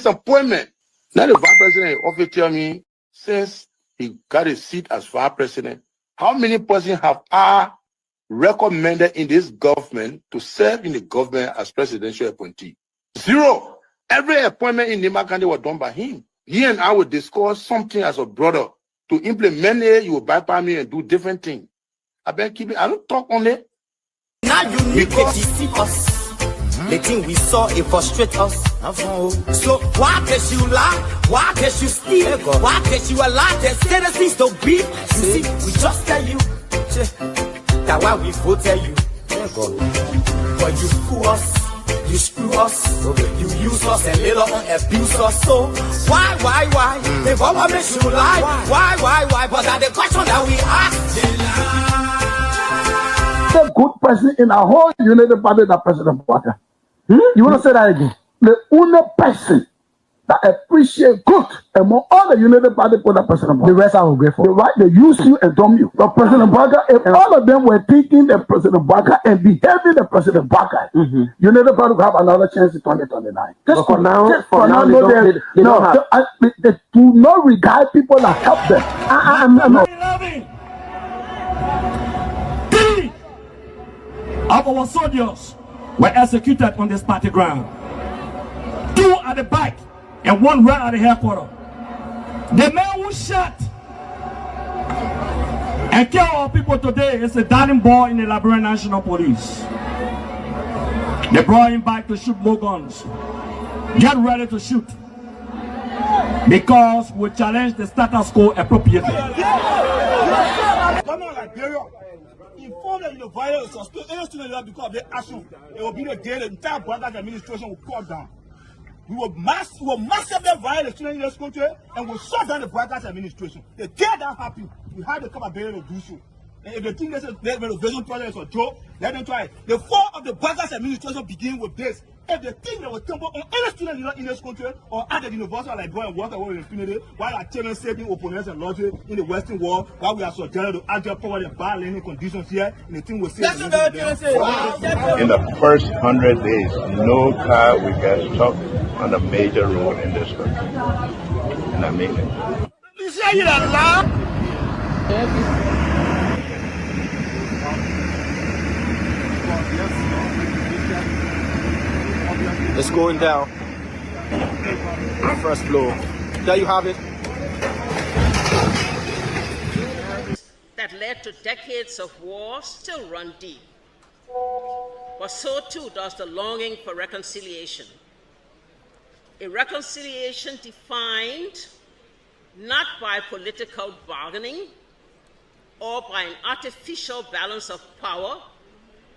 disappointment. Now the vice president often tell me, since he got a seat as vice president, how many persons have I recommended in this government to serve in the government as presidential appointee? Zero. Every appointment in Nimba County was done by him. He and I would discuss something as a brother. To implement it, you will bypass me and do different things. I don't talk on it. Now you need to deceive us. The thing we saw, it frustrate us. So why can't you lie? Why can't you steal? Why can't you allow the citizens to be? You see, we just tell you that why we vote tell you. But you fool us, you screw us, you use us and later on abuse us. So why? The government makes you lie. Why? But that's the question that we ask. The good person in our whole United Party, that President Baka. You want to say that again? The only person that appreciate good among all the United Party for that President Baka. The rest are ungrateful. The right, they use you and dumb you. But President Baka, if all of them were thinking the President Baka and behaving the President Baka, United Party will have another chance in 2029. Just for now, they do not regard people that help them. I'm not. Of our soldiers were executed on this party ground. 2 at the back and 1 right at the headquarters. The man who shot and killed our people today is a darling boy in the Liberian National Police. They brought him back to shoot more guns. Get ready to shoot. Because we challenge the status quo appropriately. Inform them in the violence or still any student because of their action. It will be the day the entire Brothers administration will cut down. We will massively violate the students in this country and will shut down the Brothers administration. The day that happens, we have the capability to do so. And if they think this is the renovation project is a joke, let them try it. The fall of the Brothers administration begin with this. If they think they will tumble on any student in this country or at the university like Garguah and water with impunity, while our children saving opponents and lottery in the Western world, while we are subjected to agile power and bad learning conditions here, and the thing will say. In the first 100 days, no car will get stuck on a major road in this country. And I mean it. You say it out loud? It's going down. First floor. There you have it. That led to decades of war still run deep. But so too does the longing for reconciliation. A reconciliation defined not by political bargaining or by an artificial balance of power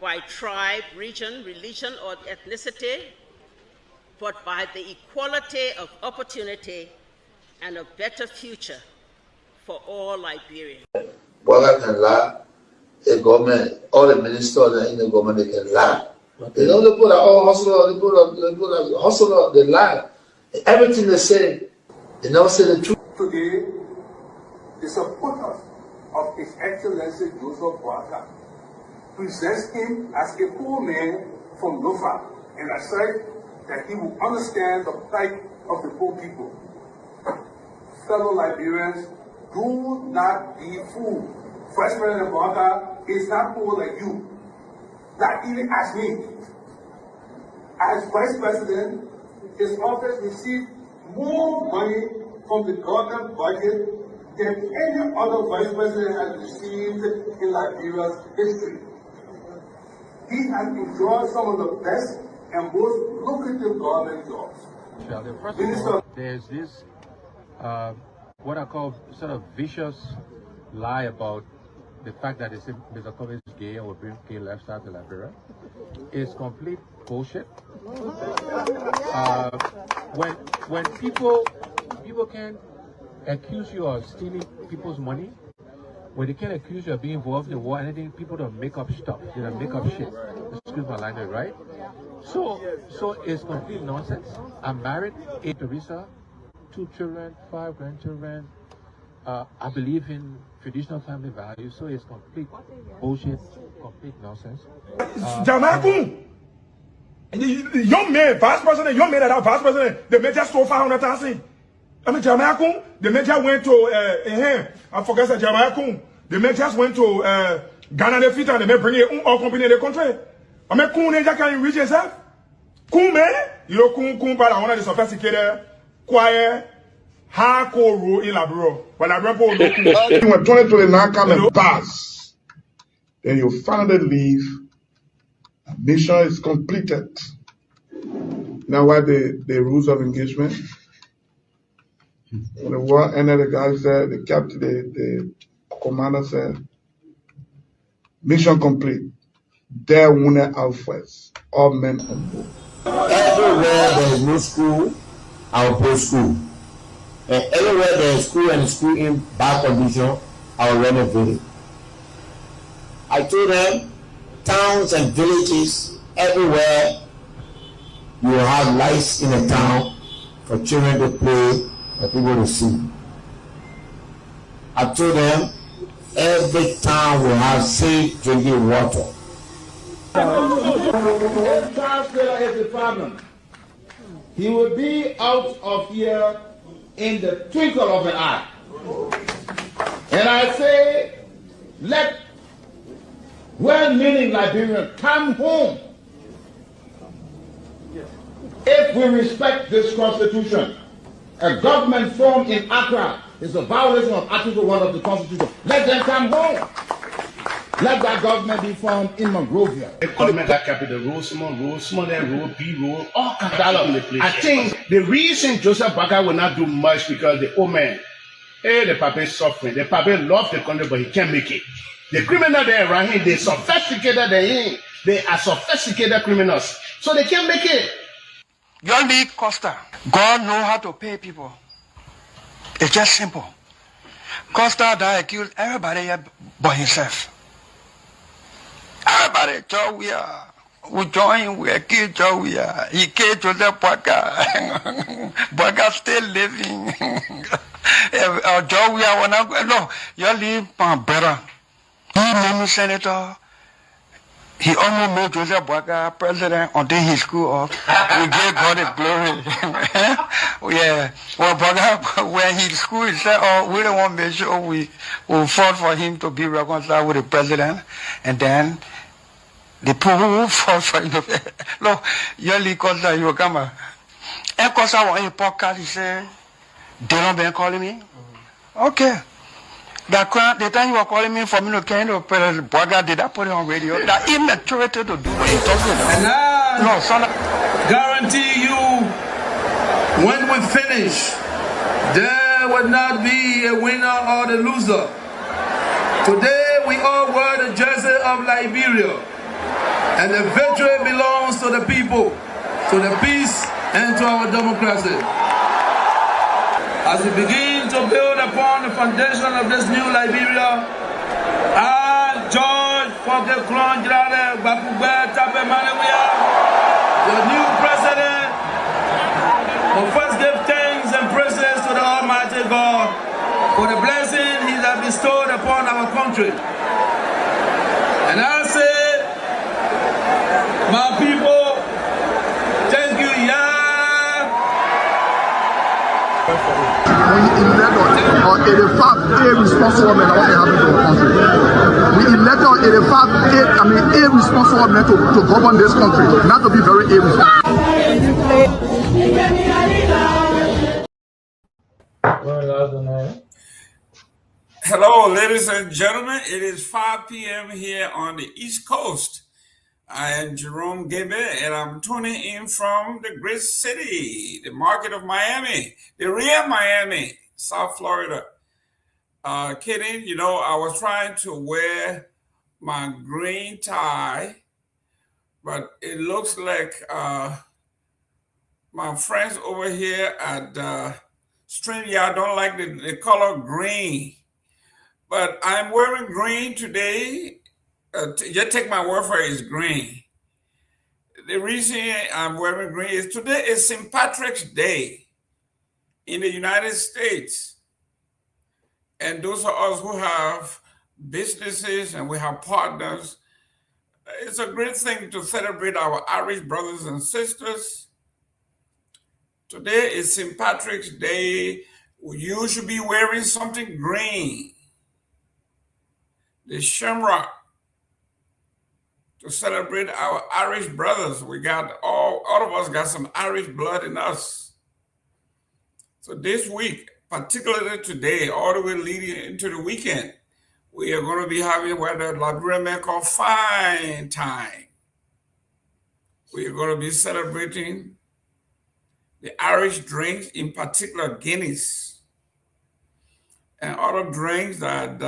by tribe, region, religion, or ethnicity, but by the equality of opportunity and a better future for all Liberians. Bwaga can lie, the government, all the ministers in the government, they can lie. Okay. They put all hustle, they put hustle, they lie. Everything they say, they never say the truth. Today, the supporters of His Excellency Joseph Boakai presents him as a poor man from Lofa and asserts that he will understand the plight of the poor people. Fellow Liberians, do not be fooled. First President Boakai is not poor like you, not even as me. As Vice President, his office received more money from the government budget than any other Vice President has received in Liberia's history. He has enjoyed some of the best and most lucrative government jobs. There's this, what I call sort of vicious lie about the fact that Mr. Pewee is gay or bring gay lifestyle to Liberia. It's complete bullshit. When people can accuse you of stealing people's money, when they can accuse you of being involved in war, anything, people don't make up stuff. They don't make up shit. Excuse my language, right? So it's complete nonsense. I'm married, 8 Teresa, 2 children, 5 grandchildren. I believe in traditional family values, so it's complete bullshit, complete nonsense. Young man, vice president, young man that are vice president, the major stole 500,000. I mean, Jamaica, the major went to, I forget that Jamaica, the majors went to Ghana, the fit, and they may bring it all company in the country. I mean, Kun, they can reach yourself. Kun, man, you know, Kun, but I want to sophisticated, quiet, hardcore rule in Labro. When Labro, when 2029 come and pass, then you finally leave. Mission is completed. Now, what the rules of engagement? When the war ended, the guy said, the captain, the commander said, mission complete. There wounded out first. All men on board. Everywhere there is no school, I'll put school. And everywhere there is school and school in bad condition, I'll renovate it. I told them, towns and villages, everywhere you will have lights in a town for children to play and people to see. I told them every town will have safe drinking water. If Charles Taylor is the problem, he will be out of here in the twinkle of an eye. And I say, let well-meaning Liberians come home. If we respect this constitution, a government formed in Accra is a violation of Article 1 of the Constitution. Let them come home. Let that government be formed in Monrovia. The government that capital Rosemont, B road, all kinds of the place. I think the reason Joseph Baga will not do much because the old man, the papa is suffering. The papa loves the country, but he can't make it. The criminal there around him, they sophisticated than him. They are sophisticated criminals, so they can't make it. Your league Costa, God know how to pay people. It's just simple. Costa that accused everybody but himself. Everybody, Joe, we join, we kill Joe, he killed Joseph Boaga. Boaga still living. Joe, no, you leave better. He made me senator. He almost made Joseph Boaga president until he screwed up. We gave God the glory. Yeah. Well, Boaga, when he screwed, he said, oh, we don't want to make sure we fought for him to be reconciled with the president. And then the people who fought for him. Look, Yoli Costa, you come. And Costa was in a podcast, he said, they don't been calling me? Okay. The time you were calling me for me to kind of Boaga, did I put it on radio? That immaturity to do what you're talking about. And I guarantee you, when we finish, there will not be a winner or the loser. Today, we all wear the jersey of Liberia. And the victory belongs to the people, to the peace, and to our democracy. As we begin to build upon the foundation of this new Liberia, I, George Seleke Kromah, the new president, will first give thanks and praises to the Almighty God for the blessing He has bestowed upon our country. And I say, my people, thank you, We elect on 85 irresponsible men what happened to the country. We elect on 85 irresponsible men to govern this country, not to be very irresponsible. Hello, ladies and gentlemen. It is 5 p.m. here on the East Coast. I am Jerome Gayman, and I'm tuning in from the great city, the market of Miami, the real Miami, South Florida. Kidding, you know, I was trying to wear my green tie, but it looks like my friends over here at StreamYard don't like the color green. But I'm wearing green today. Just take my word for it, it's green. The reason I'm wearing green is today is St. Patrick's Day in the United States. And those of us who have businesses and we have partners, It's a great thing to celebrate our Irish brothers and sisters. Today is St. Patrick's Day. You should be wearing something green. The shamrock, to celebrate our Irish brothers. We got all of us got some Irish blood in us. So this week, particularly today, all the way leading into the weekend, we are going to be having what the Liberian men call fine time. We are going to be celebrating the Irish drinks, in particular Guinness, and other drinks that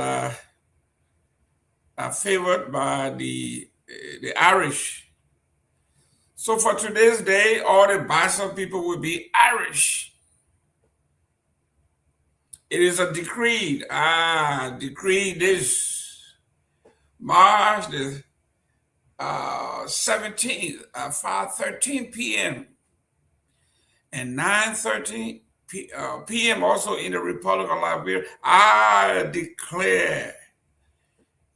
are favored by the Irish. So for today's day, all the Basa people will be Irish. It is a decree. Decree this March the 17th at 5:13 p.m. and 9:13 p.m. also in the Republic of Liberia. I declare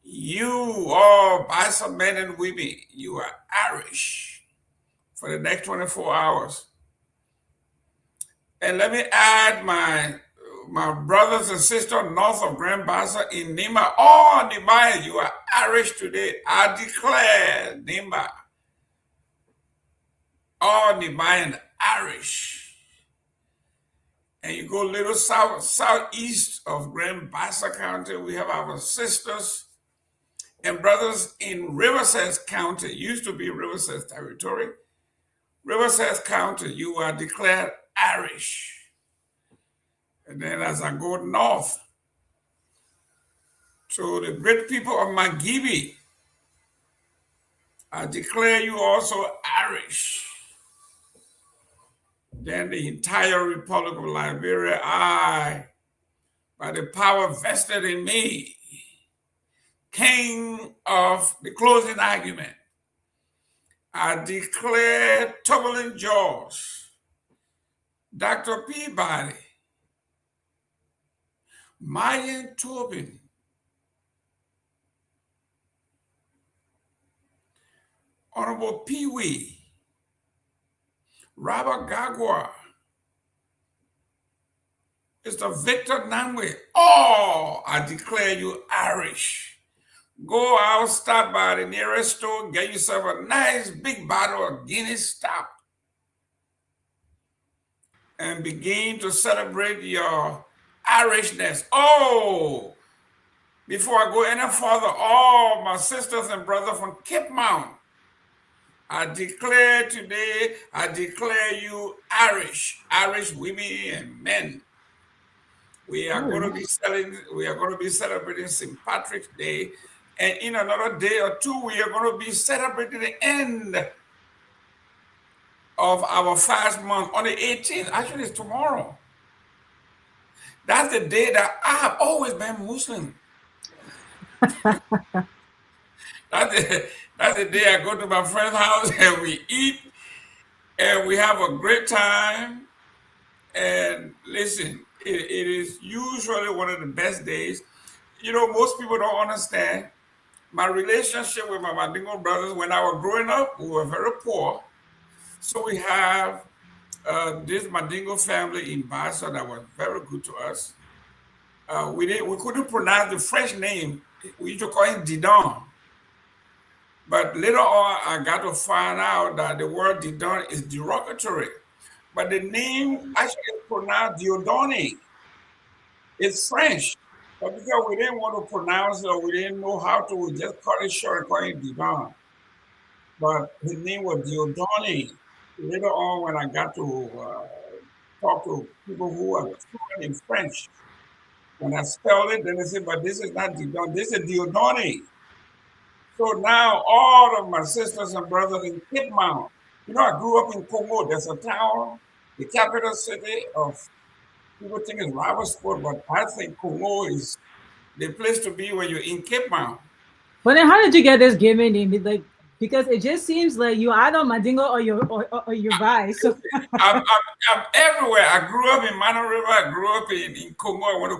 you all Basa men and women, you are Irish for the next 24 hours. And let me add my brothers and sisters north of Grand Bassa in Nima. Oh, Nima, you are Irish today. I declare, Nima, all Nima Irish. And you go a little southeast of Grand Bassa County, we have our sisters and brothers in Riverside County. Used to be Riverside Territory. Riverside County, you are declared Irish. And then as I go north to the great people of Magibi, I declare you also Irish. Then the entire Republic of Liberia, I, by the power vested in me, King of the closing argument, I declare Tomalin George, Dr. Peabody, Myean Torgbean, Honorable Pewee, Robert Garguah, Mr. Victor Nagbe. Oh, I declare you Irish. Go out, stop by the nearest store, get yourself a nice big bottle of Guinness Stout, and begin to celebrate your Irishness. Oh, before I go any further, all my sisters and brothers from Cape Mount, I declare today, I declare you Irish women and men. We are going to be celebrating St. Patrick's Day, and in another day or two, we are going to be celebrating the end of our fast month on the 18th. Actually, it's tomorrow. That's the day that I have always been Muslim. That's the day I go to my friend's house and we eat and we have a great time. And listen, it is usually one of the best days. You know, most people don't understand my relationship with my Mandingo brothers. When I was growing up, we were very poor. So we have this Mandingo family in Bassa that was very good to us. We couldn't pronounce the French name. We used to call him Didon. But later on, I got to find out that the word Didon is derogatory. But the name actually is pronounced Diodone. It's French. But because we didn't want to pronounce it or we didn't know how to, we just cut it short and call him Didon. But his name was Diodone. Later on, when I got to talk to people who are fluent in French, when I spelled it, then they said, but this is not Didon, this is Diodone. So now all of my sisters and brothers in Cape Mount, you know, I grew up in Congo. There's a town, the capital city of, people think it's Rabasport, but I think Congo is the place to be when you're in Cape Mount. But then how did you get this Gayman name? Like, because it just seems like you either Mandingo or your vice. So. I'm everywhere. I grew up in Mano River. I grew up in Congo. I went to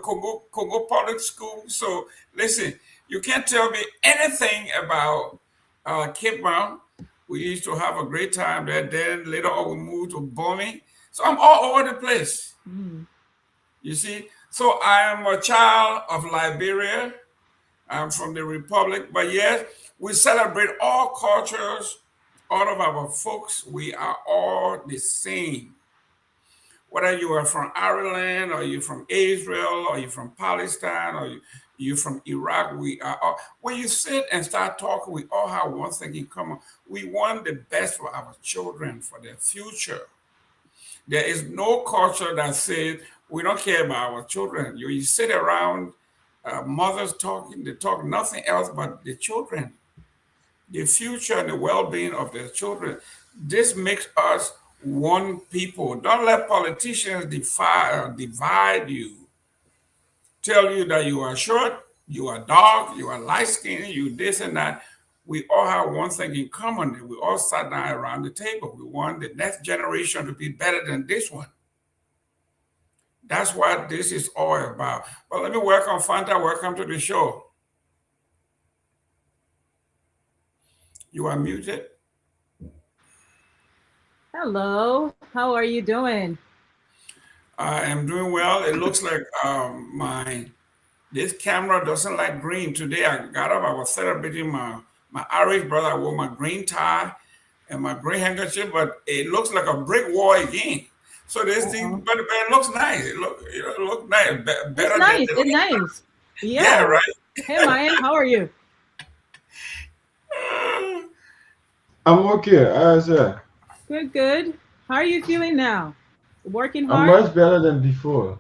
Congo public school. So listen, you can't tell me anything about Cape Mount. We used to have a great time there. Then later on, we moved to Bomi. So I'm all over the place. You see? So I am a child of Liberia. I'm from the Republic. But yes, we celebrate all cultures, all of our folks. We are all the same. Whether you are from Ireland, or you're from Israel, or you're from Palestine, or you're from Iraq, we are all, when you sit and start talking, we all have one thing in common. We want the best for our children, for their future. There is no culture that says we don't care about our children. You sit around, mothers talking, they talk nothing else but the children, the future and the well-being of their children. This makes us one people. Don't let politicians divide you. Tell you that you are short, you are dark, you are light-skinned, you this and that. We all have one thing in common. We all sat down around the table. We want the next generation to be better than this one. That's what this is all about. Well, let me welcome Fanta. Welcome to the show. You are muted. Hello, how are you doing? I am doing well. It looks like this camera doesn't like green. Today I got up, I was celebrating my Irish brother. I wore my green tie and my green handkerchief, but it looks like a brick wall again. So this thing, but it looks nice. It looks nice. Better it's nice. It's nice. Yeah, right. Hey, Myean, how are you? I'm okay. Good, good. How are you feeling now? Working hard? I'm much better than before.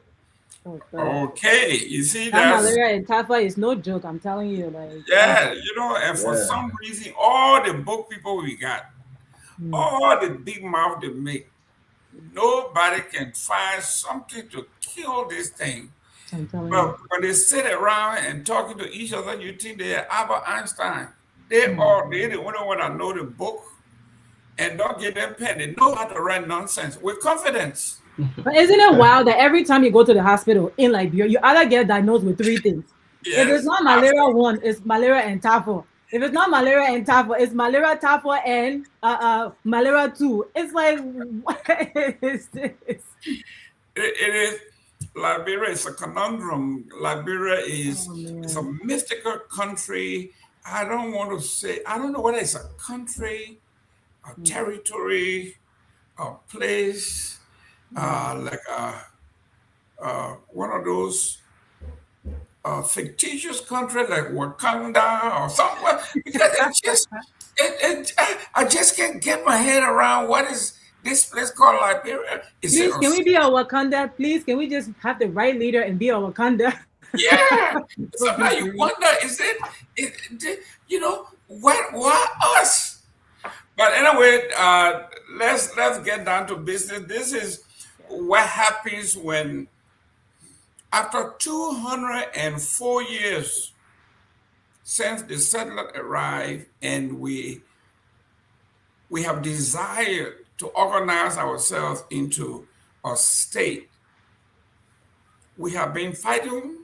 Okay, you see that malaria and typhoid is no joke. I'm telling you, like. Yeah, you know, and for some reason, all the book people we got, all the big mouth they make, nobody can find something to kill this thing. But when they sit around and talking to each other, you think they're Albert Einstein. They're the only one that know the book and don't get them pen. They know how to write nonsense with confidence. But isn't it wild that every time you go to the hospital in Liberia, you either get diagnosed with 3 things? Yes, if it's not malaria 1, it's malaria and typhoid. If it's not malaria and typhoid, it's malaria, typhoid, and malaria 2. It's like, what is this? It is. Liberia is a conundrum. Liberia is it's a mystical country. I don't want to say, I don't know whether it's a country, a territory, a place, like one of those fictitious countries like Wakanda or something. Because I just can't get my head around what is this place called Liberia. Please, can we be a Wakanda? Please, can we just have the right leader and be a Wakanda? Yeah. Sometimes you wonder, is it you know, why us? But anyway, let's get down to business. This is what happens when after 204 years since the settlers arrived and we have desired to organize ourselves into a state. We have been fighting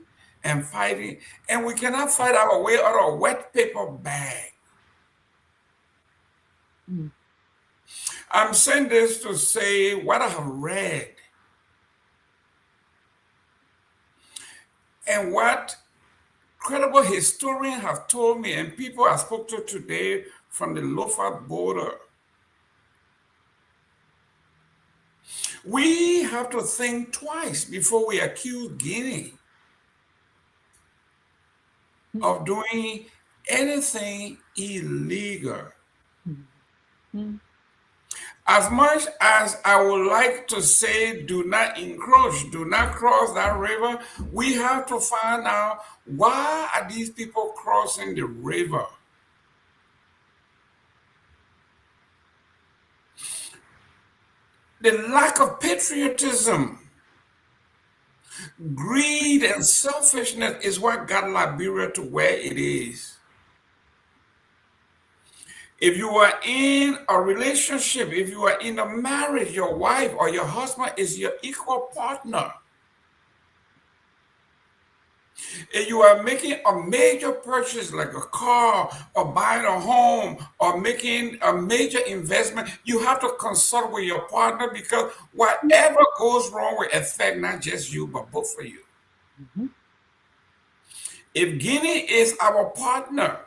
and fighting, and we cannot fight our way out of a wet paper bag. I'm saying this to say what I have read and what credible historians have told me and people I spoke to today from the Lofa border. We have to think twice before we accuse Guinea of doing anything illegal. As much as I would like to say, do not encroach, do not cross that river, we have to find out why are these people crossing the river? The lack of patriotism, greed, and selfishness is what got Liberia to where it is. If you are in a relationship, if you are in a marriage, your wife or your husband is your equal partner. If you are making a major purchase like a car or buying a home or making a major investment, you have to consult with your partner because whatever goes wrong will affect not just you, but both of you. If Guinea is our partner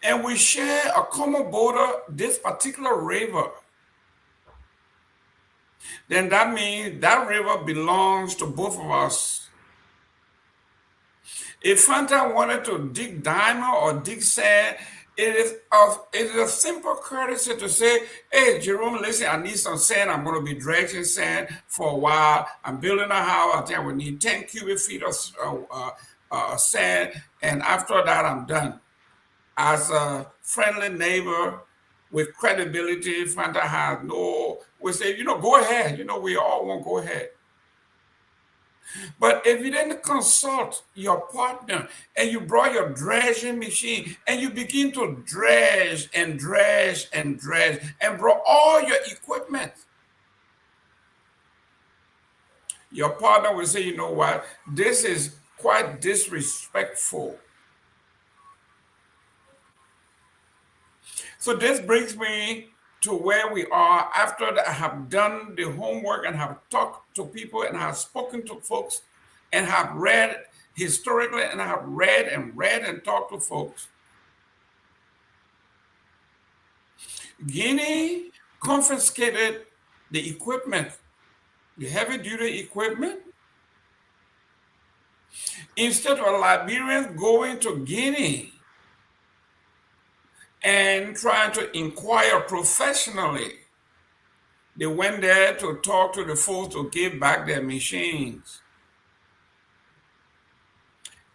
and we share a common border, this particular river, then that means that river belongs to both of us. If Fanta wanted to dig diamond or dig sand, it is a simple courtesy to say, hey, Jerome, listen, I need some sand. I'm going to be dredging sand for a while. I'm building a house. I think I will need 10 cubic feet of sand. And after that, I'm done. As a friendly neighbor with credibility, Fanta has we say, go ahead. We all want to go ahead. But if you didn't consult your partner and you brought your dredging machine and you begin to dredge and dredge and dredge and brought all your equipment, your partner will say, you know what, this is quite disrespectful. So this brings me to where we are after I have done the homework and have talked to people and have spoken to folks and have read historically and have read and talked to folks. Guinea confiscated the equipment, the heavy-duty equipment. Instead of Liberians going to Guinea and trying to inquire professionally, they went there to talk to the folks to give back their machines.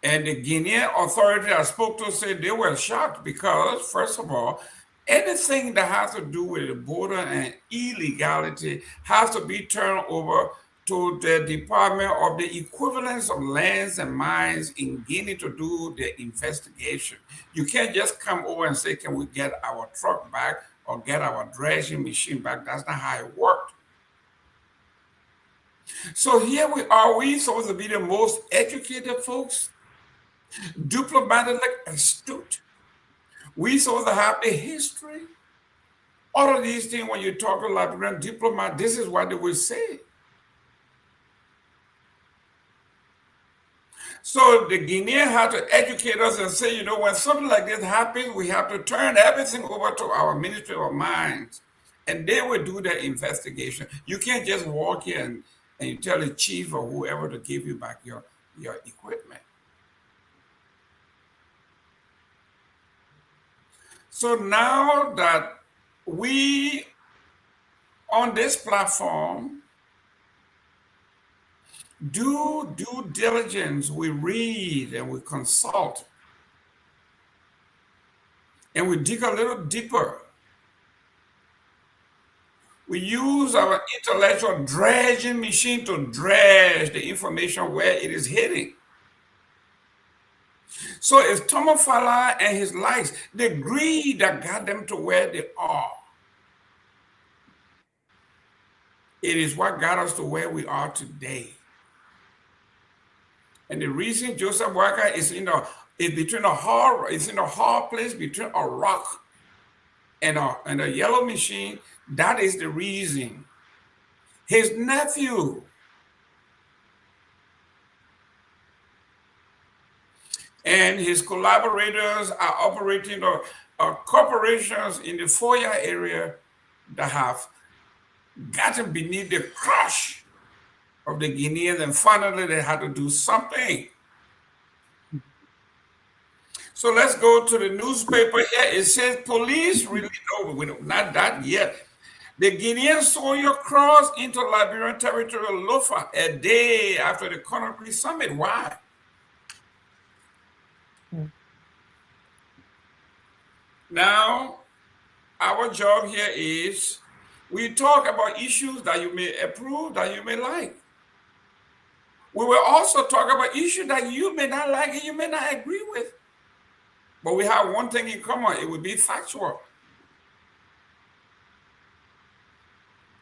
And the Guinean authority I spoke to said they were shocked because, first of all, anything that has to do with the border and illegality has to be turned over to the Department of the Equivalence of Lands and Mines in Guinea to do the investigation. You can't just come over and say, can we get our truck back or get our dredging machine back? That's not how it worked. So here we are, we supposed to be the most educated folks, diplomatically astute. We supposed to have a history. All of these things, when you talk to Liberian diplomat, this is what they will say. So the Guinean had to educate us and say, when something like this happens, we have to turn everything over to our Ministry of Mines, and they will do the investigation. You can't just walk here and you tell the chief or whoever to give you back your equipment. So now that we, on this platform, do due diligence, we read and we consult, and we dig a little deeper. We use our intellectual dredging machine to dredge the information where it is hitting. So it's Tomalin and his likes, the greed that got them to where they are. It is what got us to where we are today. And the reason Joseph Walker is between a hard place between a rock and a yellow machine. That is the reason. His nephew and his collaborators are operating corporations in the Foya area that have gotten beneath the crush of the Guineans, and finally they had to do something. So let's go to the newspaper here. It says police really not that yet. The Guinean soldier crossed into Liberian territory of Lofa a day after the Conakry summit. Why? Now, our job here is we talk about issues that you may approve, that you may like. We will also talk about issues that you may not like and you may not agree with. But we have one thing in common. It would be factual.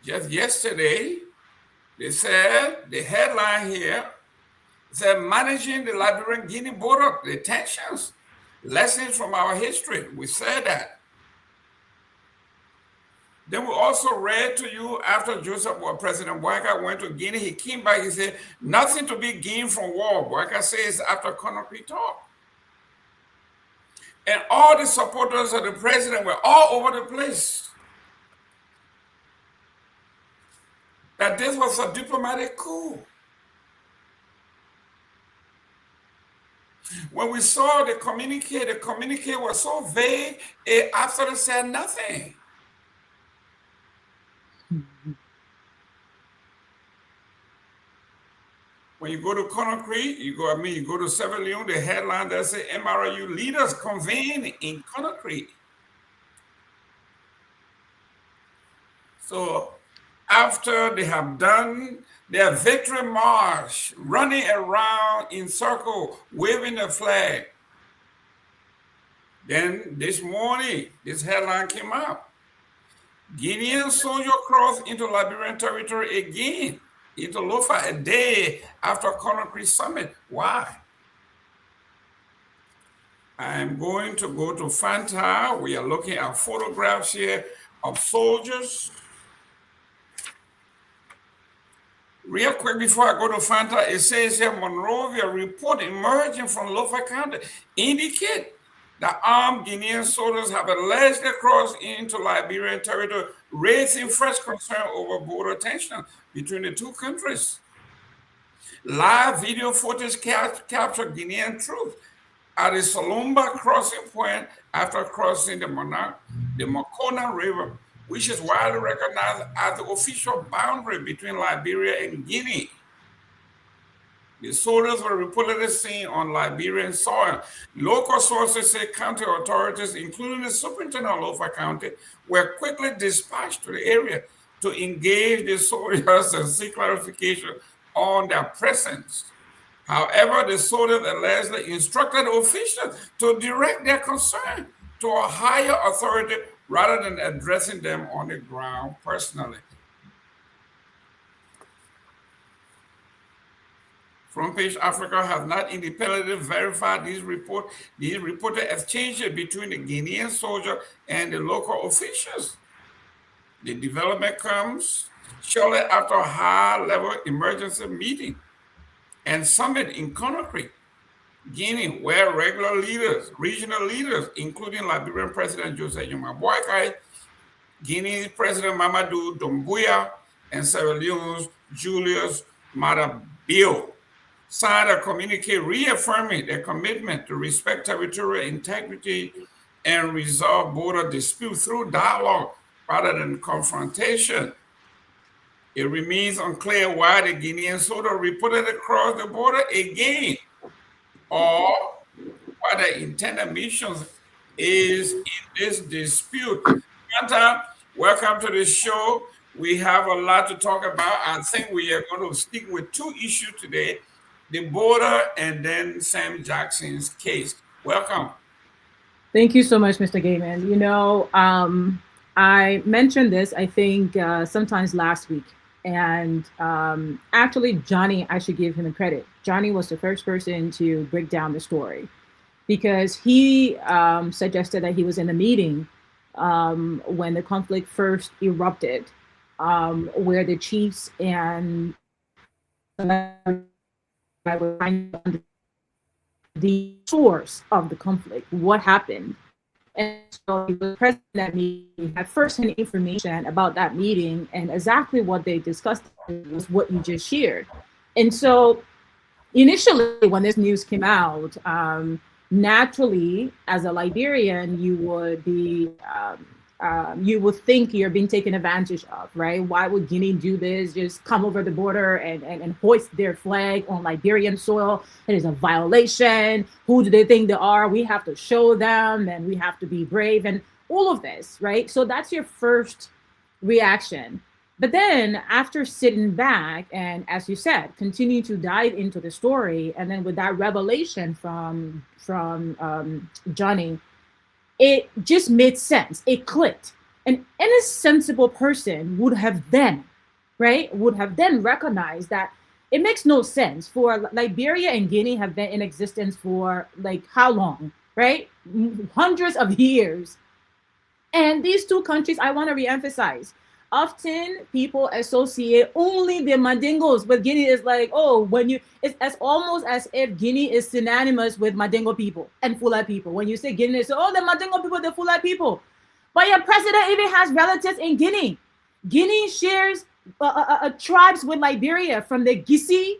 Just yesterday, they said, the headline here They're managing the Liberian-Guinea border, the tensions, lessons from our history. We said that. Then we also read to you after President Bouaka went to Guinea, he came back, he said, nothing to be gained from war. Bouaka says after Conakry talk. And all the supporters of the president were all over the place. That this was a diplomatic coup. When we saw the communique was so vague, it absolutely said nothing. When you go to Conakry, you go to Sierra Leone, the headline that says MRU leaders convene in Conakry. So after they have done their victory march, running around in circle, waving the flag, then this morning, this headline came out. Guinean soldier crossed into Liberian territory again, into Lofa, a day after Conakry summit. Why? I'm going to go to Fanta. We are looking at photographs here of soldiers. Real quick before I go to Fanta, it says here, Monrovia report emerging from Lofa County indicate that armed Guinean soldiers have allegedly crossed into Liberian territory, raising fresh concern over border tension between the two countries. Live video footage captured Guinean troops at the Solomba crossing point after crossing the Mokona River, which is widely recognized as the official boundary between Liberia and Guinea. The soldiers were reportedly seen on Liberian soil. Local sources say county authorities, including the superintendent of Lofa County, were quickly dispatched to the area to engage the soldiers and seek clarification on their presence. However, the soldiers allegedly instructed officials to direct their concern to a higher authority rather than addressing them on the ground personally. Front Page Africa has not independently verified these reported exchanges between the Guinean soldier and the local officials. The development comes shortly after a high-level emergency meeting and summit in Conakry, Guinea, where regular leaders, regional leaders, including Liberian President Joseph Boakai, Guinea President Mamadou Doumbouya, and Sierra Leone's Julius Maada Bio, signed a communique reaffirming their commitment to respect territorial integrity and resolve border disputes through dialogue rather than confrontation. It remains unclear why the Guinean soldier reportedly crossed the border again, or what the intended mission is in this dispute. Fanta, welcome to the show. We have a lot to talk about. I think we are going to stick with two issues today: the border and then Sam Jackson's case. Welcome. Thank you so much, Mr. Gayman. You know, I mentioned this, I think, sometimes last week. And actually, Johnny, I should give him the credit. Johnny was the first person to break down the story because he suggested that he was in a meeting when the conflict first erupted, where the chiefs and I was trying to understand the source of the conflict, what happened. And so he was present at that meeting, had first-hand information about that meeting, and exactly what they discussed was what you just shared. And so initially, when this news came out, naturally, as a Liberian, you would be you would think you're being taken advantage of, right? Why would Guinea do this? Just come over the border and hoist their flag on Liberian soil? It is a violation. Who do they think they are? We have to show them, and we have to be brave, and all of this, right? So that's your first reaction. But then after sitting back and, as you said, continue to dive into the story, and then with that revelation from Johnny, it just made sense. It clicked. And any sensible person would have then, right, recognized that it makes no sense for Liberia and Guinea have been in existence for like how long, right? Hundreds of years. And these two countries, I want to reemphasize, often people associate only the Mandingos with Guinea. Is like, oh, it's as almost as if Guinea is synonymous with Mandingo people and Fula people. When you say Guinea, so the Mandingo people, the Fula people. But your president even has relatives in Guinea. Guinea shares tribes with Liberia, from the Gisi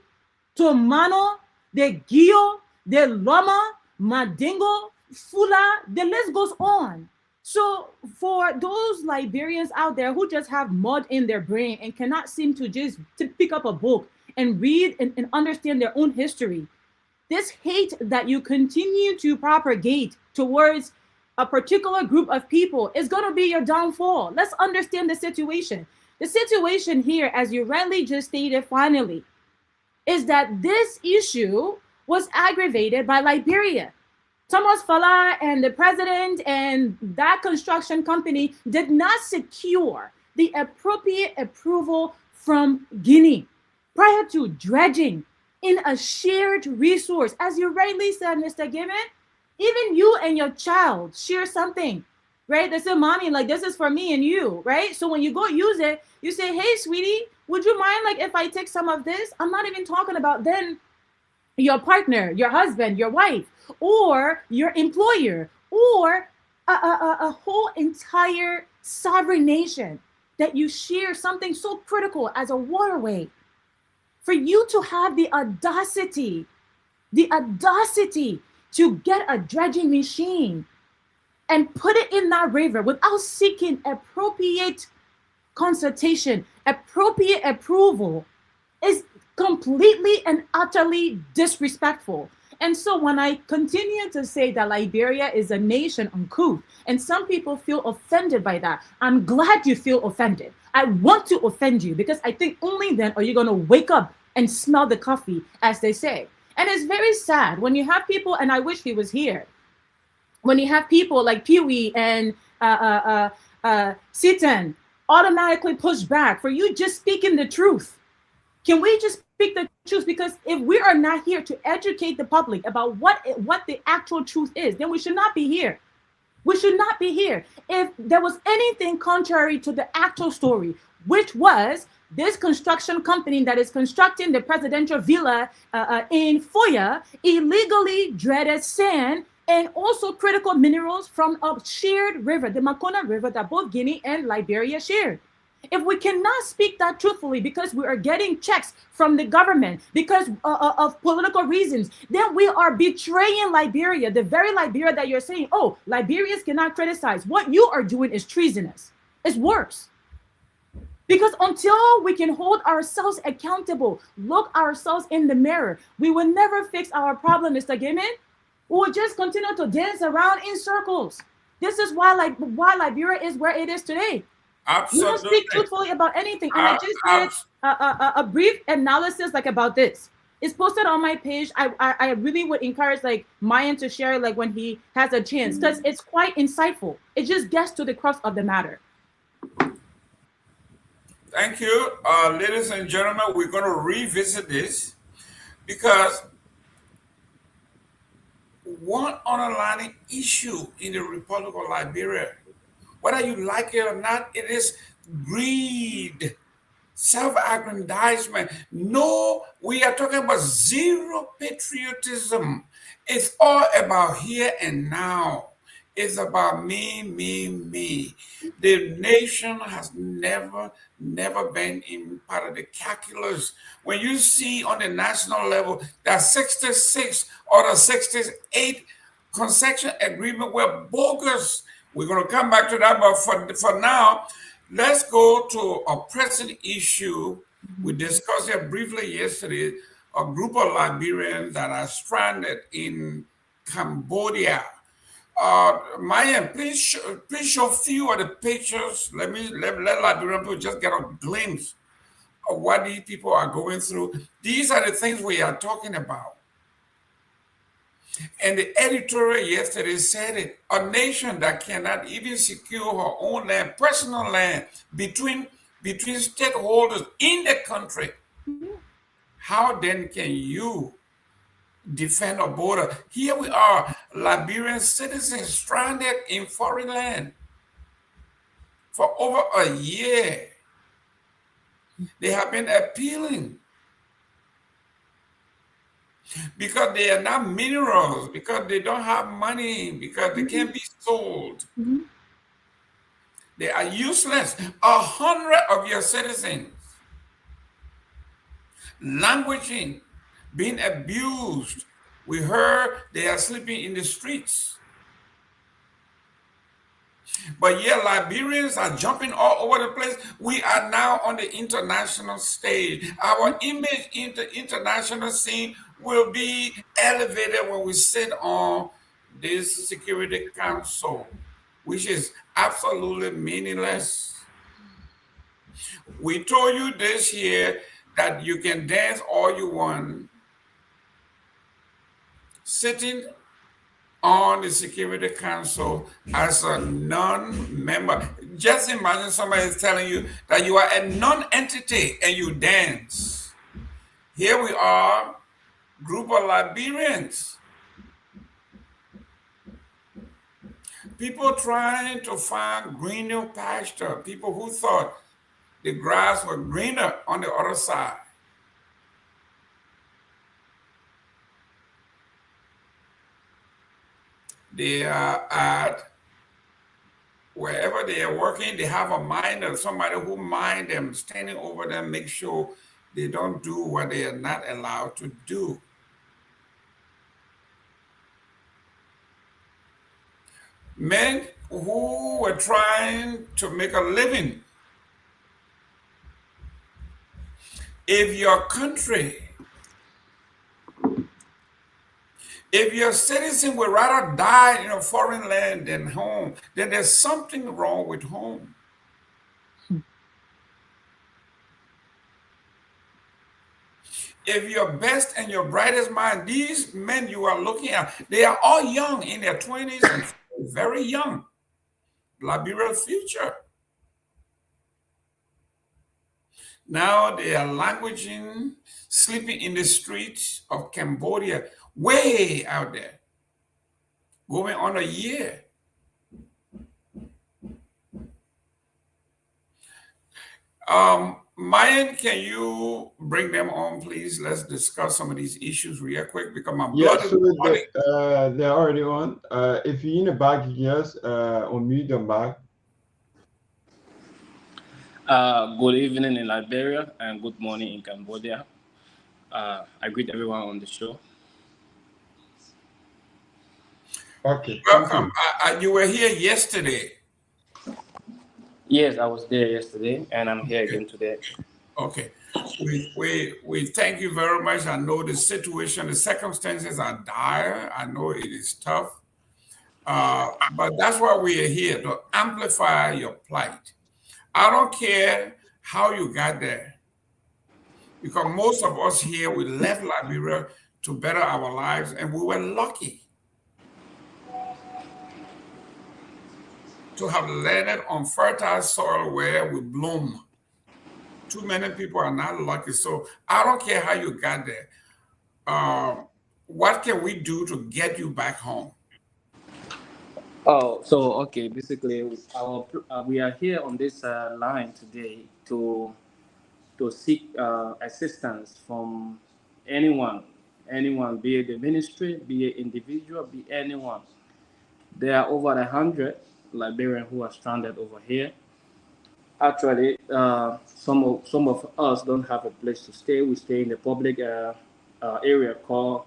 to Mano, the Gio, the Loma, Mandingo, Fula, the list goes on. So for those Liberians out there who just have mud in their brain and cannot seem to just pick up a book and read and understand their own history, this hate that you continue to propagate towards a particular group of people is going to be your downfall. Let's understand the situation. The situation here, as you rightly just stated finally, is that this issue was aggravated by Liberia. Thomas Fala and the president and that construction company did not secure the appropriate approval from Guinea prior to dredging in a shared resource. As you rightly said, Mr. Gayman, even you and your child share something, right? They say, mommy, like, this is for me and you, right? So when you go use it, you say, hey, sweetie, would you mind, like, if I take some of this? I'm not even talking about then your partner, your husband, your wife, or your employer, or a whole entire sovereign nation that you share something so critical as a waterway. For you to have the audacity to get a dredging machine and put it in that river without seeking appropriate consultation, appropriate approval, is completely and utterly disrespectful. And so when I continue to say that Liberia is a nation uncouth, and some people feel offended by that, I'm glad you feel offended. I want to offend you because I think only then are you going to wake up and smell the coffee, as they say. And it's very sad when you have people, and I wish he was here, when you have people like Pewee and Sitan automatically push back for you just speaking the truth. Can we just speak the truth? Because if we are not here to educate the public about what the actual truth is, then we should not be here. We should not be here. If there was anything contrary to the actual story, which was this construction company that is constructing the presidential villa in Foya illegally dredged sand and also critical minerals from a shared river, the Makona River, that both Guinea and Liberia shared. If we cannot speak that truthfully because we are getting checks from the government because of political reasons, then we are betraying Liberia, the very Liberia that you're saying, oh, Liberians cannot criticize. What you are doing is treasonous. It's worse. Because until we can hold ourselves accountable, look ourselves in the mirror, we will never fix our problem, Mr. Gayman. We will just continue to dance around in circles. This is why Liberia is where it is today. Absolutely. We don't speak truthfully about anything. And I just did a brief analysis like about this. It's posted on my page. I really would encourage like Myean to share like when he has a chance, because it's quite insightful. It just gets to the crux of the matter. Thank you. Ladies and gentlemen, we're going to revisit this because one underlying issue in the Republic of Liberia, whether you like it or not, it is greed, self-aggrandizement. No, we are talking about zero patriotism. It's all about here and now. It's about me, me, me. The nation has never been in part of the calculus. When you see on the national level that 66 or the 68 concession agreement were bogus. We're going to come back to that, but for now, let's go to a present issue. We discussed it briefly yesterday, a group of Liberians that are stranded in Cambodia. Myean, please show a few of the pictures. Let Liberian people just get a glimpse of what these people are going through. These are the things we are talking about. And the editorial yesterday said it, a nation that cannot even secure her own land, personal land, between stakeholders in the country. how then can you defend a border? Here we are, Liberian citizens stranded in foreign land for over a year. They have been appealing because they are not minerals, because they don't have money, because they can't be sold. They are useless. 100 of your citizens languishing, being abused. We heard they are sleeping in the streets. But yet Liberians are jumping all over the place. We are now on the international stage. Our image in the international scene will be elevated when we sit on this Security Council, which is absolutely meaningless. We told you this year that you can dance all you want sitting on the Security Council as a non-member. Just imagine somebody is telling you that you are a non-entity and you dance. Here we are, group of Liberians. People trying to find greener pasture. People who thought the grass was greener on the other side. They are at wherever they are working, they have a miner, somebody who mine them, standing over them, make sure they don't do what they are not allowed to do. Men who were trying to make a living. If your country, if your citizen would rather die in a foreign land than home, then there's something wrong with home. If your best and your brightest mind, these men you are looking at, they are all young, in their 20s and very young. Liberia future. Now they are languishing, sleeping in the streets of Cambodia, way out there, going on a year. Myean, can you bring them on, please? Let's discuss some of these issues real quick because my blood is boiling. They're already on. If you're in the back, you can just unmute them back. Good evening in Liberia and good morning in Cambodia. I greet everyone on the show. Okay. Welcome. You were here yesterday. Yes, I was there yesterday, and I'm here again today. Okay. We thank you very much. I know the situation, the circumstances are dire. I know it is tough. But that's why we are here, to amplify your plight. I don't care how you got there, because most of us here, we left Liberia to better our lives, and we were lucky to have landed on fertile soil where we bloom. Too many people are not lucky. So I don't care how you got there. What can we do to get you back home? Oh, so okay. Basically, we are here on this line today to seek assistance from anyone, be it the ministry, be it individual, be anyone. There are over 100 Liberians who are stranded over here. Actually, some of us don't have a place to stay. We stay in the public area called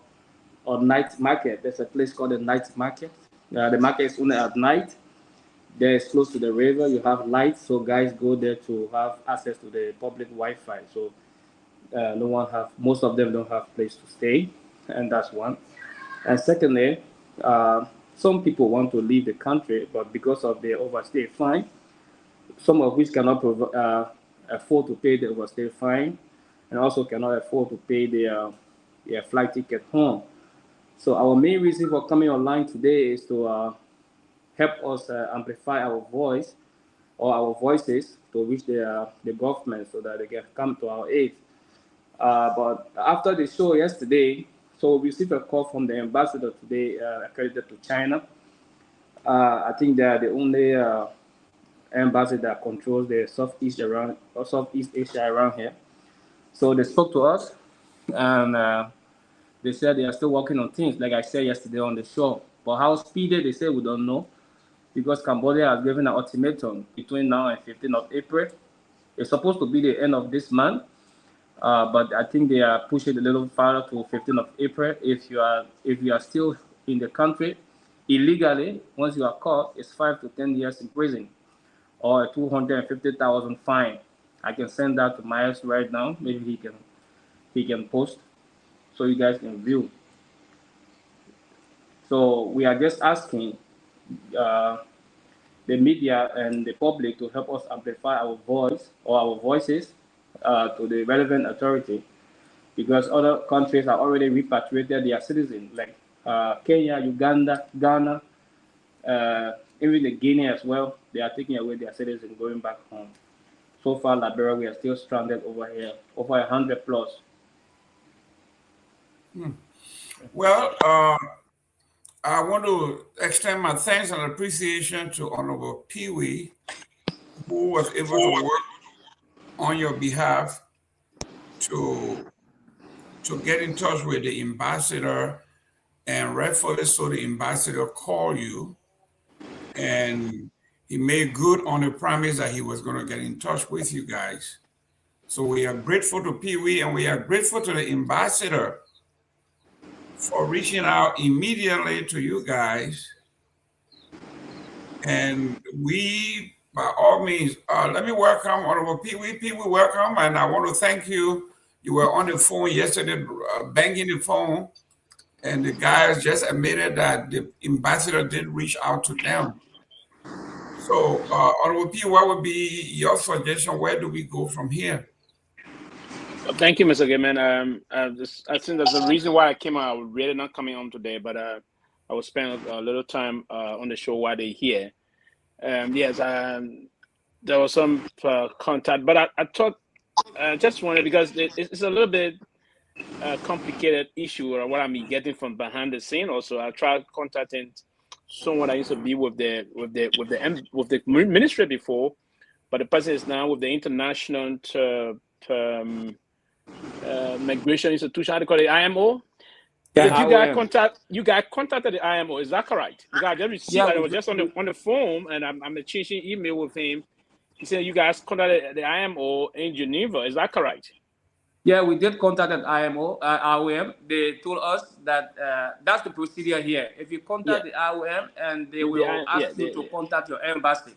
a night market. There's a place called the night market. The market is only at night. There is close to the river. You have lights, so guys go there to have access to the public Wi-Fi. So most of them don't have place to stay, and that's one. And secondly, some people want to leave the country, but because of the overstay fine, some of which cannot afford to pay the overstay fine, and also cannot afford to pay their flight ticket home. So our main reason for coming online today is to help us amplify our voice or our voices to reach the government so that they can come to our aid. But after the show yesterday, so we received a call from the ambassador today, accredited to China. I think they are the only embassy that controls the Southeast Asia around here. So they spoke to us, and they said they are still working on things, like I said yesterday on the show. But how speedy, they say we don't know, because Cambodia has given an ultimatum between now and 15th of April. It's supposed to be the end of this month, but I think they are pushing a little farther to 15th of April. If you are still in the country illegally, once you are caught, it's 5 to 10 years in prison or a 250,000 fine. I can send that to Myers right now. Maybe he can post so you guys can view. So we are just asking the media and the public to help us amplify our voice or our voices to the relevant authority, because other countries have already repatriated their citizens, like Kenya, Uganda, Ghana, even the Guinea as well. They are taking away their citizens going back home. So far, Liberia, we are still stranded over here, over 100 plus. Well, I want to extend my thanks and appreciation to Honorable Pewee, who was able to work on your behalf to get in touch with the ambassador, and rightfully so, the ambassador called you, and he made good on the promise that he was going to get in touch with you guys. So we are grateful to Pewee, and we are grateful to the ambassador for reaching out immediately to you guys. And we, by all means, let me welcome Honorable Pewee. Pewee, welcome, and I want to thank you. You were on the phone yesterday, banging the phone, and the guys just admitted that the ambassador did reach out to them. So, Honorable Pewee, what would be your suggestion? Where do we go from here? Thank you, Mr. Gayman. I think that's the reason why I came out. I was really not coming home today, but I will spend a little time on the show while they're here. Yes, there was some contact, but I thought just wanted, because it's a little bit complicated issue, or what I'm getting from behind the scene. Also, I tried contacting someone I used to be with the ministry before, but the person is now with the International Migration Institution. How do you call it? IMO. Yeah, you guys contacted the IMO. Is that correct? Because I just received. I was just on the phone, and I'm exchanging email with him. He said you guys contacted the IMO in Geneva. Is that correct? Yeah, we did contact the IMO, IOM. They told us that that's the procedure here. If you contact the IOM, and they will ask you to contact your embassy.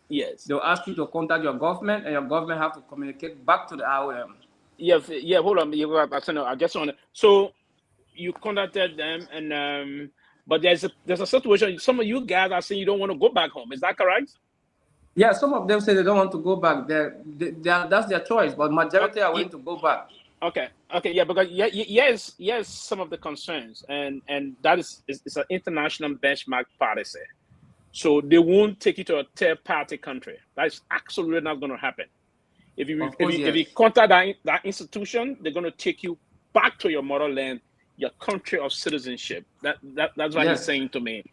Yes. They'll ask you to contact your government, and your government have to communicate back to the IOM. Yeah. Hold on. I just want to. So you contacted them, and but there's a situation. Some of you guys are saying you don't want to go back home. Is that correct? Yeah, some of them say they don't want to go back. That's their choice, but majority are willing to go back. Okay, yeah, because yes, some of the concerns, and that is it's an international benchmark policy, so they won't take you to a third-party country. That's absolutely not going to happen. If you contact that institution, they're going to take you back to your motherland, your country of citizenship. That's what he's saying to me.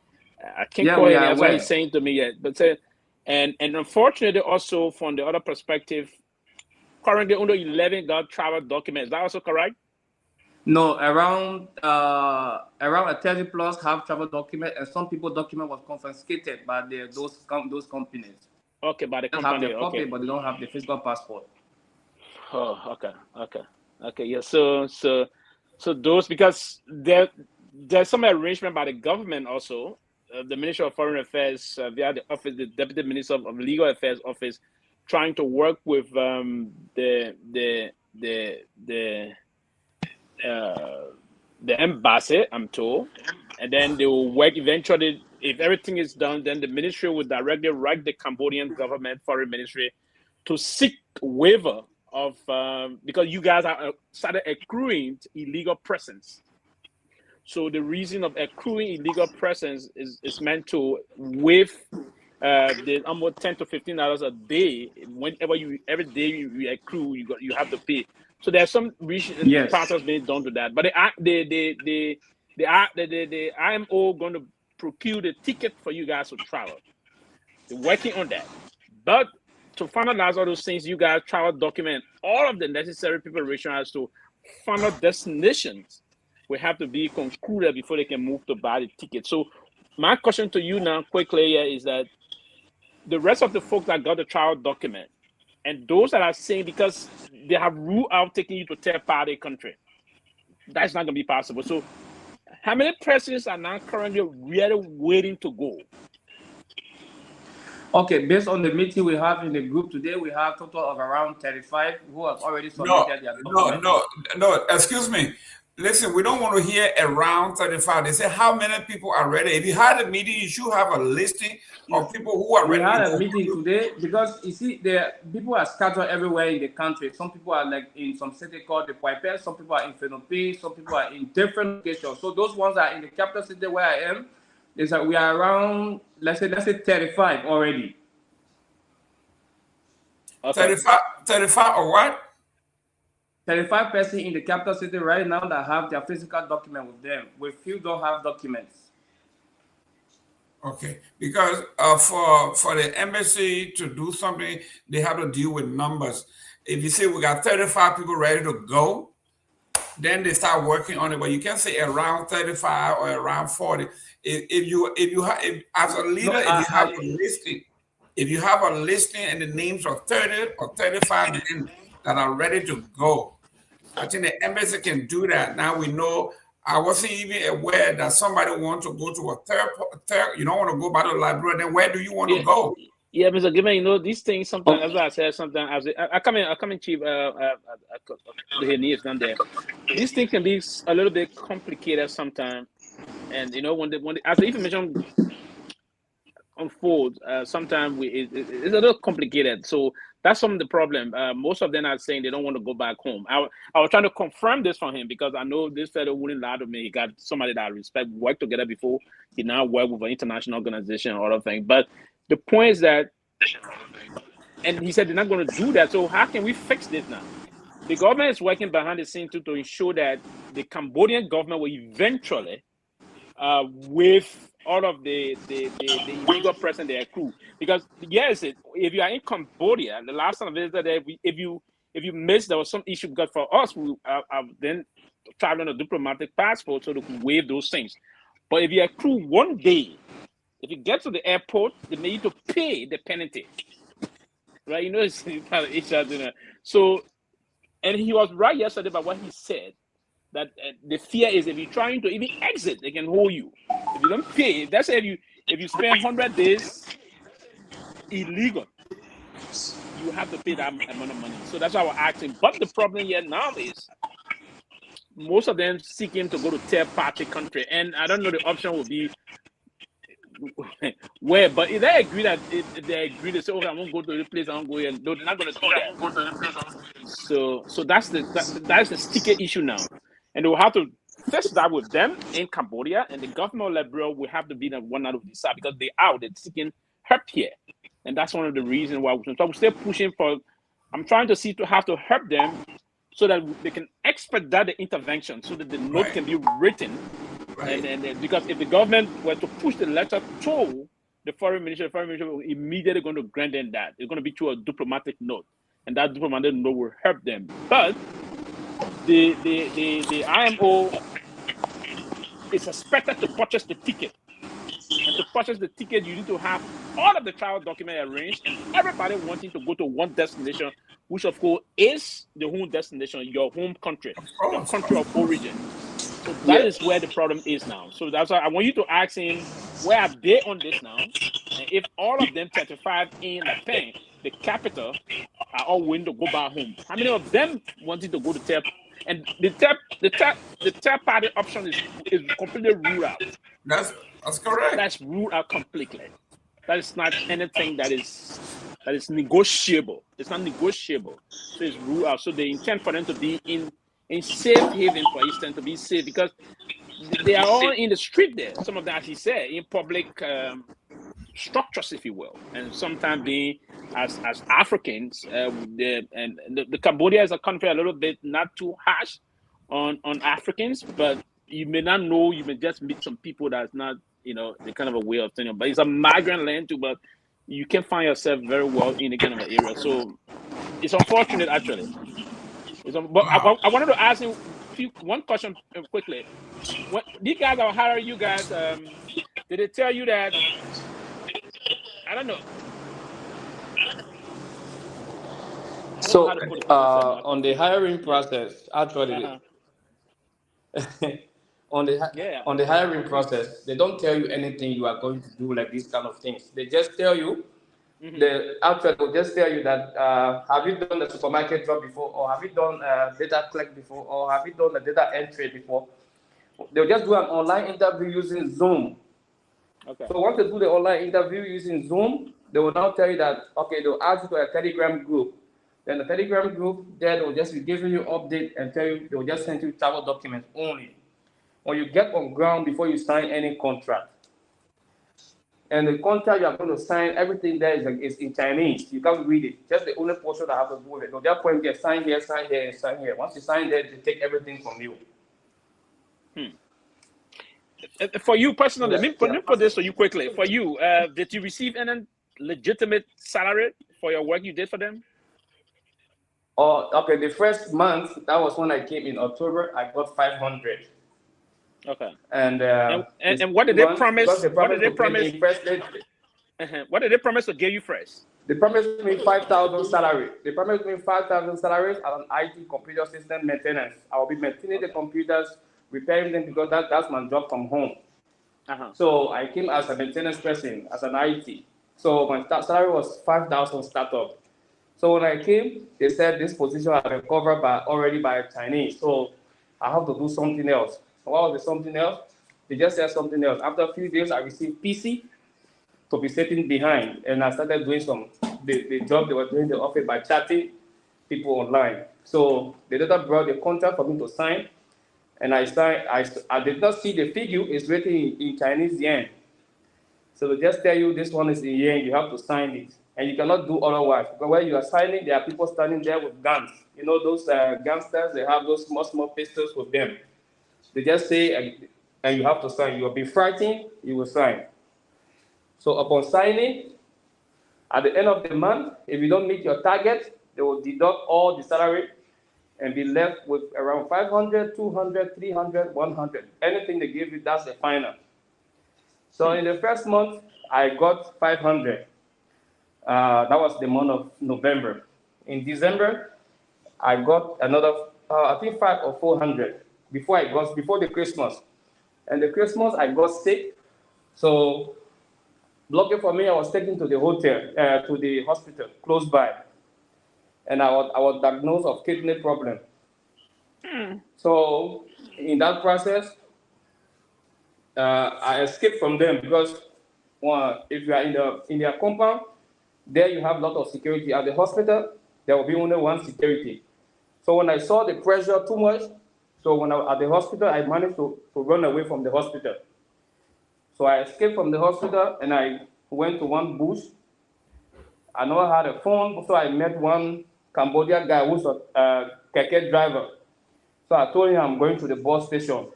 I can't call it. That's what he's saying to me yet. But and unfortunately, also from the other perspective, currently under 11 got travel documents. Is that also correct? No, around a 30 plus have travel document, and some people document was confiscated by those companies. Okay, by the company. They have the copy, okay, but they don't have the physical passport. Oh, okay. Yeah. So those, because there's some arrangement by the government also. The Ministry of Foreign Affairs via the office, the Deputy Minister of Legal Affairs office, trying to work with the embassy, I'm told, and then they will work eventually. If everything is done, then the ministry will directly write the Cambodian government foreign ministry to seek waiver of because you guys are started accruing illegal presence. So the reason of accruing illegal presence is meant to waive the almost $10 to $15 a day. Whenever every day you accrue, you have to pay. So there's some process being done to that. But the IMO going to procure the ticket for you guys to travel. They're working on that. But to finalize all those things, you guys travel document all of the necessary preparation as to final destinations will have to be concluded before they can move to buy the ticket. So my question to you now quickly is that the rest of the folks that got the travel document and those that are saying because they have ruled out taking you to third-party country, that's not going to be possible. So how many persons are now currently really waiting to go? Okay, based on the meeting we have in the group today, we have a total of around 35 who have already submitted their documents. No, excuse me. Listen, we don't want to hear around 35. They say how many people are ready. If you had a meeting, you should have a listing of people who are ready. We had a meeting today because you see, people are scattered everywhere in the country. Some people are like in some city called the Piper, some people are in Phenope, some people are in different locations. So those ones are in the capital city where I am. Is that we are around, let's say 35 already. Okay. 35 or what? 35 persons in the capital city right now that have their physical document with them. We few don't have documents. Okay, because for the embassy to do something, they have to deal with numbers. If you say we got 35 people ready to go, then they start working on it. But you can't say around 35 or around 40. If you as a leader, if you have a listing and the names of 30 or 35 men that are ready to go, I think the embassy can do that. Now we know. I wasn't even aware that somebody wants to go to a third. You don't want to go back to the library. Then where do you want to go? Yeah, Mr. Gayman, you know these things sometimes. As I said, sometimes I come in chief. The needs done there. These things can be a little bit complicated sometimes, and you know when as the information unfolds, sometimes it's a little complicated. So that's some of the problem. Most of them are saying they don't want to go back home. I was trying to confirm this from him because I know this fellow wouldn't lie to me. He got somebody that I respect, worked together before. He now work with an international organization and other things. But the point is that, and he said they're not going to do that. So how can we fix this now? The government is working behind the scenes to ensure that the Cambodian government will eventually, with all of the illegal press and their crew, because yes, if you are in Cambodia, the last time I visited there, if you missed, there was some issue because for us, we then traveling a diplomatic passport so they could waive those things. But if you accrue one day, if you get to the airport, they may need to pay the penalty, right? You know, it's kind of each other. So, and he was right yesterday about what he said. That the fear is if you're trying to even exit, they can hold you. If you don't pay, that's if you spend 100 days illegal, you have to pay that amount of money. So that's why we're asking. But the problem here now is most of them seeking to go to third-party country, and I don't know the option will be where. But if they agree to say, okay, I won't go to the place, I won't go here. No, they're not going to do that. So that's the sticky issue now. And they will have to fix that with them in Cambodia, and the government of Liberia will have to be the one out of decide because they're seeking help here. And that's one of the reasons why we're still pushing for. I'm trying to see to have to help them so that they can expedite the intervention so that the note can be written. Right. And because if the government were to push the letter to the foreign minister will immediately going to grant them that. It's going to be through a diplomatic note, and that diplomatic note will help them. But the IMO is expected to purchase the ticket. And to purchase the ticket, you need to have all of the travel documents arranged and everybody wanting to go to one destination, which of course is the home destination, your home country, your country of origin. So that is where the problem is now. So that's why I want you to ask him, where are they on this now? And if all of them 35 in La Pen, the capital, are all willing to go back home, how many of them wanting to go to third? And the third party option is completely ruled out. That's correct. That's ruled out completely. That is not anything that is negotiable. It's not negotiable. So it's ruled out. So they intend for them to be in safe haven, for instance, to be safe because they are all in the street there. Some of them, as he said, in public structures, if you will, and sometimes being as Africans. The Cambodia is a country a little bit not too harsh on Africans, but you may not know. You may just meet some people that's not, the kind of a way of thinking. But it's a migrant land too. But you can find yourself very well in the kind of an area. So it's unfortunate, actually. But I wanted to ask you one question quickly. When these guys are hiring you guys, did they tell you that? I don't know. So on the hiring process, actually, on the hiring process, they don't tell you anything you are going to do, like these kind of things. They just tell you. They'll just tell you that have you done the supermarket job before, or have you done data collect before, or have you done the data entry before? They'll just do an online interview using Zoom. Okay. So once they do the online interview using Zoom, they will now tell you that, okay, they'll add you to a Telegram group. Then the Telegram group, there they'll just be giving you update and tell you, they'll just send you travel documents only. When you get on ground before you sign any contract. And the contract you are going to sign, everything there is in Chinese. You can't read it. Just the only portion that have to do with it. They'll just point there, sign here, sign here, and sign here. Once you sign there, they take everything from you. For you personally, let me put this for you quickly. For you, did you receive any legitimate salary for your work you did for them? Oh, okay. The first month, that was when I came in October, I got 500. Okay. And what did they promise? What did they promise? What did they promise to give you first? They promised me 5,000 salary. They promised me 5,000 salaries as an IT computer system maintenance. I will be maintaining the computers, repairing them, because that's my job from home. So I came as a maintenance person, as an IT. So my salary was 5,000 startup. So when I came, they said this position had been covered already by Chinese. So I have to do something else. So what was the something else? They just said something else. After a few days, I received PC to be sitting behind, and I started doing the job they were doing the office by chatting people online. So they later brought the contract for me to sign, and I signed. I did not see the figure. It's written in Chinese yen. So they just tell you this one is in yen. You have to sign it, and you cannot do otherwise. Because when you are signing, there are people standing there with guns. You know those gangsters. They have those small pistols with them. They just say, and you have to sign. You will be frightened. You will sign. So upon signing, at the end of the month, if you don't meet your target, they will deduct all the salary and be left with around 500, 200, 300, 100. Anything they give you, that's the final. So in the first month, I got 500. That was the month of November. In December, I got another, I think 500 or 400 before the Christmas. And the Christmas, I got sick. So lucky for me, I was taken to the to the hospital close by, and I was diagnosed of kidney problem. So in that process, I escaped from them because if you are in their compound, there you have a lot of security. At the hospital, there will be only one security. So when I saw the pressure too much, so when I was at the hospital, I managed to run away from the hospital. So I escaped from the hospital and I went to one bush. I know I had a phone, so I met one Cambodian guy who's a keke driver. So I told him I'm going to the bus station.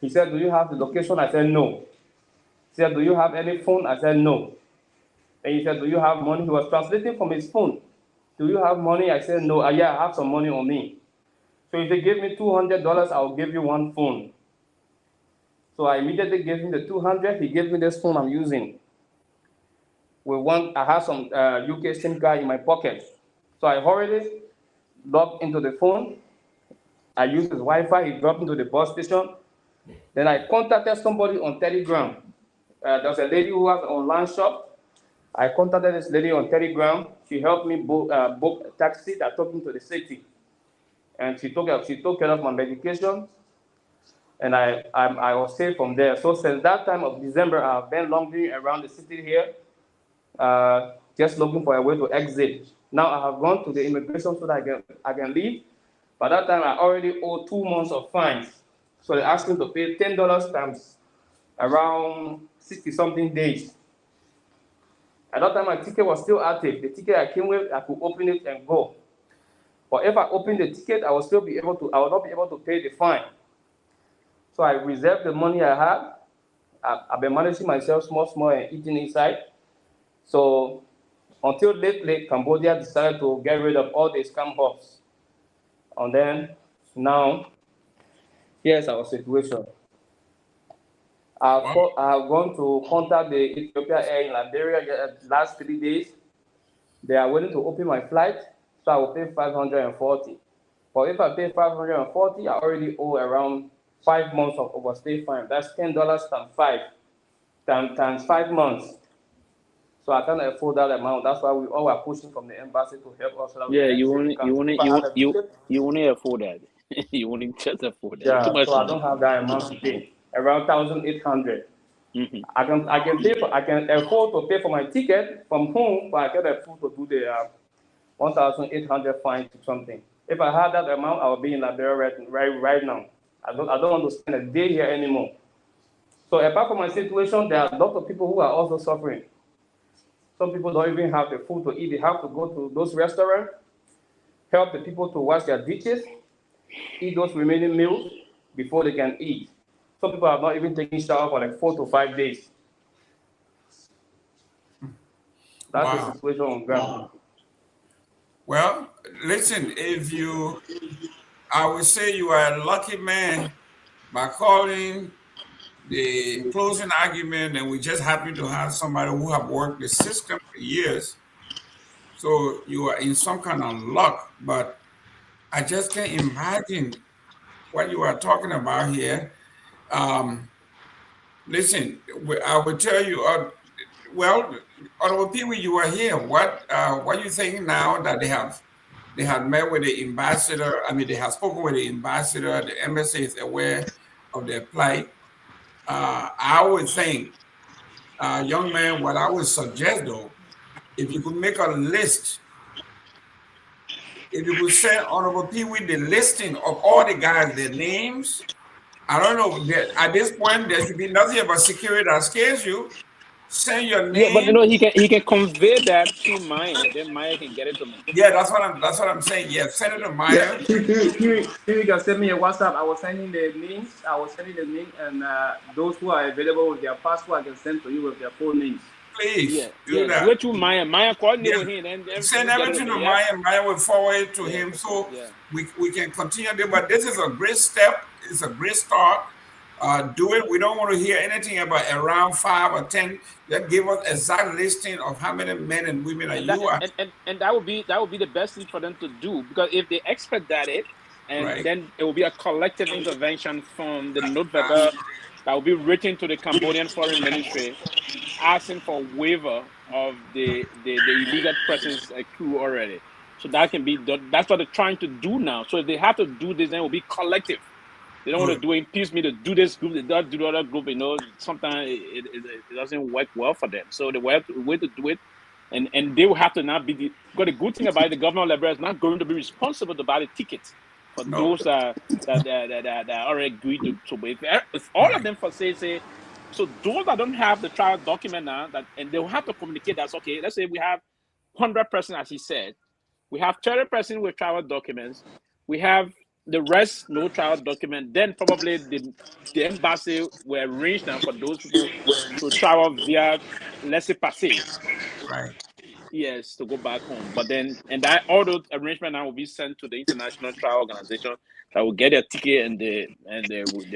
He said, "Do you have the location?" I said, "No." He said, "Do you have any phone?" I said, "No." And he said, "Do you have money?" He was translating from his phone. "Do you have money?" I said, "No." "Yeah, I have some money on me." So if they give me $200, I'll give you one phone. So I immediately gave him the 200. He gave me this phone I'm using. I have some UK SIM card in my pocket. So I hurriedly logged into the phone. I used his Wi-Fi. He dropped into the bus station. Then I contacted somebody on Telegram. There's a lady who has an online shop. I contacted this lady on Telegram. She helped me book a taxi that took me to the city. And she took care of my medication. And I was safe from there. So since that time of December, I've been lounging around the city here, just looking for a way to exit. Now I have gone to the immigration so that I can leave. By that time, I already owe 2 months of fines. So they asked me to pay $10 times around 60-something days. At that time, my ticket was still active. The ticket I came with, I could open it and go. But if I open the ticket, I will not be able to pay the fine. So I reserved the money I had. I've been managing myself small, and eating inside. So until lately, Cambodia decided to get rid of all the scam hubs. And then now, here's our situation. I've gone to contact the Ethiopia Air in Liberia the last 3 days. They are willing to open my flight, so I will pay 540. But if I pay 540, I already owe around 5 months of overstay fine. That's $10 times 5 months. So I can't afford that amount. That's why we all are pushing from the embassy to help us. Yeah, you only afford that. You only just afford that. Yeah, Too much so I don't have that amount to pay. Around 1,800. Mm-hmm. I can afford to pay for my ticket from home, but I can afford to do the 1,800 fine to something. If I had that amount, I would be in Liberia right now. I don't want to spend a day here anymore. So apart from my situation, there are a lot of people who are also suffering. Some people don't even have the food to eat. They have to go to those restaurants, help the people to wash their dishes, eat those remaining meals before they can eat. Some people are not even taking shower for like 4 to 5 days. That's the situation on ground. Well, listen, I would say you are a lucky man by calling the closing argument, and we just happen to have somebody who have worked the system for years. So you are in some kind of luck, but I just can't imagine what you are talking about here. Listen, I will tell you, Honorable Pewee, you are here. What do you think now that they have met with the ambassador? I mean, they have spoken with the ambassador. The embassy is aware of their plight. I would think, young man, what I would suggest though, if you could make a list, if you could send Honorable Pewee the listing of all the guys, their names. I don't know. At this point, there should be nothing about security that scares you. Send your name. Yeah, but he can convey that to Myean. Then Myean can get it to me. Yeah, that's what I'm saying. Yeah, send it to Myean. You can send me a WhatsApp. I was sending the names. And those who are available with their passport, I can send to you with their full names. Please do that. Do it to Myean. Myean coordinate with him. And send everything to Myean. Myean will forward it to him, so we can continue there. But this is a great step. It's a great start. Do it. We don't want to hear anything about around 5 or 10. Just give us exact listing of how many men and women and that would be the best thing for them to do, because if they expedite it, and then it will be a collective intervention from the notebook that will be written to the Cambodian Foreign Ministry, asking for waiver of the illegal presence crew already. So that can be done. That's what they're trying to do now. So if they have to do this, then it will be collective. They don't want to do it piecemeal to do this group, they don't do the other group. Sometimes it doesn't work well for them. So they will have to wait to do it, and they will have to not be because the good thing about it, the government of Liberia is not going to be responsible to buy the tickets for those that already agreed to wait. If all of them for say, so those that don't have the travel document now, and they will have to communicate that's okay. Let's say we have 100%, as he said, we have 30% with travel documents, we have the rest no travel document, then probably the embassy will arrange now for those people to travel via laissez-passer. Right. Yes, to go back home. But then, and that all those arrangements now will be sent to the international travel organization that will get their ticket and they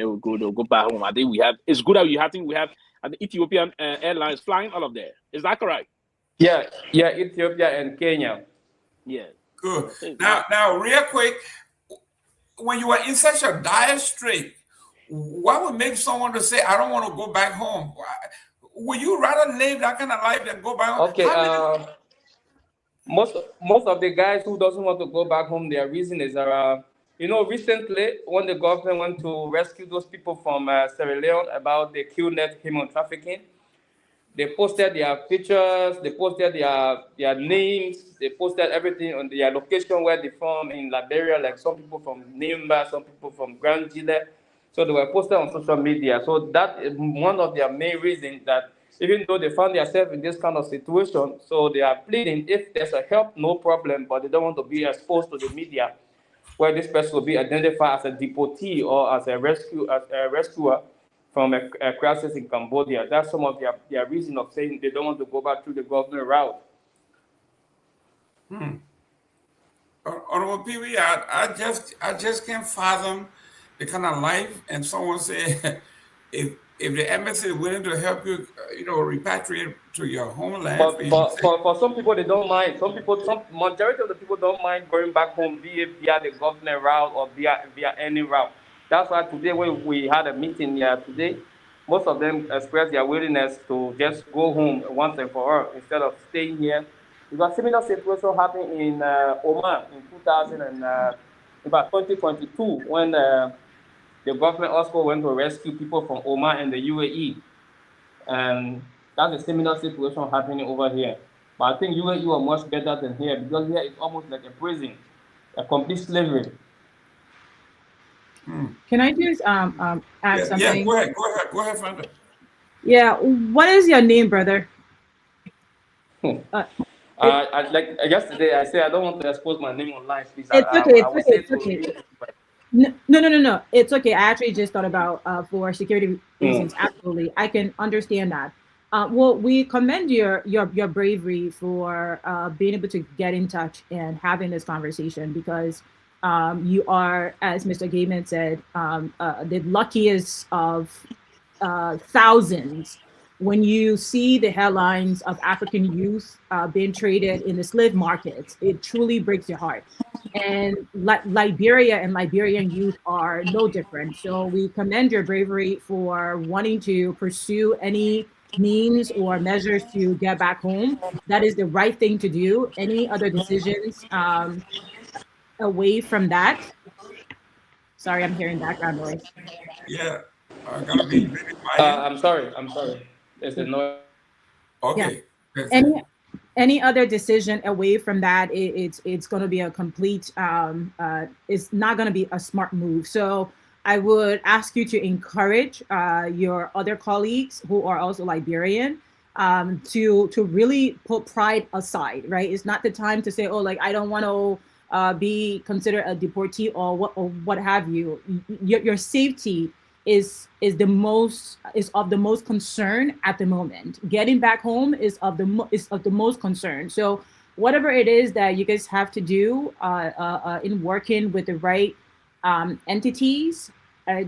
will go back home. I think it's good that we have the Ethiopian Airlines flying all of there. Is that correct? Yeah, Ethiopia and Kenya. Yeah. Good. Now, real quick, when you are in such a dire strait, what would make someone to say, I don't want to go back home? Would you rather live that kind of life than go back home? Okay, most of the guys who doesn't want to go back home, their reason is, recently when the government went to rescue those people from Sierra Leone about the QNet human trafficking, they posted their pictures, they posted their names, they posted everything on their location where they're from in Liberia, like some people from Nimba, some people from Grand Gile. So they were posted on social media. So that is one of their main reasons that even though they found themselves in this kind of situation. So they are pleading, if there's a help, no problem, but they don't want to be exposed to the media, where this person will be identified as a deportee or as a rescuer from a crisis in Cambodia. That's some of their reason of saying they don't want to go back through the government route. Honorable Pewee, I just can't fathom the kind of life. And someone said, if the embassy is willing to help you, repatriate to your homeland. For some people, they don't mind. Some majority of the people don't mind going back home via the government route or via any route. That's why today when we had a meeting here today, most of them expressed their willingness to just go home once and for all instead of staying here. Because similar situation happened in Oman in 2022 when the government also went to rescue people from Oman and the UAE. And that's a similar situation happening over here. But I think UAE are much better than here because here it's almost like a prison, a complete slavery. Can I just add something? Yeah, go ahead, Fanta. Yeah, what is your name, brother? Like yesterday, I said I don't want to expose my name online, please. It's okay. No. It's okay. I actually just thought about for security reasons. Absolutely, I can understand that. Well, we commend your bravery for being able to get in touch and having this conversation because you are, as Mr. Gayman said, the luckiest of thousands. When you see the headlines of African youth being traded in the slave markets, it truly breaks your heart. And Liberia and Liberian youth are no different. So we commend your bravery for wanting to pursue any means or measures to get back home. That is the right thing to do. Any other decisions away from that? Sorry, I'm hearing background noise. Yeah, I'm gonna be very I'm sorry. There's a noise. Okay. Yeah. Any other decision away from that, it's going to be a complete. It's not going to be a smart move. So I would ask you to encourage your other colleagues who are also Liberian to really put pride aside. Right? It's not the time to say, oh, like I don't want to be considered a deportee or what have you. Your safety is of the most concern at the moment. Getting back home is of the most concern. So whatever it is that you guys have to do in working with the right entities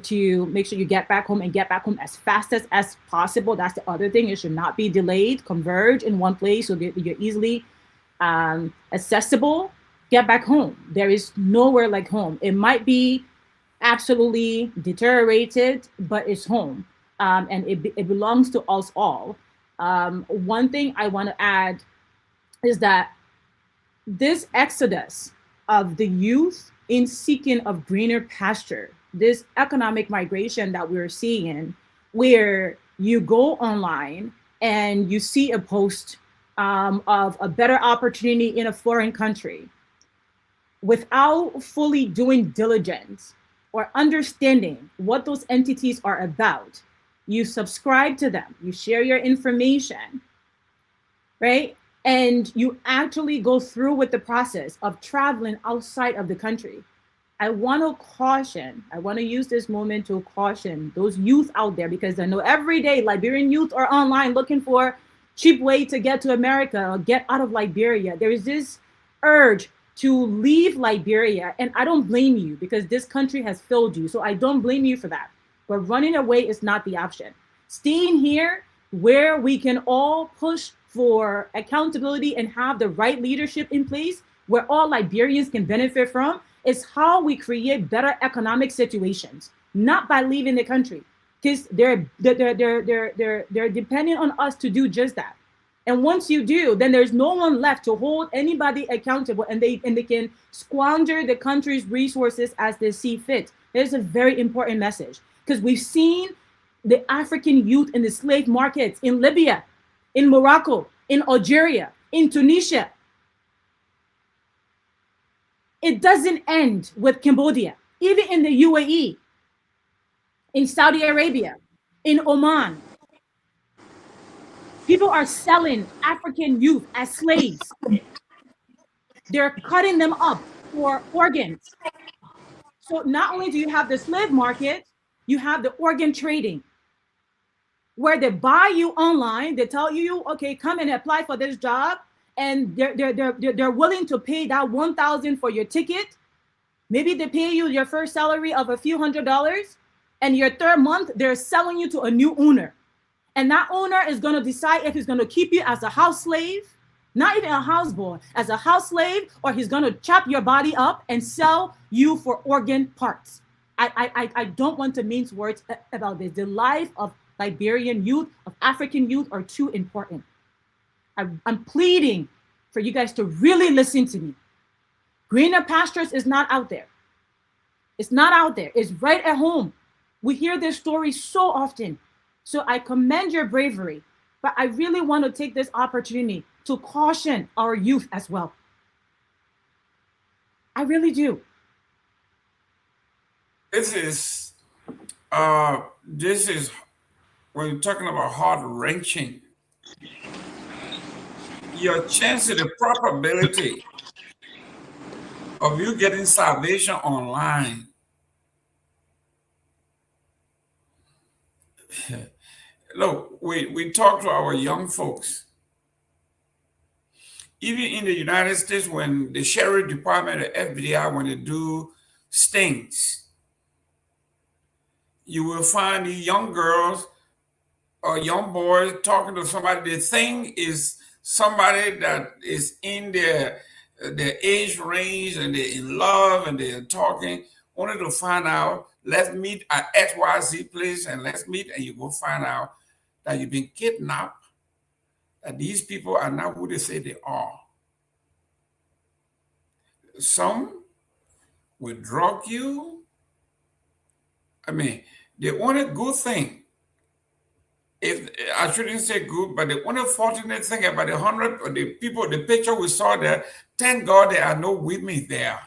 to make sure you get back home and get back home as fast as possible. That's the other thing. It should not be delayed. Converge in one place so that you're easily accessible. Get back home. There is nowhere like home. It might be absolutely deteriorated, but it's home, and it belongs to us all. One thing I want to add is that this exodus of the youth in seeking of greener pasture, this economic migration that we're seeing, where you go online and you see a post of a better opportunity in a foreign country, without fully doing diligence or understanding what those entities are about, you subscribe to them, you share your information, right? And you actually go through with the process of traveling outside of the country. I want to use this moment to caution those youth out there, because I know every day Liberian youth are online looking for cheap way to get to America or get out of Liberia. There is this urge to leave Liberia, and I don't blame you because this country has failed you. So I don't blame you for that. But running away is not the option. Staying here where we can all push for accountability and have the right leadership in place where all Liberians can benefit from is how we create better economic situations, not by leaving the country, because they're depending on us to do just that. And once you do, then there's no one left to hold anybody accountable, and they can squander the country's resources as they see fit. There's a very important message, because we've seen the African youth in the slave markets in Libya, in Morocco, in Algeria, in Tunisia. It doesn't end with Cambodia, even in the UAE, in Saudi Arabia, in Oman. People are selling African youth as slaves. They're cutting them up for organs. So not only do you have the slave market, you have the organ trading, where they buy you online. They tell you, okay, come and apply for this job, and they're willing to pay that $1,000 for your ticket. Maybe they pay you your first salary of a few $100s, and your third month they're selling you to a new owner, and that owner is going to decide if he's going to keep you as a house slave, not even a houseboy, as a house slave, or he's going to chop your body up and sell you for organ parts. I don't want to mince words about this. The life of Liberian youth, of African youth, are too important. I'm pleading for you guys to really listen to me. Greener pastures is not out there. It's not out there. It's right at home. We hear this story so often. So I commend your bravery, but I really want to take this opportunity to caution our youth as well. I really do. This is when you're talking about heart-wrenching. Your chance of the probability of you getting salvation online. Look, we talk to our young folks. Even in the United States, when the Sheriff Department, the FBI, when they do stings, you will find these young girls or young boys talking to somebody. The thing is somebody that is in their age range, and they're in love, and they're talking, only to find out, let's meet at XYZ place, and let's meet, and you go find out that you've been kidnapped, that these people are not who they say they are. Some will drug you. I mean, the only good thing, if I shouldn't say good, but the only fortunate thing about the 100 the people, the picture we saw there, thank God there are no women there.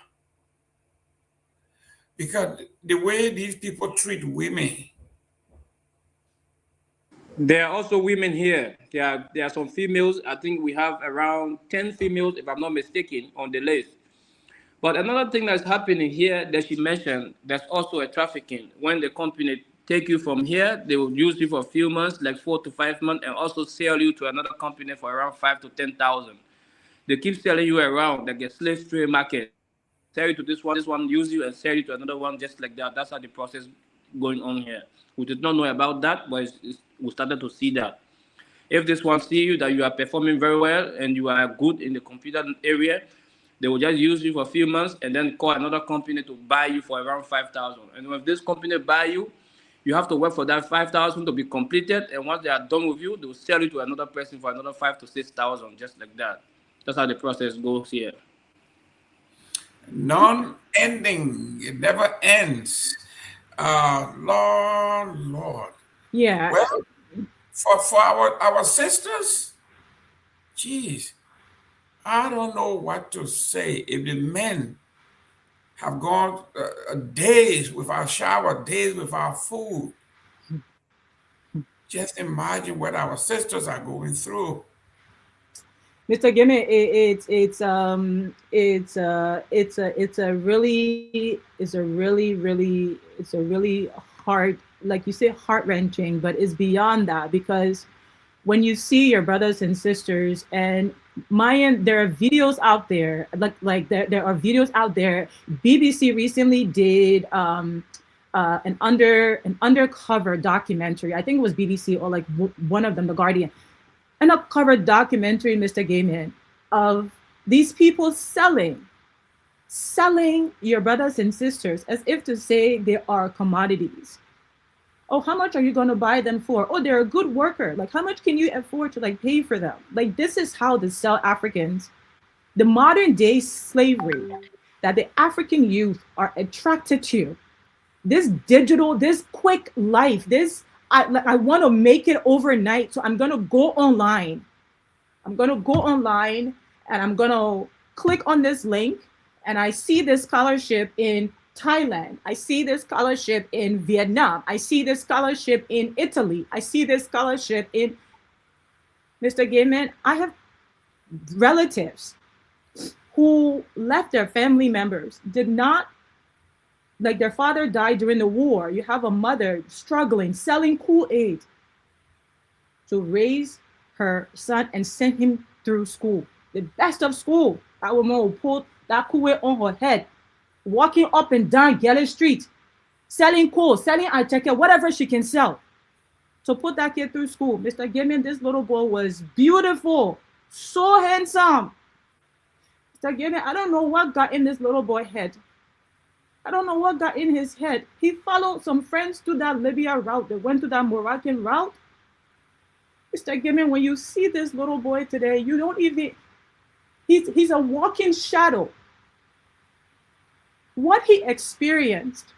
Because the way these people treat women. There are also women here. There are some females. I think we have around 10 females, if I'm not mistaken, on the list. But another thing that's happening here that she mentioned, there's also a trafficking. When the company take you from here, they will use you for a few months, like 4 to 5 months, and also sell you to another company for around 5 to 10,000. They keep selling you around, like a slave trade market. Sell you to this one use you, and sell you to another one, just like that. That's how the process going on here. We did not know about that, but we started to see that. If this one see you that you are performing very well and you are good in the computer area, they will just use you for a few months and then call another company to buy you for around 5,000. And when this company buy you, you have to work for that 5,000 to be completed. And once they are done with you, they will sell you to another person for another 5,000 to 6,000, just like that. That's how the process goes here. Non-ending. It never ends. Lord. Yeah. Well, for our sisters, geez, I don't know what to say. If the men have gone days without shower, days without food, just imagine what our sisters are going through. Mr. Gayman, it's a really hard, like you say, heart-wrenching, but it's beyond that, because when you see your brothers and sisters, and Myean, there are videos out there, there are videos out there. BBC recently did an undercover documentary. I think it was BBC or like one of them, The Guardian. An undercover documentary, Mr. Gayman, of these people selling your brothers and sisters as if to say they are commodities. Oh, how much are you going to buy them for? Oh, they're a good worker. Like, how much can you afford to like pay for them? Like, this is how they sell Africans. The modern day slavery that the African youth are attracted to. This digital, this quick life, I want to make it overnight. So I'm going to go online. I'm going to go online and I'm going to click on this link, and I see this scholarship in Thailand. I see this scholarship in Vietnam. I see this scholarship in Italy. I see this scholarship in... Mr. Gayman, I have relatives who left their family members, did not, like their father died during the war. You have a mother struggling, selling Kool-Aid to raise her son and send him through school. The best of school. That woman will put that Kool-Aid on her head, walking up and down Galley Street, selling coal, selling acheke, whatever she can sell, to put that kid through school. Mr. Gayman, this little boy was beautiful, so handsome. Mr. Gayman, I don't know what got in this little boy's head. I don't know what got in his head. He followed some friends to that Libya route. They went to that Moroccan route. Mr. Gayman, when you see this little boy today, you don't even, he's a walking shadow. What he experienced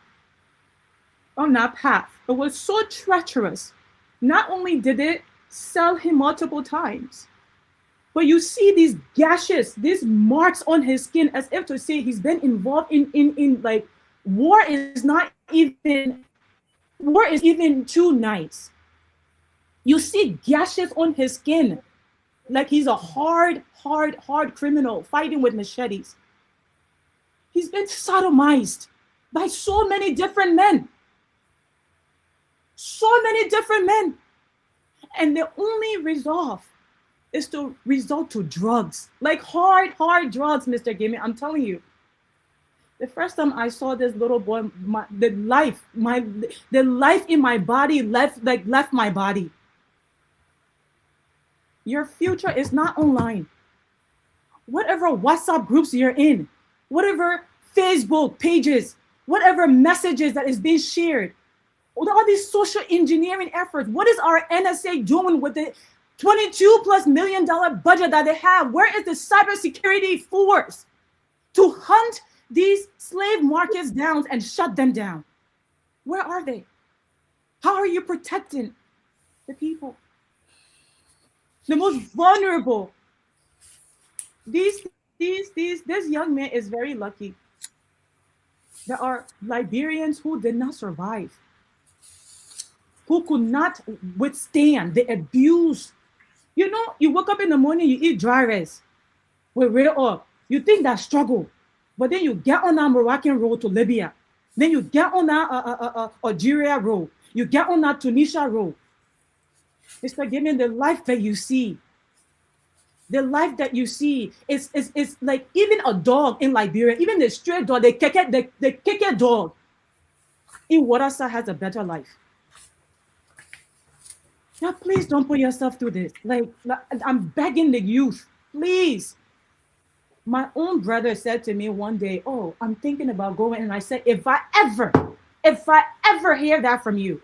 on that path, it was so treacherous. Not only did it sell him multiple times, but you see these gashes, these marks on his skin, as if to say he's been involved in like, war is even too nice. You see gashes on his skin, like he's a hard criminal fighting with machetes. He's been sodomized by so many different men. So many different men. And the only resolve is to resort to drugs, like hard drugs, Mr. Gayman. I'm telling you. The first time I saw this little boy, the life in my body left my body. Your future is not online. Whatever WhatsApp groups you're in, whatever Facebook pages, whatever messages that is being shared, all these social engineering efforts, what is our NSA doing with the $22+ million budget that they have? Where is the cybersecurity force to hunt these slave markets down and shut them down? Where are they? How are you protecting the people? The most vulnerable. This young man is very lucky. There are Liberians who did not survive, who could not withstand the abuse. You know, you wake up in the morning, you eat dry rice with real oil. You think that struggle, but then you get on that Moroccan road to Libya. Then you get on that Algeria road. You get on that Tunisia road. Mr. Gayman, the life that you see is like even a dog in Liberia, even the stray dog, the keke dog in Warasa has a better life. Now, please don't put yourself through this. Like I'm begging the youth, please. My own brother said to me one day, "Oh, I'm thinking about going," and I said, if I ever hear that from you,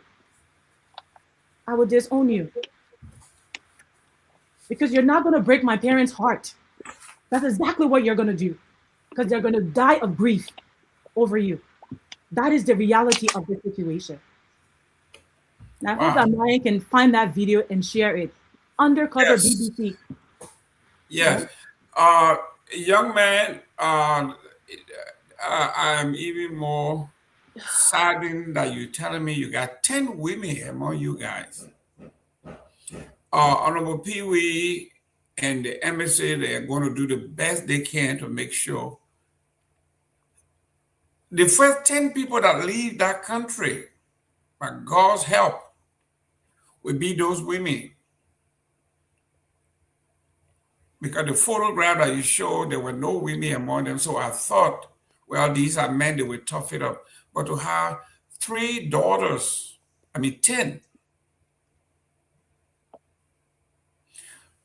I will disown you. Because you're not going to break my parents' heart. That's exactly what you're going to do. Because they're going to die of grief over you. That is the reality of the situation. Now, I hope that Myean can find that video and share it. Undercover BBC. Yes. Young man, I'm even more saddened that you're telling me you got 10 women among you guys. Honorable Pewee and the embassy, they're going to do the best they can to make sure the first 10 people that leave that country, by God's help, will be those women. Because the photograph that you showed, there were no women among them. So I thought, well, these are men, they will tough it up. But to have 3 daughters, 10.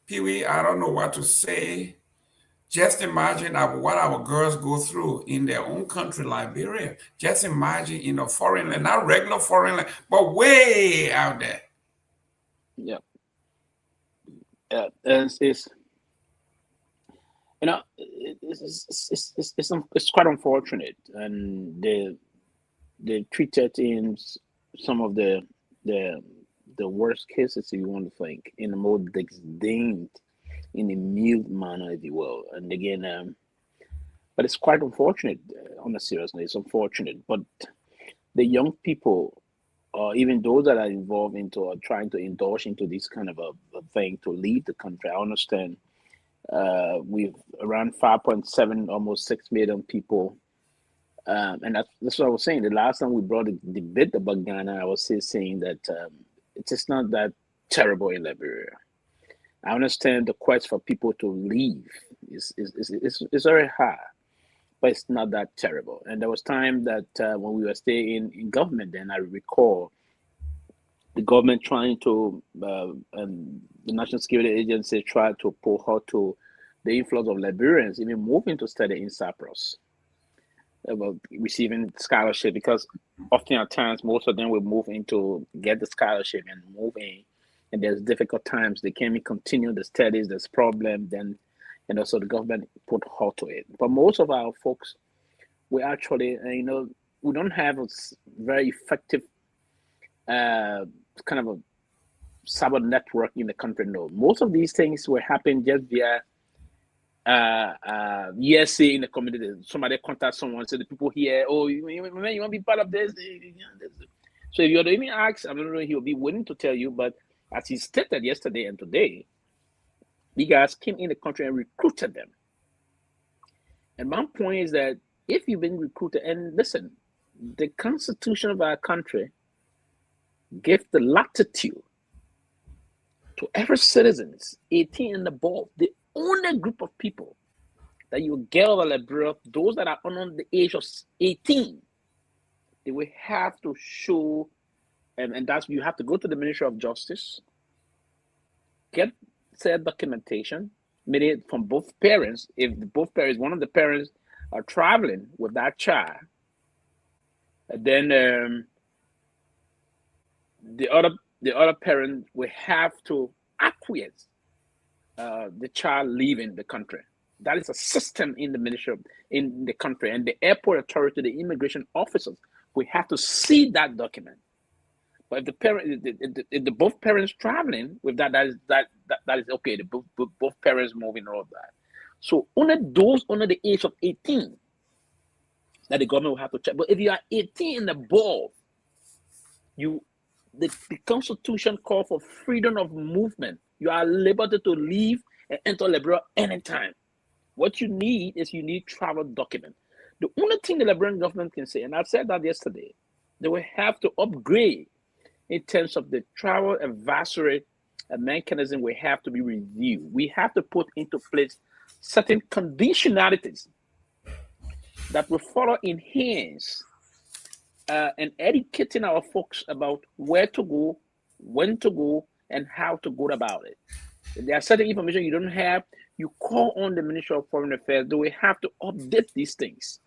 Pewee, I don't know what to say. Just imagine what our girls go through in their own country, Liberia. Just imagine in a foreign land, not regular foreign land, but way out there. Yeah. It's you know, it's quite unfortunate, and they treated in some of the worst cases, if you want to think, in the most disdained, in a mild manner, if you will. And again, but it's quite unfortunate. On a serious note, it's unfortunate. But the young people or even those that are involved into or trying to indulge into this kind of a thing to leave the country. I understand we've around 5.7, almost 6 million people. And that's what I was saying. The last time we brought a debate about Ghana, I was saying that it's just not that terrible in Liberia. I understand the quest for people to leave is very high, but it's not that terrible. And there was time that when we were staying in government, then I recall the government trying to, and the National Security Agency tried to pull her to the influx of Liberians, even moving to study in Cyprus, about receiving scholarship, because often at times most of them will move in to get the scholarship and move in, and there's difficult times. They can't even continue the studies, there's problem, then so the government put halt to it. But most of our folks, we actually, we don't have a very effective kind of a cyber network in the country. No, most of these things will happen just via ESA in the community. Somebody contact someone, say the people here, oh, you want to be part of this? So if you're even asked, I don't know, he'll be willing to tell you, but as he stated yesterday and today, the guys came in the country and recruited them. And my point is that if you've been recruited, and listen, the Constitution of our country gives the latitude to every citizen 18 and above, the only group of people that you get out of Liberia, those that are under the age of 18, they will have to show, and that's, you have to go to the Ministry of Justice, get said documentation, made it from both parents. If both parents, one of the parents are traveling with that child, and then the other parent will have to acquiesce the child leaving the country. That is a system in the ministry in the country, and the airport authority, the immigration officers, we have to see that document. But if the parent, if the both parents traveling with that is okay. The both parents moving, all of that. So only those under the age of 18 that the government will have to check. But if you are 18 and above, the Constitution calls for freedom of movement. You are liberty to leave and enter Liberia anytime. What you need is travel document. The only thing the Liberian government can say, and I said that yesterday, they will have to upgrade in terms of the travel advisory mechanism. We have to be reviewed. We have to put into place certain conditionalities that will follow enhance and educating our folks about where to go, when to go, and how to go about it. If there are certain information you don't have, you call on the Ministry of Foreign Affairs. They will have to update these things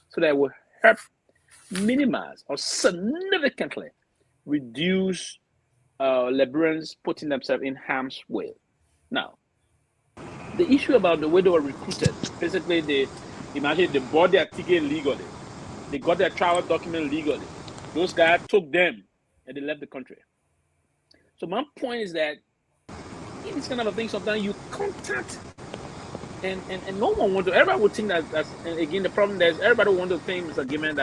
so that it will help minimize or significantly reduce Liberians putting themselves in harm's way. Now, the issue about the way they were recruited, basically, imagine they bought their ticket legally. They got their travel document legally. Those guys took them and they left the country. So my point is that in this kind of a thing, sometimes you contact and no one wants to. Everybody would think that's and again the problem is everybody wants to think Mr. Gayman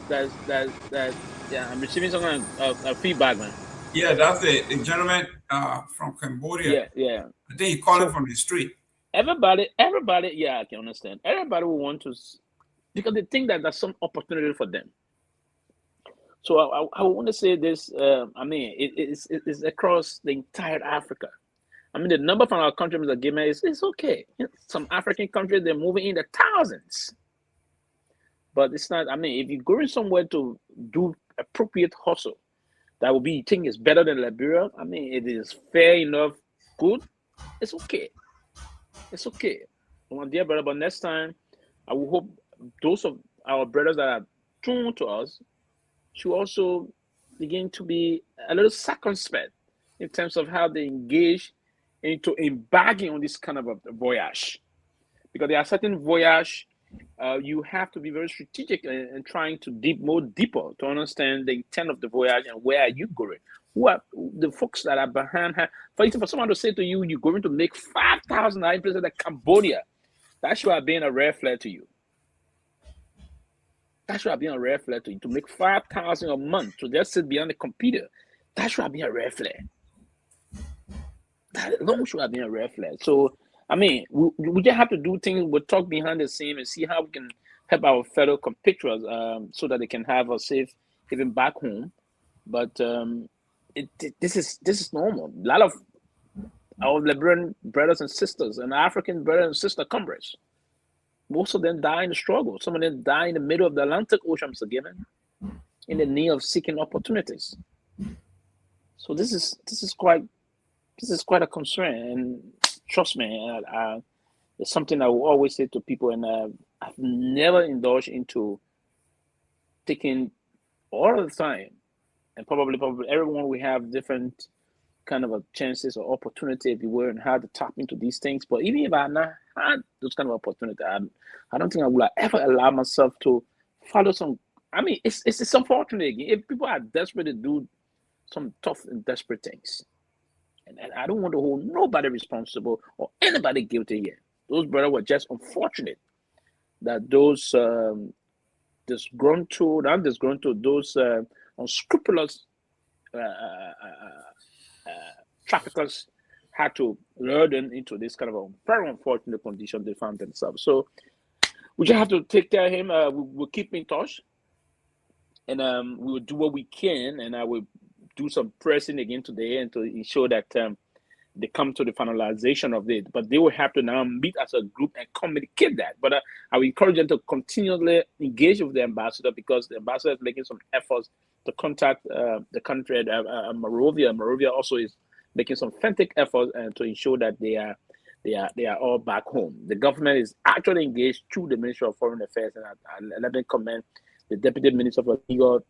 that yeah, I'm receiving some kind of feedback, man. Yeah, that's the gentleman from Cambodia. Yeah. I think he called him from the street. Everybody, yeah, I can understand. Everybody will want to, because they think that there's some opportunity for them. So I want to say this. I mean, it's across the entire Africa. I mean, the number from our country, Mr. Gayman, is okay. Some African countries, they're moving in the thousands. But it's not, I mean, if you're going somewhere to do appropriate hustle, that will be, you think is better than Liberia, I mean, it is fair enough, good, it's okay. It's okay. My dear brother, but next time, I will hope those of our brothers that are tuned to us should also begin to be a little circumspect in terms of how they engage into embarking on this kind of a voyage. Because there are certain voyage, you have to be very strategic in trying to more deeper to understand the intent of the voyage and where are you going. Who are the folks that are behind her? For instance, for someone to say to you, you're going to make $5,000 in places like Cambodia, that should have been a red flag to you. That should have been a red flag to you. To make 5,000 a month to just sit behind the computer, that should have been a red flag. That alone should have been a red flag. So, I mean, we just have to do things. We'll talk behind the scene and see how we can help our fellow compatriots so that they can have a safe even back home. But this is normal. A lot of our Liberian brothers and sisters and African brothers and sister comrades, most of them die in the struggle. Some of them die in the middle of the Atlantic Ocean, Mr. Gayman, in the need of seeking opportunities. So this is quite a concern, and trust me, it's something I will always say to people, and I've never indulged into taking all the time, and probably everyone will have different kind of chances or opportunity, if you will, and how to tap into these things. But even if I not had those kind of opportunity, I don't think I would ever allow myself to follow some. I mean, it's unfortunate if people are desperate to do some tough and desperate things. And I don't want to hold nobody responsible or anybody guilty yet. Those brothers were just unfortunate that those those unscrupulous traffickers had to lure them into this kind of a very unfortunate condition they found themselves. So we just have to take care of him. We'll keep in touch, and we will do what we can, and I will do some pressing again today and to ensure that they come to the finalization of it. But they will have to now meet as a group and communicate that. But I will encourage them to continually engage with the ambassador, because the ambassador is making some efforts to contact the country. Monrovia also is making some frantic efforts to ensure that they are all back home. The government is actually engaged through the Ministry of Foreign Affairs, and I let me commend the Deputy Minister for Legal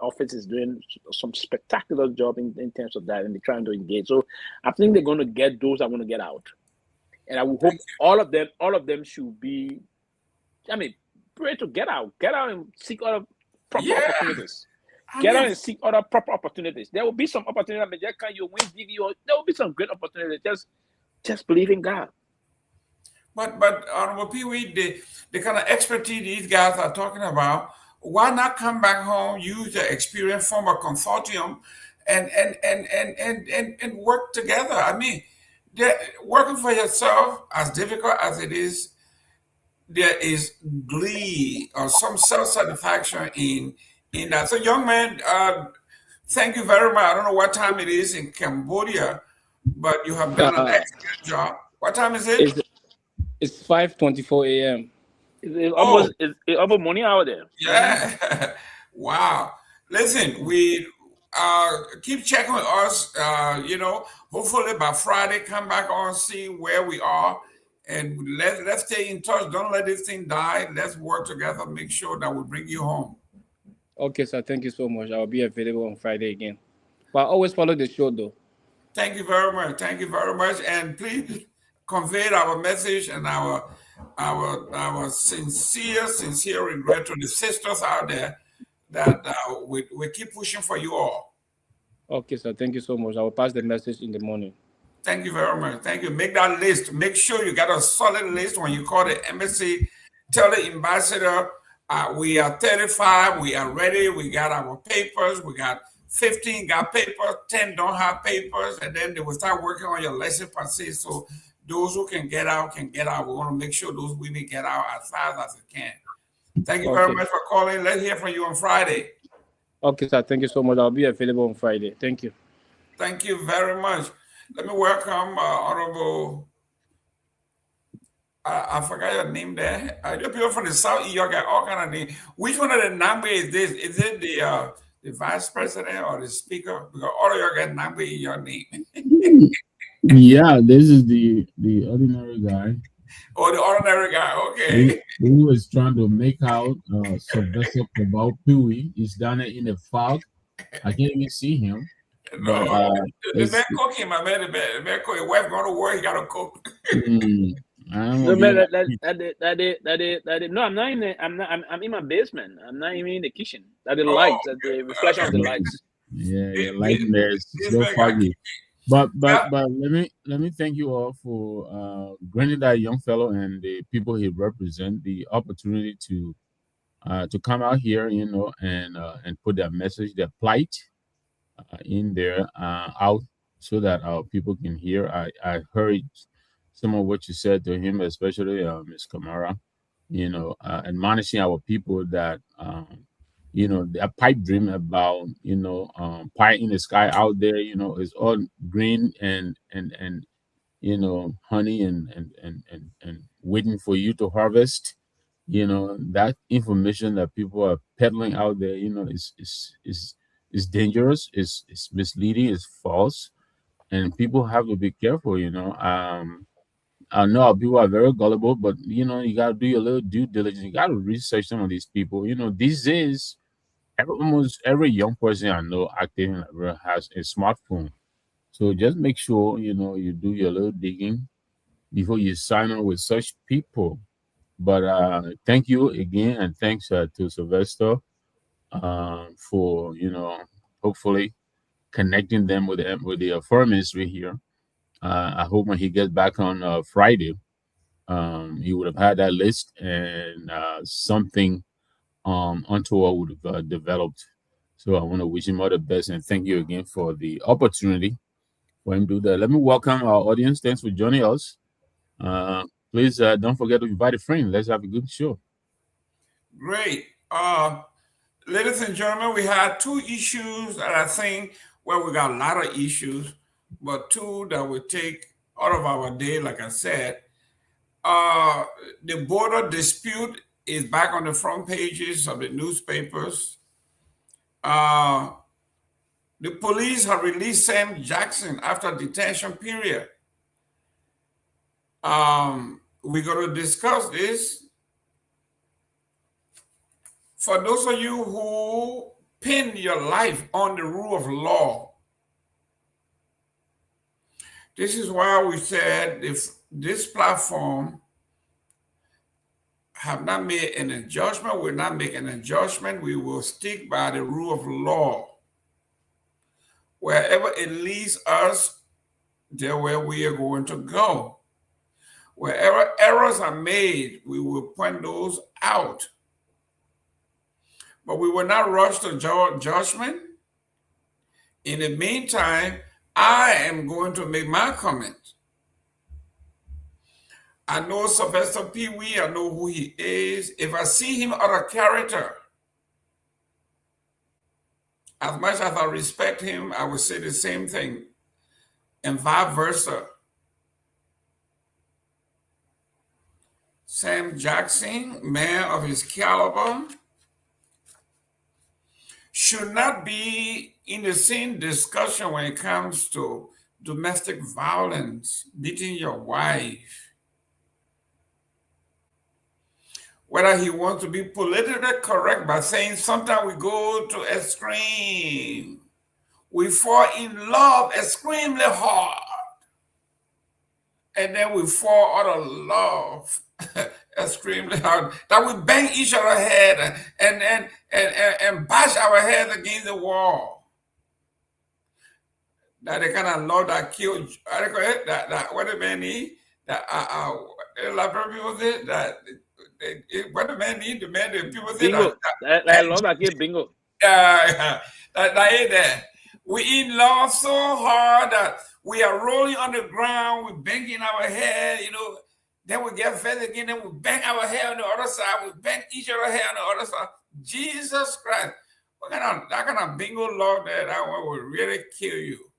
Office is doing some spectacular job in terms of that, and they're trying to engage. So I think they're going to get those that want to get out, and I will hope all of them should be. I mean, pray to get out and seek other proper opportunities. Get out and seek other proper opportunities. There will be some opportunities. I mean, just can you win DV? There will be some great opportunities. Just believe in God. But Honorable Pewee, the kind of expertise these guys are talking about, why not come back home, use the experience, form a consortium, and work together? I mean, working for yourself, as difficult as it is, there is glee or some self-satisfaction in that. So, young man, thank you very much. I don't know what time it is in Cambodia, but you have done an excellent job. What time is it? It's 5:24 a.m. It's almost morning out there. Yeah. Wow. Listen, we keep checking with us. Hopefully by Friday, come back on, see where we are, and let's stay in touch. Don't let this thing die. Let's work together. Make sure that we bring you home. Okay, sir. Thank you so much. I'll be available on Friday again. But I always follow the show, though. Thank you very much. Thank you very much. And please convey our message and our sincere regret to the sisters out there that we keep pushing for you all. Okay, sir. Thank you so much. I will pass the message in the morning. Thank you very much. Thank you. Make that list. Make sure you got a solid list when you call the embassy. Tell the ambassador, we are 35. We are ready. We got our papers. We got 15 got papers. 10 don't have papers. And then they will start working on your laissez-passer. So those who can get out can get out. We want to make sure those women get out as fast as they can. Thank you very much for calling. Let's hear from you on Friday. Okay, sir. Thank you so much. I'll be available on Friday. Thank you. Thank you very much. Let me welcome Honorable. I forgot your name there. The people from the South, you got all kind of names. Which one of the Nagbe is this? Is it the vice president or the speaker? Because all of you got Nagbe in your name. Yeah, this is the ordinary guy. Oh, the ordinary guy. Okay. Who is trying to make out Sylvester Pewee. He's down there in the fog. I can't even see him. No, the man cooking, my man. The man cooking. His wife going to work. He got to cook. No, I'm not in the. I'm in my basement. I'm not even in the kitchen. That the lights, that the reflection of the lights. Yeah, your lighting there is so foggy. But let me thank you all for granting that young fellow and the people he represents the opportunity to to come out here, and put their message, their plight in there out so that our people can hear. I heard some of what you said to him, especially Ms. Kamara, admonishing our people that, their pipe dream about, pie in the sky out there, is all green and honey and waiting for you to harvest. That information that people are peddling out there, is dangerous, is misleading, is false, and people have to be careful. I know our people are very gullible, but you gotta do your little due diligence. You gotta research some of these people. These days, almost every young person I know active in Liberia has a smartphone. So just make sure you do your little digging before you sign on with such people. But thank you again, and thanks to Sylvester for hopefully connecting them with the foreign ministry here. I hope when he gets back on Friday, he would have had that list, and something untoward would have developed. So I want to wish him all the best, and thank you again for the opportunity for him to do that. Let me welcome our audience. Thanks for joining us. Please don't forget to invite a friend. Let's have a good show. Great. Ladies and gentlemen, we had two issues that I think, well, we got a lot of issues, but two that will take out of our day, like I said. The border dispute is back on the front pages of the newspapers. The police have released Sam Jackson after detention period. We're going to discuss this. For those of you who pin your life on the rule of law, this is why we said if this platform have not made an adjustment, we're not making an adjustment, we will stick by the rule of law. Wherever it leads us, there where we are going to go. Wherever errors are made, we will point those out. But we will not rush to judgment. In the meantime, I am going to make my comment. I know Sylvester Pewee, I know who he is. If I see him out of character, as much as I respect him, I will say the same thing, and vice versa. Sam Jackson, man of his caliber, should not be in the same discussion when it comes to domestic violence, beating your wife. Whether he wants to be politically correct by saying sometimes we go to extreme. We fall in love extremely hard. And then we fall out of love extremely hard. That we bang each other's head and bash our heads against the wall. That the kind of love that kills, what the man need, that a lot of people say that what the man need, the people say that love that give bingo. That ain't there. We in love so hard that we are rolling on the ground, we're banging our head, then we get fed again, then we bang our head on the other side, we bang each other's head on the other side. Jesus Christ. That kind of bingo love that one will really kill you.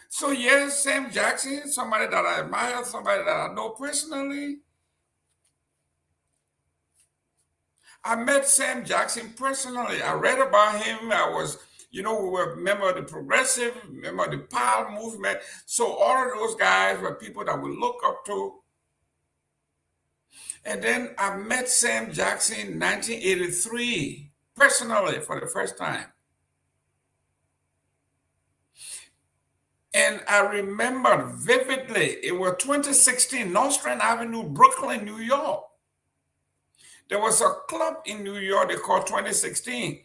So yes, Sam Jackson, somebody that I admire, somebody that I know personally. I met Sam Jackson personally. I read about him. I was, we were a member of the progressive, member of the PAL movement. So all of those guys were people that we look up to. And then I met Sam Jackson in 1983, personally, for the first time. And I remember vividly, it was 2016, Nostrand Avenue, Brooklyn, New York. There was a club in New York they called 2016.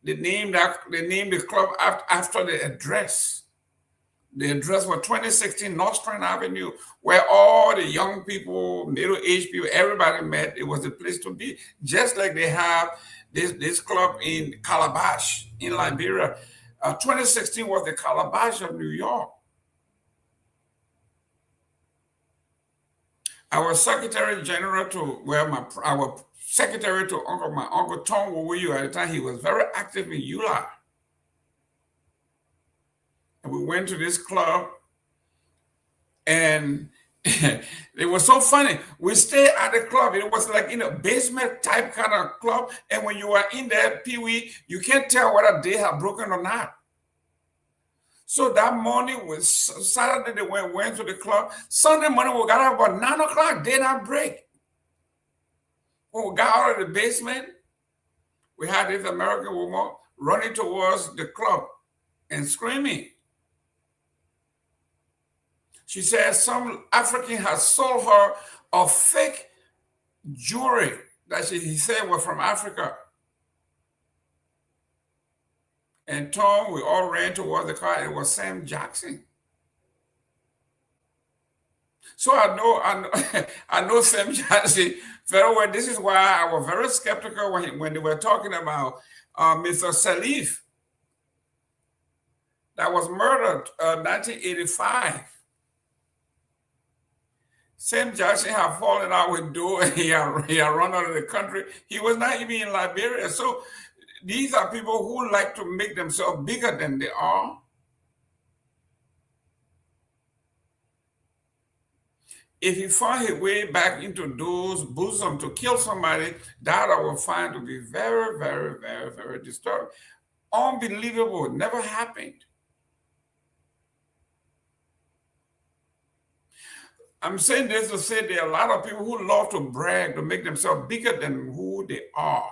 They named the club after the address The address was 2016 North Strand Avenue, where all the young people, middle-aged people, everybody met. It was the place to be, just like they have this club in Calabash in Liberia. 2016 was the Calabash of New York. Our Secretary General to, our Secretary to my Uncle Tom Wowoyu at the time, he was very active in EULA. And we went to this club, and it was so funny. We stayed at the club. It was like in a basement type kind of club. And when you are in there, Pewee, you can't tell whether they have broken or not. So that morning was Saturday, they went to the club. Sunday morning, we got up about 9 o'clock, daylight break. When we got out of the basement, we had this American woman running towards the club and screaming. She said some African had sold her a fake jewelry that he said was from Africa. And Tom, we all ran towards the car. It was Sam Jackson. So I know Sam Jackson very well. This is why I was very skeptical when they were talking about Mr. Salif that was murdered 1985. Sam Jackson had fallen out with Doe, and he had run out of the country. He was not even in Liberia. So these are people who like to make themselves bigger than they are. If he found his way back into Doe's bosom to kill somebody, that I will find to be very, very, very, very disturbing. Unbelievable. Never happened. I'm saying this to say there are a lot of people who love to brag, to make themselves bigger than who they are.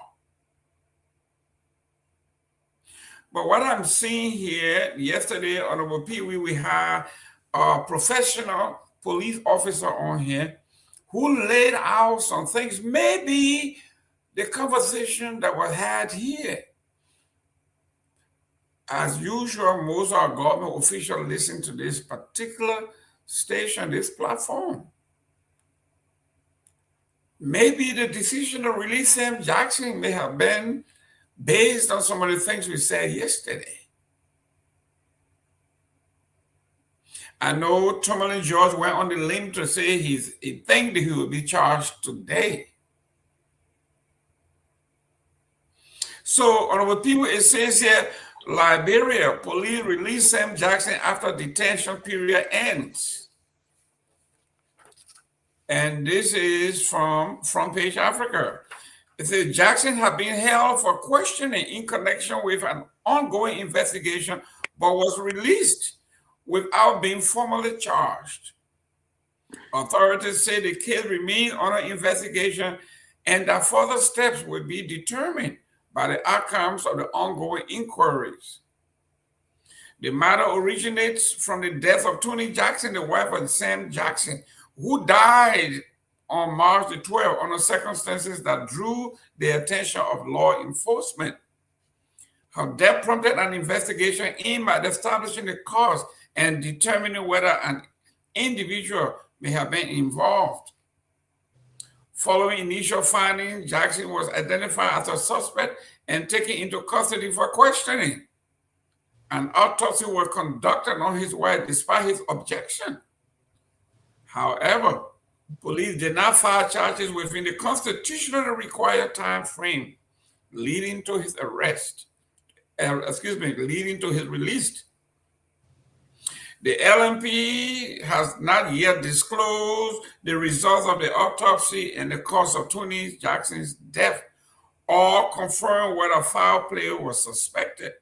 But what I'm seeing here, yesterday, Honorable Pewee, we had a professional police officer on here who laid out some things, maybe the conversation that was had here. As usual, most of our government officials listen to this particular station, this platform. Maybe the decision to release Sam Jackson may have been based on some of the things we said yesterday. I know Tomalin George went on the limb to say he thinks that he will be charged today. So, Honorable people, it says here, Liberia police release Sam Jackson after detention period ends. And this is from Front Page Africa. It says Jackson had been held for questioning in connection with an ongoing investigation, but was released without being formally charged. Authorities say the case remains under investigation and that further steps will be determined by the outcomes of the ongoing inquiries. The matter originates from the death of Tony Jackson, the wife of Sam Jackson, who died on March the 12th under circumstances that drew the attention of law enforcement. Her death prompted an investigation aimed at establishing the cause and determining whether an individual may have been involved. Following initial findings, Jackson was identified as a suspect and taken into custody for questioning. An autopsy was conducted on his wife despite his objection. However, police did not file charges within the constitutionally required time frame, leading to his arrest. Leading to his release. The LMP has not yet disclosed the results of the autopsy and the cause of Tony Jackson's death, or confirmed whether foul play was suspected.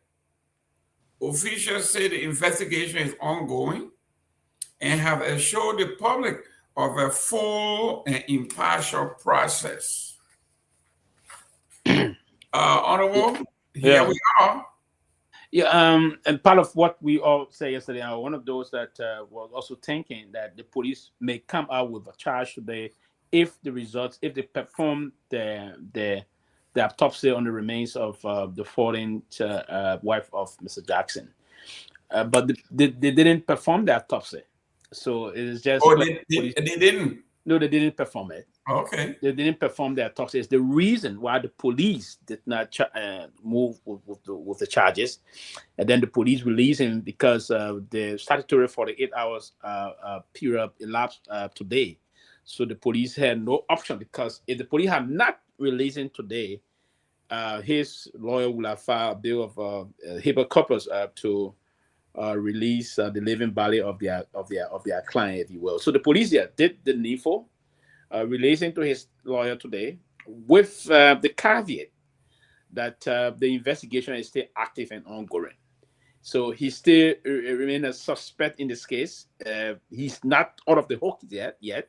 Officials say the investigation is ongoing and have assured the public of a full and impartial process. Honorable, here we are. Yeah, and part of what we all said yesterday, I'm one of those that was also thinking that the police may come out with a charge today if the results, if they perform the autopsy on the remains of the fallen wife of Mr. Jackson. but they didn't perform the autopsy. So it is just. Oh, they didn't. No, they didn't perform it. Okay. They didn't perform the autopsy. It's the reason why the police did not move with the charges, and then the police released him because the statutory 48 hours period elapsed today. So the police had no option, because if the police had not released him today, his lawyer would have filed a bill of habeas corpus to release the living body of their client, if you will. So the police did the needful, releasing to his lawyer today, with the caveat that the investigation is still active and ongoing. So he still remains a suspect in this case. He's not out of the hook yet.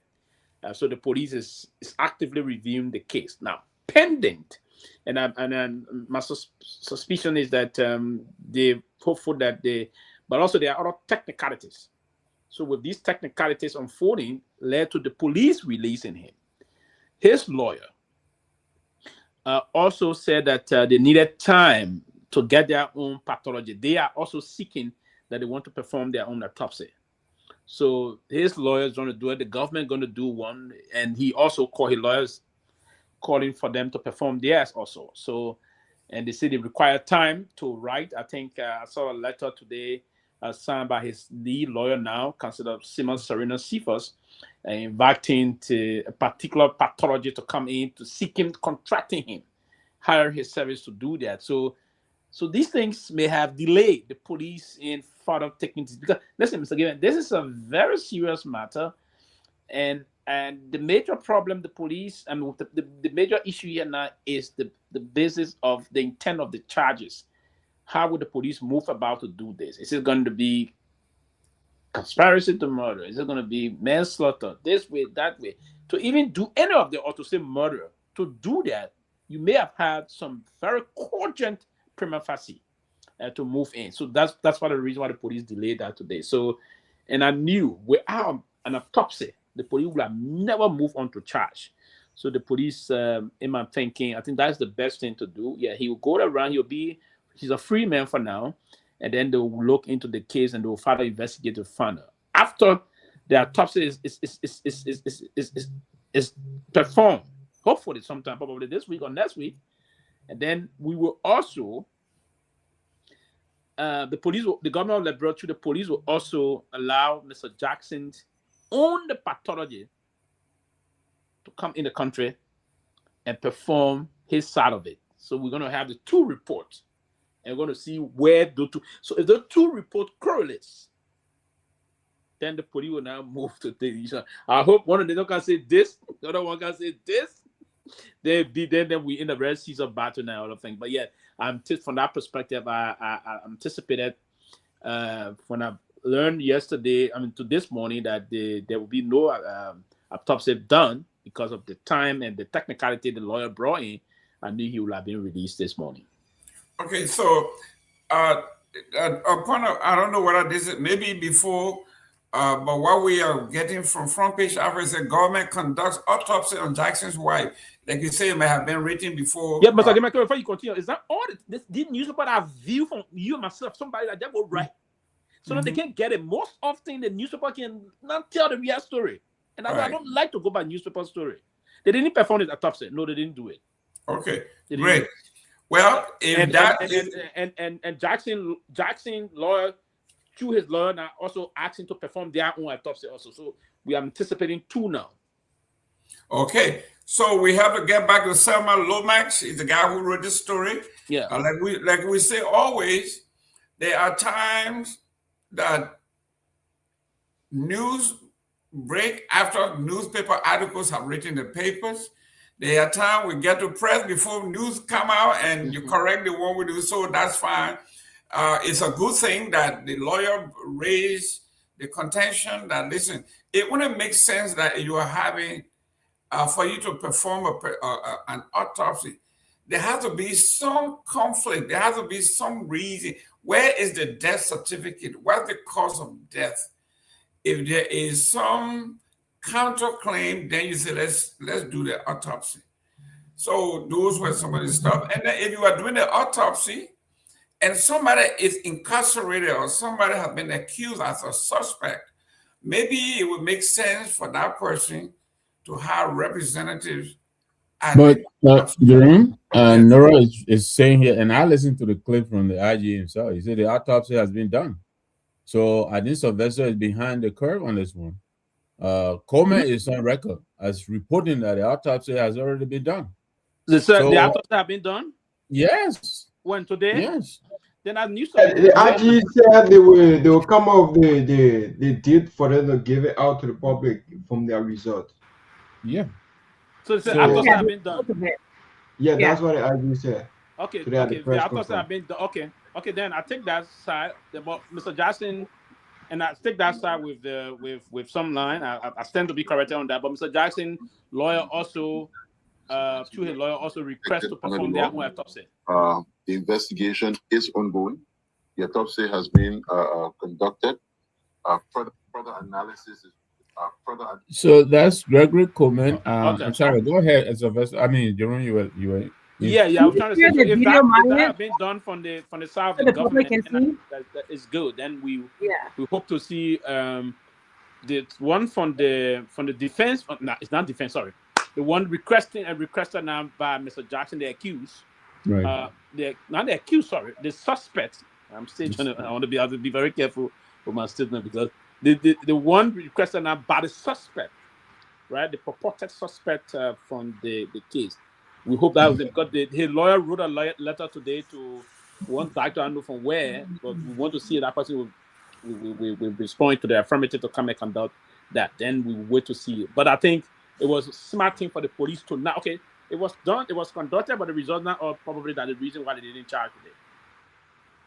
So the police is actively reviewing the case now, pending. And my suspicion is that they hopeful that but also there are other technicalities. So with these technicalities unfolding, led to the police releasing him. His lawyer also said that they needed time to get their own pathology. They are also seeking that they want to perform their own autopsy. So his lawyer is going to do it. The government going to do one, and he also called his lawyers, calling for them to perform theirs also. So, and they said they require time to write. I think I saw a letter today signed by his lead lawyer now, Councillor Simon Serena Cephas, inviting to a particular pathology to come in to seek him, contracting him, hire his service to do that. So these things may have delayed the police in further taking this, because listen, Mr. Gayman, this is a very serious matter, and the major problem the police, the major issue here now is the basis of the intent of the charges. How would the police move about to do this? Is it going to be conspiracy to murder? Is it going to be manslaughter? This way, that way? To even do any of the, or to say murder, to do that, you may have had some very cogent prima facie to move in. So that's one of the reasons why the police delayed that today. So, and I knew without an autopsy, the police would have never moved on to charge. So the police, in my thinking, I think that's the best thing to do. Yeah, he will go around. He's a free man for now, and then they will look into the case and they will further investigate it further. After the autopsy is performed, hopefully sometime, probably this week or next week, and then we will also, the governor of Liberia, the police will also allow Mr. Jackson's own the pathology to come in the country and perform his side of it. So we're going to have the two reports, and we're going to see where the two. So if the two report correlates, then the police will now move to the. I hope one of them can say this, the other one can say this. Then we in the red season battle now, all of things. But yeah, from that perspective, I anticipated when I learned yesterday, to this morning, that there will be no autopsy done because of the time and the technicality the lawyer brought in. I knew he would have been released this morning. Okay, so I don't know whether this is maybe before, but what we are getting from Front Page Africa is the government conducts autopsy on Jackson's wife. Like you say, it may have been written before. Yeah, but before you continue, is that all this newspaper that view from you and myself, somebody that will write, so that they can get it? Most often, the newspaper can not tell the real story, and I don't like to go by newspaper story. They didn't perform this autopsy. No, they didn't do it. Okay, great. Well, if and Jackson lawyer, through his lawyer, now also asking to perform their own autopsy also. So we are anticipating two now. Okay, so we have to get back to Selma Lomax. He's the guy who wrote this story. Yeah. Like we say always, there are times that news break after newspaper articles have written the papers. There are times we get to press before news come out and you correct the one we do, so that's fine. It's a good thing that the lawyer raised the contention that, listen, it wouldn't make sense that you are having, for you to perform an autopsy, there has to be some conflict, there has to be some reason. Where is the death certificate? What's the cause of death? If there is some counterclaim, then you say, let's do the autopsy. So those were some of the stuff. And then if you are doing the autopsy and somebody is incarcerated or somebody has been accused as a suspect, maybe it would make sense for that person to have representatives. But Jerome, Nora is saying here, and I listened to the clip from the IG himself. He said the autopsy has been done. So I think Sylvester is behind the curve on this one. Kromah is on record as reporting that the autopsy has already been done. The autopsy have been done? Yes. When today? Yes. Then I knew The IG said they will come up with the date for them to give it out to the public from their result. Yeah. So the autopsy have been done. Yeah, that's what the IG said. Okay, Today at the press the autopsy conference. have been done. Okay, then I take that side. But Mr. Jackson, and I take that side with some line. I stand to be corrected on that. But Mr. Jackson, lawyer also, Pewee lawyer also request to perform their own autopsy. The investigation is ongoing. The autopsy has been conducted. Further analysis is So that's Gregory Coleman. Okay. I'm sorry. Go ahead, Sylvester. I mean, Jerome, you were. Yeah. I was trying to say, so if that have been done from the side of the government, that is good. Then we hope to see the one from the defense. No, it's not defense. Sorry, the one requested now by Mr. Jackson, the accused. Right. Not the accused. Sorry, the suspect. I'm still trying to. I want to be very careful with my statement because the one requested now by the suspect, right? The purported suspect from the case. We hope that because his lawyer wrote a letter today to one doctor, I don't know from where, but we want to see that person will respond to the affirmative to come and conduct that. Then we wait to see it. But I think it was a smart thing for the police to now. Okay, it was done, it was conducted, but the result not or probably that the reason why they didn't charge today.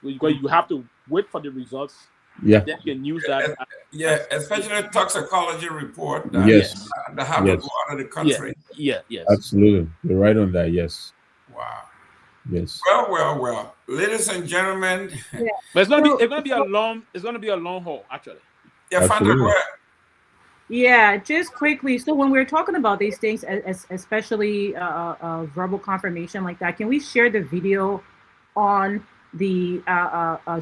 Because you have to wait for the results. Yeah. Then you can use that. Especially the toxicology report. Yes. That have to go out of the country. Yes. Absolutely. You're right on that. Yes. Wow. Yes. Well. Ladies and gentlemen. But it's gonna be a long haul, actually. Yeah, Fanta, go ahead. Yeah, just quickly. So when we're talking about these things, especially verbal confirmation like that, can we share the video on the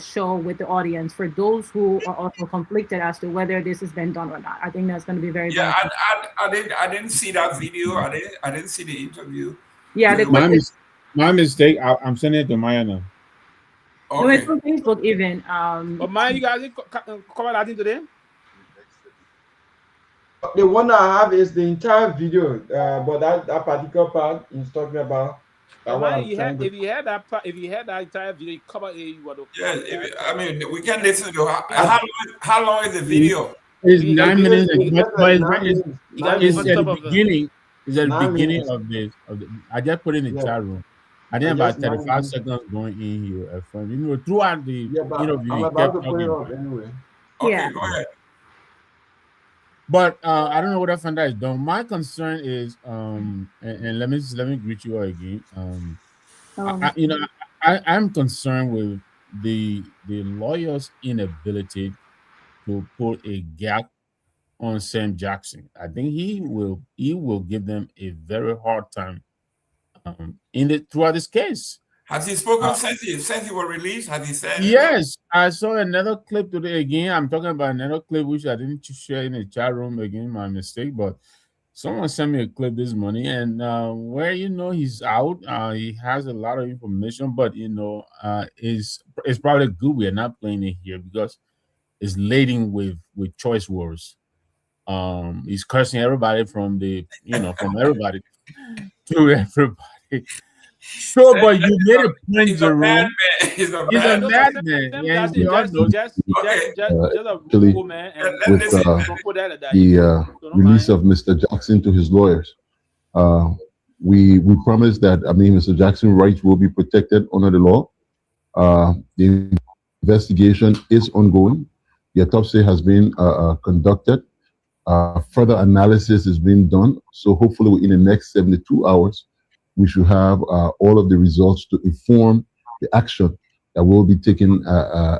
show with the audience for those who are also conflicted as to whether this has been done or not? I think that's going to be very beneficial. I didn't see that video. I didn't see the interview. Yeah, my mistake. I'm sending it to Myean now. Okay. No, it's on Facebook even. But Myean, you guys cover that today? The one I have is the entire video, but that particular part is talking about. If you had that entire video, you cover it. I mean, we can listen to how long is the video? It's 9 minutes. It's at the beginning. It's at the beginning of the. I just put it in the chat room. I think about 35 seconds going in here. Throughout the interview, I'm about to put it up anyway. Okay, go ahead. But I don't know what Fanda is done. My concern is, and let me greet you all again. I'm concerned with the lawyer's inability to put a gap on Sam Jackson. I think he will give them a very hard time throughout this case. Has he spoken since he was released? Has he said? Yes, I saw another clip today again. I'm talking about another clip which I didn't share in the chat room again, my mistake. But someone sent me a clip this morning, and where he's out. He has a lot of information, but it's probably good we are not playing it here because it's laden with choice words. He's cursing everybody from everybody to everybody. Sure, but you made a point, Jerome. He's a madman. Yeah, just a Actually, man. with the release of Mr. Jackson to his lawyers, we promise that Mr. Jackson's rights will be protected under the law. The investigation is ongoing. The autopsy has been conducted. Further analysis is being done. So hopefully, in the next 72 hours. We should have all of the results to inform the action that will be taken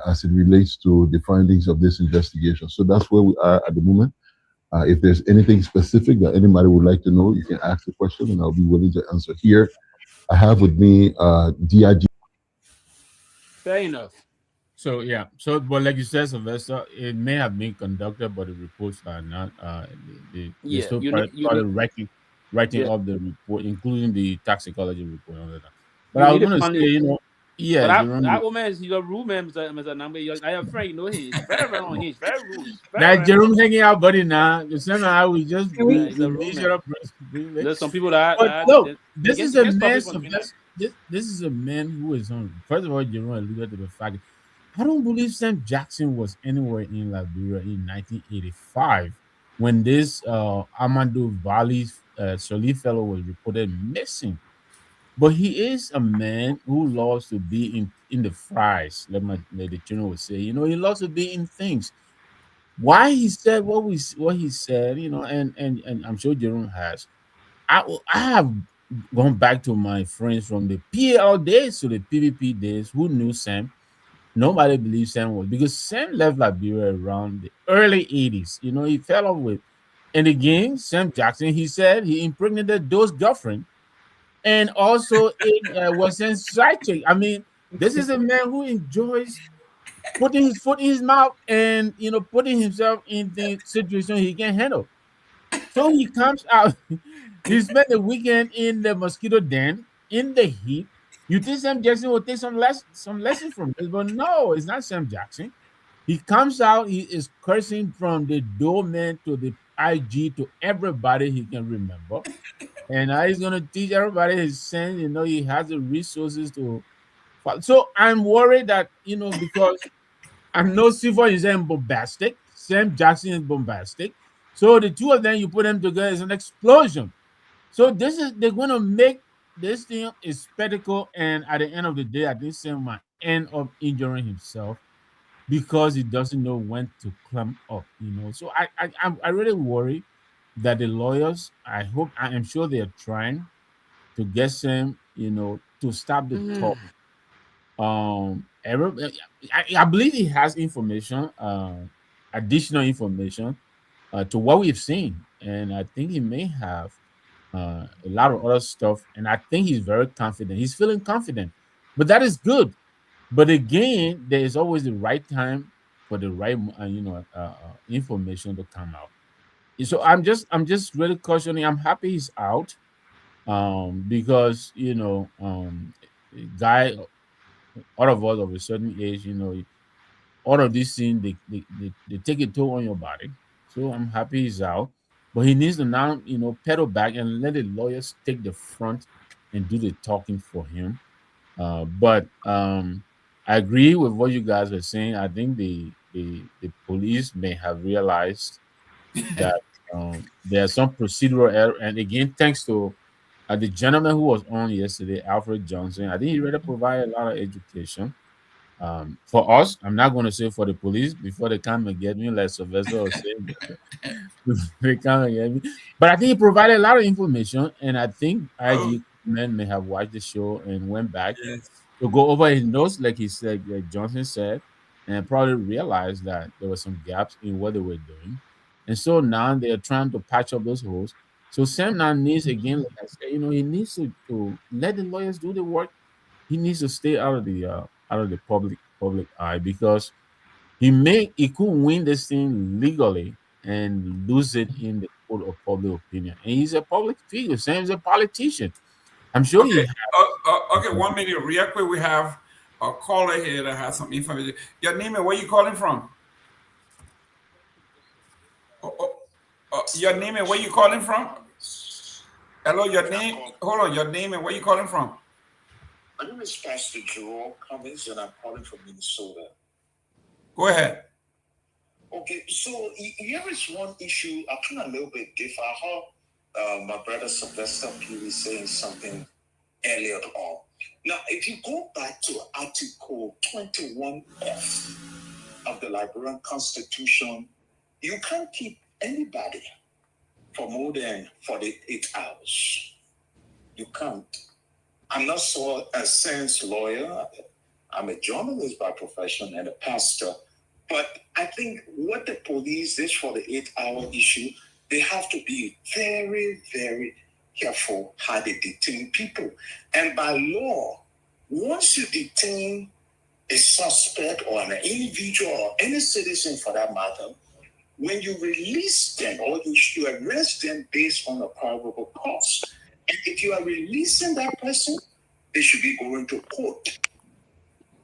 as it relates to the findings of this investigation. So that's where we are at the moment. If there's anything specific that anybody would like to know, you can ask the question and I'll be willing to answer. Here, I have with me DIG. Fair enough. So yeah, so but like you said, Sylvester, it may have been conducted, but the reports are not. They Yeah, still you need started writing yeah, up the report, including the toxicology report and all that. But you I need was to gonna say, fund it. But yeah, that Jerome, woman is your roommate, Mr. Nagbe. I have a friend, you know him. He's very unhinged, very rude. He's that very Jerome hanging out, buddy. Now the same how we just he's a we measure roommate. up briefly. There's some people that But look, they this can is you a can stop man. it from doing that. This is a man who is on. First of all, Jerome alluded to the fact. I don't believe Sam Jackson was anywhere in Liberia in 1985 when this Amadou Valley Soli fellow was reported missing. But he is a man who loves to be in the fries. Let the general would say. He loves to be in things. Why he said what he said, and I'm sure Jerome has. I have gone back to my friends from the PL days to the PVP days who knew Sam. Nobody believes Sam was because Sam left Liberia around the early 80s. He fell off with. And again, Sam Jackson, he said he impregnated those girlfriend and also in Western side chick. I mean, this is a man who enjoys putting his foot in his mouth and putting himself in the situation he can handle. So he comes out. He spent the weekend in the mosquito den in the heat. You think Sam Jackson will take some lessons from this, but no, it's not Sam Jackson. He comes out. He is cursing from the doorman to the IG to everybody he can remember, and now he's gonna teach everybody his sense. He has the resources to. So I'm worried that because I know Silver is bombastic. Sam Jackson is bombastic. So the two of them, you put them together, is an explosion. So they're gonna make this thing a spectacle, and at the end of the day, I think Sam might end up injuring himself because he doesn't know when to climb up. So I really worry that the lawyers. I am sure they are trying to get Sam, to stop the talk. I believe he has information, additional information to what we've seen, and I think he may have a lot of other stuff. And I think he's very confident. He's feeling confident, but that is good. But again, there is always the right time for the right, information to come out. So I'm just really cautioning. I'm happy he's out, because guy, all of us of a certain age, all of these things they take a toll on your body. So I'm happy he's out, but he needs to now pedal back and let the lawyers take the front and do the talking for him. But I agree with what you guys were saying. I think the police may have realized that there's some procedural error. And again, thanks to the gentleman who was on yesterday, Alfred Johnson. I think he really provided a lot of education. For us, I'm not going to say for the police before they come and get me, like Sylvester was saying. They come and get me. But I think he provided a lot of information, and I think IG men may have watched the show and went back to go over his notes, like he said, like Johnson said, and probably realized that there were some gaps in what they were doing. And so now they are trying to patch up those holes. So Sam now needs, again, like I said, he needs to let the lawyers do the work. He needs to stay out of the public eye, because he could win this thing legally and lose it in the court of public opinion. And he's a public figure, same as a politician. I'm sure he Okay. has. Okay. 1 minute, real quick. We have a caller here that has some information. Your name and where you calling from? Your name and where you calling from? Hello, your name. Hold on, your name and where you calling from? My name is Pastor Jerome Gayman, and I'm calling from Minnesota. Go ahead. Okay, so here is one issue. I kind of a little bit differ. I heard my brother Sylvester Pewee saying something earlier on. Now, if you go back to Article 21F of the Liberian Constitution, you can't keep anybody for more than 48 hours. You can't. I'm not a science lawyer. I'm a journalist by profession and a pastor. But I think what the police, this 48-hour issue, they have to be very, very careful how they detain people. And by law, once you detain a suspect or an individual or any citizen for that matter, when you release them or you arrest them based on a probable cause, and if you are releasing that person, they should be going to court.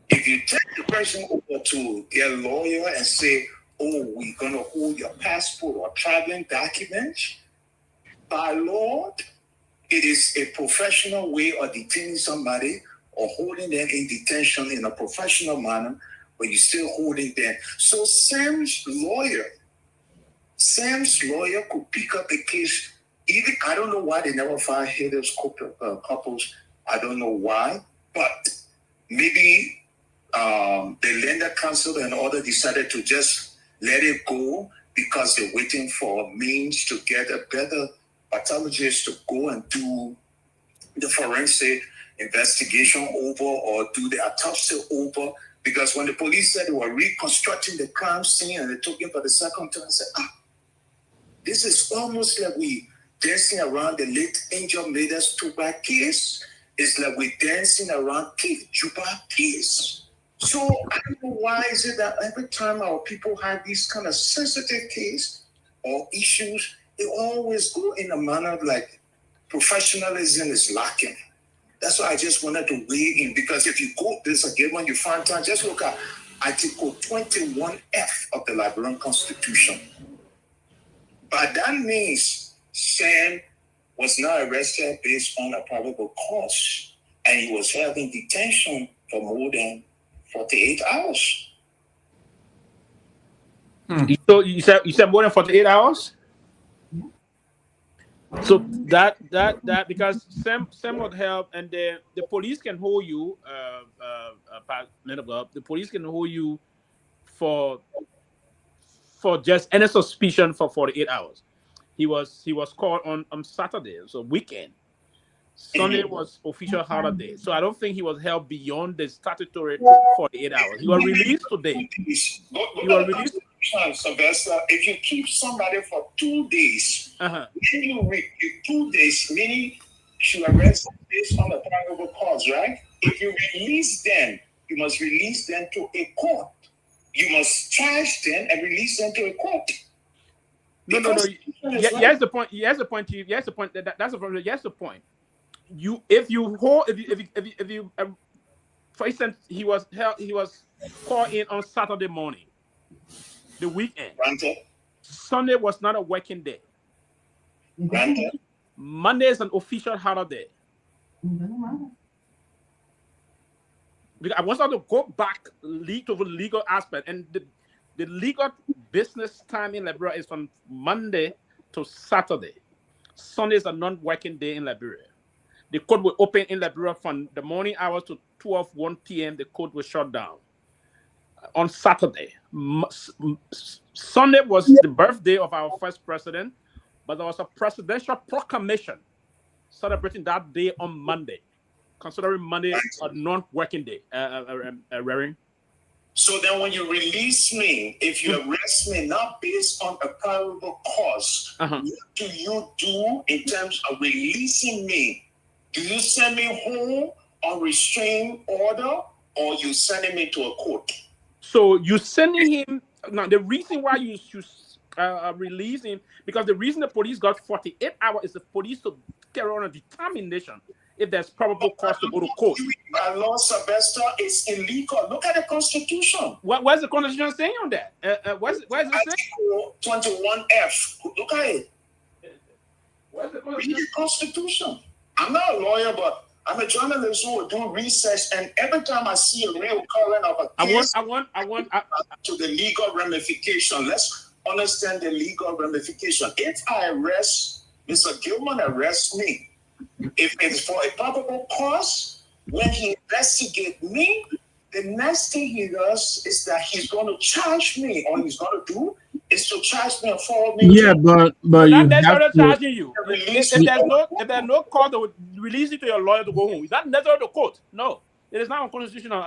If you take the person over to their lawyer and say, oh, we're going to hold your passport or traveling documents, by law, it is a professional way of detaining somebody or holding them in detention in a professional manner, but you're still holding them. So Sam's lawyer could pick up the case. Even I don't know why they never filed haters couples. I don't know why, but maybe the lender council and other decided to just let it go because they're waiting for means to get a better pathologist to go and do the forensic investigation over or do the autopsy over. Because when the police said they were reconstructing the crime scene and they took him for the second time, I said, this is almost like we dancing around the late Angel Mader's Tuba case. It's like we're dancing around Keith Juba case. So I don't know why is it that every time our people have these kind of sensitive case or issues, they always go in a manner like professionalism is lacking. That's why I just wanted to weigh in, because if you go this again when you find time, just look at Article 21F of the Liberian Constitution. But that means Sam was not arrested based on a probable cause, and he was held in detention for more than 48 hours. So you said more than 48 hours? So that because Sam would help, and the police can hold you. The police can hold you for just any suspicion for 48 hours. He was called on Saturday, so weekend. Sunday was official holiday, so I don't think he was held beyond the statutory 48 hours. He was released today. He was released. Sylvester, if you keep somebody for 2 days, then you 2 days, meaning you arrest them based on the probable cause, right? If you release them, you must release them to a court. You must charge them and release them to a court. No. Here's the point. Here's the point. That's the point. Here's the point. If you for instance, he was called in on Saturday morning, the weekend. Sunday was not a working day. Monday is an official holiday. Because I want to go back to the legal aspect, and the legal business time in Liberia is from Monday to Saturday. Sunday is a non-working day in Liberia. The court will open in Liberia from the morning hours to 1 p.m. The court will shut down. On Saturday, Sunday was the birthday of our first president, but there was a presidential proclamation celebrating that day on Monday, considering Monday a non-working day. So then when you release me, if you arrest me not based on a probable cause, what do you do in terms of releasing me? Do you send me home on restraining order, or you sending me to a court? So you sending him now. The reason why you should release him, because the reason the police got 48 hours is the police to carry on a determination if there's probable cause to go to court. Law, Sylvester, is illegal. Look at the Constitution. Where's the Constitution saying on that? Where's it saying? 21F. Look at it. Where's the Read the Constitution. I'm not a lawyer, but I'm a journalist who will do research, and every time I see a real current of a case, I want to the legal ramification. Let's understand the legal ramification. If I arrest Mr. Gilman, arrests me. If it's for a probable cause, when he investigates me, the next thing he does is that he's going to charge me. All he's going to do is to charge me and follow me. Yeah, but you that's have not to charging you. If there's no court that would release you to your lawyer to go home, is that necessary to court? No, it is not unconstitutional.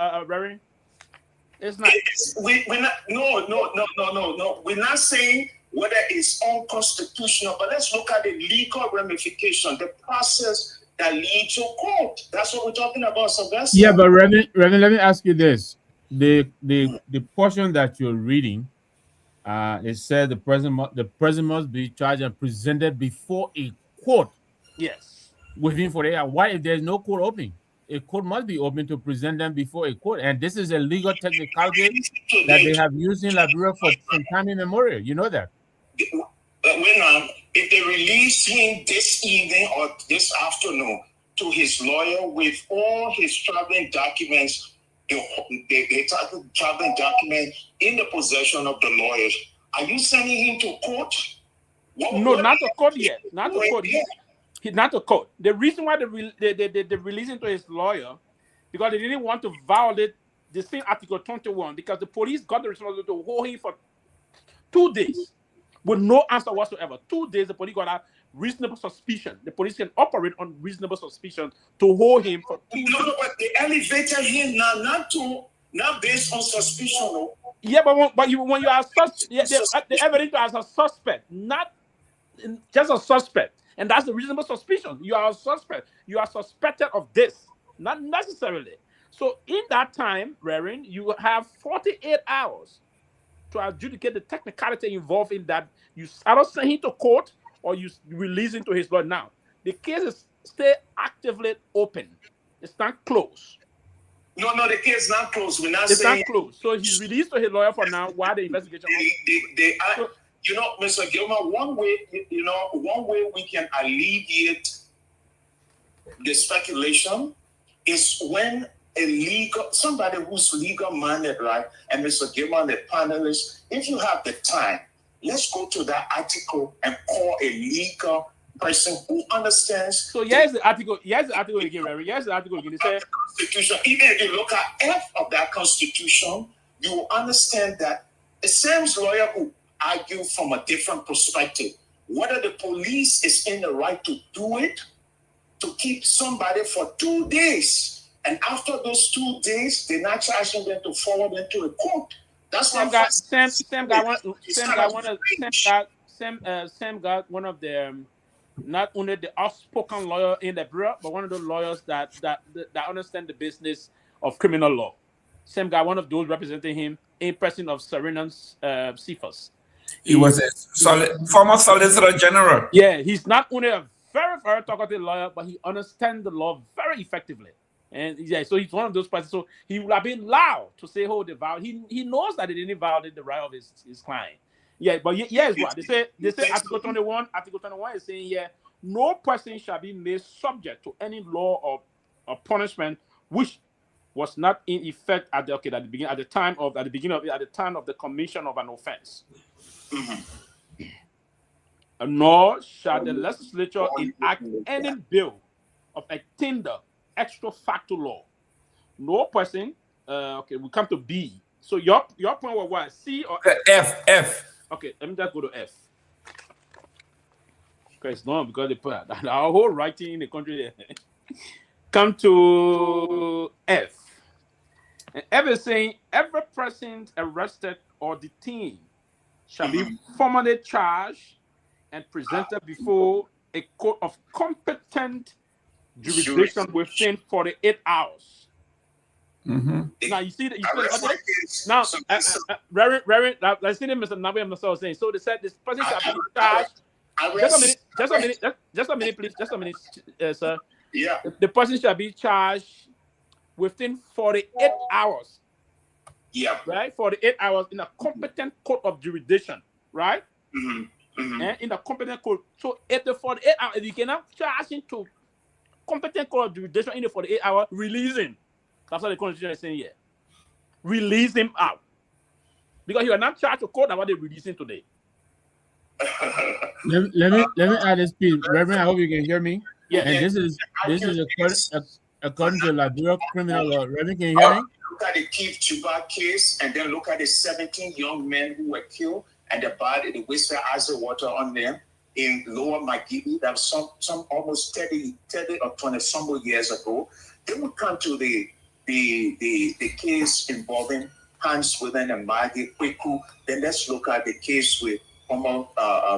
It's not. We're not. No. We're not saying whether it's unconstitutional, but let's look at the legal ramification, the process that leads to court. That's what we're talking about, Sylvester. Yeah, but Reverend, let me ask you this. the portion that you're reading, it said the president must be charged and presented before a court Yes. within 48 hours. Why, if there's no court open? A court must be open to present them before a court, and this is a legal technicality that they have used in Liberia from time immemorial. You know that. If they release him this evening or this afternoon to his lawyer with all his traveling documents, the traveling document in the possession of the lawyers, are you sending him to court? Not to court yet. Not to court yet. He's not to court. The reason why they released him to his lawyer, because they didn't want to violate the same Article 21, because the police got the responsibility to hold him for 2 days with no answer whatsoever. 2 days, the police got a reasonable suspicion. The police can operate on reasonable suspicion to hold him for 2 days. No, but they elevated him not based on suspicion. No? Yeah, but when you are the evidence as a suspect, not just a suspect. And that's the reasonable suspicion. You are a suspect. You are suspected of this, not necessarily. So in that time, Reverend, you have 48 hours to adjudicate the technicality involved in that. You either send him to court or you release him to his lawyer. Now, the case is still actively open. It's not closed. No, the case is not closed. We're not it's saying... not closed. So he's released to his lawyer for now while the investigation... You know, Mr. Gilman, one way we can alleviate the speculation is when somebody who's legal minded, right? And Mr. Gilman, the panelist, if you have the time, let's go to that article and call a legal person who understands. So here's the article. Here's the article again, Larry. Here's the article again. It says, Constitution. Even if you look at F of that Constitution, you will understand that the same lawyer who argue from a different perspective, whether the police is in the right to do it, to keep somebody for 2 days, and after those 2 days, they're not charging them to forward them to a court. That's Sam got one of the not only the outspoken lawyer in the bureau, but one of the lawyers that understand the business of criminal law. Sam got one of those representing him in person of Serenus Cephas. He was a former Solicitor General. Yeah, he's not only a very, very talkative lawyer, but he understands the law very effectively. And yeah, so he's one of those persons. So he would have been loud to say, "Oh, he knows that he didn't violate the right of his client." Yeah, but yes, what they say Article 21. Article 21 is saying here, no person shall be made subject to any law or punishment which was not in effect at the time of the commission of an offense. Nor shall the legislature enact any bill of a tender extra facto law. No person. Okay, we come to B. So your point was what? C or F? F. Okay, let me just go to F. Okay, it's not because they put our whole writing in the country there. Come to F. And F is saying every person arrested or detained shall be formally charged and presented before a court of competent jurisdiction within 48 hours. Now you see that okay. Now, Reverend, I see them, Mr. Nagbe and myself saying. So they said this person shall be charged. Just a minute, please. Just a minute, sir. Yeah. The person shall be charged within 48 hours. Yeah. Right? 48 hours in a competent court of jurisdiction. Right? And in a competent court. So if the 48 hours, if you cannot charge him to competent court of jurisdiction in the 48 hours, release him. That's what the Constitution is saying here. Release him out. Because you are not charged to court about the releasing today. let me add this piece. Reverend, I hope you can hear me. Yeah. And this is according to Liberia criminal law. Reverend, can you hear me? Look at the Kehleboe case, and then look at the 17 young men who were killed and the body, the wasted acid water on them in Lower Magidi. That was some almost 30 or 20 some years ago. Then we come to the case involving Hans Willen and Maggie Kweku. Then let's look at the case with Lower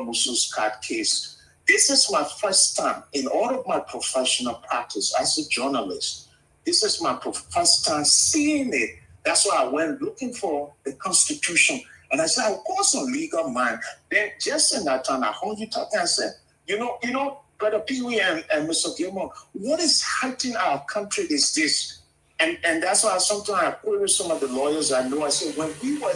Musu's cat case. This is my first time in all of my professional practice as a journalist This is my first time seeing it. That's why I went looking for the Constitution. And I said, of course, on legal mind. Then just in that time, I heard you talking. I said, you know, Brother Pewee and Mr. Gayman, what is hurting our country is this. And that's why sometimes I query some of the lawyers I know. I said, when we were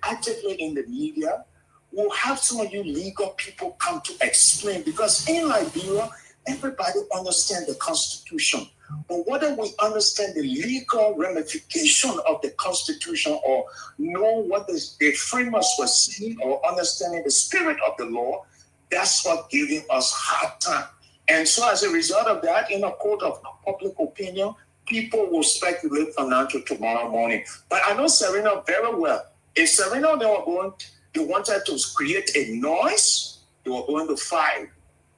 actively in the media, we'll have some of you legal people come to explain. Because in Liberia, everybody understands the Constitution. But whether we understand the legal ramification of the Constitution or know what the framers were saying or understanding the spirit of the law, that's what giving us hard time. And so as a result of that, in a court of public opinion, people will speculate from now to tomorrow morning. But I know Serena very well. If Serena, they wanted to create a noise, they were going to fight.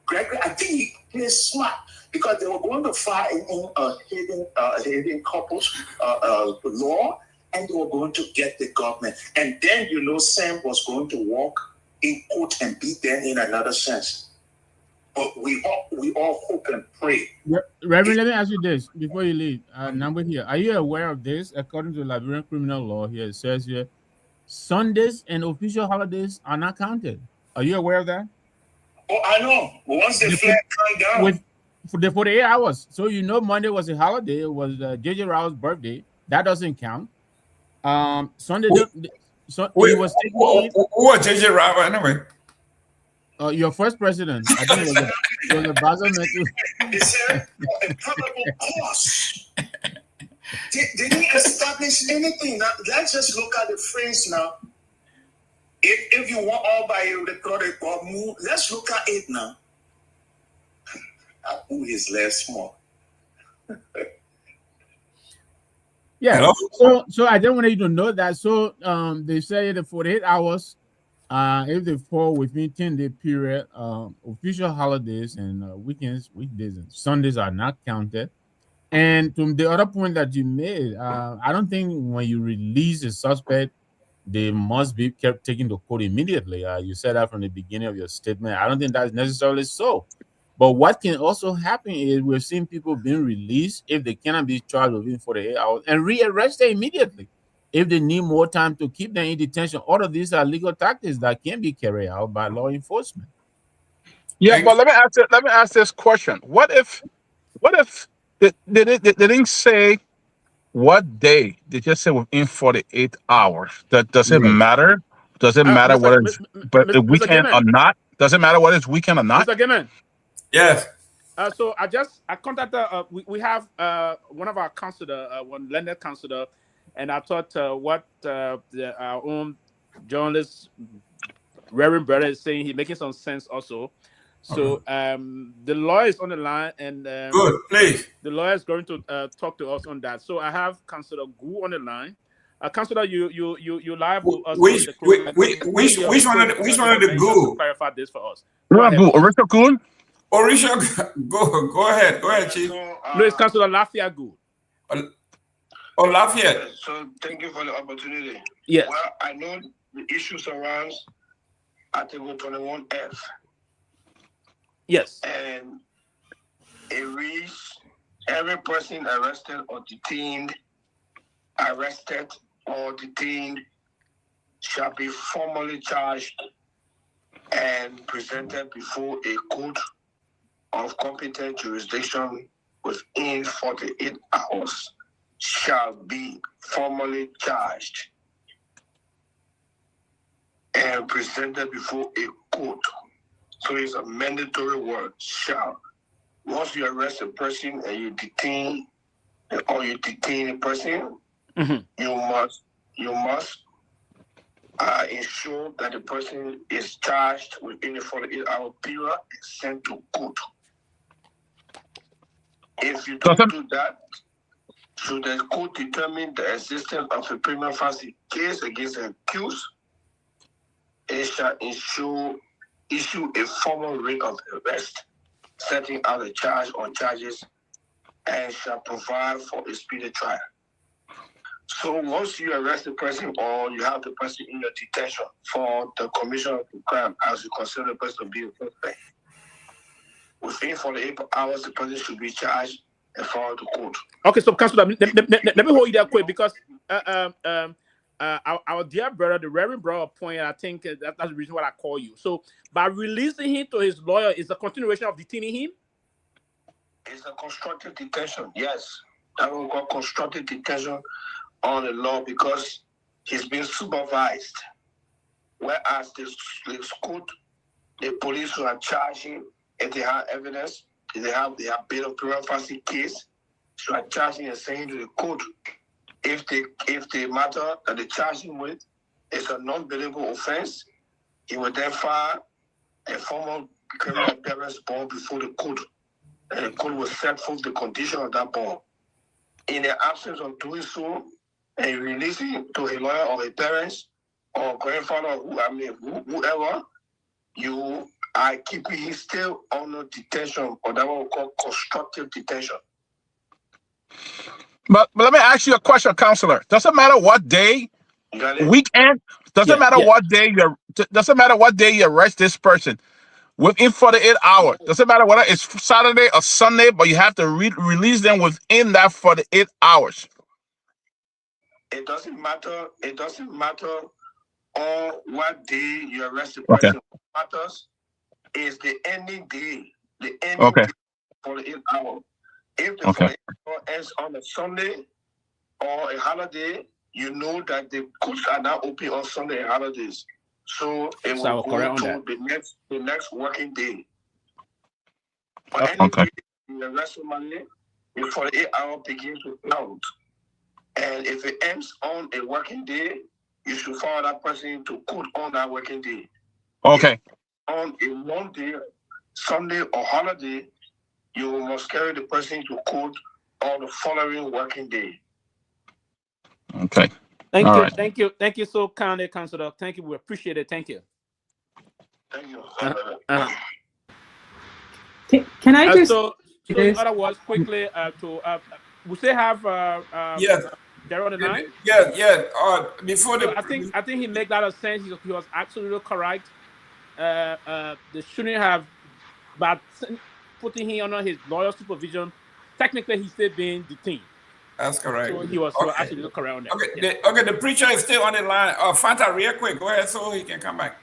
Gregory, I think he plays smart because they were going to fight in a hidden couples law, and they were going to get the government. And then, Sam was going to walk in court and beat them in another sense. But we all hope and pray. Reverend, let me ask you this before you leave. Nagbe here. Are you aware of this? According to Liberian criminal law here, it says here, Sundays and official holidays are not counted. Are you aware of that? Oh, I know. Once the flag come down. For the 48 hours. So Monday was a holiday. It was J.J. Rao's birthday. That doesn't count. Sunday. Who was J.J. Rao anyway? Your first president. I think it was a Basil Metu. It's a probable cause. They didn't establish anything. Now, let's just look at the phrase now. If you want all by you, let's look at it now. Who is less small? Yeah. So I just wanted you to know that. So they say the 48 hours. If they fall within 10-day period, official holidays and weekends, weekdays, and Sundays are not counted. And to the other point that you made, I don't think when you release a suspect, they must be kept taken to court immediately. You said that from the beginning of your statement. I don't think that's necessarily so. But what can also happen is we're seeing people being released if they cannot be charged within 48 hours and rearrested immediately if they need more time to keep them in detention. All of these are legal tactics that can be carried out by law enforcement. Yeah, but let me ask this question: What if they didn't say what day? They just say within 48 hours. Does it matter? Does it matter whether it's a weekend or not? Does it matter whether it's weekend or not? Mr. Gayman. Yes. So I contacted. We have one of our counselor, one landed counselor, and I thought what our own journalist, Reverend Brother, is saying. He's making some sense also. So the lawyer is on the line, and good, please. The lawyer is going to talk to us on that. So I have Councillor Gu on the line. Counselor, you live with us. Which one of the Gu? Clarify this for us. Orisha Kun? Orisha, go ahead, Chief. No, it's Councillor Lafayette Gu. Lafayette. So thank you for the opportunity. Yes. Well, I know the issue surrounds Article 21F. Yes. And it reads, every person arrested or detained shall be formally charged and presented before a court of competent jurisdiction within 48 hours shall be formally charged and presented before a court. So it's a mandatory word, shall. Once you arrest a person and you detain a person, you must ensure that the person is charged within a 48-hour period and sent to court. If you don't do that, should the court determine the existence of a prima facie case against the accused, it shall issue a formal writ of arrest, setting out a charge or charges, and shall provide for a speedy trial. So once you arrest the person or you have the person in your detention for the commission of the crime, as you consider the person to be a suspect, within 48 hours the person should be charged and follow the code. Okay, so Councilor, let me hold you there quick because our dear brother, the Reverend brought a point. I think that's the reason why I call you. So by releasing him to his lawyer is a continuation of detaining him. It's a constructive detention. Yes, that will call constructive detention on the law because he's been supervised. Whereas the court, the police who are charging, if they have evidence, if they have been a prima facie case, so are charging and saying to the court, if the matter that they charge him with is a non-billable offense, he will then file a formal criminal appearance bond before the court, and the court will set forth the condition of that bond. In the absence of doing so, and releasing him to a lawyer or a parents or grandfather, whoever, you are keeping him still under detention, or that what we call constructive detention. But let me ask you a question, Counselor. Doesn't matter what day, weekend. Doesn't matter what day doesn't matter what day you arrest this person. Within 48 hours. Doesn't matter whether it's Saturday or Sunday, but you have to release them within that 48 hours. It doesn't matter. It doesn't matter on what day you arrest the person. What matters is the ending day. The ending day for the 8 hours. If the 48 hours ends on a Sunday or a holiday, you know that the courts are now open on Sunday and holidays. So it will go to the next working day. But any day you arrest somebody, the 48 hours begin to count. And if it ends on a working day, you should follow that person to court on that working day. Okay. If on a Monday, Sunday, or holiday, you must carry the person to court on the following working day. Okay. Thank you so kindly, Councilor. Thank you. We appreciate it. Thank you. Thank you. Can I just? So in other words, quickly we still have Daryl on the line. Before the, I think he made that sense. He was absolutely correct. They shouldn't have, but putting him under his lawyer supervision, technically he's still being detained. That's correct. So he was absolutely correct on that. Okay, the preacher is still on the line. Fanta, real quick, go ahead so he can come back.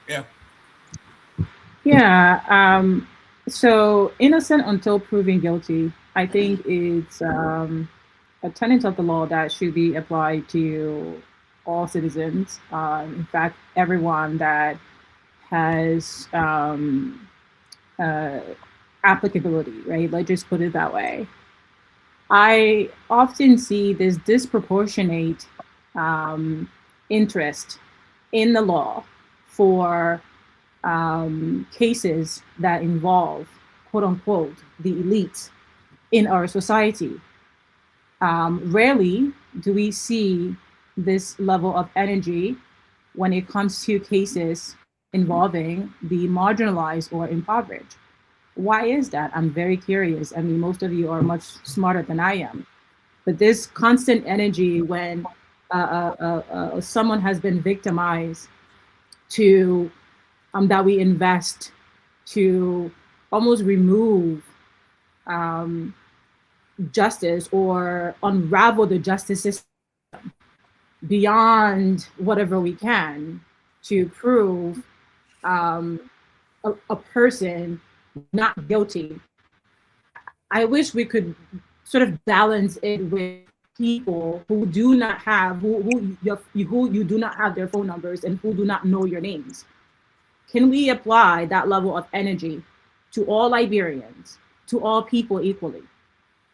Yeah. So innocent until proven guilty, I think it's a tenet of the law that should be applied to all citizens. In fact, everyone that has applicability, right? Let's just put it that way. I often see this disproportionate interest in the law for cases that involve, quote unquote, the elites in our society. Rarely do we see this level of energy when it comes to cases involving the marginalized or impoverished. Why is that? I'm very curious. I mean, most of you are much smarter than I am. But this constant energy when someone has been victimized to that we invest to almost remove justice or unravel the justice system beyond whatever we can to prove a person not guilty. I wish we could sort of balance it with people who do not have, who you do not have their phone numbers and who do not know your names. Can we apply that level of energy to all Liberians, to all people equally?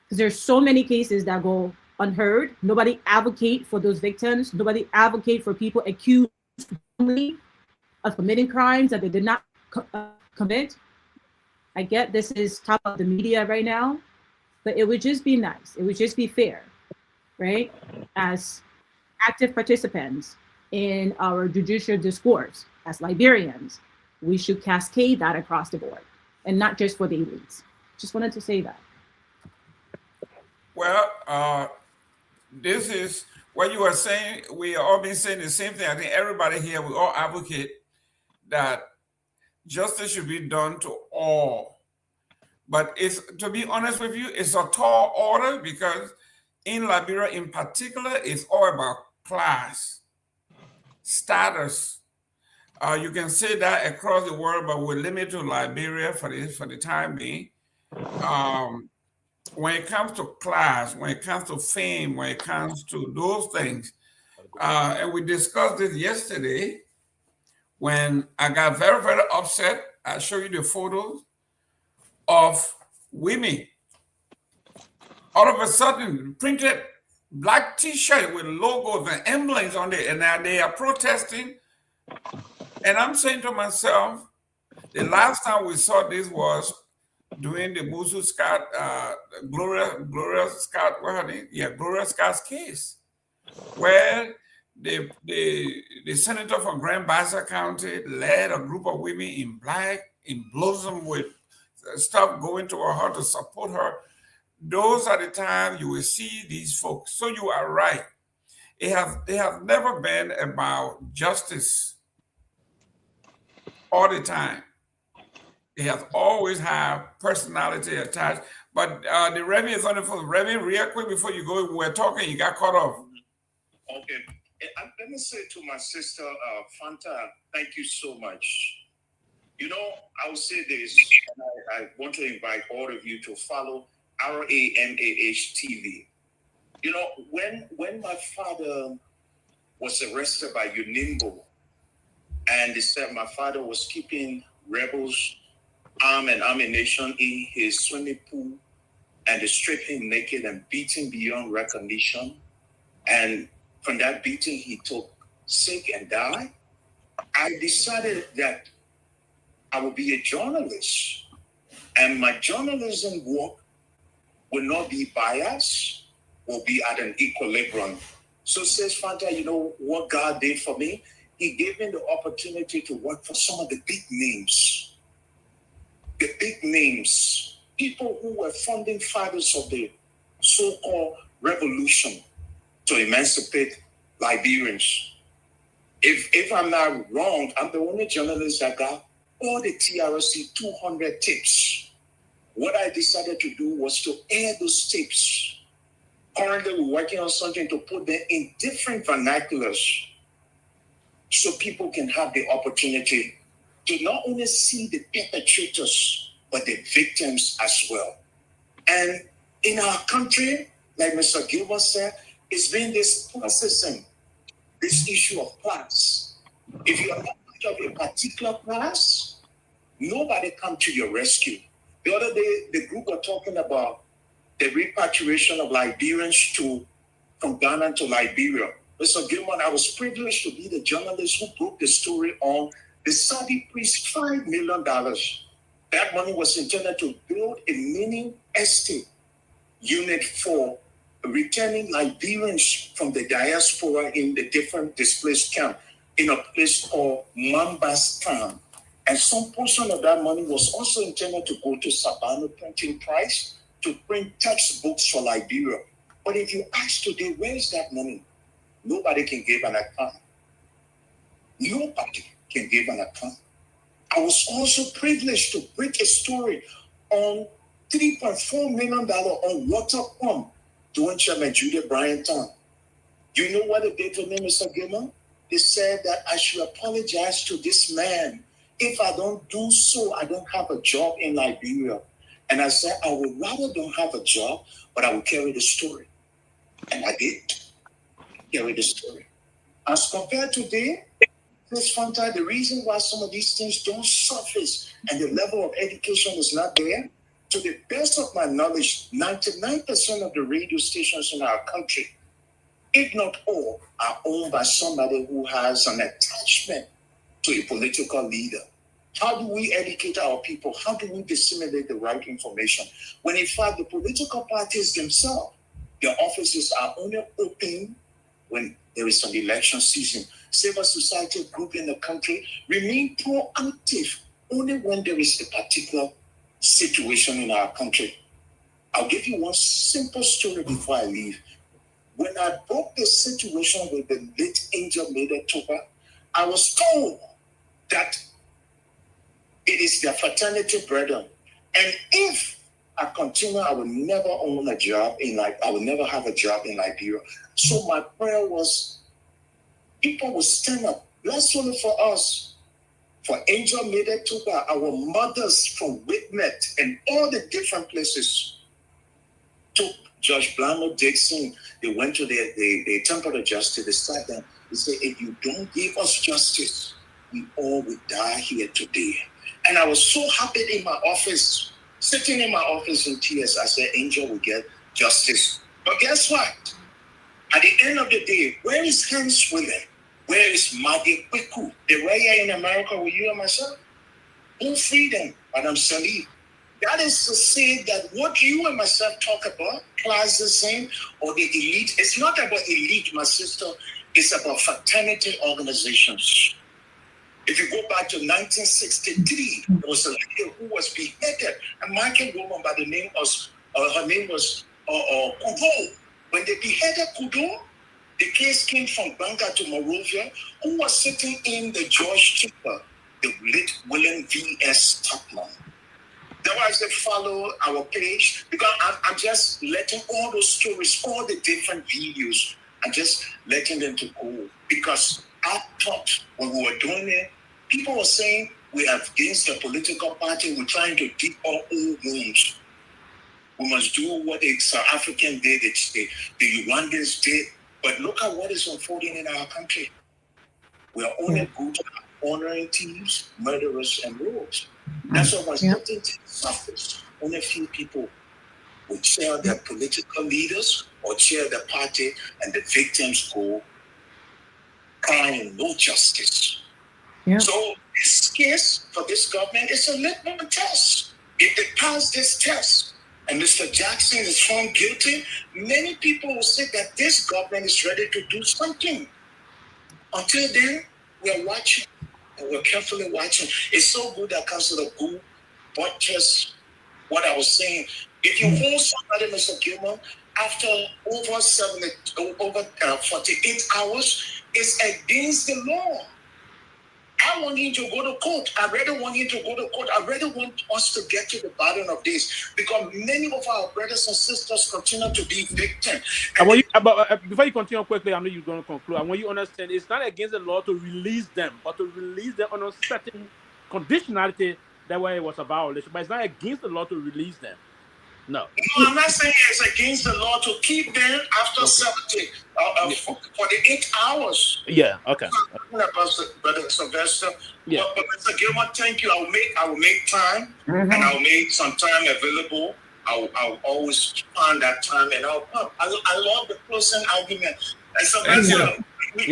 Because there's so many cases that go unheard. Nobody advocate for those victims. Nobody advocate for people accused of committing crimes that they did not commit. I get this is top of the media right now, but it would just be nice. It would just be fair, right? As active participants in our judicial discourse, as Liberians, we should cascade that across the board and not just for the elites. Just wanted to say that. Well, this is what you are saying. We are all been saying the same thing. I think everybody here, we all advocate that justice should be done to all. But it's, to be honest with you, it's a tall order because in Liberia in particular, it's all about class, status. You can say that across the world, but we're limited to Liberia for the time being. When it comes to class, when it comes to fame, when it comes to those things, and we discussed this yesterday when I got very, very upset. I'll show you the photos of women. All of a sudden, printed black T-shirt with logos and emblems on it, and now they are protesting. And I'm saying to myself, the last time we saw this was during the Musu Scott, Gloria Scott, what her name? Yeah, Gloria Scott's case, where the senator from Grand Bassa County led a group of women in black, in blossom, with stuff going to her to support her. Those are the times you will see these folks. So you are right. They have never been about justice all the time. They have always have personality attached. But the Reverend is on the phone. Reverend, real quick before you go, we were talking, you got cut off. Okay. Let me say to my sister, Fanta, thank you so much. You know, I'll say this, and I want to invite all of you to follow RAMAH TV. You know, when my father was arrested by UNIMBO, and they said my father was keeping rebels, armed and ammunition in his swimming pool, and they stripped him naked and beat him beyond recognition, and from that beating he took sick and died, I decided that I would be a journalist, and my journalism work will not be biased, will be at an equilibrium. So says Fanta, you know what God did for me? He gave me the opportunity to work for some of the big names. The big names, people who were founding fathers of the so-called revolution to emancipate Liberians. If I'm not wrong, I'm the only journalist that got all the TRC 200 tapes. What I decided to do was to air those tapes. Currently, we're working on something to put them in different vernaculars so people can have the opportunity to not only see the perpetrators, but the victims as well. And in our country, like Mr. Gilbert said, it's been this processing, this issue of class. If you are not part of a particular class, nobody come to your rescue. The other day, the group were talking about the repatriation of Liberians from Ghana to Liberia. Mr. Gilman, I was privileged to be the journalist who broke the story on the Saudi priest $5 million. That money was intended to build a mini estate unit for returning Liberians from the diaspora in the different displaced camp in a place called Mambas Town. And some portion of that money was also intended to go to Sabano Printing Price to print textbooks for Liberia. But if you ask today, where is that money? Nobody can give an account. Nobody can give an account. I was also privileged to break a story on $3.4 million on water pump during Chairman Judah Bryant time. You know what they did to me, Mr. Gilman? They said that I should apologize to this man. If I don't do so, I don't have a job in Liberia. And I said, I would rather don't have a job, but I will carry the story. And I did carry the story. As compared to today, this Fanta, the reason why some of these things don't surface and the level of education is not there, to the best of my knowledge, 99% of the radio stations in our country, if not all, are owned by somebody who has an attachment to a political leader. How do we educate our people? How do we disseminate the right information? When in fact, the political parties themselves, their offices are only open when there is an election season. Civil society group in the country remain proactive only when there is a particular situation in our country. I'll give you one simple story before I leave. When I broke the situation with the late Angel Maida Toba, I was told that it is their fraternity brethren. And if I continue, I will never own a job I will never have a job in Liberia. So my prayer was, people will stand up. Let's only for us, for Angel Medetuba, our mothers from Whitmet and all the different places. Took Judge Blamo Dixon, they went to the Temple of Justice, they sat down, they said, if you don't give us justice, we all will die here today. And I was so happy in my office, sitting in my office in tears. I said, Angel will get justice. But guess what? At the end of the day, where is Hans Willen? Where is Madi Kwiku? They were here in America with you and myself. Who freed them? Madam Salih. That is to say that what you and myself talk about, classism or the elite, it's not about elite, my sister. It's about fraternity organizations. If you go back to 1963, there was a lady who was beheaded, a Michael woman by the name of, her name was Kudo. When they beheaded Kudo, the case came from Banga to Monrovia, who was sitting in the George Chipper, the late William V.S. Tupman. That's why I say follow our page, because I'm just letting all those stories, all the different videos, I'm just letting them to go. Because I thought when we were doing it, people were saying we are against the political party, we're trying to dig our old wounds. We must do what the South African did, the Rwandans did. But look at what is unfolding in our country. We are only good at honoring thieves, murderers, and rogues. That's why when something suffers, only a few people will cheer their political leaders or cheer the party, and the victims go crying no justice. So this case for this government is a litmus test. If they pass this test and Mr. Jackson is found guilty, many people will say that this government is ready to do something. Until then, we are watching, and we're carefully watching. It's so good that Councillor Gu buttressed what I was saying. If you hold somebody, Mr. Gilman, after over 48 hours, it's against the law. I want him to go to court. I really want him to go to court. I really want us to get to the bottom of this, because many of our brothers and sisters continue to be victims. Before you continue quickly, I know you're going to conclude. I want you to understand it's not against the law to release them, but to release them on a certain conditionality. That way it was a violation, but it's not against the law to release them. No, I'm not saying it's against the law to keep them after 48 hours. Yeah, okay. Brother Sylvester. Yeah. But Mr. Gilman, thank you. I will make time, and I'll make some time available. I'll always find that time, and I'll come. I love the closing argument. And Sylvester, we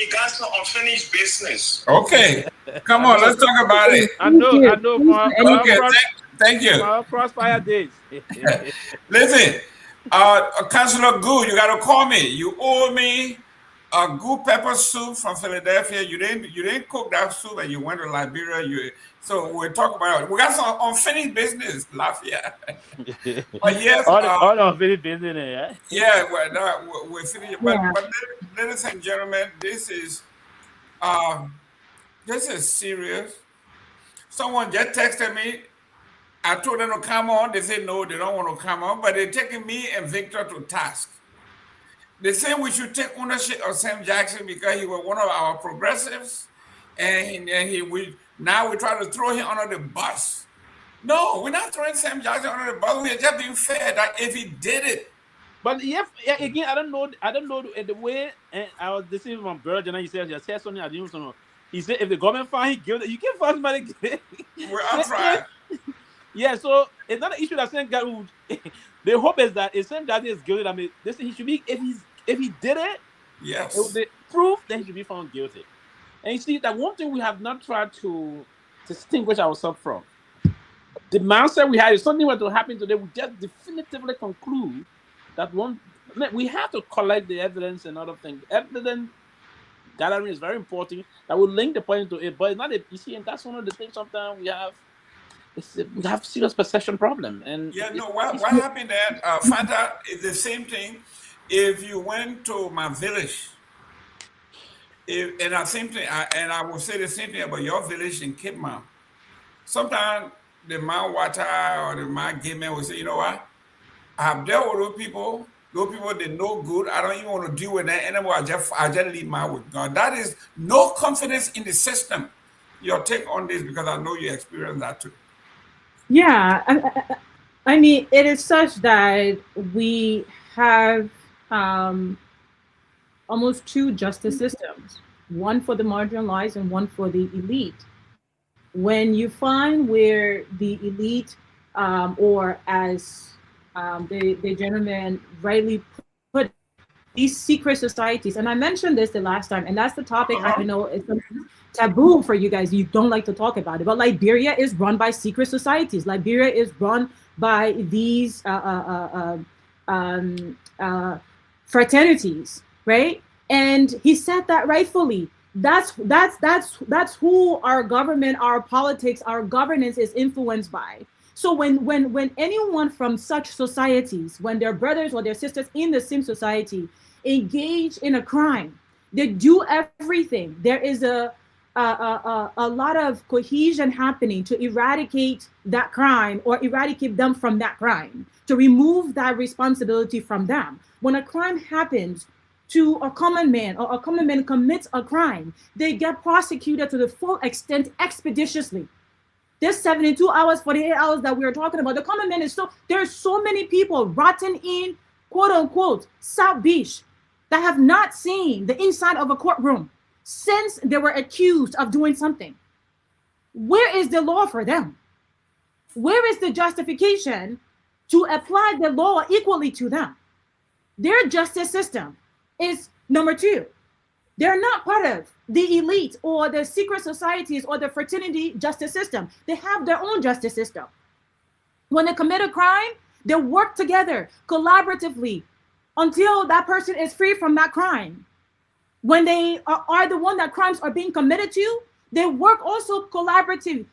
got some unfinished business. Okay, come on, let's talk about it. I know. Okay, thank you. Crossfire days. Listen, Councillor Gu, you got to call me. You owe me a good pepper soup from Philadelphia. You didn't cook that soup, and you went to Liberia. So we're talking about, we got some unfinished business, Lafayette. But yes, all unfinished business. Yeah, we're finished. But ladies and gentlemen, this is serious. Someone just texted me. I told them to come on. They said no, they don't want to come on, but they're taking me and Victor to task. They say we should take ownership of Sam Jackson because he was one of our progressives, and now we try to throw him under the bus. No, we're not throwing Sam Jackson under the bus. We're just being fair that if he did it. But again, I don't know the way. And I was listening to my brother, and he said something I didn't know. He said if the government find he guilty, you can find somebody guilty. I'm trying. Yeah, so it's not an issue that saying God. The hope is that if Sam Jackson is guilty, I mean, he should be if he did it. Yes. The proof, then he should be found guilty. And you see that one thing we have not tried to distinguish ourselves from. The mindset we had is something that will happen today. We just definitively conclude that we have to collect the evidence and other things. Evidence gathering is very important. That will link the point to it, but it's not you see, and that's one of the things sometimes we have serious perception problem. And what happened there, Fanta, is the same thing. If you went to my village, and I will say the same thing about your village in Cape Mount. Sometimes the man Water or the man Gayman will say, you know what? I have dealt with those people. Those people, they know good. I don't even want to deal with that anymore. I just leave mine with God. That is no confidence in the system. Your take on this, because I know you experienced that too. Yeah, I mean, it is such that we have almost two justice systems, one for the marginalized and one for the elite. When you find where the elite, or as the gentleman rightly put, these secret societies, and I mentioned this the last time, and that's the topic I know is taboo for you guys. You don't like to talk about it, but Liberia is run by secret societies. Liberia is run by these fraternities, right? And he said that rightfully. That's who our government, our politics, our governance is influenced by. So when anyone from such societies, when their brothers or their sisters in the same society engage in a crime, they do everything. There is a lot of cohesion happening to eradicate that crime or eradicate them from that crime, to remove that responsibility from them. When a crime happens to a common man, or a common man commits a crime, they get prosecuted to the full extent expeditiously. There's 72 hours, 48 hours that we are talking about. The common man is there's so many people rotten in, quote unquote, South Beach that have not seen the inside of a courtroom since they were accused of doing something. Where is the law for them? Where is the justification to apply the law equally to them? Their justice system is number two. They're not part of the elite or the secret societies or the fraternity justice system. They have their own justice system. When they commit a crime, they work together collaboratively until that person is free from that crime. When they are the one that crimes are being committed to, they work also collaboratively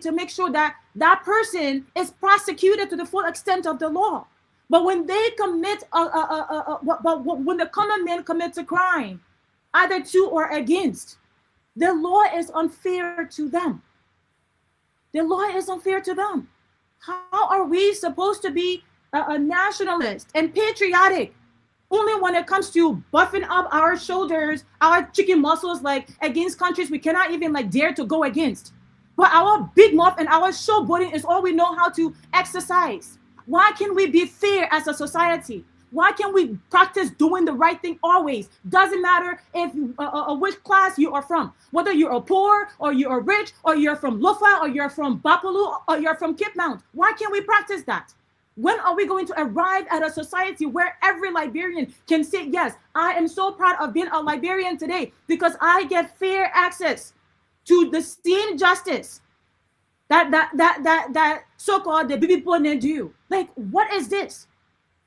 to make sure that that person is prosecuted to the full extent of the law. But when they commit, when the common man commits a crime, either to or against, the law is unfair to them. The law is unfair to them. How are we supposed to be a nationalist and patriotic only when it comes to buffing up our shoulders, our chicken muscles, like against countries we cannot even dare to go against? But our big mouth and our showboating is all we know how to exercise. Why can't we be fair as a society? Why can't we practice doing the right thing always? Doesn't matter if which class you are from, whether you are poor or you are rich or you're from Lofa or you're from Bapalu or you're from Cape Mount. Why can't we practice that? When are we going to arrive at a society where every Liberian can say, yes, I am so proud of being a Liberian today because I get fair access to the same justice that so-called the baby boy do? What is this?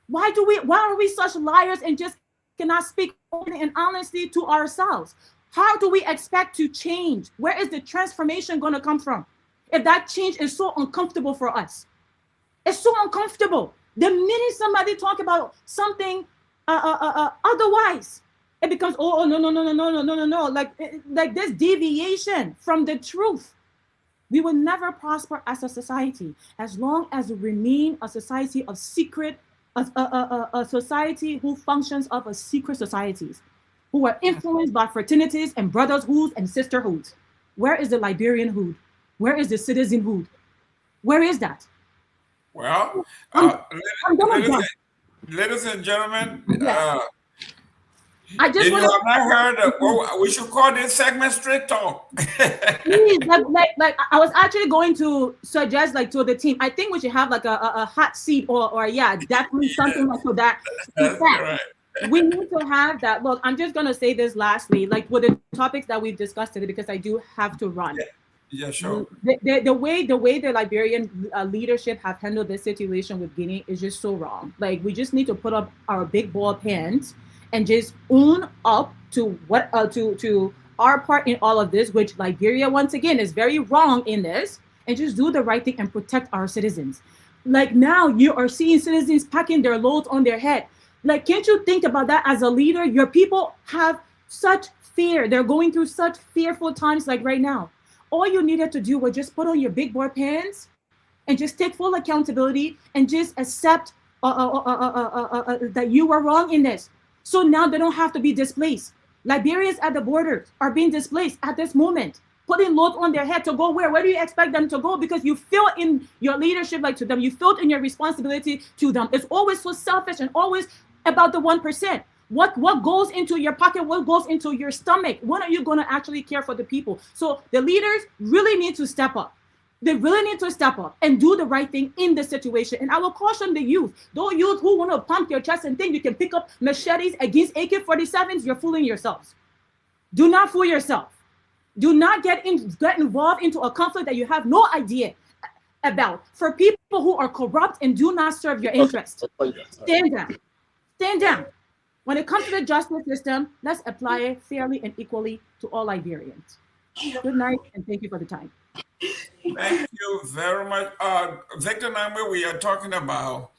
Why are we such liars and just cannot speak openly and honestly to ourselves? How do we expect to change? Where is the transformation going to come from if that change is so uncomfortable for us? It's so uncomfortable. The minute somebody talk about something otherwise, it becomes no. Like this deviation from the truth. We will never prosper as a society as long as we remain a society of secret, a society who functions of a secret societies, who are influenced by fraternities and brotherhoods and sisterhoods. Where is the Liberianhood? Where is the citizenhood? Where is that? Well, ladies and gentlemen, I just if you have not heard, we should call this segment Straight Talk. Please, like I was actually going to suggest to the team. I think we should have a hot seat or definitely something like that. In fact, we need to have that. Look, I'm just gonna say this lastly, with the topics that we've discussed today, because I do have to run. Yeah, sure. The way the Liberian leadership have handled this situation with Guinea is just so wrong. We just need to put up our big ball pants and just own up to to our part in all of this, which Liberia once again is very wrong in this, and just do the right thing and protect our citizens. Now you are seeing citizens packing their loads on their head. Can't you think about that as a leader? Your people have such fear. They're going through such fearful times right now. all you needed to do was just put on your big boy pants and just take full accountability and just accept that you were wrong in this. So now they don't have to be displaced. Liberians at the borders are being displaced at this moment, putting loads on their head to go where? Where do you expect them to go? Because you feel in your leadership like to them, you feel in your responsibility to them. It's always so selfish and always about the 1%. What goes into your pocket? What goes into your stomach? When are you going to actually care for the people? So the leaders really need to step up. They really need to step up and do the right thing in the situation. And I will caution the youth, those youth who want to pump your chest and think you can pick up machetes against AK-47s, you're fooling yourselves. Do not fool yourself. Do not get involved into a conflict that you have no idea about. For people who are corrupt and do not serve your interests, stand down. Stand down. When it comes to the justice system, let's apply it fairly and equally to all Liberians. Good night, and thank you for the time. Thank you very much. Victor Nagbe, we are talking about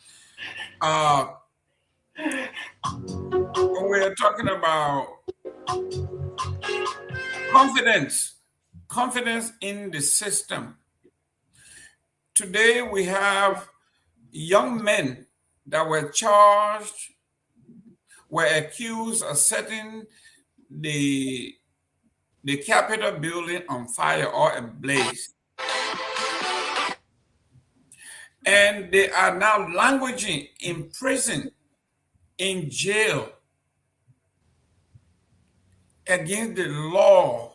confidence in the system. Today we have young men that were charged, were accused of setting the Capitol building on fire or ablaze. And they are now languishing in prison, in jail, against the law.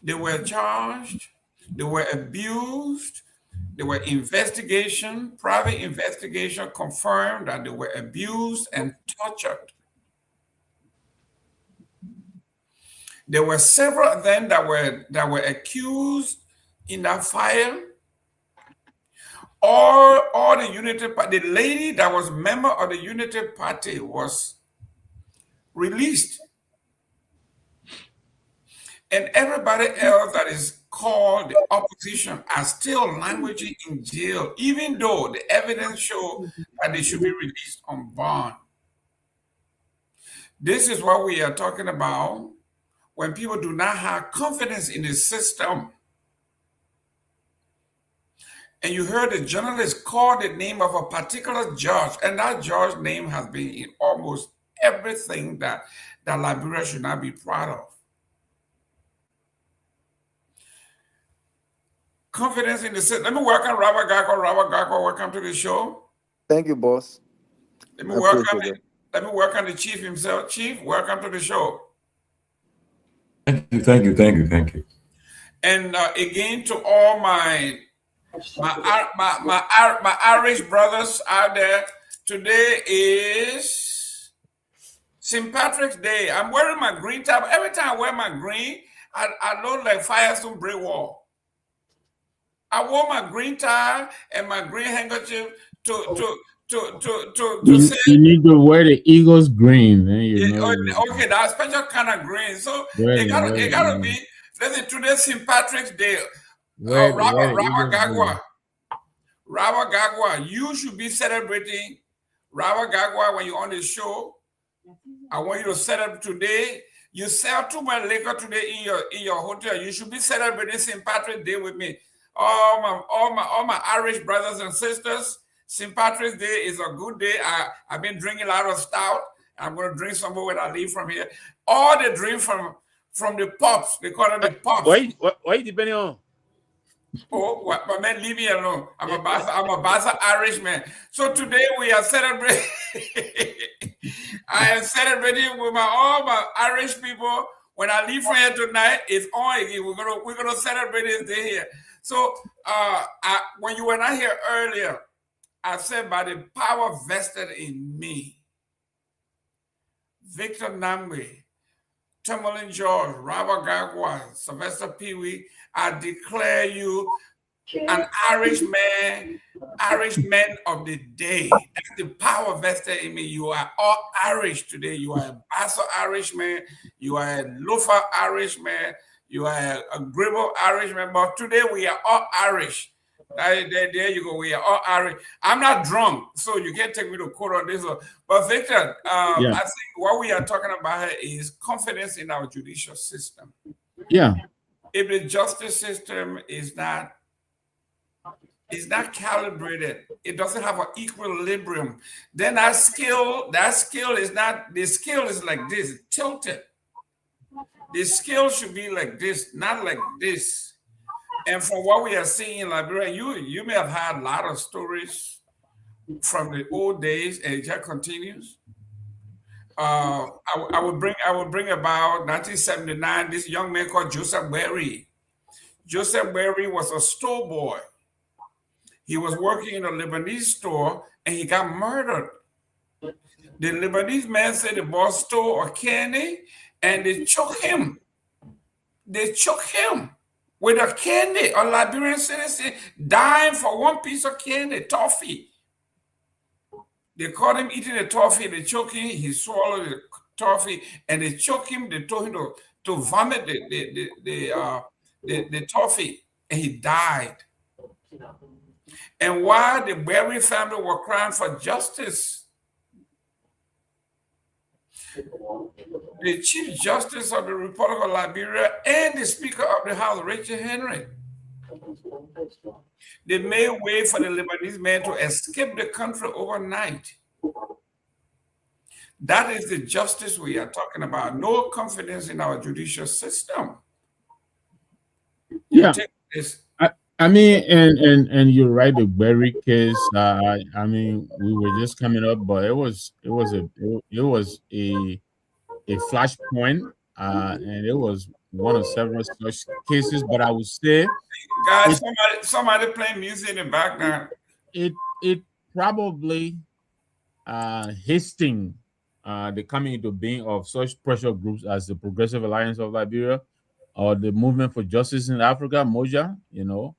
They were charged, they were abused, there were private investigation confirmed that they were abused and tortured. There were several of them that were accused in that fire. All the Unity Party, the lady that was a member of the Unity Party was released. And everybody else that is called the opposition are still languishing in jail, even though the evidence shows that they should be released on bond. This is what we are talking about when people do not have confidence in the system. And you heard the journalist call the name of a particular judge, and that judge's name has been in almost everything that Liberia should not be proud of. Confidence in the system. Let me welcome Robert Garguah. Robert Garguah, welcome to the show. Thank you, boss. Let me welcome the chief himself. Chief, welcome to the show. Thank you. And again, to all my Irish brothers out there, today is St. Patrick's Day. I'm wearing my green top. Every time I wear my green, I look like Firestone brick wall. I wore my green tie and my green handkerchief to say. You need to wear the Eagles green. Then okay, that special kind of green. So it gotta be. Listen, today's St. Patrick's Day. Robert Garguah, you should be celebrating Robert Garguah when you're on the show. I want you to celebrate today. You sell too much liquor today in your hotel. You should be celebrating St. Patrick's Day with me. All my Irish brothers and sisters, St. Patrick's Day is a good day. I've been drinking a lot of stout. I'm going to drink some more when I leave from here. All the drink from the pubs. They call it the pubs. Why depending on? Oh, but man, leave me alone. I'm a Bassa Irishman. So today we are celebrating. I am celebrating with all my Irish people. When I leave from here tonight, it's on again. We're gonna celebrate this day here. So when you were not here earlier, I said by the power vested in me, Victor Nagbe, Tomalin George, Robert Garguah, Sylvester Pewee, I declare you an Irishman of the day. That's the power vested in me. You are all Irish today. You are a Bassa Irishman. You are a Lofa Irishman. You are a Gribble Irishman. But today we are all Irish. There you go. We are all Ari. I'm not drunk, so you can't take me to court on this one. But Victor, I think what we are talking about here is confidence in our judicial system. Yeah. If the justice system is not calibrated, it doesn't have an equilibrium, then that skill is not, the skill is like this, tilted. The skill should be like this, not like this. And from what we are seeing in Liberia, you may have had a lot of stories from the old days, and it just continues. I would bring about 1979. This young man called Joseph Pewee. Joseph Pewee was a store boy. He was working in a Lebanese store, and he got murdered. The Lebanese man said the boss stole a candy, and they choked him. They choked him with a candy, a Liberian citizen dying for one piece of candy, toffee. They caught him eating the toffee, they choked him, he swallowed the toffee, and they choked him, they told him to vomit the toffee, and he died. And while the Pewee family were crying for justice, the Chief Justice of the Republic of Liberia and the Speaker of the House, Rachel Henry, they made way for the Lebanese man to escape the country overnight. That is the justice we are talking about. No confidence in our judicial system. Yeah. I mean, and you're right. The Berry case. I mean, we were just coming up, but it was a flashpoint, and it was one of several such cases. But I would say, guys, somebody playing music in the background. It probably hastening the coming into being of such pressure groups as the Progressive Alliance of Liberia, or the Movement for Justice in Africa, Moja,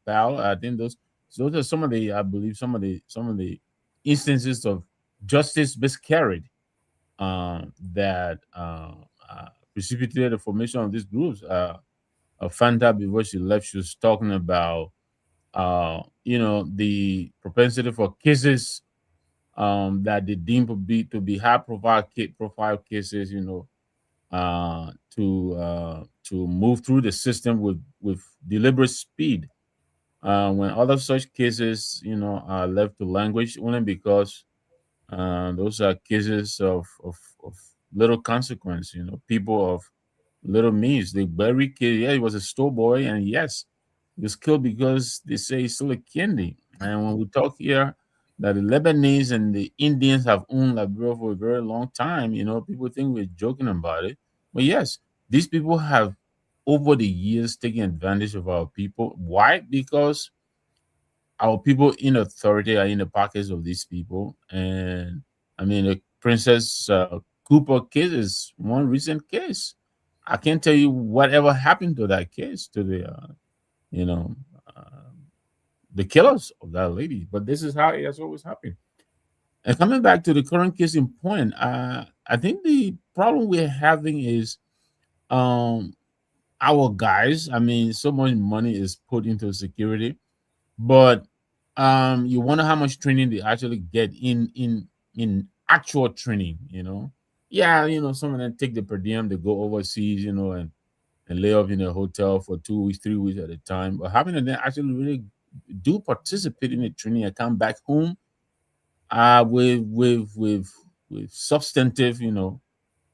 PAL. I think those are some of the, I believe, some of the instances of justice miscarried that precipitated the formation of these groups. Fanta, before she left, she was talking about the propensity for cases that they deem to be high profile cases, to move through the system with deliberate speed. When other such cases, are left to languish only because those are cases of little consequence. People of little means. The Berry kid, he was a store boy, and yes, he was killed because they say he's still a candy. And when we talk here that the Lebanese and the Indians have owned Liberia for a very long time, people think we're joking about it. But yes, these people have, over the years, taken advantage of our people. Why? Because our people in authority are in the pockets of these people. And I mean, the Princess Cooper case is one recent case. I can't tell you whatever happened to that case, to the killers of that lady. But this is how it has always happened. And coming back to the current case in point, I think the problem we're having is our guys. I mean, so much money is put into security, but you wonder how much training they actually get in actual training. Some of them take the per diem, they go overseas, and lay up in a hotel for 2 weeks, 3 weeks at a time. But having them actually really do participate in the training and come back home with substantive,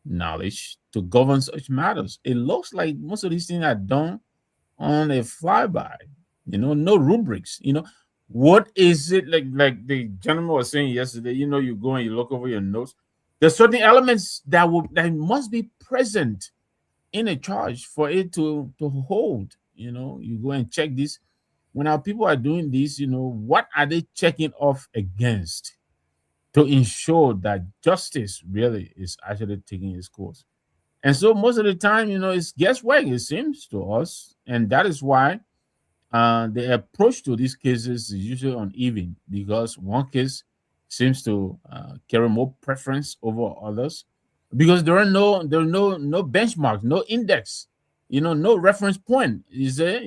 knowledge to govern such matters. It looks like most of these things are done on a flyby, no rubrics. What is it like the gentleman was saying yesterday? You go and you look over your notes. There's certain elements that must be present in a charge for it to hold. You go and check this. When our people are doing this, what are they checking off against to ensure that justice really is actually taking its course? And so most of the time, it's guesswork, it seems to us. And that is why the approach to these cases is usually uneven, because one case seems to carry more preference over others because there are no benchmark, no index, no reference point. Is there,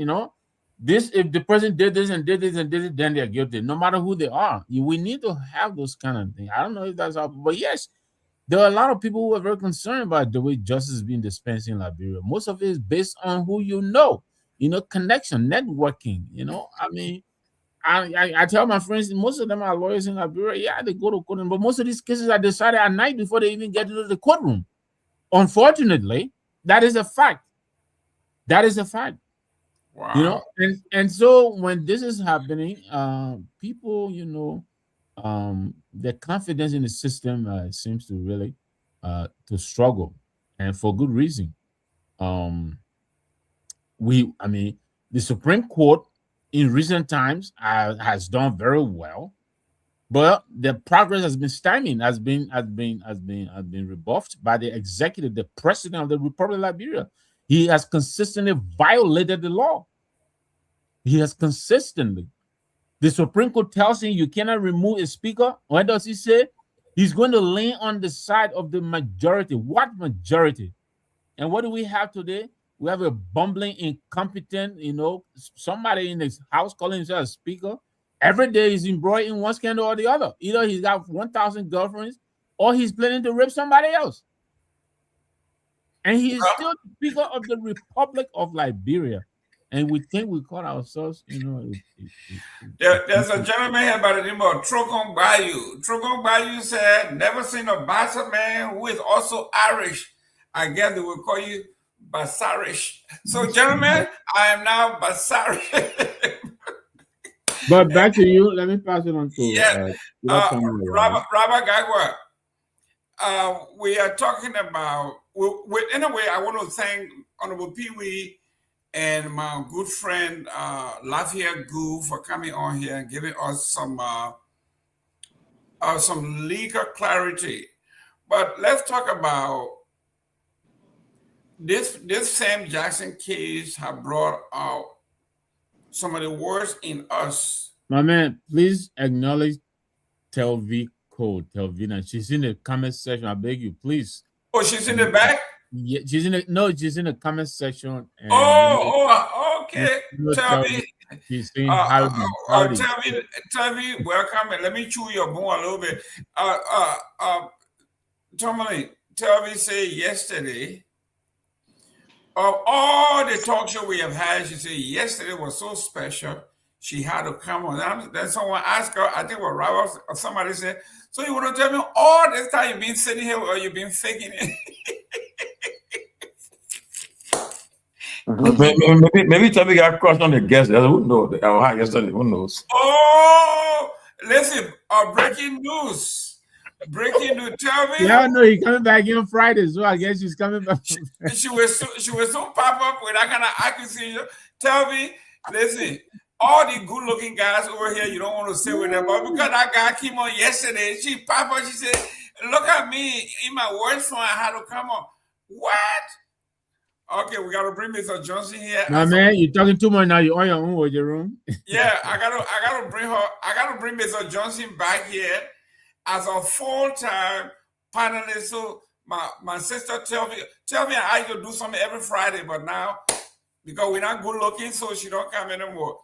This, if the person did this and did this and did it, then they're guilty, no matter who they are. We need to have those kind of things. I don't know if that's how, but yes, there are a lot of people who are very concerned about the way justice is being dispensed in Liberia. Most of it is based on who you know, connection, networking. I mean, I tell my friends, most of them are lawyers in Liberia. Yeah, they go to court, but most of these cases are decided at night before they even get into the courtroom. Unfortunately, that is a fact. That is a fact. Wow. And so when this is happening, people, their confidence in the system seems to really to struggle, and for good reason. I mean, the Supreme Court in recent times has done very well, but the progress has been stymied, has been rebuffed by the executive, the president of the Republic of Liberia. He has consistently violated the law. He has consistently. The Supreme Court tells him you cannot remove a speaker. What does he say? He's going to lean on the side of the majority. What majority? And what do we have today? We have a bumbling, incompetent, somebody in the house calling himself a speaker. Every day he's embroiled in one scandal or the other. Either he's got 1,000 girlfriends or he's planning to rape somebody else. And he is still Speaker of the Republic of Liberia. And we think we call ourselves, There's a gentleman here by the name of Trogon Bayou. Trogon Bayou said, never seen a Bassa man who is also Irish. I guess they will call you Bassarish. So, gentlemen, I am now Bassarish. But back to you. Let me pass it on to Robert Garguah. We are talking about, in a way, I want to thank Honorable Pewee and my good friend Lafayette Gu for coming on here and giving us some legal clarity. But let's talk about this Sam Jackson case have brought out some of the worst in us. My man, please acknowledge Telvi Code, Telvina. She's in the comment section. I beg you, please. Oh, she's in the back? Yeah, she's in the comment section. And okay. Tell me. She's saying howdy. Tell me, welcome. And let me chew your bone a little bit. Tomalin, tell me, say yesterday, of all the talk show we have had, she said yesterday was so special. She had to come on. Then someone asked her, I think it was Robert or somebody said, so you want to tell me all this time you've been sitting here or you've been faking it? Maybe Tommy got crushed on the guest. Who knows? Yesterday, who knows? Oh, listen, breaking news. Breaking news. Tell me. Yeah, no, he's coming back in on Friday, so I guess she's coming back. She was so pop up with that kind of accusation. Tell me, listen, all the good-looking guys over here, you don't want to sit with them, but because that guy came on yesterday, she pop up, she said, look at me, in my words phone, I had to come on. What? Okay, we got to bring Mr. Johnson here. My man, you're talking too much now. You're on your own with your room. Yeah, I gotta bring her. I gotta bring Mr. Johnson back here as a full-time panelist. So my sister tell me I used to do something every Friday, but now because we're not good looking, so she don't come anymore.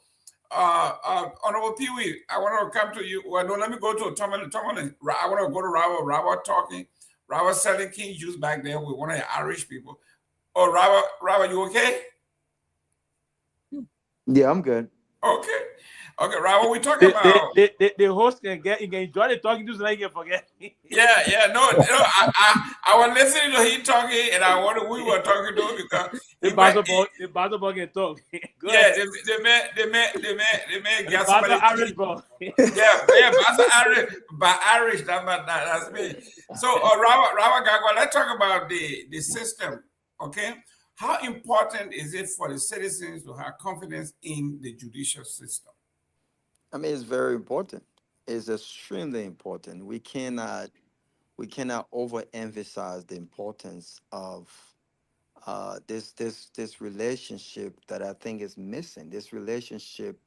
Honorable Pewee, I want to come to you. Well, no, let me go to Tomalin. I want to go to Robert talking. Robert selling King Juice back there with one of the Irish people. Oh, Robert, you okay? Yeah, I'm good. Okay, Robert, we talking about the host can enjoy the talking to so he can forget. Yeah, no, I was listening to him talking, and we were talking to him because the basketball can talk. Yeah, the man got somebody. Irish ball. Yeah, Irish, but Irish. That's me. So, Robert Garguah, let's talk about the system. Okay, how important is it for the citizens to have confidence in the judicial system? I mean, it's very important. It's extremely important. We cannot overemphasize the importance of this relationship that I think is missing. This relationship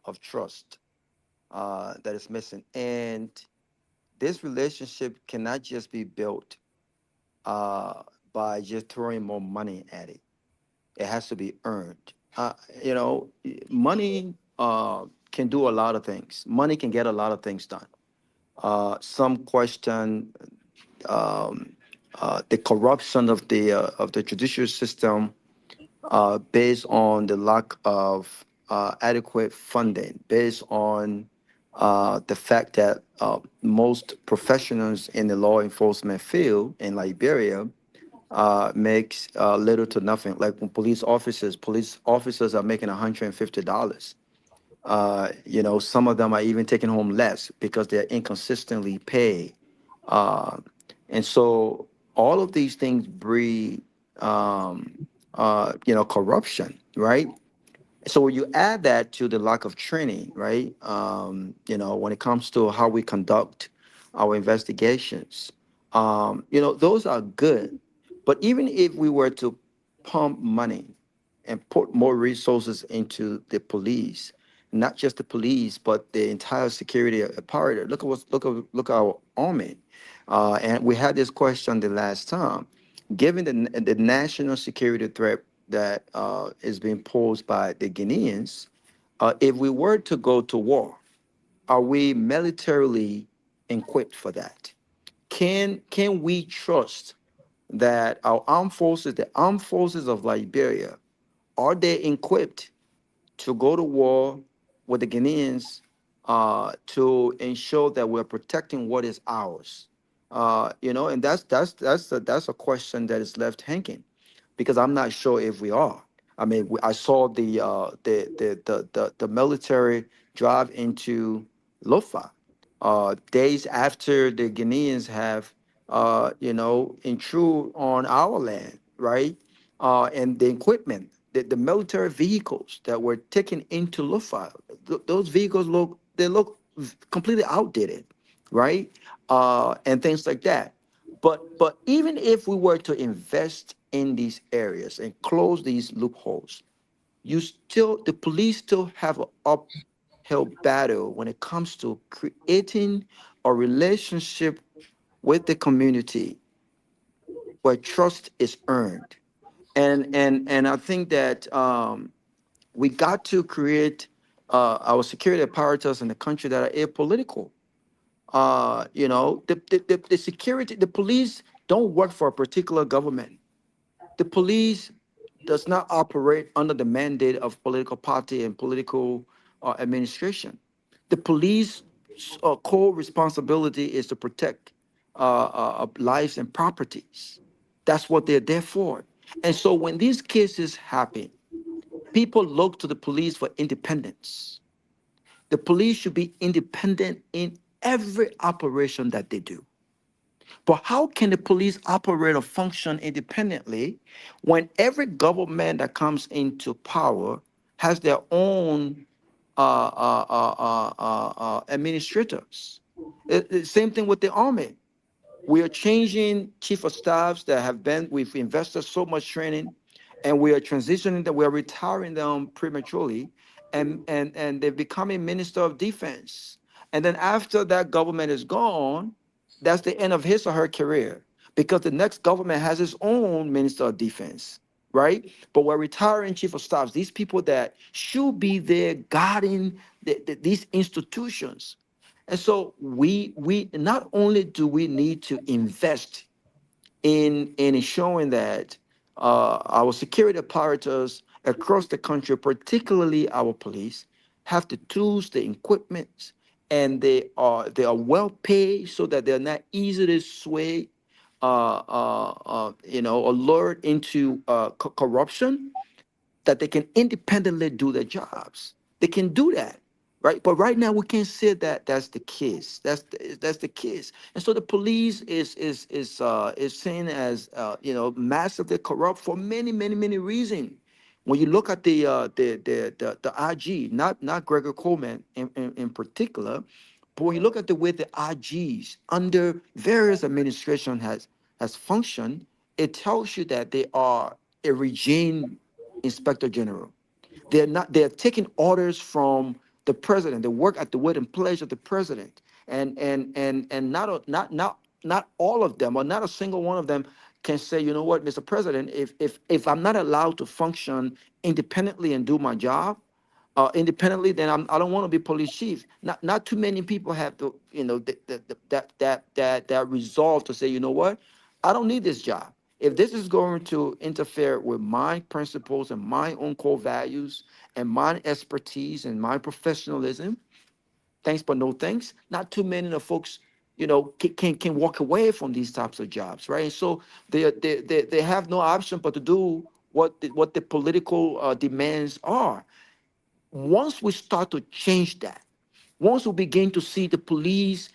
of trust that is missing, and this relationship cannot just be built by just throwing more money at it. It has to be earned. uh, you know, money can do a lot of things. Money can get a lot of things done. Some question the corruption of the judicial system based on the lack of adequate funding, based on the fact that most professionals in the law enforcement field in Liberia makes little to nothing. Like when police officers are making $150. Some of them are even taking home less because they're inconsistently paid. Uh, and so all of these things breed, corruption, right? So when you add that to the lack of training, right? When it comes to how we conduct our investigations, those are good. But even if we were to pump money and put more resources into the police, not just the police, but the entire security apparatus. Look at our army. And we had this question the last time. Given the national security threat that is being posed by the Guineans, if we were to go to war, are we militarily equipped for that? Can we trust that our armed forces, the armed forces of Liberia, are they equipped to go to war with the Guineans to ensure that we're protecting what is ours? And that's a question that is left hanging because I'm not sure if we are. I mean, I saw the military drive into Lofa days after the Guineans have intrude on our land, right? And the equipment, the military vehicles that were taken into Lofa, those vehicles look completely outdated, right? And things like that. But even if we were to invest in these areas and close these loopholes, the police still have an uphill battle when it comes to creating a relationship with the community where trust is earned. And I think that we got to create our security apparatus in the country that are apolitical. The security, the police don't work for a particular government. The police does not operate under the mandate of political party and political administration. The police core responsibility is to protect lives and properties. That's what they're there for. And so when these cases happen, people look to the police for independence. The police should be independent in every operation that they do. But how can the police operate or function independently when every government that comes into power has their own administrators? Same thing with the army. We are changing chief of staffs that we've invested so much training, and we are transitioning them, we are retiring them prematurely, and they're becoming minister of defense. And then after that government is gone, that's the end of his or her career because the next government has its own minister of defense, right? But we're retiring chief of staffs, these people that should be there guarding these institutions. And so we not only do we need to invest in ensuring that our security apparatus across the country, particularly our police, have the tools, the equipment, and they are well paid so that they're not easily swayed, or lured into corruption, that they can independently do their jobs. They can do that, right? But right now we can't say that that's the case. That's the case. And so the police is seen as massively corrupt for many reasons. When you look at the IG, not Gregor Coleman in particular, but when you look at the way the IGs under various administration has functioned, it tells you that they are a regime inspector general. They're taking orders from the president. They work at the will and pleasure of the president. And not all of them, or not a single one of them, can say, you know what, Mr. President, if I'm not allowed to function independently and do my job independently, then I don't want to be police chief. Not too many people have the, you know, that resolve to say, you know what, I don't need this job. If this is going to interfere with my principles and my own core values and my expertise and my professionalism, thanks but no thanks. Not too many of the folks, you know, can walk away from these types of jobs, right? And so they have no option but to do what the political demands are. Once we start to change that, once we begin to see the police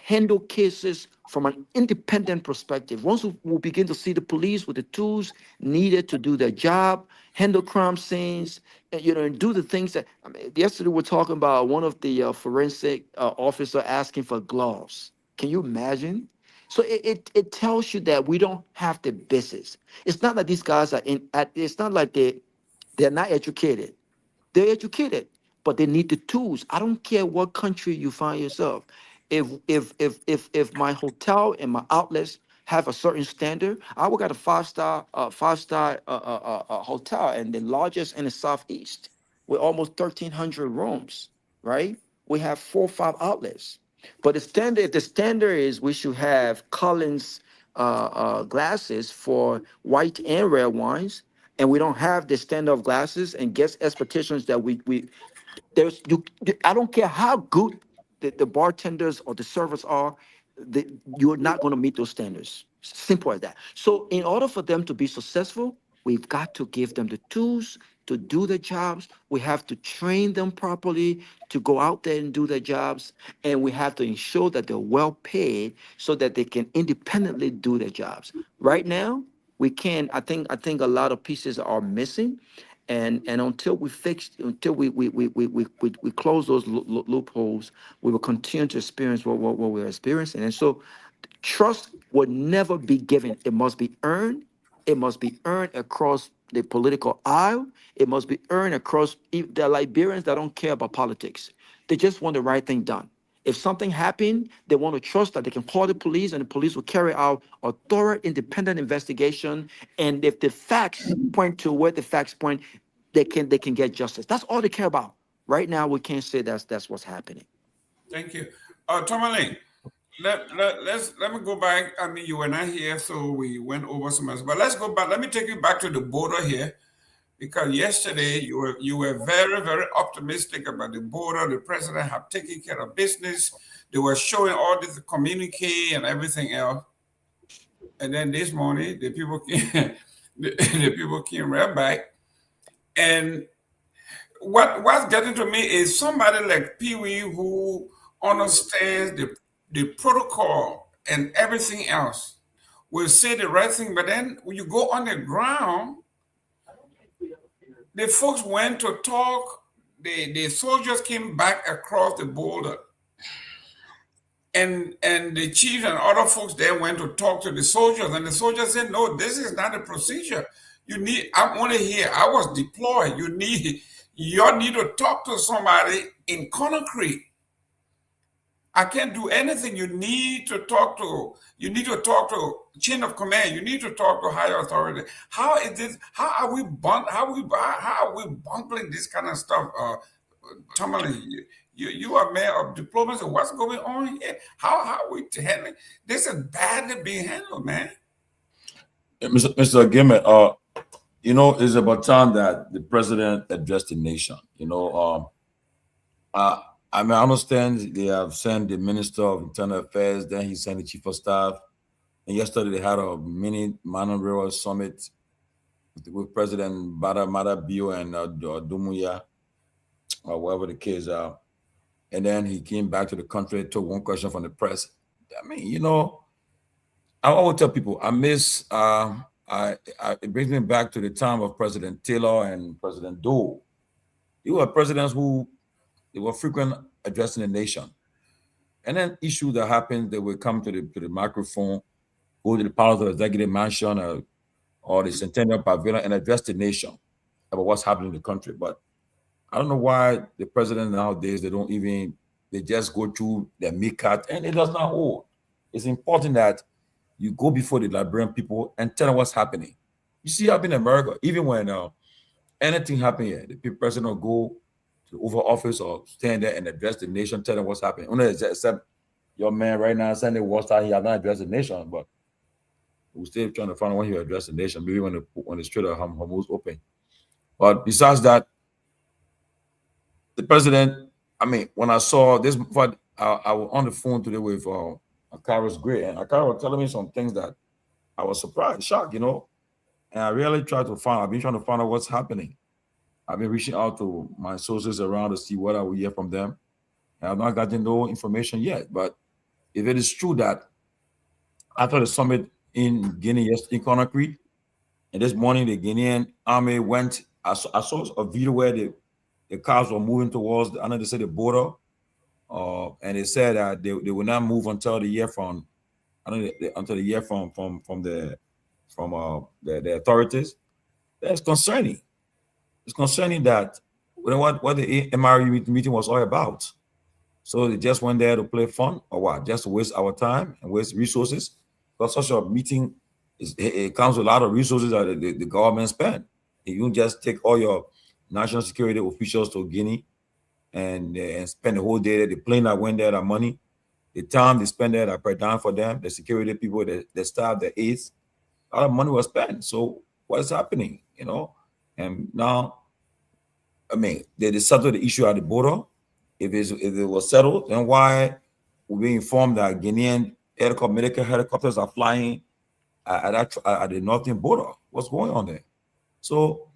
handle cases from an independent perspective, once we begin to see the police with the tools needed to do their job, handle crime scenes, and, you know, and do the things that, I mean, yesterday we were talking about one of the forensic officer asking for gloves. Can you imagine? So it tells you that we don't have the business. It's not that these guys are it's not like they're not educated. They're educated, but they need the tools. I don't care what country you find yourself. If my hotel and my outlets have a certain standard, I work at a five-star hotel and the largest in the southeast with almost 1,300 rooms, right? We have 4 or 5 outlets. But the standard is we should have Collins glasses for white and red wines, and we don't have the standard of glasses and guest expectations that we I don't care how good the bartenders or the servers are, you're not going to meet those standards. Simple as that. So in order for them to be successful, we've got to give them the tools to do their jobs. We have to train them properly to go out there and do their jobs. And we have to ensure that they're well paid so that they can independently do their jobs. Right now, we can, I think a lot of pieces are missing. And until we close those loopholes, we will continue to experience what we're experiencing. And so trust will never be given. It must be earned. It must be earned across the political aisle. It must be earned across the Liberians that don't care about politics. They just want the right thing done. If something happened, they want to trust that they can call the police and the police will carry out a thorough, independent investigation. And if the facts point to where the facts point, they can get justice. That's all they care about. Right now, we can't say that's what's happening. Thank you. Tomalin, let me go back. I mean, you were not here, so we went over some else. But let's go back. Let me take you back to the border here. Because yesterday you were very, very optimistic about the border. The president had taken care of business. They were showing all this communique and everything else. And then this morning, the people came right back. And what's getting to me is somebody like Pewee who understands the protocol and everything else will say the right thing. But then when you go on the ground, the folks went to talk, the soldiers came back across the border. And the chiefs and other folks there went to talk to the soldiers, and the soldiers said, no, this is not a procedure. I'm only here. I was deployed. You need to talk to somebody in Conakry. I can't do anything. You need to talk to chain of command. You need to talk to higher authority. How is this? How are we bungling this kind of stuff? Tomalin, you are mayor of diplomacy. What's going on here? How are we handling this? Is badly being handled, man. Mr. Gayman, you know, it's about time that the president addressed the nation. You know, I mean, I understand they have sent the Minister of Internal Affairs, then he sent the Chief of Staff. And yesterday they had a mini managerial summit with President Mada Bio and Dumuya, or whatever the case are. And then he came back to the country, took one question from the press. I mean, you know, I always tell people, I miss, it brings me back to the time of President Taylor and President Doe. You were presidents who they were frequent addressing the nation. And then issues that happened, they would come to the microphone, go to the Palace of Executive Mansion or the Centennial Pavilion and address the nation about what's happening in the country. But I don't know why the president nowadays, they just go through their meerkat and it does not hold. It's important that you go before the Liberian people and tell them what's happening. You see, I've been in America, even when anything happen here, the president will go to the Oval Office or stand there and address the nation, tell them what's happening. Only except your man right now, Sunday Washington, he has not addressed the nation, but we're still trying to find out when he will address the nation, maybe when the Strait of Hormuz open. But besides that, the president, I mean, when I saw this, I was on the phone today with Akara's Gray, and Akara was telling me some things that I was surprised, shocked, and I really tried to I've been trying to find out what's happening. I've been reaching out to my sources around to see what I will hear from them. And I've not gotten no information yet. But if it is true that after the summit in Guinea, in Conakry, and this morning the Guinean army went, I saw a video where the cars were moving towards, they said the border, and they said that they will not move until the year from, until the year from the authorities. That's concerning. It's concerning that what the MRE meeting was all about. So they just went there to play fun or what? Just to waste our time and waste resources. Because such a meeting it comes with a lot of resources that the government spend. If you just take all your national security officials to Guinea and spend the whole day, the plane that went there, the money, the time they spend there, that per dime for them, the security people, the staff, the aides, a lot of money was spent. So what is happening, And now, I mean, they settled the issue at the border. If it was settled, then why were we informed that Guinean medical helicopters are flying at the northern border? What's going on there? So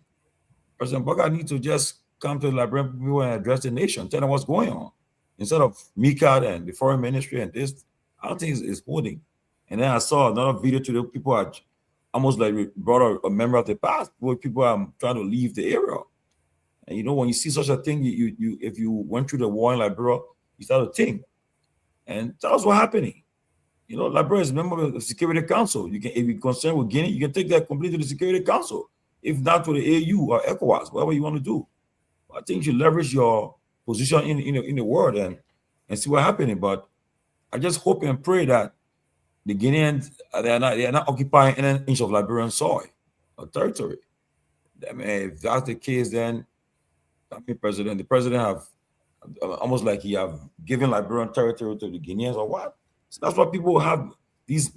President Bugger needs to just come to the Liberian people and address the nation, tell them what's going on. Instead of MICAD and the foreign ministry and this, I don't think it's holding. And then I saw another video to the people are almost like brought a member of the past where people are trying to leave the area. And when you see such a thing, you if you went through the war in Liberia, you start to think. And tell us what's happening. Liberia is a member of the Security Council. If you're concerned with Guinea, you can take that completely to the Security Council. If not to the AU or ECOWAS, whatever you want to do. I think you leverage your position in the world and see what's happening. But I just hope and pray that the Guineans they are not occupying any inch of Liberian soil or territory. I mean, if that's the case, then the president have almost like he have given Liberian territory to the Guineans or what? So that's why people have these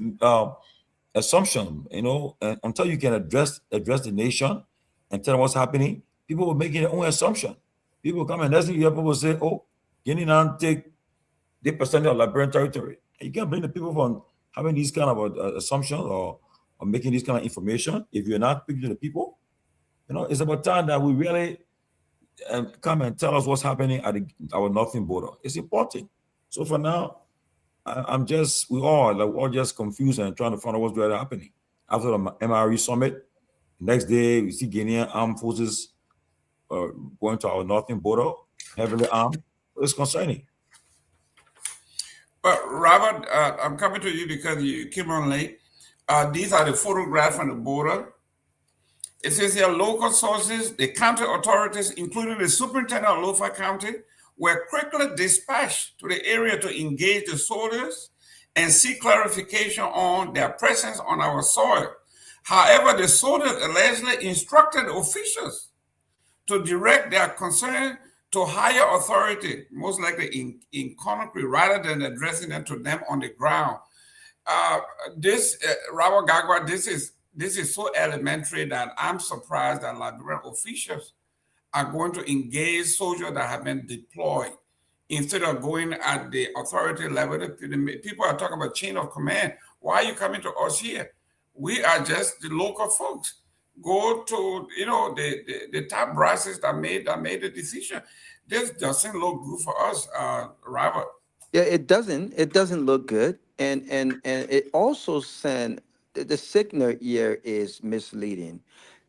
assumptions, and until you can address the nation and tell them what's happening, people will make their own assumption. People come and that's when you hear people say, "Oh, Guinea now take the percentage of Liberian territory." And you can't blame the people from having these kind of assumptions or making this kind of information if you're not speaking to the people. It's about time that we really come and tell us what's happening at our northern border. It's important. So for now, we're all just confused and trying to find out what's really happening. After the MRE summit, next day we see Guinean armed forces going to our northern border, heavily armed. It's concerning. But Robert, I'm coming to you because you came on late. These are the photographs from the border. It says here, local sources, the county authorities, including the superintendent of Lofa County, were quickly dispatched to the area to engage the soldiers and seek clarification on their presence on our soil. However, the soldiers allegedly instructed officials to direct their concern to higher authority, most likely in Conakry, rather than addressing them to them on the ground. Robert Garguah, this is so elementary that I'm surprised that Liberian officials are going to engage soldiers that have been deployed instead of going at the authority level. People are talking about chain of command. Why are you coming to us here? We are just the local folks. Go to the top brasses that made the decision. This doesn't look good for us, Robert. Yeah, it doesn't. It doesn't look good, and it also sent the signal here is misleading.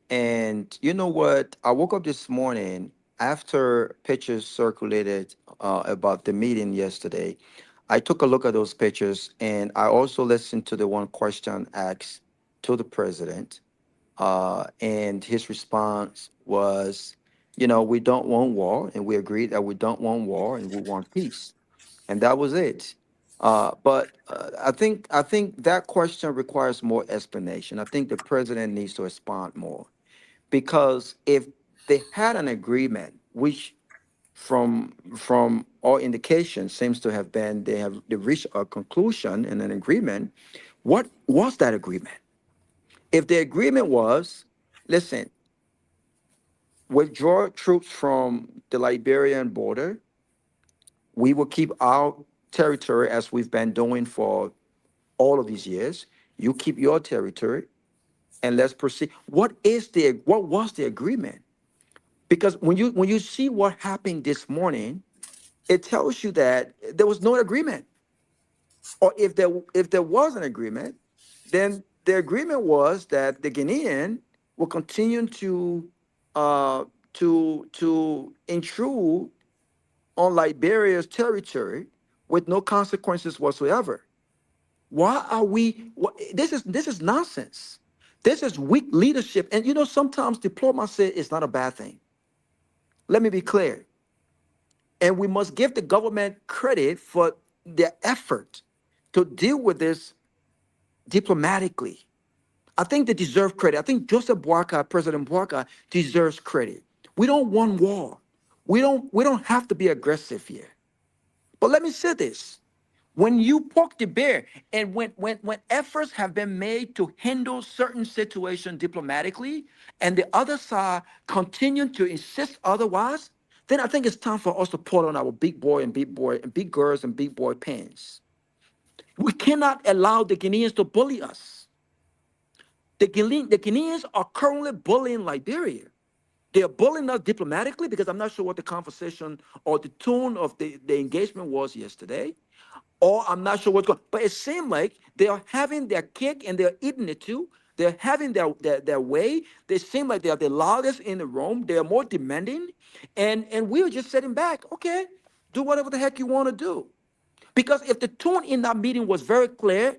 And you know what? I woke up this morning after pictures circulated about the meeting yesterday. I took a look at those pictures, and I also listened to the one question asked to the president. And his response was, we don't want war, and we agreed that we don't want war and we want peace. And that was it. But I think that question requires more explanation. I think the president needs to respond more, because if they had an agreement, which from all indications seems to have been they reached a conclusion and an agreement. What was that agreement? If the agreement was, listen, withdraw troops from the Liberian border, we will keep our territory as we've been doing for all of these years. You keep your territory, and let's proceed. What was the agreement? Because when you see what happened this morning, it tells you that there was no agreement. Or if there was an agreement, then the agreement was that the Guinean will continue to intrude on Liberia's territory with no consequences whatsoever. Why are we? This is nonsense. This is weak leadership. And sometimes diplomacy is not a bad thing. Let me be clear. And we must give the government credit for their effort to deal with this diplomatically. I think they deserve credit. I think President Boakai deserves credit. We don't want war. We don't have to be aggressive here. But let me say this. When you poke the bear, and when efforts have been made to handle certain situations diplomatically, and the other side continue to insist otherwise, then I think it's time for us to put on our big girls and big boy pants. We cannot allow the Guineans to bully us. The Guineans are currently bullying Liberia. They are bullying us diplomatically, because I'm not sure what the conversation or the tone of the engagement was yesterday. Or I'm not sure what's going on. But it seemed like they are having their cake and they're eating it too. They're having their way. They seem like they are the loudest in the room. They are more demanding. And we are just sitting back. Okay, do whatever the heck you want to do. Because if the tone in that meeting was very clear,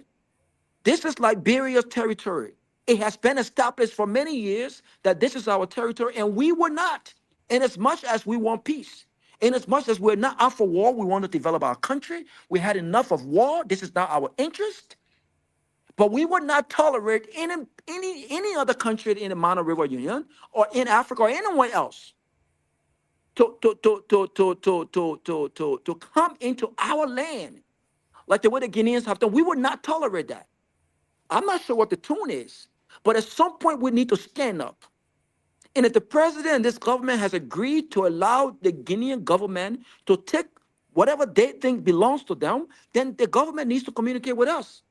this is Liberia's territory. It has been established for many years that this is our territory, and we were not. And as much as we want peace, in as much as we're not out for war, we want to develop our country. We had enough of war. This is not our interest. But we would not tolerate any other country in the Mono River Union or in Africa or anywhere else to come into our land like the way the Guineans have done. We would not tolerate that. I'm not sure what the tune is, but at some point we need to stand up. And if the president and this government has agreed to allow the Guinean government to take whatever they think belongs to them, then the government needs to communicate with us.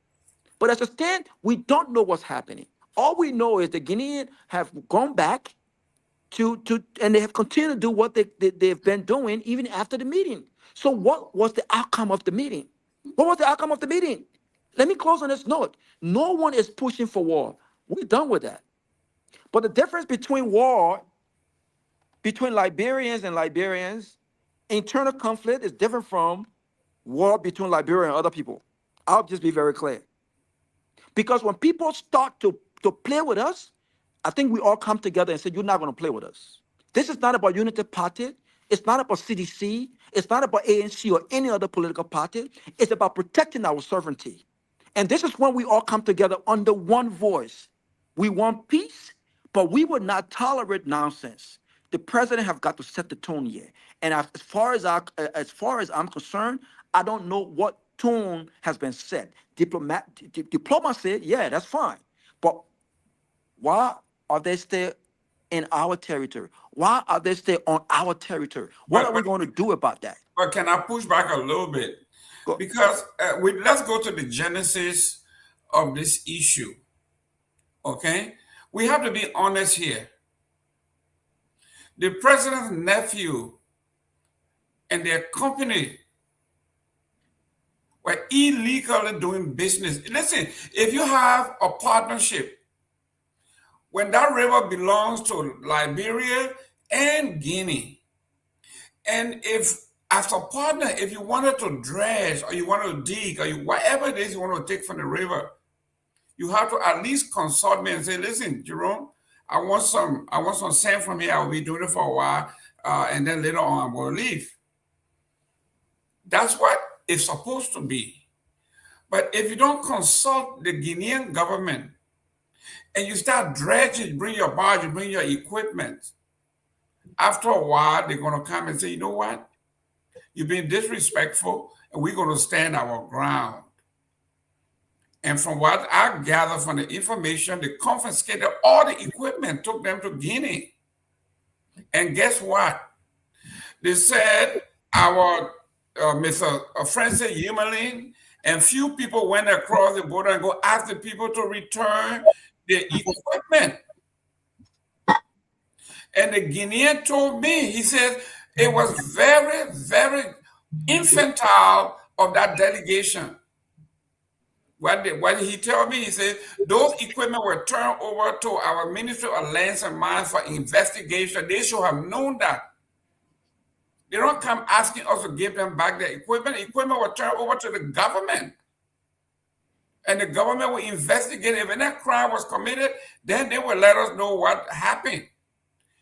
But as a stand, we don't know what's happening. All we know is the Guineans have gone back and they have continued to do what they've been doing even after the meeting. So what was the outcome of the meeting? What was the outcome of the meeting? Let me close on this note. No one is pushing for war. We're done with that. But the difference between war, between Liberians and Liberians, internal conflict is different from war between Liberia and other people. I'll just be very clear. Because when people start to play with us, I think we all come together and say, you're not going to play with us. This is not about Unity Party. It's not about CDC. It's not about ANC or any other political party. It's about protecting our sovereignty. And this is when we all come together under one voice. We want peace, but we would not tolerate nonsense. The president have got to set the tone here. And as far as I'm concerned, I don't know what tone has been set. Diplomacy, yeah, that's fine. But why are they still in our territory? Why are they still on our territory? What are we going to do about that? But can I push back a little bit? Because let's go to the genesis of this issue. Okay? We have to be honest here. The president's nephew and their company were illegally doing business. Listen, if you have a partnership, when that river belongs to Liberia and Guinea, and if as a partner, if you wanted to dredge or you want to dig or whatever it is you want to take from the river, you have to at least consult me and say, listen, Jerome, I want some sand from here. I'll be doing it for a while, and then later on I'm going to leave. That's what it's supposed to be. But if you don't consult the Guinean government and you start dredging, bring your barge, bring your equipment, after a while, they're going to come and say, you know what? You've been disrespectful, and we're going to stand our ground. And from what I gather from the information, they confiscated all the equipment, took them to Guinea. And guess what? They said our Mr. Francis Tomalin and few people went across the border and go ask the people to return their equipment. And the Guinean told me, he said, it was very, very infantile of that delegation. What he told me, he said, those equipment were turned over to our Ministry of Lands and Mines for investigation. They should have known that. They don't come asking us to give them back their equipment. Equipment were turned over to the government. And the government will investigate. If any crime was committed, then they will let us know what happened.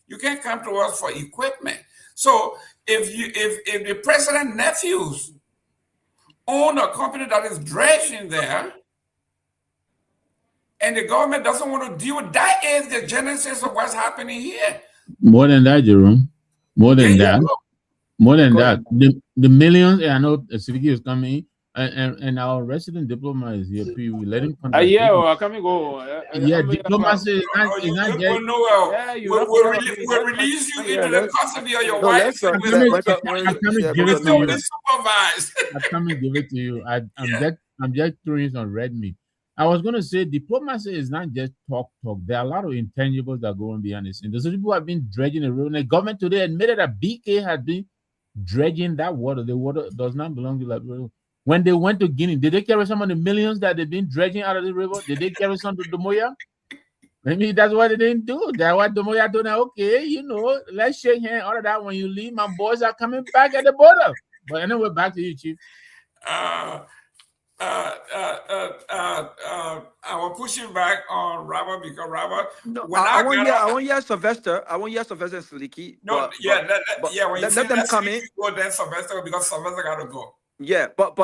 You can't come to us for equipment. So if the president's nephews own a company that is dredging there, and the government doesn't want to deal with that, is the genesis of what's happening here. More than that, Jerome. More than that. More than that. The millions, I know Seleke is coming, and our resident diplomat is here. We let him come. Yeah, can we go? Yeah, diplomacy is not just. We'll release you into the custody of your wife. I'm coming to give it to you. I'm just throwing some red meat. I was going to say diplomacy is not just talk. There are a lot of intangibles that go on behind the scenes. Those people have been dredging the road. The government today admitted that BK had been dredging that water. The water does not belong to Liberia. When they went to Guinea, did they carry some of the millions that they've been dredging out of the river? Did they carry some to Dopoh? Maybe that's what they didn't do. That's what Dopoh doing. Okay, let's shake hands. All of that. When you leave, my boys are coming back at the border. But anyway, back to you, Chief. I will push you back on Robert because Robert. No, I want hear Sylvester. I want hear Sylvester and Seleke. No, when let them come in. Go then Sylvester because Sylvester got to go. Yeah, but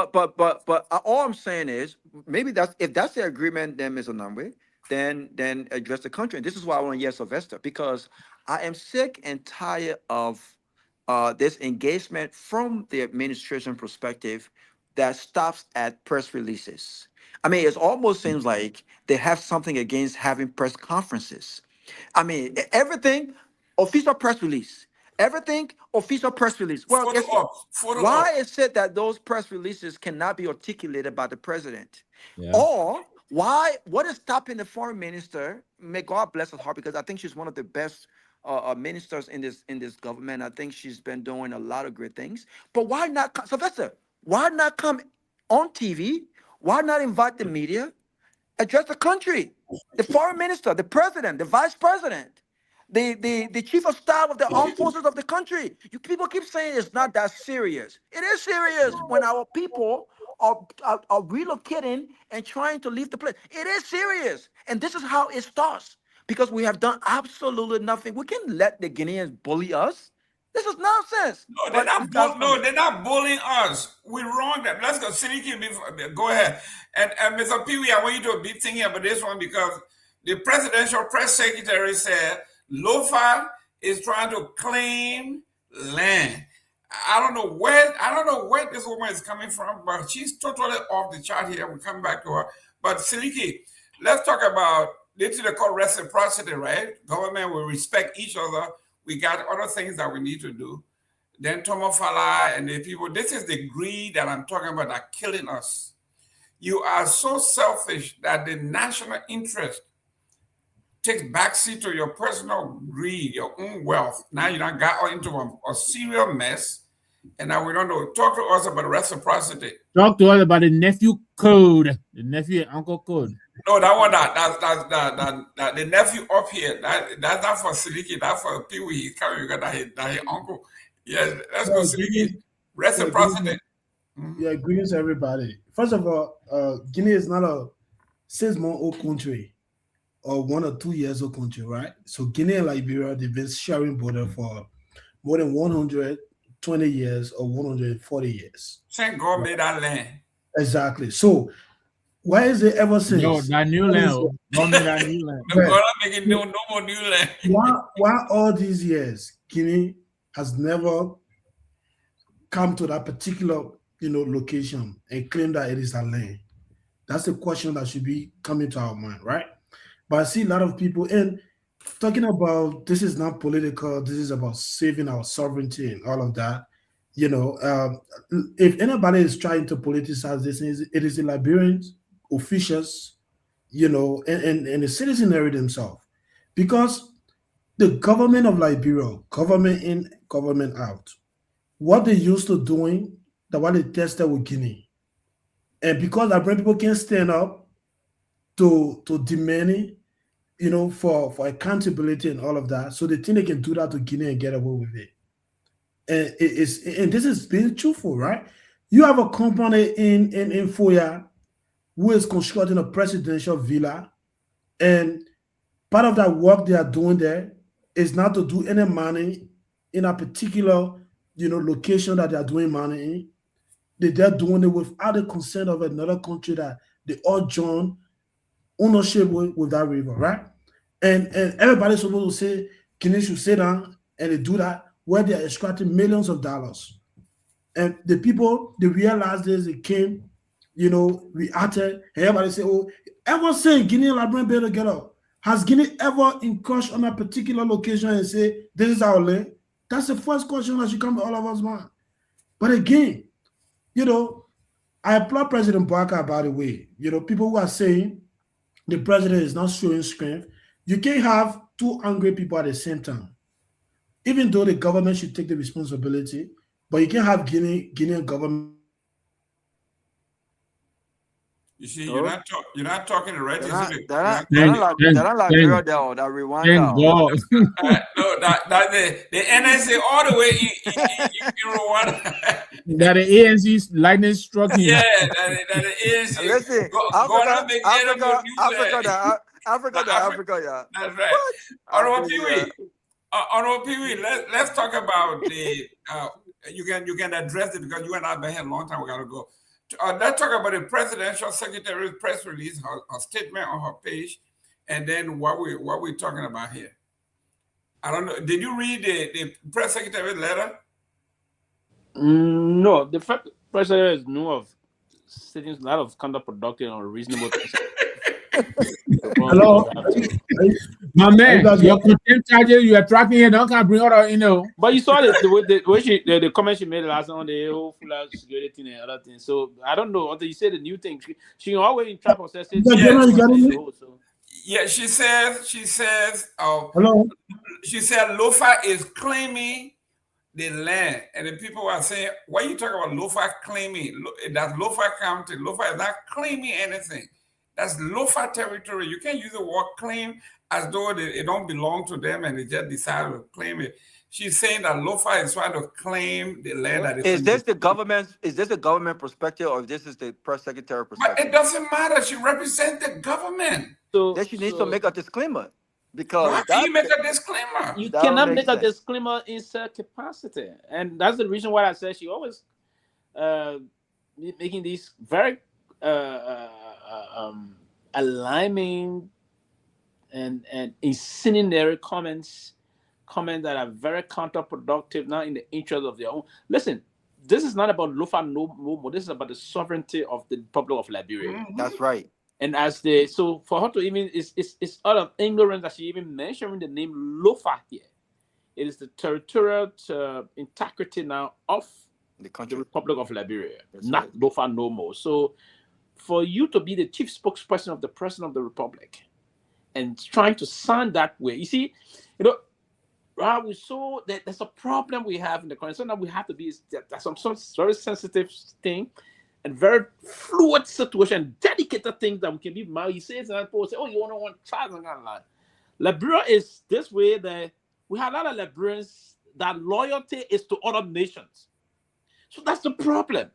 all I'm saying is maybe if that's the agreement, then Mr. Nagbe, then address the country. And this is why I want to hear Sylvester, because I am sick and tired of this engagement from the administration perspective that stops at press releases. I mean, it almost seems like they have something against having press conferences. I mean, everything, official press release. Everything, official press release. Well, why is it that those press releases cannot be articulated by the president? Yeah. Or what is stopping the foreign minister? May God bless her heart, because I think she's one of the best ministers in this government. I think she's been doing a lot of great things. But why not, Sylvester? Why not come on TV? Why not invite the media? Address the country, the foreign minister, the president, the vice president, the chief of staff of the armed forces of the country. People keep saying it's not that serious. It is serious when our people are relocating and trying to leave the place. It is serious. And this is how it starts, because we have done absolutely nothing. We can let the Guineans bully us. This is nonsense. No, they're not bullying us. We wrong them. Let's go. Seleke, go ahead. And Mr. Pewee, I want you to be thinking about this one, because the presidential press secretary said Lofa is trying to claim land. I don't know where this woman is coming from, but she's totally off the chart here. We'll come back to her. But Seleke, let's talk about this is called reciprocity, right? Government will respect each other. We got other things that we need to do. Then Tomofala and the people, this is the greed that I'm talking about that killing us. You are so selfish that the national interest takes backseat to your personal greed, your own wealth. Now you done got into a serious mess. And now we don't know. Talk to us about reciprocity. Talk to us about the nephew code, the nephew and uncle code. No, that one, that the nephew up here, that's not for Seleke, that's for Pewee. He coming, you got that uncle. Yeah, let's go, Seleke. Reciprocity. Yeah, greetings everybody. First of all, Guinea is not a 6-month-old country or 1 or 2 years old country, right? So Guinea and Liberia, they've been sharing border for more than 120 years or 140 years. Thank God made that land. Exactly. So Why is it ever since? No, that new land. Government that new land. Making no more new land. Why all these years Guinea has never come to that particular location and claim that it is a land? That's the question that should be coming to our mind, right? But I see a lot of people and talking about this is not political. This is about saving our sovereignty and all of that. If anybody is trying to politicize this, it is the Liberians, officials, and the citizenry themselves, because the government of Liberia, government in, government out, what they used to doing, that what they tested with Guinea, and because Liberian people can't stand up to demand it, for accountability and all of that, so they think they can do that to Guinea and get away with it. And this is being truthful, right? You have a company in Foya who is constructing a presidential villa, and part of that work they are doing there is not to do any money in a particular location that they are doing money in. They're doing it without the consent of another country that they all join ownership with that river, right? And everybody's supposed to say Guinea should sit down and they do that, where they are extracting millions of dollars. And the people, they realized this, they came, reacted, and everybody say, oh, ever say Guinea and Liberia better get up? Has Guinea ever encroached on a particular location and say, this is our land? That's the first question that should come to all of us mind. But again, I applaud President Bouaka, by the way. People who are saying the president is not showing strength. You can't have two angry people at the same time. Even though the government should take the responsibility, but you can't have Guinean government. You see, you're not talking the right. They're not like Liberia that Rwanda. No, that the NSA all the way in Rwanda. That the ANC's lightning struck him. Yeah, that the ANC. Listen, Africa, yeah. That's right. Honorable Pewee. Honorable Pewee, let's talk about the. You can address it because you and I have been here a long time. We gotta go. Let's talk about the presidential secretary's press release, her statement on her page, and then what we're talking about here. I don't know. Did you read the press secretary's letter? No, the president is new of stating a lot of counterproductive or reasonable. Hello, my man. Your contempt charges you are tracking here. Don't bring other, But you saw the way the comment she made last on the whole full security thing and other things. So I don't know until you say the new thing. She always trap or says. Yeah, she says. Hello. She said Lofa is claiming the land, and the people are saying, "Why are you talking about Lofa claiming? That's Lofa County. Lofa is not claiming anything. That's Lofa territory. You can't use the word claim as though it don't belong to them and they just decided to claim it." She's saying that Lofa is trying to claim the land. That is this the government? Is this the government perspective, or this is the press secretary perspective? But it doesn't matter. She represents the government. So then she needs to make a disclaimer. Because how can you make a disclaimer? You cannot make a disclaimer in her capacity, and that's the reason why I said she always making these very alarming and incendiary comments that are very counterproductive, not in the interest of their own. Listen, this is not about Lofa no more. This is about the sovereignty of the Republic of Liberia. Mm-hmm. That's right. And so for her to even it's out of ignorance that she even mentioning the name Lofa here. It is the territorial integrity now of the Republic of Liberia, not Lofa no more. So for you to be the chief spokesperson of the President of the Republic and trying to sound that way, you see, we saw that there's a problem we have in the country. So now we have to be that's some sort of very sensitive thing and very fluid situation, dedicated things that we can be married. He says and people say, "Oh, you want child?" Liberia is this way that we have a lot of Liberians that loyalty is to other nations. So that's the problem.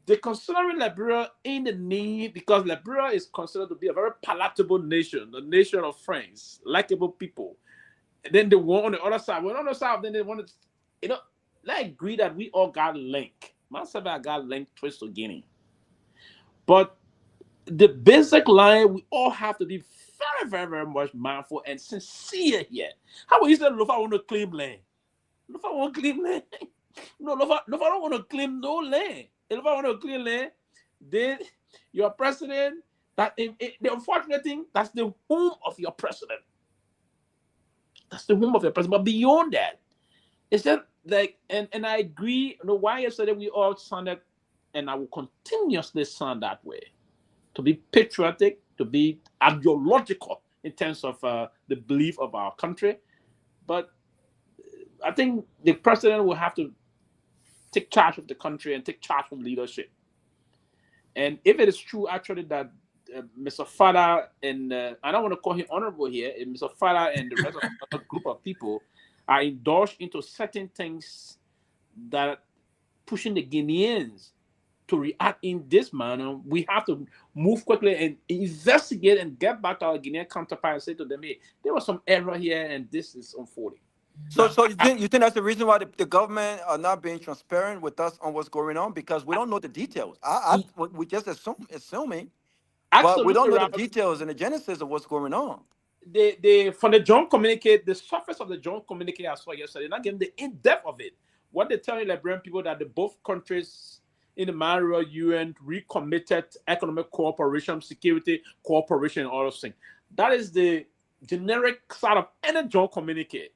They consider Liberia in the need because Liberia is considered to be a very palatable nation, a nation of friends, likable people. And then they want on the other side. Well, on the other side, then they want to, let's agree that we all got linked. Myself, I got linked twice to Guinea. But the basic line, we all have to be very, very, very much mindful and sincere here. How about you say, Lofa want to claim land? Lofa want to claim land? No, Lofa don't want to claim no land. If Lofa want to claim land, then your president, the unfortunate thing, that's the home of your president. That's the home of your president. But beyond that, it's just like, and I agree, why yesterday we all sounded, and I will continuously sound that way, to be patriotic, to be ideological in terms of the belief of our country. But I think the president will have to take charge of the country and take charge of leadership. And if it is true, actually, that Mr. Fada and I don't want to call him honorable here, Mr. Fada and the rest of the group of people are indulged into certain things that pushing the Guineans to react in this manner, we have to move quickly and investigate and get back to our Guinean counterpart and say to them, hey, there was some error here and this is unfolding. So you think that's the reason why the government are not being transparent with us on what's going on? Because we don't know the details. We just assuming, but we don't know the details and the genesis of what's going on. From the joint communique, the surface of the joint communique I saw yesterday, not getting the in-depth of it. What they tell Liberian people that the both countries in the Myean UN recommitted economic cooperation, security cooperation, and all those things. That is the generic side of any joint communique.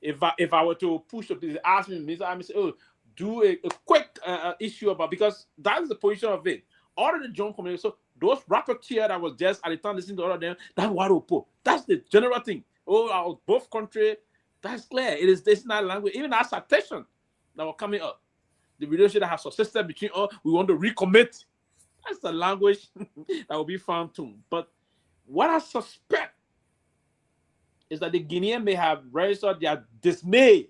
If I were to push up, ask me, I say, oh, do a quick issue about, because that's the position of it. All of the joint communique, so those rapporteurs that was just at the time listening to all of them, that's what we put. That's the general thing. Oh, both countries, that's clear. It is this not language. Even our citation that were coming up, the relationship that has subsisted between us, we want to recommit. That's the language that will be found too. But what I suspect is that the Guineans may have registered their dismay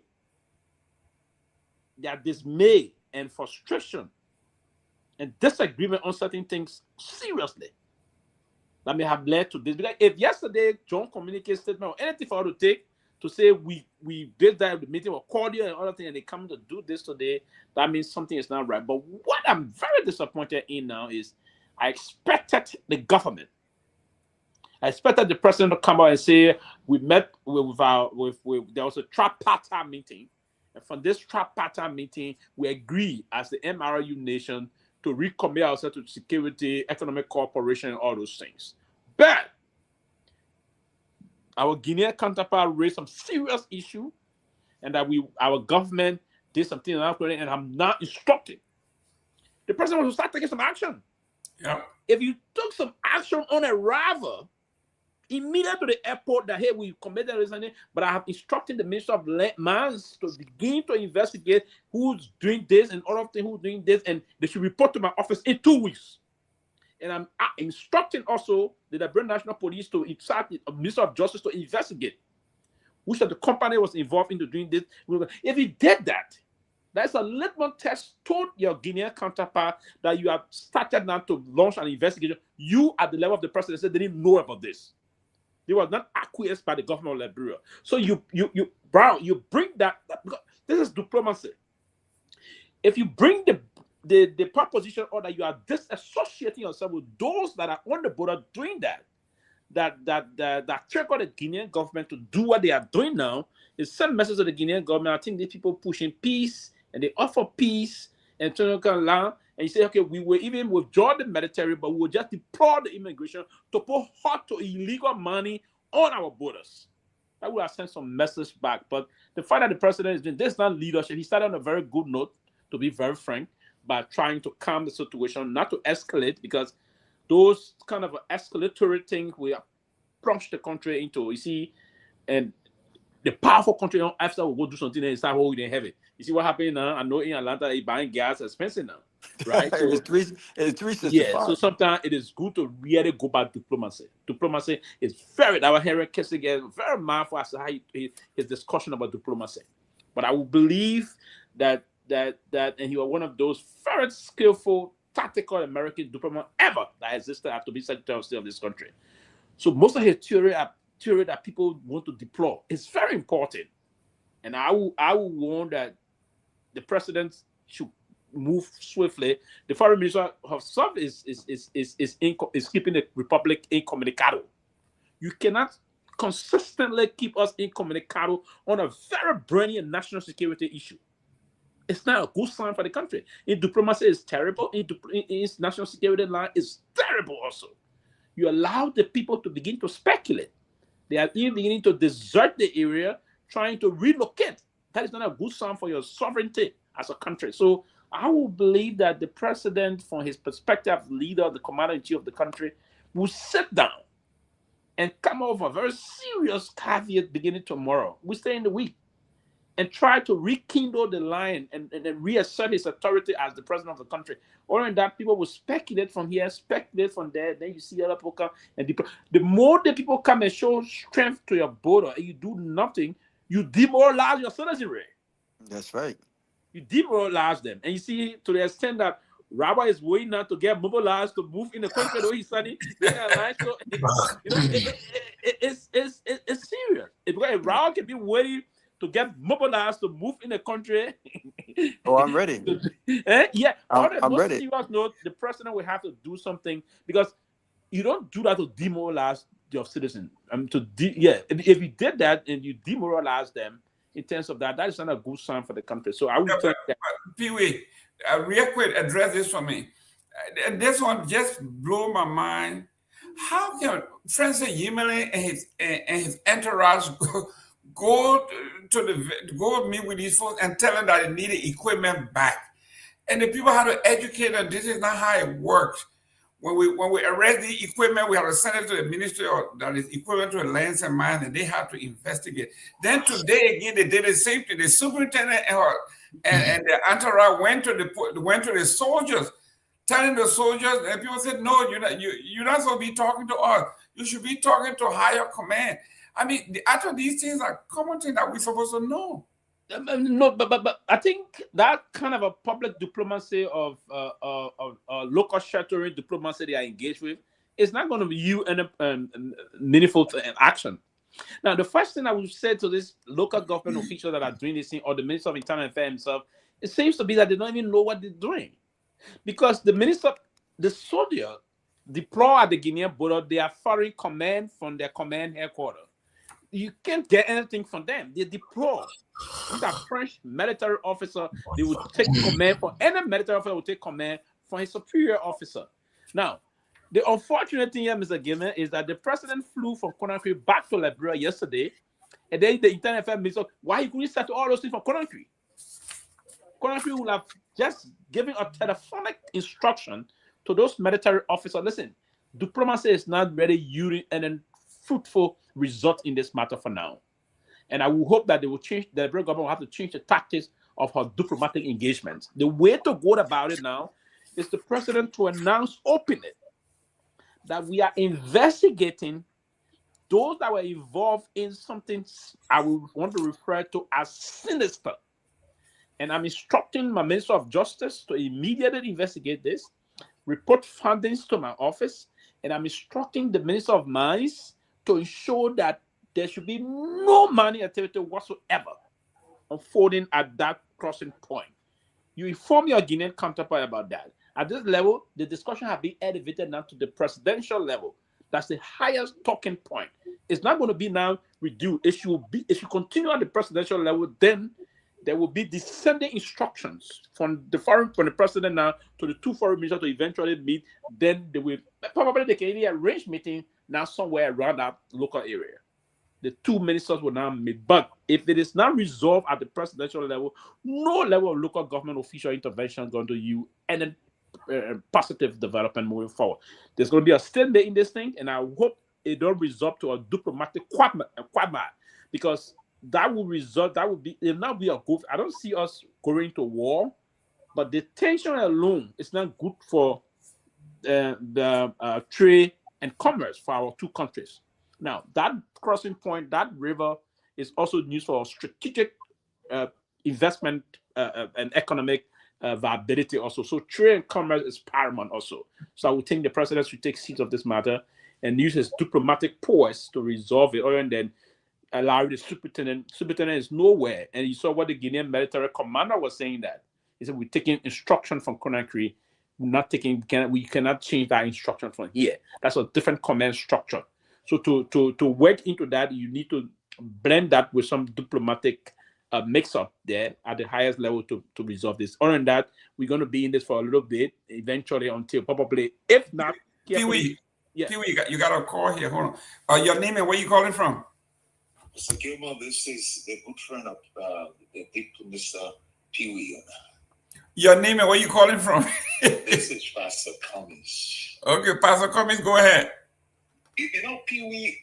and frustration and disagreement on certain things seriously. That may have led to this. Because if yesterday John communicated statement or anything for us to take to say we did that, the meeting was cordial and other things, and they come to do this today, that means something is not right. But what I'm very disappointed in now is I expected the government, I expected the president to come out and say we met with there was a tripartite meeting, and from this tripartite meeting we agree as the MRU nation to recommit ourselves to security, economic cooperation, and all those things. But our Guinean counterpart raised some serious issue, and that our government did something, and I'm not instructed. The president will start taking some action. Yeah. If you took some action on arrival, immediately to the airport that, hey, we committed this, but I have instructed the Minister of Mines to begin to investigate who's doing this and all of them who's doing this, and they should report to my office in 2 weeks. And I'm instructing also the Liberian National Police to instruct the Minister of Justice to investigate which of the company was involved into doing this. If he did that, that's a litmus test to your Guinean counterpart that you have started now to launch an investigation. You, at the level of the president, said they didn't know about this. They were not acquiesced by the government of Liberia. So you bring that, because this is diplomacy. If you bring the proposition or that you are disassociating yourself with those that are on the border doing that trigger the Guinean government to do what they are doing now, is send message to the Guinean government. I think these people pushing peace, and they offer peace and land, and you say, okay, we will even withdraw the military, but we will just deploy the immigration to put halt to illegal money on our borders. That would have sent some message back. But the fact that the president is doing this, not leadership. He started on a very good note, to be very frank, by trying to calm the situation, not to escalate, because those kind of escalatory things we have plunged the country into, you see, and the powerful country after we go do something and start holding heavy. You see what happened now? I know in Atlanta, they buying gas expensive now, right? So, it's 365. Yeah, so sometimes it is good to really go back to diplomacy. Diplomacy is very, our Henry Kissinger is very mindful as to how his discussion about diplomacy. But I will believe that and he was one of those very skillful, tactical American diplomats ever that existed after being Secretary of State of this country. So most of his theory that people want to deploy is very important. And I will warn that the president should move swiftly, the foreign minister herself is keeping the republic incommunicado. You cannot consistently keep us incommunicado on a very brainy national security issue. It's not a good sign for the country. In diplomacy, it's terrible. In national security line, it's terrible also. You allow the people to begin to speculate. They are even beginning to desert the area, trying to relocate. That is not a good sign for your sovereignty as a country. So I will believe that the president, from his perspective, leader, the commander-in-chief of the country, will sit down and come up with a very serious caveat beginning tomorrow. We stay in the week and try to rekindle the line and reassert his authority as the president of the country. Or in that, people will speculate from here, speculate from there. Then you see other people come. And the more the people come and show strength to your border and you do nothing, you demoralize your citizenry. That's right. You demoralize them. And you see, to the extent that Rabbi is waiting now to get mobilized to move in the country the way he's sunny. So, it's serious. If Rabbi can be waiting to get mobilized to move in the country. Oh, I'm ready. Yeah, I'm ready. Serious note, the president will have to do something, because you don't do that to demoralize your citizens. If you did that and you demoralize them in terms of that is not a good sign for the country. So I would think that. Pewee, real quick, address this for me. This one just blew my mind. How can Francis Yimele and his entourage go meet with these folks and tell them that they needed equipment back? And the people have to educate them. This is not how it works. When we arrest the equipment, we have to send it to the ministry that is equivalent to the lands and mines, and they have to investigate. Then today again, they did the same thing. The superintendent and the entourage went to the soldiers, telling the soldiers, and people said, "No, you're not supposed to be talking to us. You should be talking to higher command." I mean, after these things are common things that we're supposed to know. No, but I think that kind of a public diplomacy of local sheltering diplomacy they are engaged with is not going to be meaningful action. Now, the first thing I would say to this local government officials that are doing this thing, or the Minister of Internal Affairs himself, it seems to be that they don't even know what they're doing, because the soldier deployed at the Guinean border, they are foreign command from their command headquarters. You can't get anything from them. They deploy. These are French military officer. They would take command for any military officer will take command from his superior officer. Now, the unfortunate thing here, Mr. Gayman, is that the president flew from Conakry back to Liberia yesterday, and then the Internal Affairs Minister, why he couldn't settle all those things from Conakry? Conakry will have just given a telephonic instruction to those military officers. Listen, diplomacy is not very fruitful result in this matter for now. And I will hope that they will change, the Liberia government will have to change the tactics of her diplomatic engagement. The way to go about it now is the president to announce openly that we are investigating those that were involved in something I would want to refer to as sinister. And I'm instructing my Minister of Justice to immediately investigate this, report findings to my office, and I'm instructing the Minister of Mines to ensure that there should be no mining activity whatsoever unfolding at that crossing point. You inform your Guinean counterpart about that. At this level, the discussion has been elevated now to the presidential level. That's the highest talking point. It's not going to be now reduced. It should continue at the presidential level, then there will be descending instructions from the president now to the two foreign ministers to eventually meet. Then they can even arrange meeting now somewhere around that local area. The two ministers will now meet. But if it is not resolved at the presidential level, no level of local government official intervention is going to yield any positive development moving forward. There's going to be a stalemate in this thing, and I hope it don't result to a diplomatic quagmire, because that will not be a good. I don't see us going to war, but the tension alone is not good for the trade and commerce for our two countries. Now, that crossing point, that river, is also used for strategic investment and economic viability also. So trade and commerce is paramount also. So I would think the president should take seat of this matter and use his diplomatic poise to resolve it, and then allow the superintendent is nowhere. And you saw what the Guinean military commander was saying, that He said we're taking instruction from Conakry. We're not taking. We cannot change that instruction from here. That's a different command structure. So to work into that, you need to blend that with some diplomatic mix-up there at the highest level to resolve this. Other than that, we're going to be in this for a little bit, eventually until probably, if not... Pewee, yeah. Pewee, you got a call here. Hold on. Your name and where you calling from? Mr. Gilmore, this is a good friend of the Mr. Pewee. Your name and where you calling from? This is Pastor Cummings. Okay, Pastor Cummings, go ahead. You know, Pewee,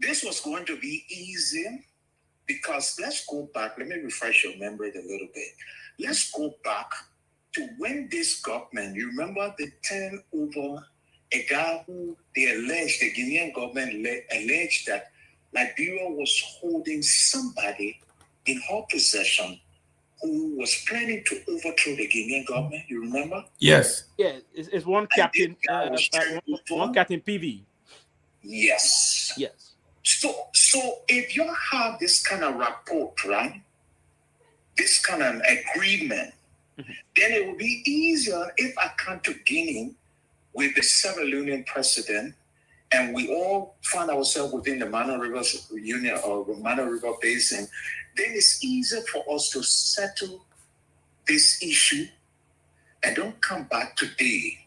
this was going to be easy because let's go back. Let me refresh your memory a little bit. Let's go back to when this government, you remember they turned over a guy who they alleged, the Guinean government alleged that Liberia was holding somebody in her possession who was planning to overthrow the Guinean government. You remember? Yes. Yeah, it's one captain, one Captain Pewee. Yes. Yes. So if you have this kind of rapport, right? This kind of agreement, then it will be easier if I come to Guinea with the Sierra Leonean president and we all find ourselves within the Mano River Union or the Mano River Basin, then it's easier for us to settle this issue and don't come back today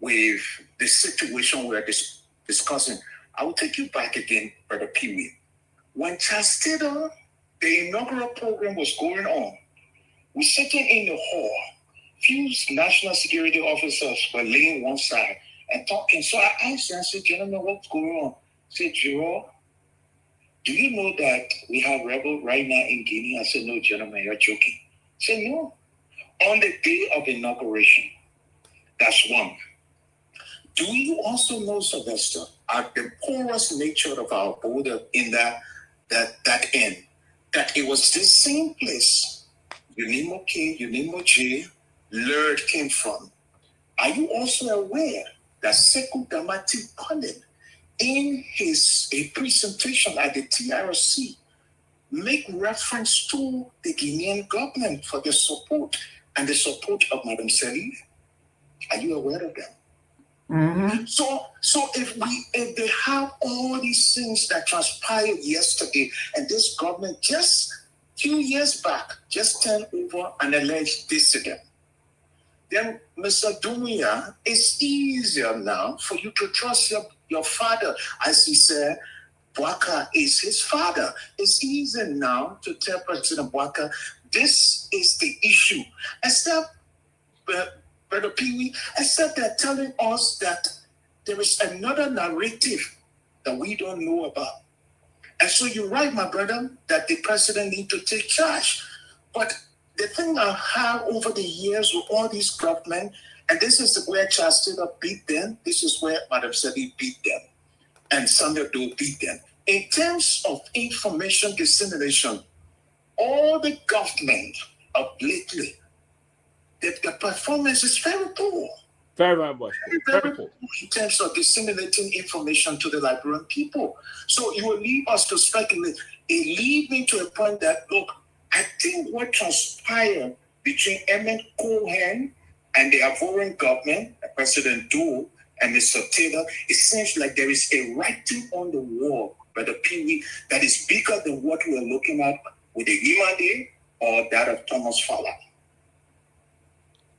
with the situation we're discussing. I will take you back again, Brother Pewee. When Chasteda, the inaugural program was going on, we sitting in the hall. Few national security officers were laying one side and talking. So I asked them, I said, gentlemen, what's going on? I said, Jerome, do you know that we have rebel right now in Guinea? I said, no, gentlemen, you're joking. I said, no. On the day of inauguration, that's one. Do you also know, Sylvester, at the porous nature of our border in that end, that it was this same place Unimo K, Unimo J, Lerd came from? Are you also aware that Sekou Damati Kone, in a presentation at the TRC, make reference to the Guinean government for the support and the support of Madam Seleke? Are you aware of that? Mm-hmm. So if they have all these things that transpired yesterday, and this government just a few years back just turned over an alleged dissident, then Mr. Dumia, it's easier now for you to trust your father. As he said, Bouaka is his father. It's easier now to tell President Bouaka, this is the issue. Except, Brother Pewee, except they're telling us that there is another narrative that we don't know about. And so you're right, my brother, that the president needs to take charge. But the thing I have over the years with all these government, and this is where Charles Taylor beat them, this is where Madam Seleke beat them, and Sandra Doe beat them. In terms of information dissemination, all the government of lately, the performance is very poor. Very much. Very poor in terms of disseminating information to the Liberian people. So you will leave us to speculate. It leads me to a point that, look, I think what transpired between Emmett Cohen and the Ivorian government, President Doe and Mr. Taylor, it seems like there is a writing on the wall, Brother Pewee, that is bigger than what we are looking at with the Yimade or that of Thomas Fowler.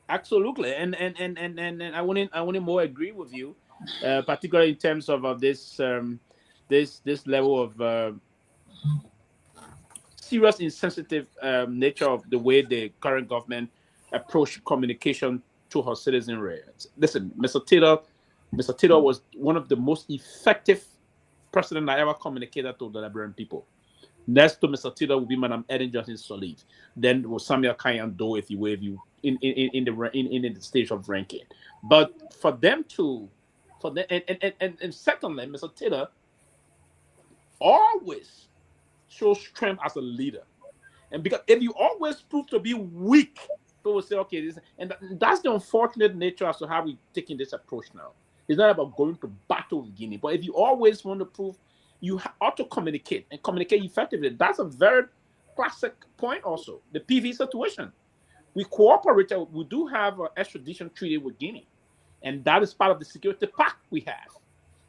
Absolutely, and I wouldn't more agree with you, particularly in terms of this level of serious insensitive nature of the way the current government approach communication to her citizenry. Listen, Mr. Taylor was one of the most effective president I ever communicated to the Liberian people. Next to Mr. Taylor will be Madam Eden Johnson Sirleaf. Then will Samuel Kayan Do if you in the stage of ranking. But for them to, and secondly, Mr. Taylor always shows strength as a leader. And because if you always prove to be weak, people will say, okay, that's the unfortunate nature as to how we're taking this approach now. It's not about going to battle with Guinea, but if you always want to prove, you ought to communicate and communicate effectively. That's a very classic point also, the PV situation. We cooperated, we do have an extradition treaty with Guinea, and that is part of the security pact we have.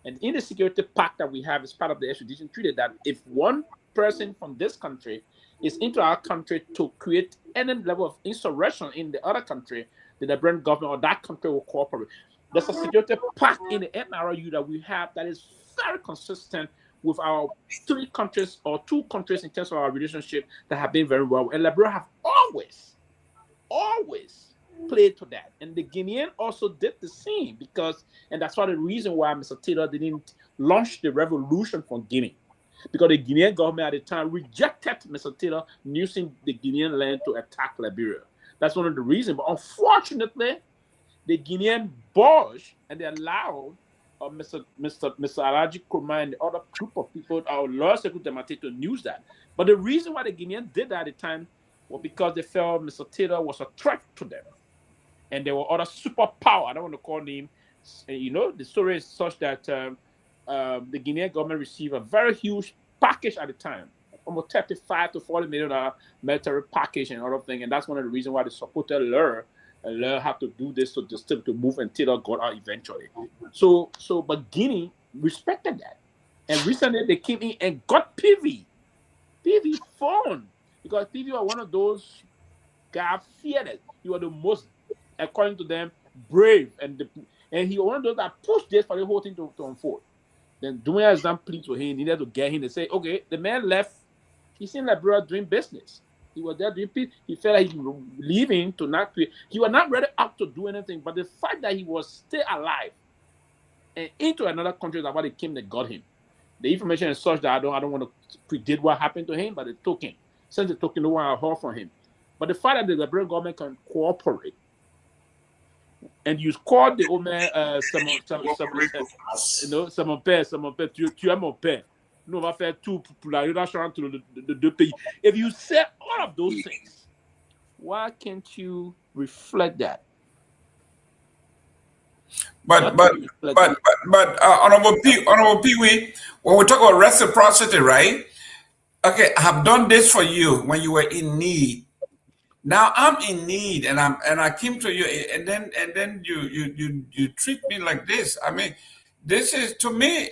And in the security pact that we have is part of the extradition treaty that if one person from this country is into our country to create any level of insurrection in the other country, the Liberian government or that country will cooperate. There's a security pact in the NRU that we have that is very consistent with our 3 countries or 2 countries in terms of our relationship that have been very well. And Liberia have always played to that. And the Guinean also did the same because, and that's why the reason why Mr. Taylor didn't launch the revolution for Guinea. Because the Guinean government at the time rejected Mr. Taylor using the Guinean land to attack Liberia. That's one of the reasons. But unfortunately, the Guinean budged and they allowed Mr. Seleke Kromah and the other group of people, our Lord Secretary, to use that. But the reason why the Guineans did that at the time was because they felt Mr. Taylor was a threat to them. And there were other superpower, I don't want to call names. You know, the story is such that the Guinean government received a very huge package at the time, almost $35 to $40 million military package and other things. And that's one of the reasons why they supported Lur. And Lur had to do this to move and Taylor got out eventually. But Guinea respected that. And recently they came in and got Pewee. Pewee phone. Because Pewee was one of those guys feared. He was the most, according to them, brave. And he was one of those that pushed this for the whole thing to unfold. Then doing as them plead to him, needed to get him to say, okay, the man left. He's in Liberia doing business. He was there doing business. He felt like he was leaving to not create. He was not ready up to do anything. But the fact that he was still alive and into another country, that's why they came, they got him. The information is such that I don't want to predict what happened to him, but they took him. Since they took him, no one heard from him. But the fact that the Liberian government can cooperate, and you called the old man, if you say all of those things, why can't you reflect that? But Honorable Pewee, when we talk about reciprocity, right? Okay, I have done this for you when you were in need. Now I'm in need, and I came to you, and then you treat me like this. I mean, this is, to me,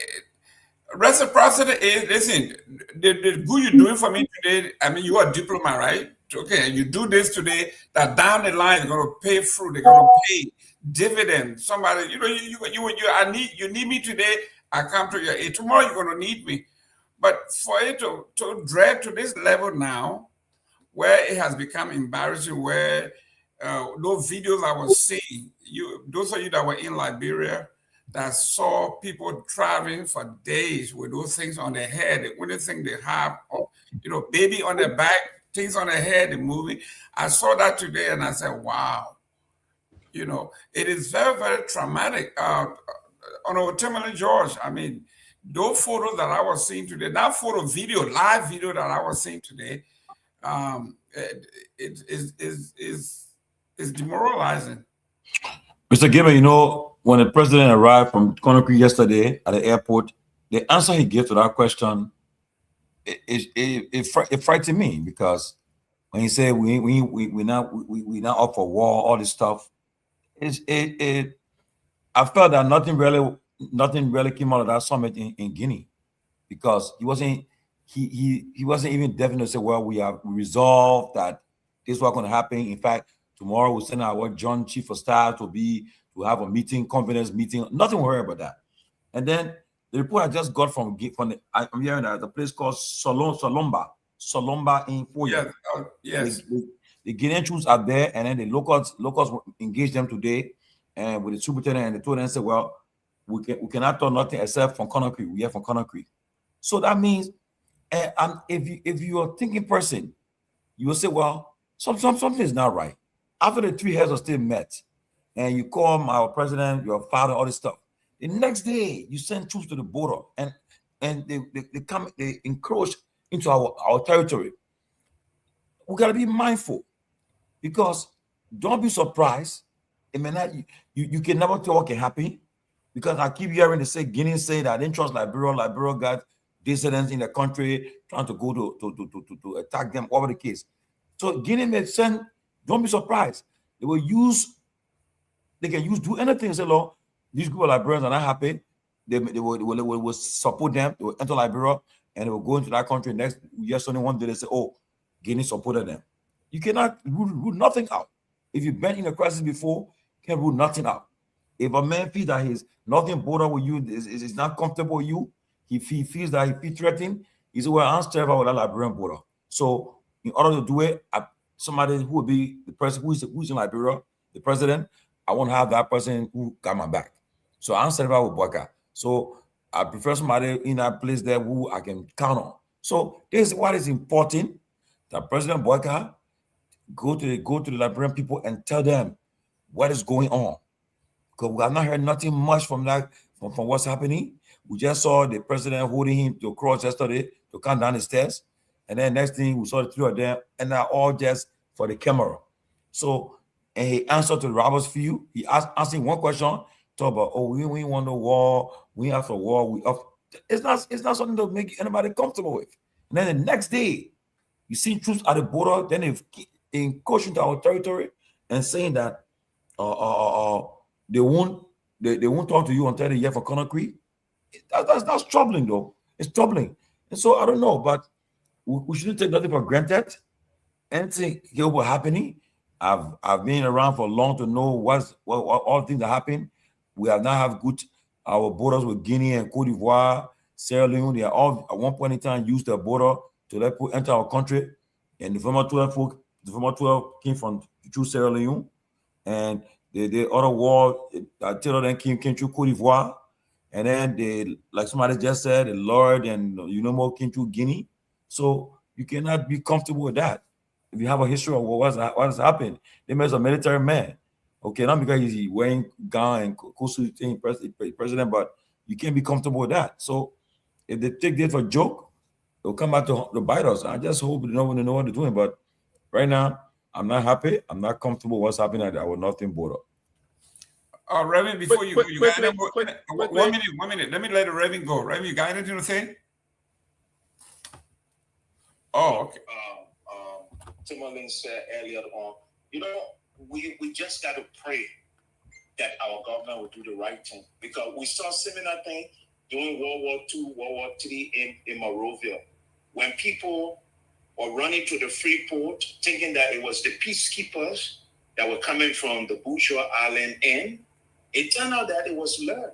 reciprocity is, listen, the good you're doing for me today. I mean, you are a diplomat, right? Okay, you do this today, that down the line they're going to pay through. They're going to pay dividend. Somebody, you need me today. I come to your aid. Tomorrow you're going to need me. But for it to drag to this level now, where it has become embarrassing, where those videos I was seeing, those of you that were in Liberia that saw people traveling for days with those things on their head, the only thing they have, baby on their back, things on their head, they're moving. I saw that today and I said, wow. It is very, very traumatic. On our Tomalin George, I mean, those photos that I was seeing today, that live video that I was seeing today, it is demoralizing. Mr. Gayman, when the president arrived from Conakry yesterday at the airport, the answer he gave to that question, it frightened me, because when he said we now up for war, all this stuff, I felt that nothing really came out of that summit in Guinea, because he wasn't even definite to say, well, we resolved that this is what's going to happen. In fact, tomorrow we'll send our Joint Chief of Staff to have a meeting, confidence meeting. Nothing worry about that. And then the report I just got from I'm hearing that the place called Solomba in Foya. Yes. The Guinean troops are there, and then the locals engaged them today, and with the superintendent, and they told them, say, well, we cannot do nothing except from Conakry. We are from Conakry. So that means, if you are a thinking person, you will say, well, something is not right. After the 3 heads are still met, and you call our president, your father, all this stuff, the next day you send troops to the border, and they encroach into our territory. We gotta be mindful, because don't be surprised. It may not. You can never tell what can happen, because I keep hearing they say Guineans say that they didn't trust Liberia got dissidents in the country trying to go to attack them, whatever the case. So Guinea may send, don't be surprised. They can do anything and say, Lord, these group of Liberians are not happy. They will support them, they will enter Liberia, and they will go into that country. Next year, one day they say, oh, Guinea supported them. You cannot rule nothing out. If you've been in a crisis before, you can't rule nothing out. If a man feels that he's nothing border with you, is not comfortable with you, he feels that he feels threatened, he says, well, I'm terrified with that Liberian border. So in order to do it, somebody who will be the president, who's in Liberia, the president, I want to have that person who got my back. So I'm certified with Boyka. So I prefer somebody in that place there who I can count on. So this is what is important, that President Boyka go to the Liberian people and tell them what is going on. Because we have not heard nothing much from that, from what's happening. We just saw the president holding him to cross yesterday to come down the stairs. And then next thing we saw the three of them, and they're all just for the camera. So, and he answered to Robert's view. He asking one question, talk about, oh, we want no war, we have a war, it's not something to make anybody comfortable with. And then the next day, you see troops at the border, then they encroach into our territory and saying that they won't talk to you until they hear from Conakry. That's troubling though. It's troubling. And so I don't know, but we shouldn't take nothing for granted. Anything here will happening. I've been around for long to know what all things that happen. We have not have good our borders with Guinea and Cote d'Ivoire, Sierra Leone. They are all at one point in time used their border to let people enter our country. And the former 12 came from through Sierra Leone, and the other war until then came through Cote d'Ivoire, and then they, like somebody just said, the Lord and more came through Guinea. So you cannot be comfortable with that. If you have a history of what has happened, they made a military man. Okay, not because he's wearing gown and Kosu thing president, but you can't be comfortable with that. So if they take this for a joke, they'll come back to bite us. I just hope they know what they're doing. But right now, I'm not happy. I'm not comfortable with what's happening at our northern border. Reverend, before you got any more, 1 minute. Let me let the Reverend go. Reverend, you got anything to say? Oh, okay. Tomalin said earlier on, we just got to pray that our government will do the right thing, because we saw similar thing during World War II, World War III in Monrovia, when people were running to the free port thinking that it was the peacekeepers that were coming from the bourgeois island in. It turned out that it was learned.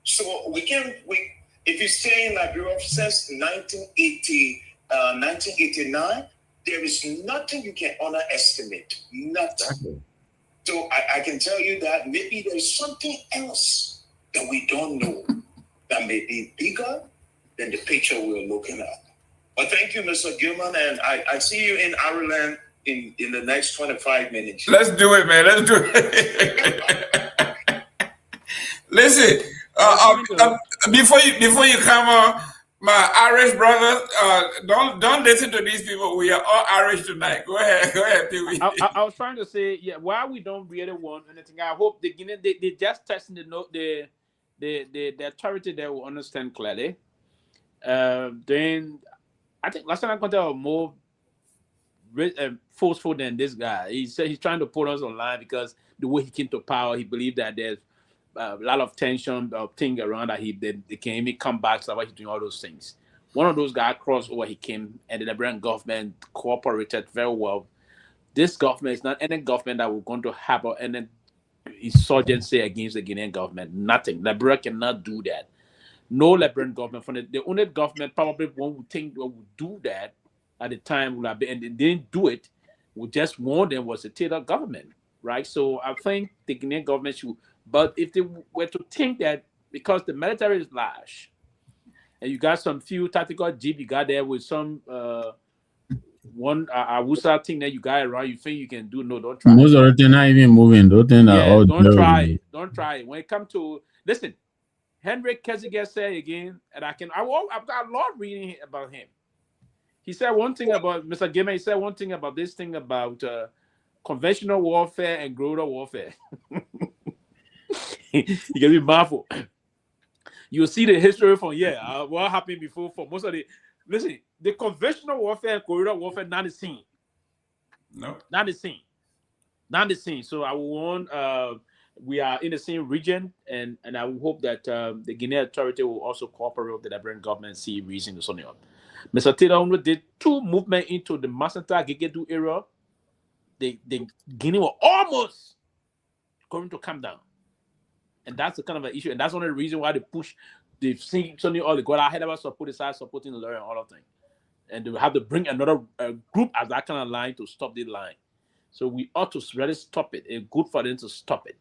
So if you stay in Liberia since 1989, there is nothing you can underestimate. Nothing. So I can tell you that maybe there's something else that we don't know that may be bigger than the picture we're looking at. But thank you, Mr. Gilman, and I see you in Ireland in the next 25 minutes. Let's do it, man. Let's do it. Listen, before you come on, my Irish brother, don't listen to these people. We are all Irish tonight. Go ahead, Pewee. I was trying to say, why we don't really want anything. I hope they just testing the authority that will understand clearly. Then I think last time I contacted more forceful than this guy. He said he's trying to put us online because the way he came to power, he believed that there's a lot of tension thing around that they can even come back. So he's doing all those things. One of those guys crossed over, he came, and the Liberian government cooperated very well. This government is not any government that we're going to have any insurgency against the Guinean government. Nothing. Liberia cannot do that. No Liberian government. From the only government probably one would think would do that at the time, and they didn't do it. We just warned them was the Taylor government, right? So I think the Guinean government should. But if they were to think that because the military is large, and you got some few tactical jeep you got there with some one Awusa thing that you got around, you think you can do? No, don't try. Most of the thing not even moving. Don't try. Don't try. When it comes to listen, Henrik Kessinger said again, and I've got a lot reading about him. He said one thing about Mr. Gayman. He said one thing about this thing about conventional warfare and guerrilla warfare. You can be marvel. You'll see the history from what happened before for most of the. Listen, the conventional warfare and corridor warfare not the same. No, not the same. Not the same. So I want. We are in the same region, and I will hope that the Guinea authority will also cooperate with the Liberian government and see reason to sort it out. Mr. Taylor did 2 movements into the Masanta Gegedu area. The Guinea were almost going to come down, and that's the kind of an issue, and that's one of the reasons why they push. They've seen suddenly all the God ahead of us support the side supporting the lawyer and all of things, and they will have to bring another group as that kind of line to stop the line. So we ought to really stop it. It's good for them to stop it.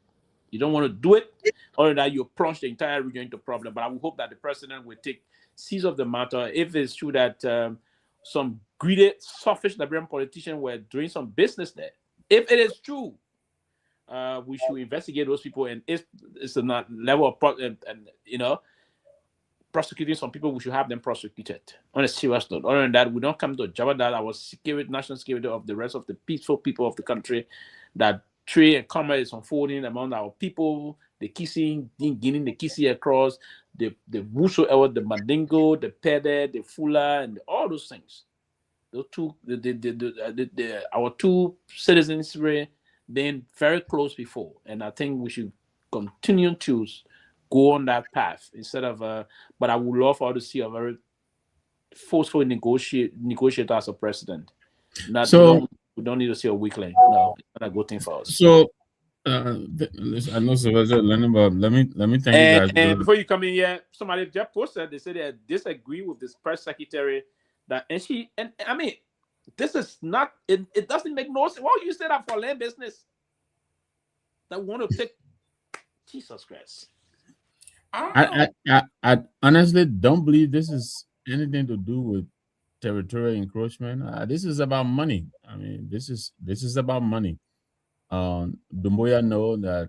You don't want to do it, or that you plunge the entire region into problem. But I would hope that the president will take seize of the matter. If it's true that some greedy, selfish Liberian politicians were doing some business there, if it is true, we should investigate those people. And if it's a level of prosecuting some people, we should have them prosecuted on a serious note. Other than that, we don't come to jeopardize our security, national security of the rest of the peaceful people of the country. That trade and commerce is unfolding among our people, the Kissing, Guinea, the Kissy across, the whosoever, the Mandingo, the Pede, the Fula, and all those things. Those two, our 2 citizens were been very close before, and I think we should continue to go on that path instead of. But I would love for us to see a very forceful negotiator as a president. We don't need to see a weakling. No, it's not a good thing for us. So, I know Sylvester learning, but let me thank you guys. And before you come in here, somebody just posted. They said they disagree with this press secretary and I mean, this is not. It doesn't make no sense. Why would you say that for land business? That want to take Jesus Christ. I honestly don't believe this is anything to do with territorial encroachment. This is about money. I mean, this is about money. Dumbuya know that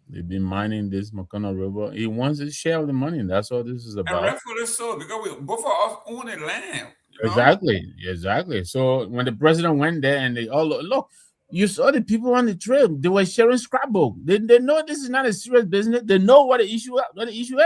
they've been mining this Makana River. He wants his share of the money. That's all this is about. And rightfully so, because we both of us own the land. Exactly. So when the president went there and they all look, you saw the people on the trail. They were sharing scrapbook. They know this is not a serious business. They know what the issue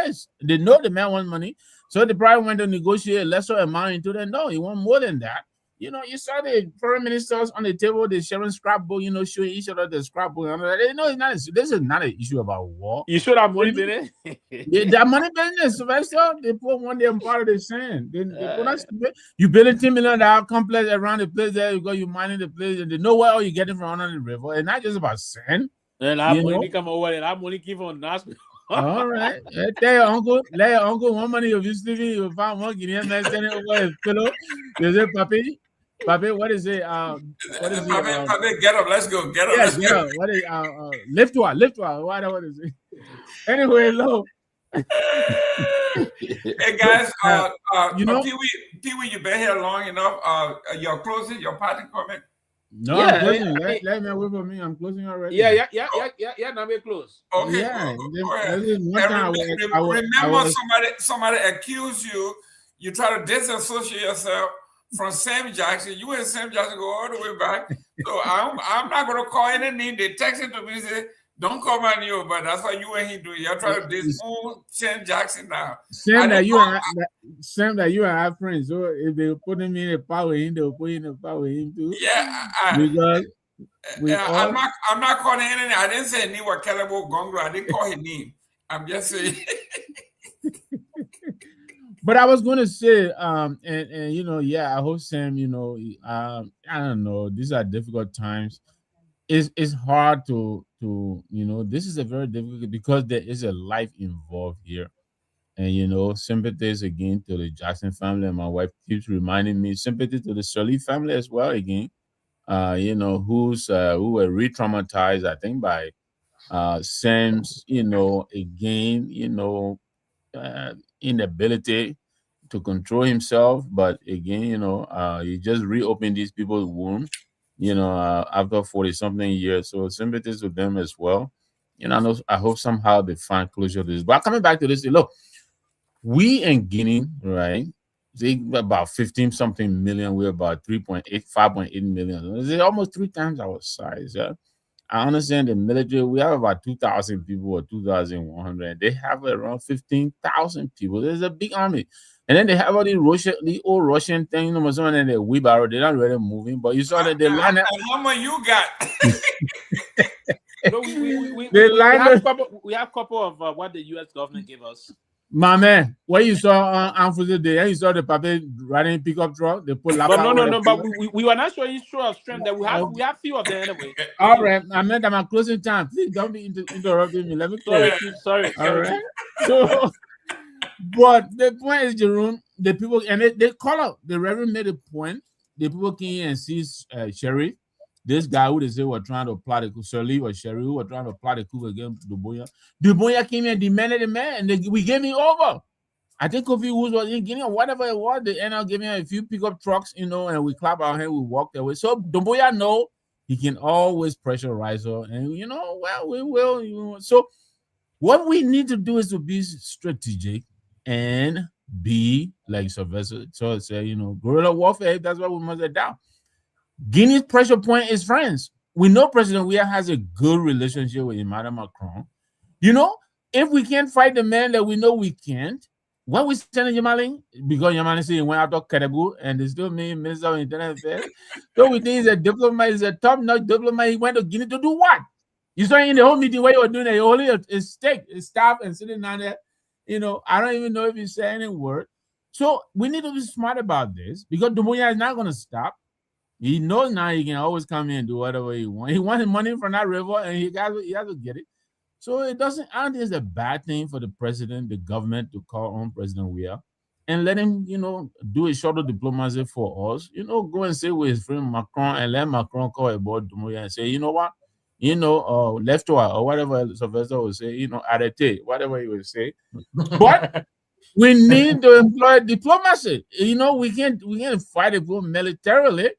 is. They know the man wants money. So they probably went to negotiate a lesser amount into them. No, he want more than that. You know, you saw the foreign ministers on the table, they sharing scrapbook, showing each other the scrapbook. They know this is not an issue about war. You should have money business. That money business, Sylvester, they put one day part of the sand. You build a $10 million complex around the place there, you mining the place, and they know where all you getting from under the river. It's not just about sand. And that money come over and that money keep on Nagbe. All right. Let your uncle one money of you sleeping, you find one Guinean man standing over his pillow. You say, Papi, what is it? Papi, get up. Let's go. Get up. Yes, get up. What is lift one? What is it? Anyway, look. Hey guys, Pewee, you've been here long enough. You're closing your party comment. No, I'm closing. Let me wait for me. I'm closing already. Yeah. Now we're close. Okay. Yeah. Remember, somebody accused you. You try to disassociate yourself from Sam Jackson. You and Sam Jackson go all the way back. So I'm not going to call any name. They texted to me and said, don't call my name, but that's what you and he do. You're trying to disown Sam Jackson now. Sam, that you and I friends. So if they put him in the power with him, they'll put in the power with him too. Yeah. Because I'm not calling any name. I didn't say name or Kehleboe Gongloe. I didn't call his name. I'm just saying. But I was going to say, I hope Sam, I don't know. These are difficult times. It's hard to this is a very difficult because there is a life involved here. And, sympathies again to the Jackson family. And my wife keeps reminding me, sympathy to the Shirley family as well again, who were re-traumatized, I think, by Sam's, inability to control himself. But again, he just reopened these people's womb, after 40-something years. So sympathies with them as well. I hope somehow they find closure to this. But coming back to this, look, we in Guinea, right? They about 15-something million. We're about 5.8 million. It's almost 3 times our size. Yeah. I understand the military, we have about 2,000 people or 2,100. They have around 15,000 people. There's a big army. And then they have all the old Russian thing, you know, some of them, they're wheelbarrow, they're not really moving, but you saw that they line up. How many you got? No, we have a couple of what the U.S. government gave us. My man, what you saw on Football Day, you saw the paper riding pickup truck, they put but no, but we were not showing show of strength that we have few of them anyway. All right, I meant that my closing time. Please don't be interrupting me. Let me close. Sorry. All right. So, but the point is, Jerome, the people, and they call out, the Reverend made a point. The people came in and see Sheriff, this guy who they say were trying to plot the coup, Shirley or Sherry, who were trying to plot the coup against Dopoh. Dopoh came in and demanded the man, and we gave him over. I think Kofi Woods was in Guinea or whatever it was. They ended up giving him a few pickup trucks, you know, and we clap our hand, we walked away. So Dopoh know he can always pressurize her, and you know, well, we will. You know. So what we need to do is to be strategic and be like Sylvester say, you know, guerrilla warfare. That's what we must adopt. Guinea's pressure point is France. We know President Weah has a good relationship with Emmanuel Macron. You know, if we can't fight the man that we know we can't, when we send Tomalin, because Tomalin said he went out of Kehleboe and they still made Minister of Internal Affairs. So we think he's a diplomat, he's a top-notch diplomat. He went to Guinea to do what? You saw in the whole meeting where you were doing it, you only a stick, a staff, and sitting down there. You know, I don't even know if you say any word. So we need to be smart about this because Dopoh is not going to stop. He knows now he can always come in and do whatever he wants. He wanted money from that river, and he has to get it. So I don't think it's a bad thing for the president, the government, to call on President Weah and let him, you know, do a short of diplomacy for us. You know, go and sit with his friend Macron and let Macron call about Dopoh and say, you know what, you know, left or whatever Sylvester will say, you know, arrêté, whatever he will say. But we need to employ diplomacy. You know, we can't fight it militarily.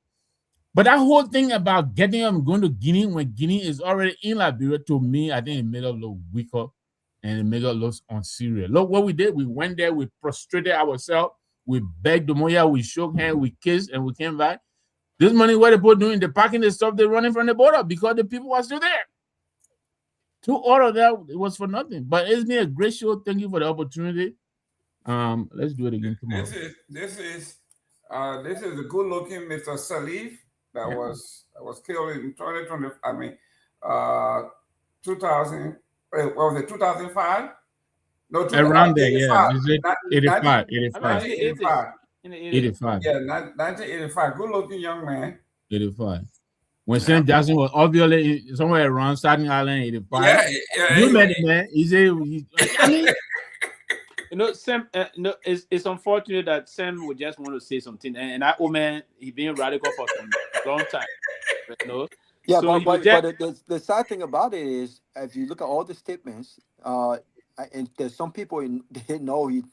But that whole thing about getting them going to Guinea when Guinea is already in Liberia, to me, I think it made us look weaker and it made us look unserious. Look what we did. We went there, we prostrated ourselves, we begged Dopoh, we shook hands, we kissed, and we came back. This money, what they put doing, they're packing the stuff, they're running from the border because the people were still there. To all of that, it was for nothing. But it's been a great show. Thank you for the opportunity. Let's do it again tomorrow. This is a good-looking Mr. Salif. That was killed in 2020. I mean, 2000. What was it? 2005? No, around there, yeah. Is it 85? 85. Yeah, 1985. Good-looking young man. 85. When Sam Jackson was obviously somewhere around Staten Island, 85. Yeah. You met him, man. He said, I mean. You know, Sam. It's unfortunate that Sam would just want to say something, and that old man, he been radical for some long time. You know? Yeah, so but the sad thing about it is, if you look at all the statements, and there's some people they know he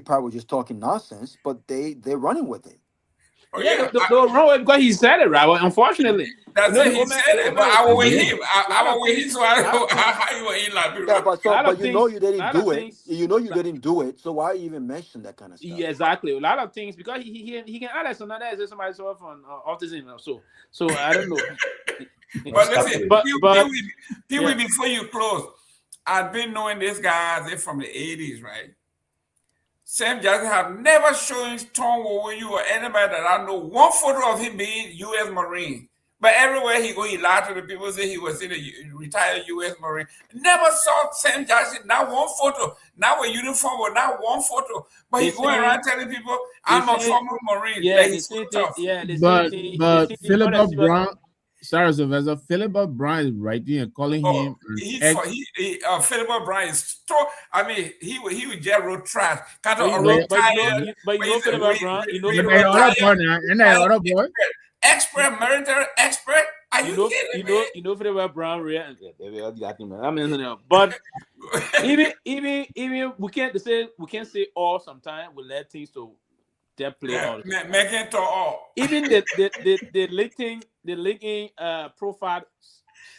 probably was just talking nonsense, but they're running with it. Oh, yeah, no, because he said it, right? Unfortunately, that's it. He said it, but I was with him. I was with him, so I know how you were in Liberia. Yeah, but you know you didn't do it. You know you didn't do it. So why even mention that kind of stuff? Yeah, exactly. A lot of things because he can add some other as somebody suffer from autism. So I don't know. But listen, Pewee, before you close, I've been knowing this guy from the 80s, right? Sam Jackson have never shown Nyenwolo you or anybody that I know one photo of him being U.S. Marine. But everywhere he go, he lied to the people, say he was in a retired U.S. Marine. Never saw Sam Jackson, not one photo. Not with uniform, or not one photo. But he's going around telling people, I'm a former Marine. Yeah, but Philip Brown, sorry, Sylvester, Philip Brown is writing and calling him. Philip Brown is, I mean, he would just wrote trash. But you know Philip Brown, expert, military expert. Are you kidding me? You know Philip Brown, but even we can't say all. Sometimes we let things to their play out. Making to all. Even the linking profile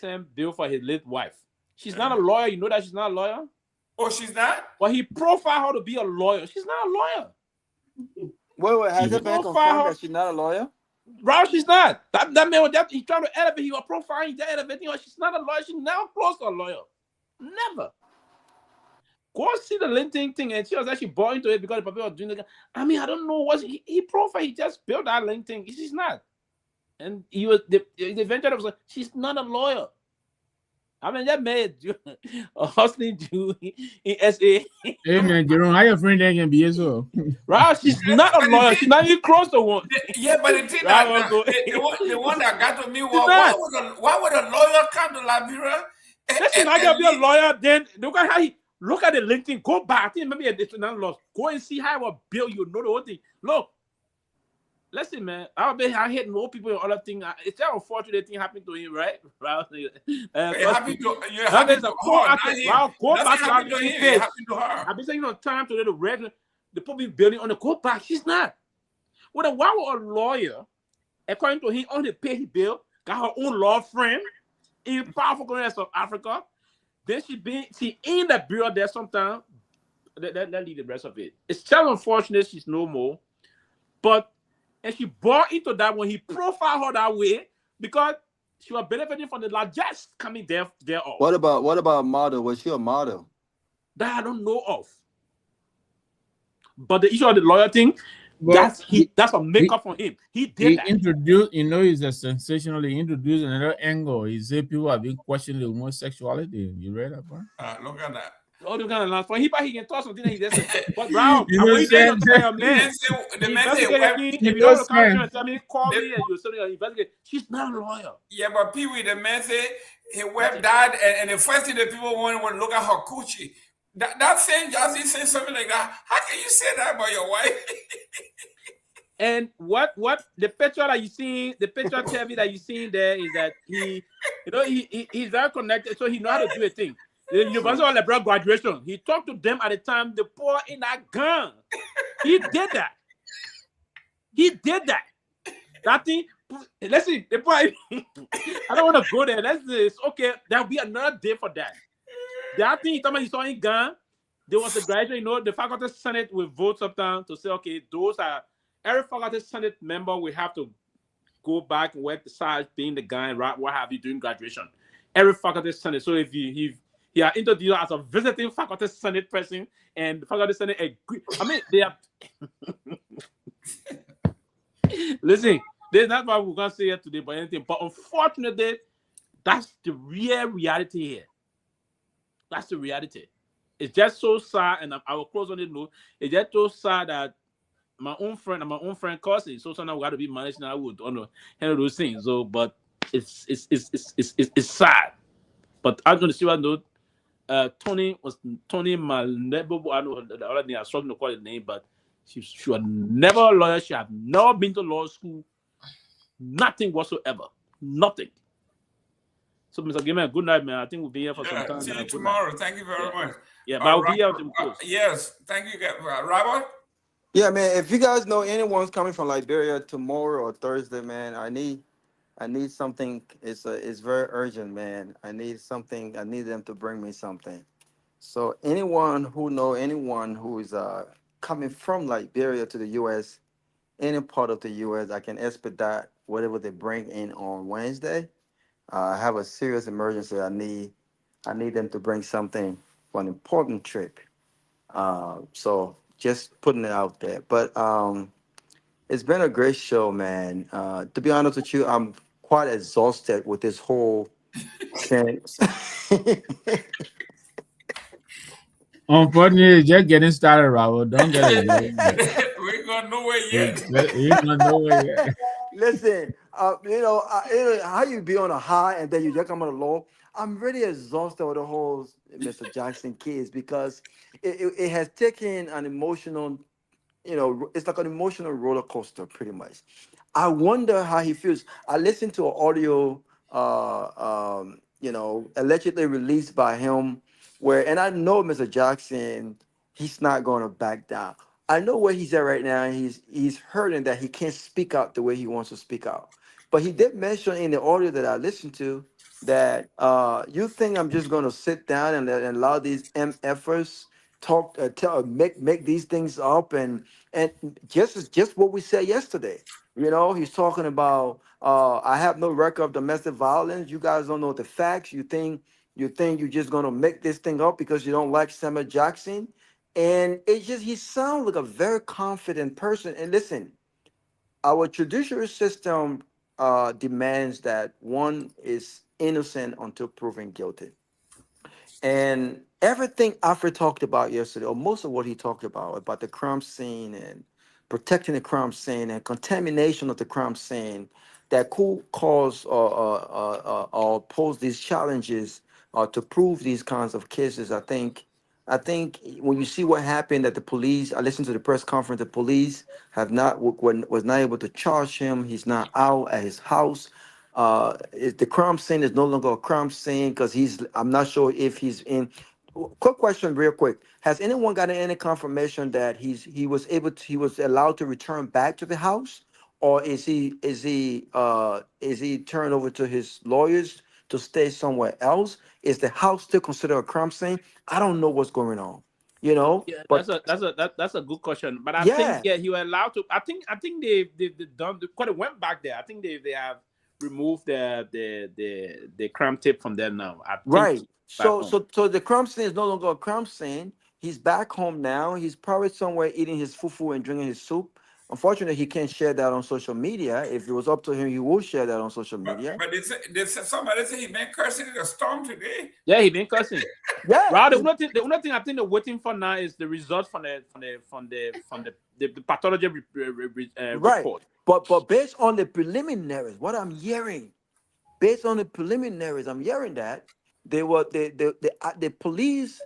Sam built for his late wife. She's not a lawyer. You know that she's not a lawyer. Oh, she's not. Well, he profiled her to be a lawyer. She's not a lawyer. Wait, has it been confirmed that she's not a lawyer? Bro, she's not. That man was just, he's trying to elevate your profile. He's elevating her. She's not a lawyer. She's never close to a lawyer. Never. Go see the LinkedIn thing, and she was actually bought into it because the people were doing it. I mean, I don't know what he profile. He just built that LinkedIn. She's not. And he was the venture was like, she's not a lawyer. I mean, that man a hustling Jew in SA. Hey man, Jerome, how your friend there can be as well? Right, she's not a lawyer. She's not even close to one. Yeah, but the thing that the one that got to me was why would a lawyer come to Liberia? She's not gonna be a lawyer. Then look at how he look at the LinkedIn. Go back. I think maybe it's not lost. Go and see how it was built. You know the whole thing. Look. Listen, man, I hate more people and other things. It's that unfortunate thing happened to him, right? Happened to her. Go back to him. I've been saying on time to the regular, the public building on the go back. She's not. Well, why would a lawyer, according to him, on the pay his bill, got her own law firm in powerful countries of Africa? Then she in the bureau there sometime. Let leave the rest of it. It's just unfortunate she's no more, but. And she bought into that when he profiled her that way because she was benefiting from the largesse coming there. What about a model? Was she a model? That I don't know of. But the issue of the lawyer thing, that's a makeup for him. He did that. Introduced, he's a sensational. He introduced another angle. He said people have been questioning the homosexuality. You read that part? Look at that. All the kind of last for he can talk something that he just but Brown, you know what I'm saying? The man if you go to country and tell me, call me and you say investigate. She's not a lawyer. Yeah, but Pewee, the man said he web died and the first thing that people want to look at her coochie. That same Jazzy said something like that. How can you say that about your wife? And what the picture that you see, the picture TV that you see there is that he's very connected, so he knows how to do a thing. The University of Liberia graduation. He talked to them at the time they pour in that gun. He did that. That thing. Let's see. I don't want to go there. It's okay. There'll be another day for that. That thing. He saw in gun. There was a graduation. The faculty senate will vote sometime to say, okay, those are every faculty senate member will have to go back and work besides being the guy, right? What have you during graduation? Every faculty senate. So if he are introduced as a visiting faculty senate person, and the faculty senate agree. I mean, they are. Listen, there's not what we're gonna say here today, but anything. But unfortunately, that's the real reality here. That's the reality. It's just so sad, and I will close on the note. It's just so sad that my own friend cousin. So now we got to be managing. I would handle those things. So, but it's sad. But I'm going to see what note. Tony Malnebo. I know the other thing. I'm struggling to call the name, but she was never a lawyer. She had never been to law school. Nothing whatsoever. Nothing. So, Mr. Gayman, good night, man. I think we'll be here for some time. See you tomorrow. Night. Thank you very much. Yeah, but I'll be here to close. Yes, thank you, Robert. Yeah, man. If you guys know anyone's coming from Liberia tomorrow or Thursday, man, I need something. It's very urgent, man. I need something. I need them to bring me something. So anyone who is coming from Liberia to the U.S., any part of the U.S., I can expedite whatever they bring in on Wednesday. I have a serious emergency. I need them to bring something for an important trip. So just putting it out there. But it's been a great show, man. To be honest with you, I'm quite exhausted with this whole thing. Unfortunately, just getting started, Robert. Don't get it. We ain't gonna nowhere yet. We ain't gonna nowhere yet. Listen, how you be on a high and then you just come on a low. I'm really exhausted with the whole Mr. Jackson case because it has taken an emotional, it's like an emotional roller coaster, pretty much. I wonder how he feels. I listened to an audio, allegedly released by him, and I know Mr. Jackson, he's not going to back down. I know where he's at right now. He's hurting that he can't speak out the way he wants to speak out. But he did mention in the audio that I listened to that you think I'm just going to sit down and allow these MFers talk, make these things up, and just what we said yesterday. You know, he's talking about I have no record of domestic violence. You guys don't know the facts. You think you're just gonna make this thing up because you don't like Samuel Jackson, and it's just he sounds like a very confident person. And listen, our judicial system demands that one is innocent until proven guilty. And everything Alfred talked about yesterday, or most of what he talked about the crime scene and protecting the crime scene and contamination of the crime scene, that could cause or pose these challenges to prove these kinds of cases. I think when you see what happened at the police, I listened to the press conference. The police have not was not able to charge him. He's not out at his house. The crime scene is no longer a crime scene because I'm not sure if he's in. Quick question, real quick. Has anyone gotten any confirmation that he was allowed to return back to the house, or is he turned over to his lawyers to stay somewhere else? Is the house still considered a crime scene? I don't know what's going on. You know, Yeah, but that's a good question. But I think yeah, he was allowed to. I think they've done because it went back there. I think they have removed the crime tape from there now. I think right. back So home. the crime scene is no longer a crime scene. He's back home now. He's probably somewhere eating his fufu and drinking his soup. Unfortunately, he can't share that on social media. If it was up to him, he would share that on social media. But they said somebody said he been cursing in the storm today. Yeah, he been cussing. Yeah. Well, the only thing I think they're waiting for now is the results from the pathology Right. report. But based on the preliminaries, what I'm hearing, I'm hearing that the police,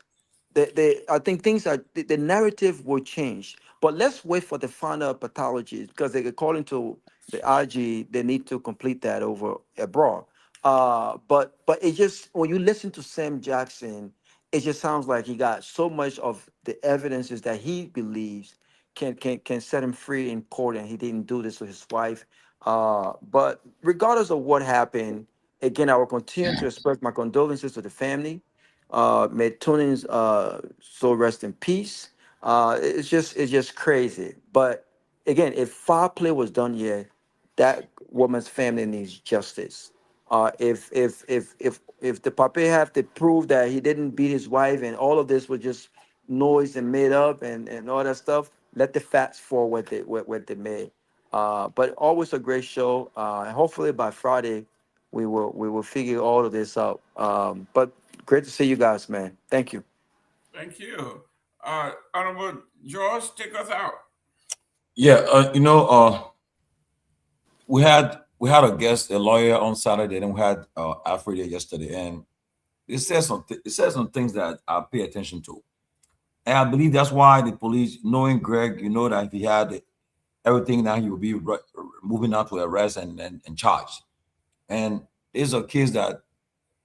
I think things are the narrative will change. But let's wait for the final pathology because according to the IG, they need to complete that over abroad. But it just when you listen to Sam Jackson, it just sounds like he got so much of the evidences that he believes can set him free in court, and he didn't do this to his wife. But regardless of what happened, again, I will continue to express my condolences to the family. May Tunin's soul rest in peace. It's just crazy. But again, if foul play was done here, that woman's family needs justice. If the pape have to prove that he didn't beat his wife and all of this was just noise and made up and all that stuff, let the facts fall what they may. But always a great show. And hopefully by Friday we will figure all of this out. But great to see you guys, man. Thank you. Thank you. Honorable George, take us out. Yeah, we had a guest, a lawyer on Saturday, and we had Alfred yesterday, and it says some things that I pay attention to, and I believe that's why the police, knowing Greg, that if he had everything, now he would be moving out to arrest and charge. And there's a case that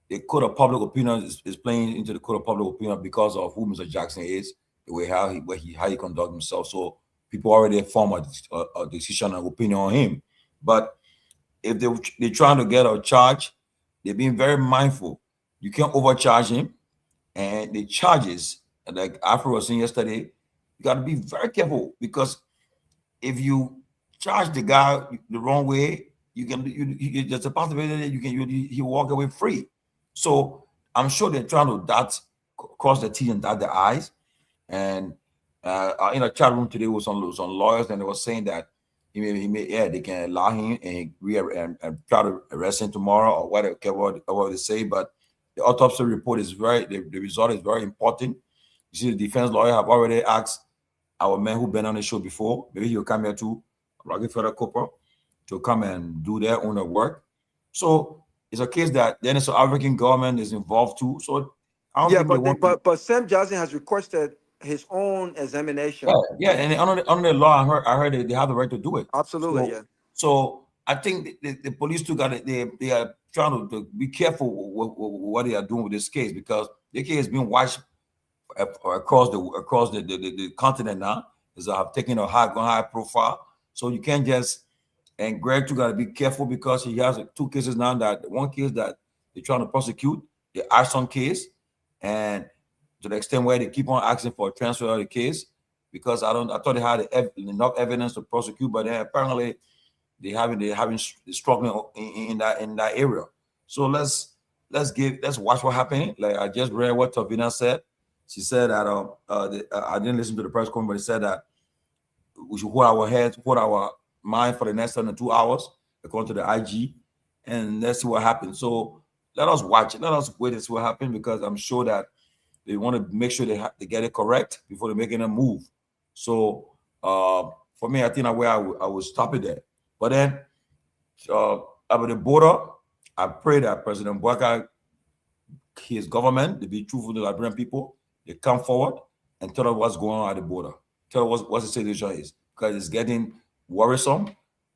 the court of public opinion is playing into the court of public opinion because of who Mr. Jackson is, the way how he conduct himself. So people already form a decision and opinion on him. But if they're trying to get a charge, they're being very mindful. You can't overcharge him, and the charges, like Afro was saying yesterday, you got to be very careful, because if you charge the guy the wrong way, there's a possibility that he'll walk away free. So I'm sure they're trying to cross the T and dot the I's. And in a chat room today with some lawyers, and they were saying that they can allow him and try to arrest him tomorrow or whatever they say. But the autopsy report is the result is very important. You see, the defense lawyer have already asked our man who been on the show before, maybe he'll come here too, Rocky Federal Corporal, to come and do their own work. So it's a case that then the South African government is involved too. So I don't think but Sam Jackson has requested his own examination. Yeah, and under the law, I heard they have the right to do it. Absolutely, So I think the police too they are trying to be careful what they are doing with this case, because the case is being watched across the continent now. Is taking a high profile. So you can't just, and Greg too got to be careful, because he has 2 cases now. That one case that they're trying to prosecute, the arson case, and to the extent where they keep on asking for a transfer of the case, because I thought they had enough evidence to prosecute, but then apparently they're struggling in that area. So let's watch what happened. Like I just read what Torgbean said. She said that I didn't listen to the press conference, but she said that we should hold our mind for the next 72 hours, according to the IG, and let's see what happens. So let us watch it. Let us wait and see what happens, because I'm sure that they want to make sure they get it correct before they make any move. So for me, I think that way I will stop it there. But then about the border, I pray that President Bouaka, his government, to be truthful to the Liberian people, they come forward and tell us what's going on at the border. Tell us what the situation is, because it's getting worrisome.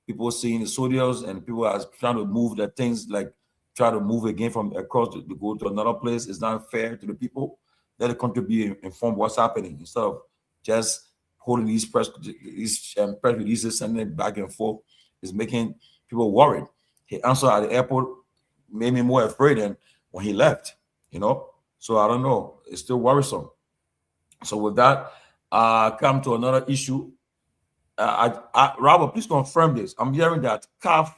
People seeing the soldiers and people are trying to move their things, like try to move again from across to go to another place. It's not fair to the people. Let the country be informed what's happening instead of just holding these press releases, sending it back and forth. It's making people worried. His answer at the airport made me more afraid than when he left, So I don't know. It's still worrisome. So with that, come to another issue. Robert, please confirm this. I'm hearing that CAF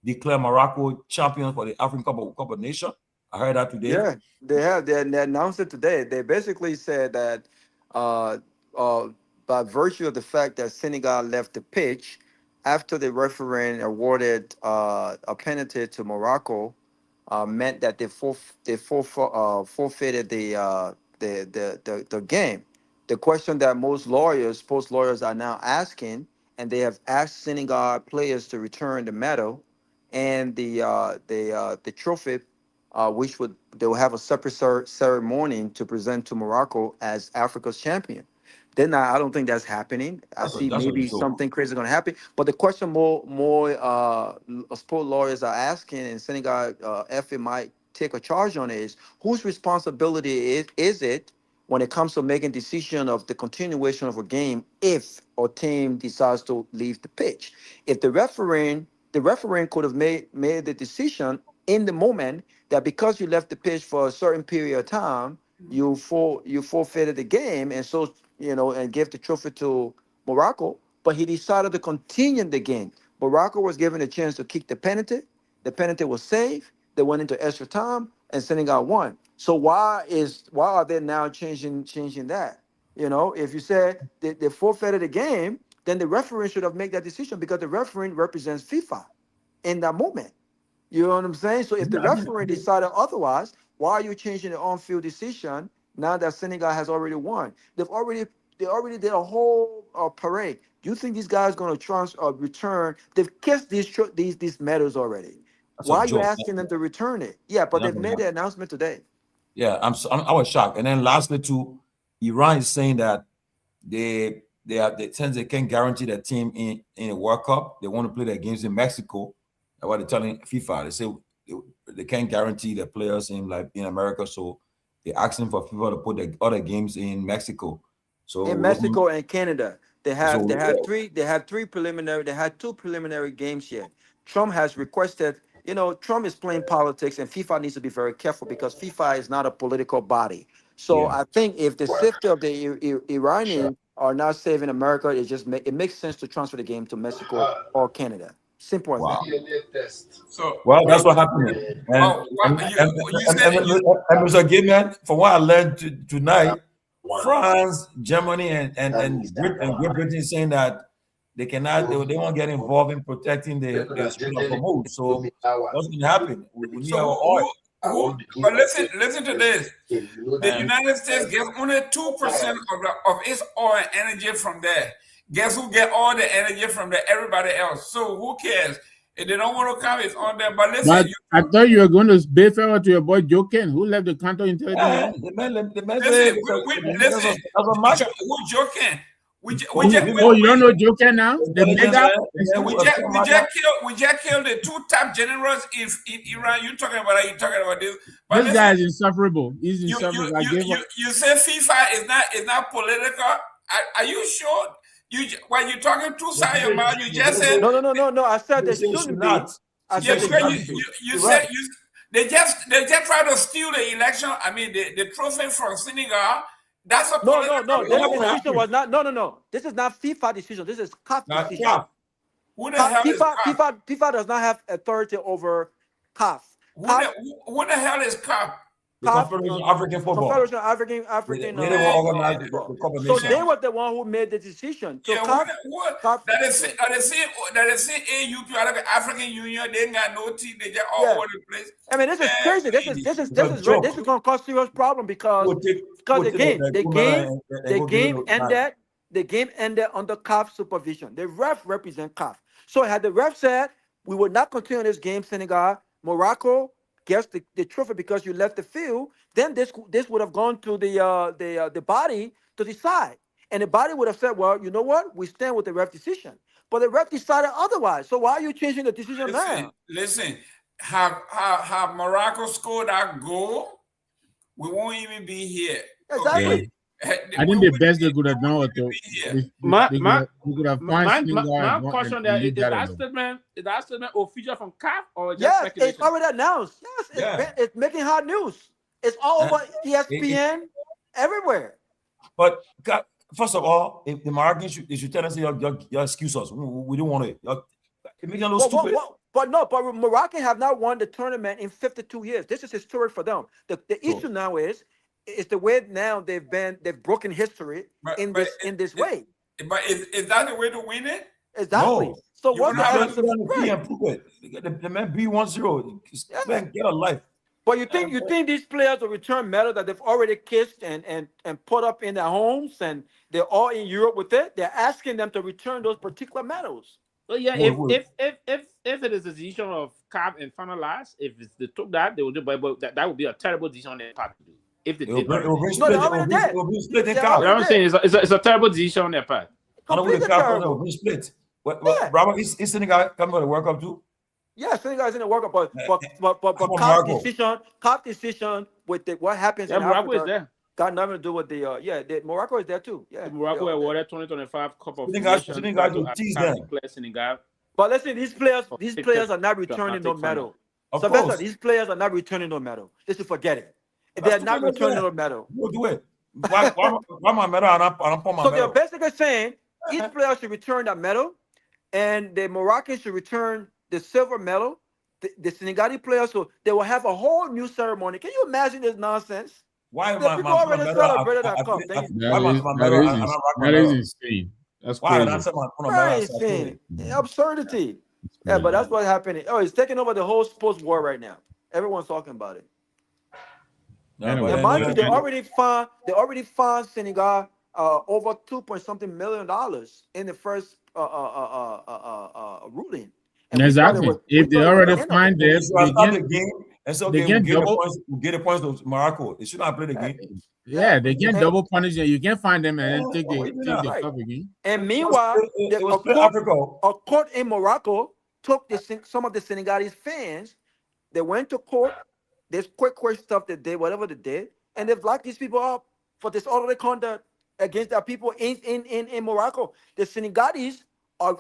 declared Morocco champions for the African Cup of Nations. I heard that today. Yeah, they have. They announced it today. They basically said that by virtue of the fact that Senegal left the pitch after the referee awarded a penalty to Morocco, meant that they forfeited the game. The question that most sports lawyers are now asking, and they have asked Senegal players to return the medal and the trophy, which they will have a separate ceremony to present to Morocco as Africa's champion. Then I don't think that's happening. I see maybe something crazy going to happen. But the question more sport lawyers are asking, and Senegal FA might take a charge on it, is whose responsibility is it when it comes to making decision of the continuation of a game if a team decides to leave the pitch? If the referee could have made the decision in the moment that because you left the pitch for a certain period of time, you forfeited the game, and so and gave the trophy to Morocco, but he decided to continue the game. Morocco was given a chance to kick the penalty. The penalty was saved. They went into extra time, and Senegal won. So why are they now changing that? If you said they forfeited the game, then the referee should have made that decision, because the referee represents FIFA in that moment. You know what I'm saying? So if the referee decided otherwise, why are you changing the on-field decision now that Senegal has already won? They already did a whole parade. Do you think these guys are going to return? They've kissed these medals already. Why are you asking them to return it? Yeah, but they've made the announcement today. Yeah, I was shocked. And then lastly, too, Iran is saying that since they can't guarantee their team in a World Cup, they want to play their games in Mexico. That's what they're telling FIFA. They say they can't guarantee their players in America, so they're asking for FIFA to put their other games in Mexico. So in Mexico and Canada, they had two preliminary games here. Trump has requested. Trump is playing politics, and FIFA needs to be very careful, because FIFA is not a political body. So I think if the safety of the Iranians are not saving America, it makes sense to transfer the game to Mexico or Canada. Simple as that. So that's what happened. And Mr. Gayman, from what I learned tonight, France, Germany, and Great Britain saying that they won't get involved in protecting the promote. So what's going to happen? We need our oil. But listen to this. The United States gets only 2% of its oil and energy from there. Guess who get all the energy from there? Everybody else. So who cares? If they don't want to come, it's on there. But listen, I thought you were going to pay favor to your boy Joe Ken, who left the counterintelligence. Listen, who's Joe Ken? You don't know Joe Ken now? We just killed the two top generals in Iran. You talking about this? But this guy is insufferable. He's insufferable. You say FIFA is not political. Are you sure? When you're talking two sides of your mouth, you just said no. I said they shouldn't be. They just try to steal the election. I mean, the trophy from Senegal. That's a no. This decision was not. No. This is not FIFA decision. This is CAF decision. CAF. Who the hell is CAF? FIFA does not have authority over CAF. Who the hell is CAF? The Confederation of African Football. Confederation African. So they were the one who made the decision. So that is African Union. They ain't got no team. They just all over the place. I mean, this is crazy. This is going to cause serious problem because the game ended under CAF supervision. The ref represent CAF. So had the ref said we would not continue this game, Senegal, Morocco gets the trophy because you left the field, then this would have gone to the body to decide. And the body would have said, well, you know what? We stand with the ref decision. But the ref decided otherwise. So why are you changing the decision now? Listen, have Morocco scored that goal, we won't even be here. Exactly. Yeah. I think the best they could have done was my question there is that statement official from CAF or just speculation? It's already announced. Yes, it's making hot news. It's all over ESPN, everywhere. But first of all, if the Moroccans should tell us your excuses. We don't want it. It makes them stupid. But Moroccan have not won the tournament in 52 years. This is historic for them. The issue now is the way now they've broken history in this way. But is that the way to win it? Exactly. No. So what the answer? The man B10. Man, get a life. But you think these players will return medal that they've already kissed and put up in their homes and they're all in Europe with it? They're asking them to return those particular medals. Well, yeah, if it is a decision of CAF and finalized, if they took that, they will do. But that would be a terrible decision on their part to do. If they did, I'm saying it's a terrible decision on their part. Split. Robert is Senegal coming to the World Cup too? Yeah, Senegal is in the World Cup, but CAF decision with what happens in Morocco Africa is there. got nothing to do with the Morocco is there too. Yeah, Morocco awarded 2025 Cup of Senegal. But listen, these players are not returning no medal. Sylvester, these players are not returning no medal. Just to forget it. They're not returning no medal. We'll do it. Why my medal? I don't put my so medal. they're basically saying each player should return that medal, and the Moroccans should return the silver medal. The Senegalese players, so they will have a whole new ceremony. Can you imagine this nonsense? Why the people already celebrated that cup? That is insane. That's crazy. Very insane. Absurdity. Yeah, but that's what's happening. Oh, it's taking over the whole sports war right now. Everyone's talking about it. And mind you, they already fined Senegal over $2 million in the first ruling. And exactly. If they already fined them, they get the points to Morocco. They should not play the game. Yeah, they get double punishment. You can't find them and then take the cup again. And meanwhile, a court in Morocco took some of the Senegalese fans. They went to court. There's quick stuff they did, whatever they did, and they've locked these people up for disorderly conduct against their people in Morocco. The Senegalese are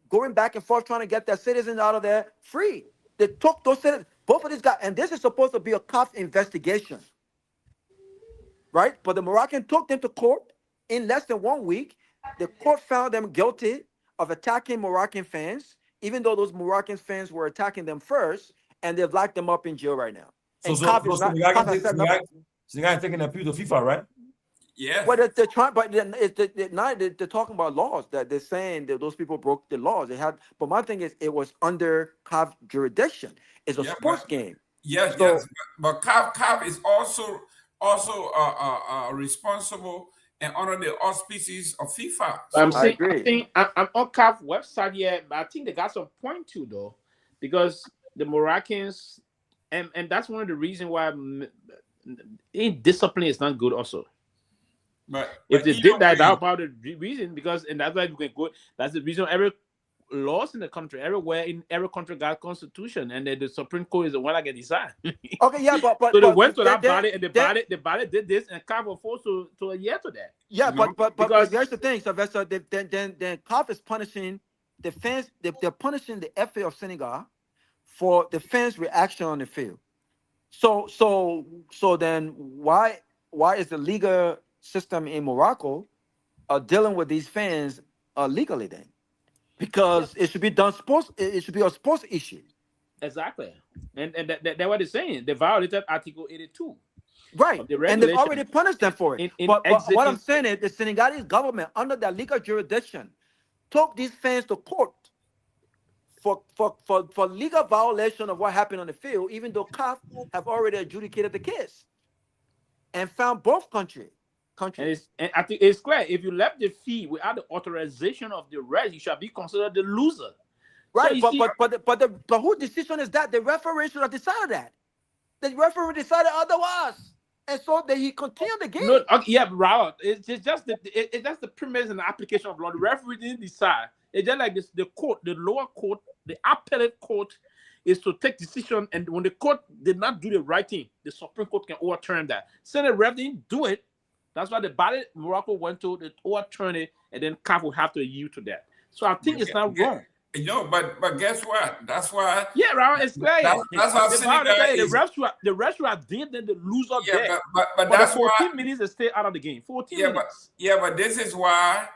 going back and forth trying to get their citizens out of there free. They took those citizens, both of these guys, and this is supposed to be a CAF investigation, right? But the Moroccan took them to court in less than 1 week. The court found them guilty of attacking Moroccan fans, even though those Moroccan fans were attacking them first. And they've locked them up in jail right now. And Senegal taking appeal to FIFA, right? Yeah. Well, they're trying, but they're talking about laws that they're saying that those people broke the laws. They had, but my thing is, it was under CAF jurisdiction. It's a sports game. Yes, but CAF is also responsible and under the auspices of FIFA. I'm on CAF website here, but I think they got some point too, though, because the Moroccans, and that's one of the reasons why discipline is not good also. But if they did that, that's about the reason, because, and that's why we can go, that's the reason every laws in the country, everywhere in every country got constitution, and then the Supreme Court is the one that can decide. Okay, yeah, but so they went to that body, and the body did this, and CAF was forced to adhere to that. Yeah, but here's the thing, Sylvester, then CAF is punishing the fans, they're punishing the FA of Senegal for the fans' reaction on the field. So then why is the legal system in Morocco dealing with these fans legally then? Because it should be done sports. It should be a sports issue. Exactly, and that's what they're saying. They violated Article 82. Right, and they've already punished them for it. But what I'm exiting- saying is the Senegalese government, under their legal jurisdiction, took these fans to court for legal violation of what happened on the field, even though CAF have already adjudicated the case and found both countries. And I think it's clear. If you left the field without the authorization of the rest, you shall be considered the loser. Right, but whose decision is that? The referee should have decided that. The referee decided otherwise, and so he continued the game. No, okay, yeah, Raul, it's just the premise and the application of law. The referee didn't decide. It's just like this: the court, the lower court, the appellate court, is to take decision, and when the court did not do the right thing, the Supreme Court can overturn that. So the ref didn't do it. That's why the body Morocco went to the overturn it, and then CAF will have to yield to that. So I think it's not wrong. You know, but guess what? That's why. Yeah, Raul, it's clear. That's why the refs were deemed then the loser. Yeah, but that's 14 minutes they stay out of the game. 14 minutes. But this is why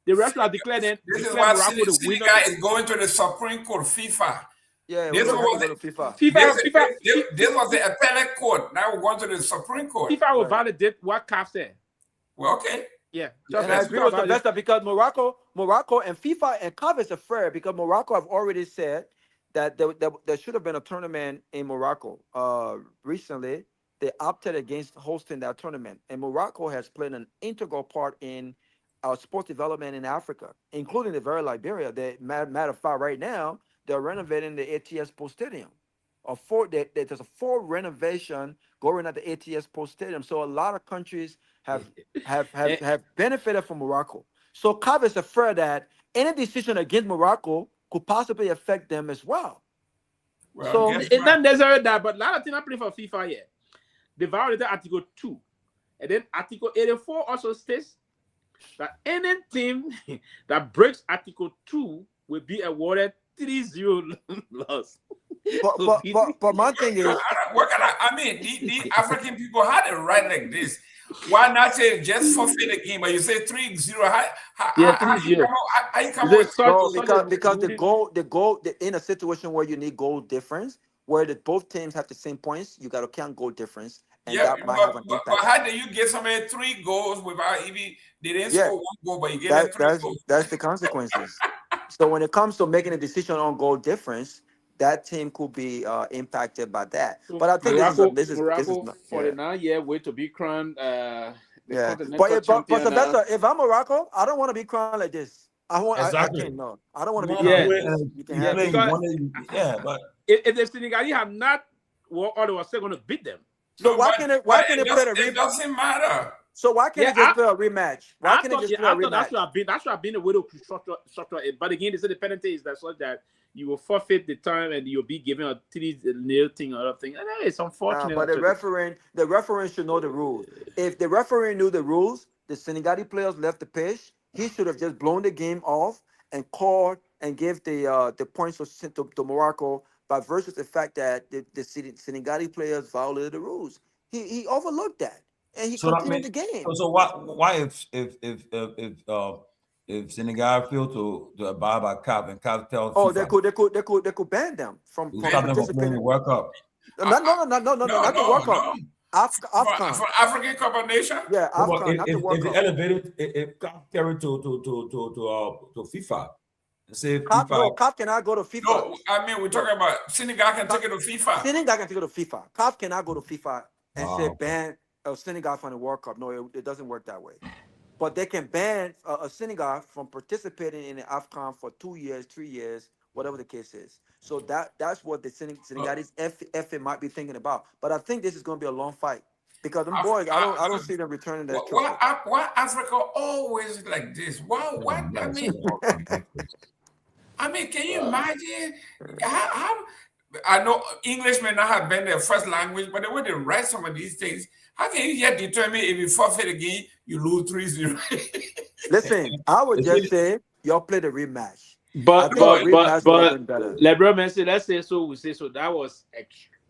the refs are declared. This is why Senegal is going to the Supreme Court, FIFA. Yeah, this was FIFA. This was the appellate court. Now we're going to the Supreme Court. FIFA will validate what CAF said. Well, okay. Yeah, and I agree with Sylvester because Morocco and FIFA and CAF is fair because Morocco have already said that there should have been a tournament in Morocco. Recently, they opted against hosting that tournament, and Morocco has played an integral part in sports development in Africa, including the very Liberia. Matter of fact, right now they're renovating the ATS Post Stadium. There's a full renovation going at the ATS Post Stadium. So a lot of countries have benefited from Morocco. So CAF is afraid that any decision against Morocco could possibly affect them as well. So it's not necessarily that, but a lot of things happening for FIFA yet. They violated Article 2. And then Article 84 also states that any team that breaks Article 2 will be awarded 3-0 loss. But my thing is, I mean, the African people had it right like this. Why not say just forfeit the game? But you say 3-0. How you come out? Because the goal in a situation where you need goal difference, where both teams have the same points, you got to count goal difference, and that might have an impact. But how do you get somebody 3 goals without even they didn't score 1 goal, but you get 3 goals? That's the consequences. So when it comes to making a decision on goal difference, that team could be impacted by that. But I think this is 49-year way to be crowned. But Sylvester, if I'm Morocco, I don't want to be crowned like this. I don't want to be crowned. But if the Senegalese have not, they were still going to beat them. So why can't they play the rematch? It doesn't matter. So why can't they just play a rematch? Why can't they just play a rematch? That's what I've been a way to structure it. But again, they say the penalty is that you will forfeit the time and you'll be given a 3-0 thing or other thing. And it's unfortunate. But the referee should know the rules. If the referee knew the rules, the Senegalese players left the pitch, he should have just blown the game off and called and give the points to Morocco by virtue of the fact that the Senegalese players violated the rules. He overlooked that and he continued the game. So why if Senegal fail to abide by CAF and CAF tells FIFA, they could ban them from participating in the World Cup. No, not the World Cup. AFCON. For African Cup of Nations? Yeah, AFCON, not the World Cup. If CAF carry to FIFA. Say FIFA. CAF cannot go to FIFA. No, I mean we're talking about Senegal can take it to FIFA. Senegal can take it to FIFA. CAF cannot go to FIFA and say ban Senegal from the World Cup. No, it doesn't work that way. But they can ban Senegal from participating in the AFCON for 2 years, 3 years, whatever the case is. So that's what the Senegalese FA might be thinking about. But I think this is going to be a long fight because them boys, I don't see them returning that. Why Africa always like this? Why? I mean, can you imagine how? I know English may not have been their first language, but the way they write some of these things, how can you yet determine if you forfeit again, you lose 3-0? Listen, I would just say y'all play the rematch. But LeBron Messi, let's say so. We say so. That was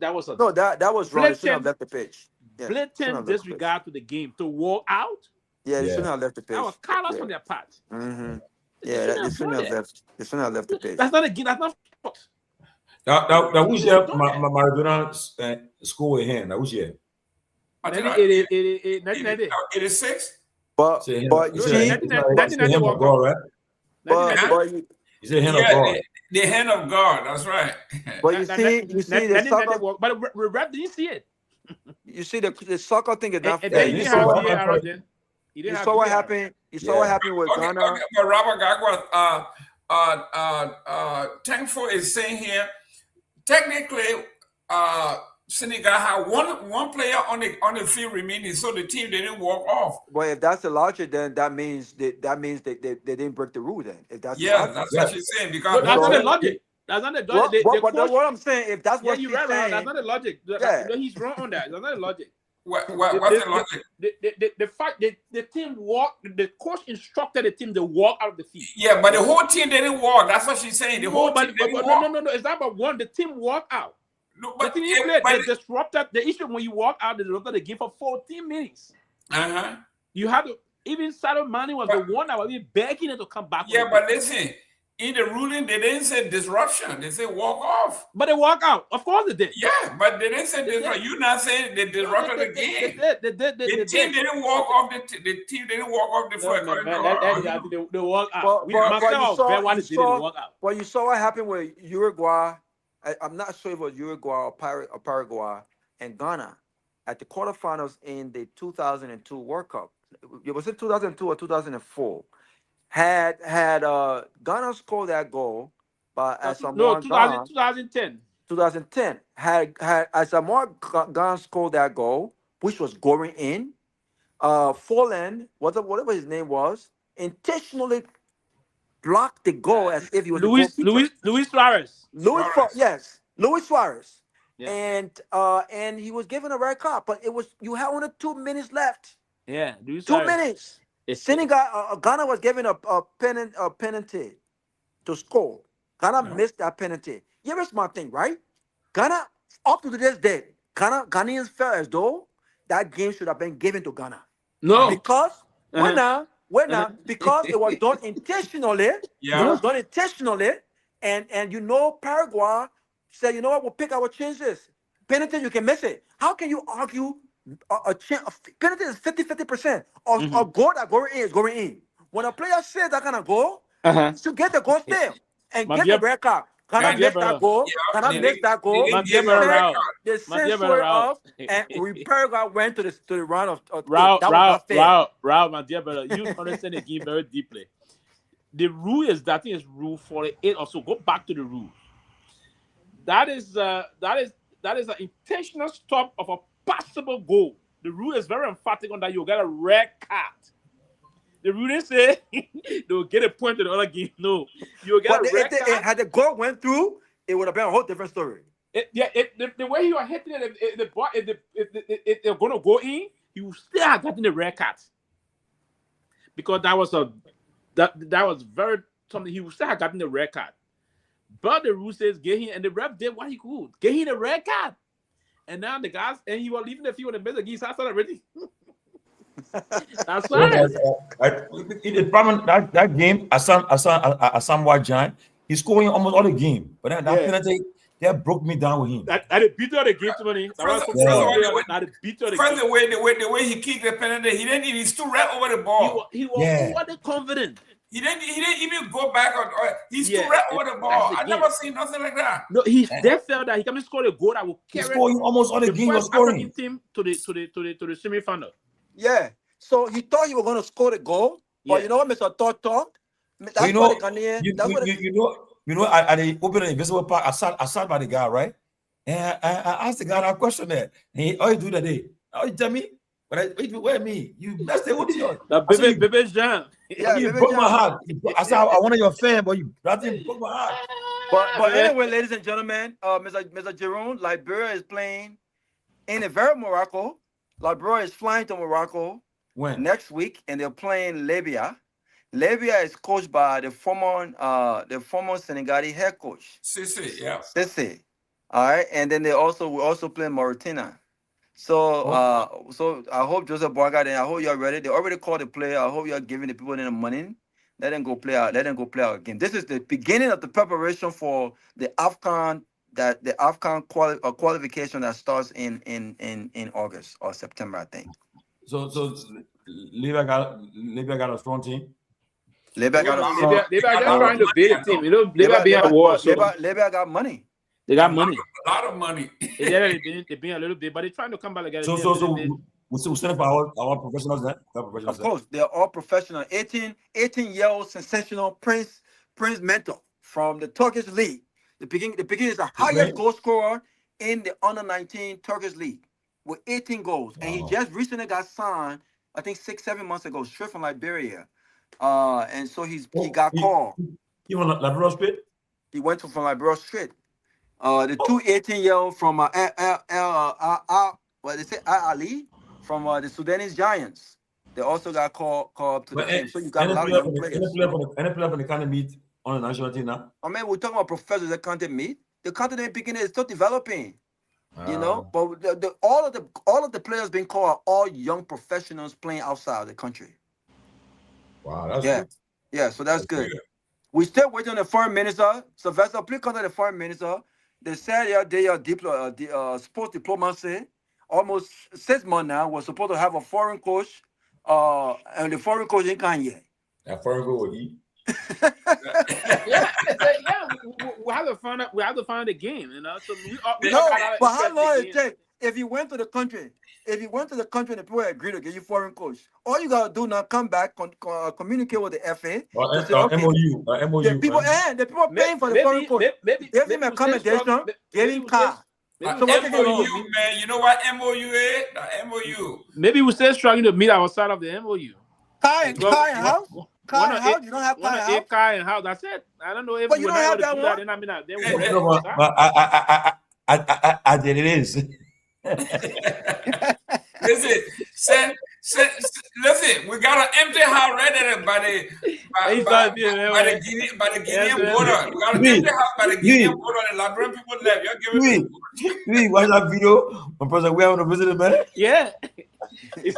that was a no, that was wrong. They shouldn't have left the pitch. Yeah, blatant disregard to the game to walk out. Yeah, they shouldn't have left the pitch. That was callous on their part. Mm-hmm. Yeah, they shouldn't have left. They shouldn't have left the pitch. That's not a game. That's not sport. That was year Maradona score with him. That was year. 1986. But you see, you say hand of God. The hand of God. That's right. But you see the soccer. But ref didn't see it. You see the soccer thing is not. You saw what happened. You saw what happened with Ghana. Okay, but Robert Garguah, Thankful is saying here, technically, Senegal had one player on the field remaining, so the team didn't walk off. But if that's the logic, then that means they didn't break the rule. Then if that's that's what she's saying, because that's not the logic. That's not the logic. What I'm saying, if that's what she's saying, that's not the logic. He's wrong on that. That's not the logic. What's the logic? The fact that the team walked, the coach instructed the team to walk out of the field. Yeah, but the whole team didn't walk. That's what she's saying. The whole team didn't walk. No. It's not about one. The team walked out. No, but the team played. They disrupted the issue when you walk out. They disrupted the game for 14 minutes. You have to. Even Sadio Mane was the one that was begging it to come back. Yeah, but listen. In the ruling, they didn't say disruption. They said walk off. But they walk out. Of course they did. Yeah, but they didn't say disruption. You're not saying they disrupted the game. The team didn't walk off. The team didn't walk off the field. They walk out. But you saw what happened with Uruguay. I'm not sure if it was Uruguay or Paraguay and Ghana at the quarterfinals in the 2002 World Cup. Was it 2002 or 2004? Had Ghana scored that goal, but Asamoah 2010 had Asamoah Ghana scored that goal, which was going in. Folland, whatever his name was, intentionally blocked the goal as if he was Luis Suarez. Luis Suarez. Yeah. And he was given a red card, but you had only 2 minutes left. Yeah, 2 minutes. Senegal, Ghana was given a penalty to score. Ghana missed that penalty. Here's my thing, right? Ghana, up to this day, Ghanaians felt as though that game should have been given to Ghana. No. Because, because it was done intentionally. Yeah. It was done intentionally. And Paraguay said, you know what, we'll pick our chances. Penalty, you can miss it. How can you argue a penalty is 50%? A goal that going in is going in. When a player says that kind of goal, to get the goal still and get the red card. Ghana missed that goal. Ghana missed that goal. They sent it off, and Paraguay went to the round of Raul, my dear brother, you understand the game very deeply. The rule is that thing is rule 48 or so. Go back to the rule. That is an intentional stop of a possible goal. The rule is very emphatic on that. You get a red card. The rule didn't say they'll get a point to the other game. No, you get a red card. Had the goal went through, it would have been a whole different story. The way you are hitting it, if they're going to go in, you still have gotten the red card because that was very something. He would still have gotten the red card, but the rule says get him, and the ref did what he could, get him the red card. And now the guys, and he was leaving the field in the middle. He started already. That's right. The problem that game, Asamoah Gyan, he's scoring almost all the game. But that penalty, that broke me down with him. That the beat of the game to money. The way he kicked the penalty, he didn't even, he stood right over the ball. He was confident. He didn't even go back on. He stood right over the ball. I never seen nothing like that. No, they felt that he can score a goal that will carry scoring almost all the game. Was scoring team to the semi-final. Yeah, so he thought he was going to score the goal, but you know what, Mr. Todd thought? That's you know, at the open invisible park, I sat by the guy, right? And I asked the guy that question there. And he always do that day. Oh, you tell me? Where me? You messed it with you. Baby Jean. Yeah, you broke my heart. I said, I wanted your fan, but you broke my heart. But anyway, ladies and gentlemen, Mr. Jerome, Liberia is playing in Morocco. Liberia is flying to Morocco next week, and they're playing Libya. Libya is coached by the former Senegalese head coach. Sissé, yeah. Sissé. All right, and then we also play Mauritania. So so I hope Joseph Boaga, and I hope you're ready. They already called the player. I hope you're giving the people the money. Let them go play out. Let them go play our game. This is the beginning of the preparation for the AFCON qualification that starts in August or September, I think. So Libya got a strong team. Libya got a strong. Libya just trying to beat the team. You know, Libya being at war. So Libya got money. They got money. A lot of money. They've been a little bit, but they're trying to come back again. So we're sending for our professionals then? Of course, they're all professional. 18-year-old sensational Prince Mentor from the Turkish league. The beginning is the highest goal scorer in the under-19 Turkish league with 18 goals. And he just recently got signed, I think 6-7 months ago, straight from Liberia. And so he got called. He went to Liberia straight? He went from Liberia straight. The two 18-year-old from what they say, Ali from the Sudanese Giants. They also got called up to the team. So you got a lot of young players. Any player from the can't meet on the national team now? I mean, we're talking about professors that can't meet. The continent beginning is still developing. You know, but all of the players being called are all young professionals playing outside the country. Wow, that's good. Yeah, so that's good. We still waiting on the foreign minister. Sylvester, please contact the foreign minister. They said they are sports diplomacy. Almost 6 months now, we're supposed to have a foreign coach, and the foreign coach ain't come yet. That foreign coach will eat. We have to find out. We have to find the game, you know. So but how long it take? If you went to the country, and the people agree to give you foreign coach, all you gotta do now come back, communicate with the FA. MOU. The people paying for the foreign coach. Give him accommodation, give him car. So MOU, man, you know what MOU is? The MOU. Maybe we're still struggling to meet outside of the MOU. Car and house. Car and house. You don't have car and house. Car and house. That's it. I don't know if you don't have that one. I did it is. Listen, listen, we got an empty house right there by the Guinean border. We got an empty house by the Guinean border. The Liberian people left. You're giving me. Watch that video. My person, we having a visitor, man. Yeah. He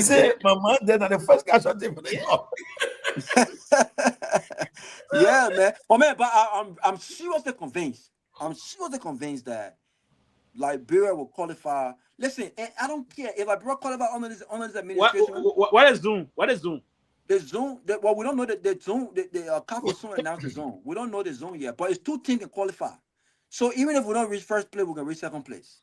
said, my man, then the first guy shot him for the job. Yeah, man. Oh man, but I'm seriously convinced. That Liberia will qualify. Listen, I don't care if Liberia qualify under this administration. What is Zoom? What is Zoom? The Zoom. Well, we don't know the Zoom. The CAF will soon announce the Zoom. We don't know the Zoom yet, but it's 2 teams can qualify. So even if we don't reach first place, we can reach second place.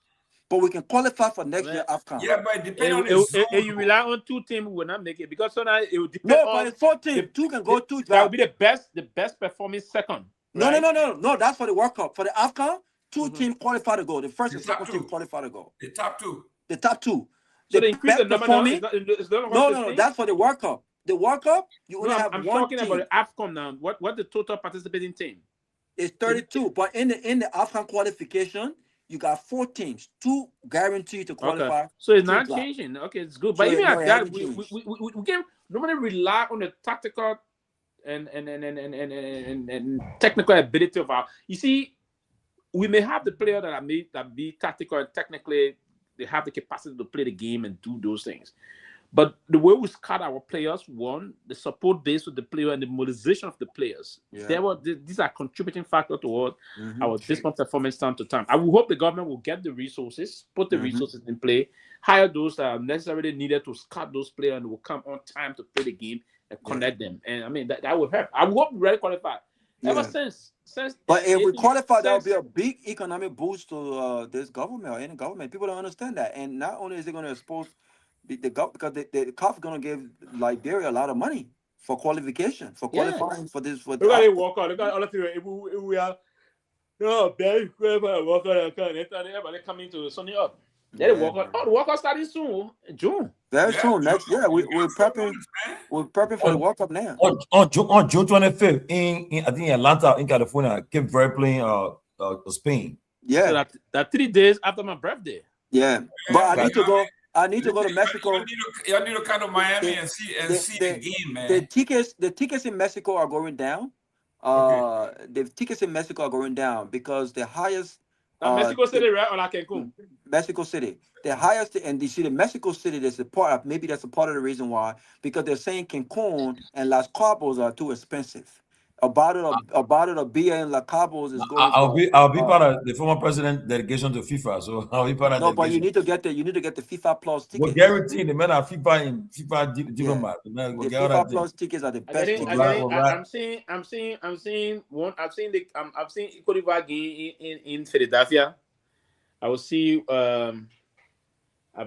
But we can qualify for next year AFCON. Yeah, but depending on the Zoom. If you rely on 2 teams, we will not make it because sometimes it will depend. No, but it's 4 teams. 2 can go 2. That will be the best performing second. Right? No. That's for the World Cup. For the AFCON, 2 teams qualify to go. The first and second team qualify to go. The top 2. The top 2. So they increase the number. No. That's for the World Cup. The World Cup, you only have I'm 1 talking team. about the AFCON now. What the total participating team? It's 32. But in the AFCON qualification, you got 4 teams, 2 guaranteed to qualify. Okay. So it's not changing. Okay, it's good. But even at that, we can normally rely on the tactical and technical ability of our. You see, we may have the player that be tactical and technically they have the capacity to play the game and do those things. But the way we scout our players, one, the support base with the player and the mobilization of the players, these are contributing factors toward our dismal performance time to time. I will hope the government will get the resources, put the resources in play, hire those that are necessarily needed to scout those players and will come on time to play the game and connect them. And I mean, that will help. I will hope we really qualify. Ever since. But if we qualify, that will be a big economic boost to this government or any government. People don't understand that. And not only is it going to expose because the CAF is going to give Liberia a lot of money for qualification, for qualifying for this. Look at it walk out. Look at all of you. We are very walk out. Everybody coming to Sunny up. They walk out. Oh, the walk out starting soon, June. Very soon. Next year, we're prepping. We're prepping for the World Cup now. On June 25th in I think Atlanta in California, Cape Verde playing Spain. Yeah, so that 3 days after my birthday. Yeah, but I need to go. I need to go to Mexico. Y'all need to come to Miami and see the game, man. The tickets in Mexico are going down. The tickets in Mexico are going down because the highest. Mexico City, right? Or like Cancun? Mexico City, the highest, and you see the Mexico City. There's a part of, maybe that's a part of the reason why, because they're saying Cancun and Las Cabos are too expensive. A bottle of beer in Las Cabos is going. I'll be part of the former president delegation to FIFA, so I'll be part of. No, but you need to get the FIFA Plus tickets. We're guaranteeing the men are FIFA diplomat. The FIFA Plus tickets are the best tickets. I'm seeing I've seen Cote d'Ivoire game in Philadelphia. I will see. I'm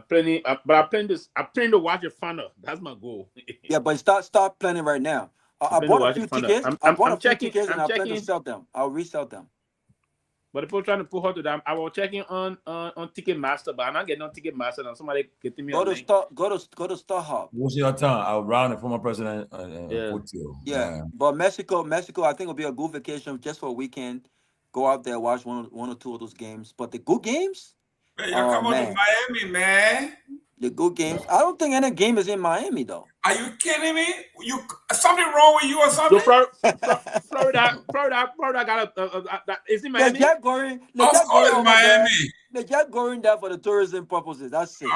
planning to watch a final. That's my goal. Yeah, but start planning right now. I bought a few tickets. I bought a few tickets and I plan to sell them. I'll resell them. But people trying to pull her to them. I was checking on Ticketmaster, but I'm not getting on Ticketmaster. Now somebody getting me. Go to StarHub. What's your time? I'll round the former president. Yeah, but Mexico, I think will be a good vacation just for a weekend. Go out there, watch one or two of those games. But the good games. Man, you're coming to Miami, man. The good games. I don't think any game is in Miami though. Are you kidding me? Something wrong with you or something? So Florida got a is in Miami. They just going Miami. They just going there for the tourism purposes. That's it.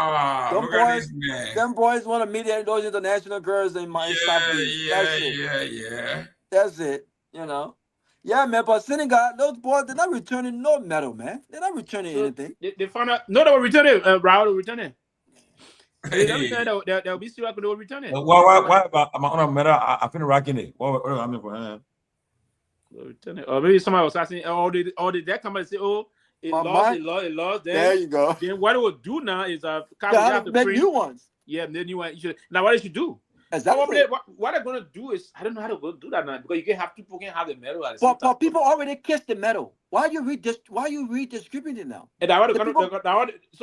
Them boys want to meet those international girls in Miami. That's it. You know. Yeah, man, but Senegal, those boys, they're not returning no medal, man. They're not returning anything. They found out. No, they were returning. Raul will return it. They'll be still going to return it. Why about my own medal? I feel rocking it. What I mean for him? Return it. Or maybe somebody was asking, did that come and say, it lost. Then, there you go. Then what it will do now is have to make new ones. Yeah, then new one. Now what they should do? Exactly. What they're gonna do is I don't know how to go do that now because people can have the medal at the same time. But people already kissed the medal. Why are you redistributing it now? And so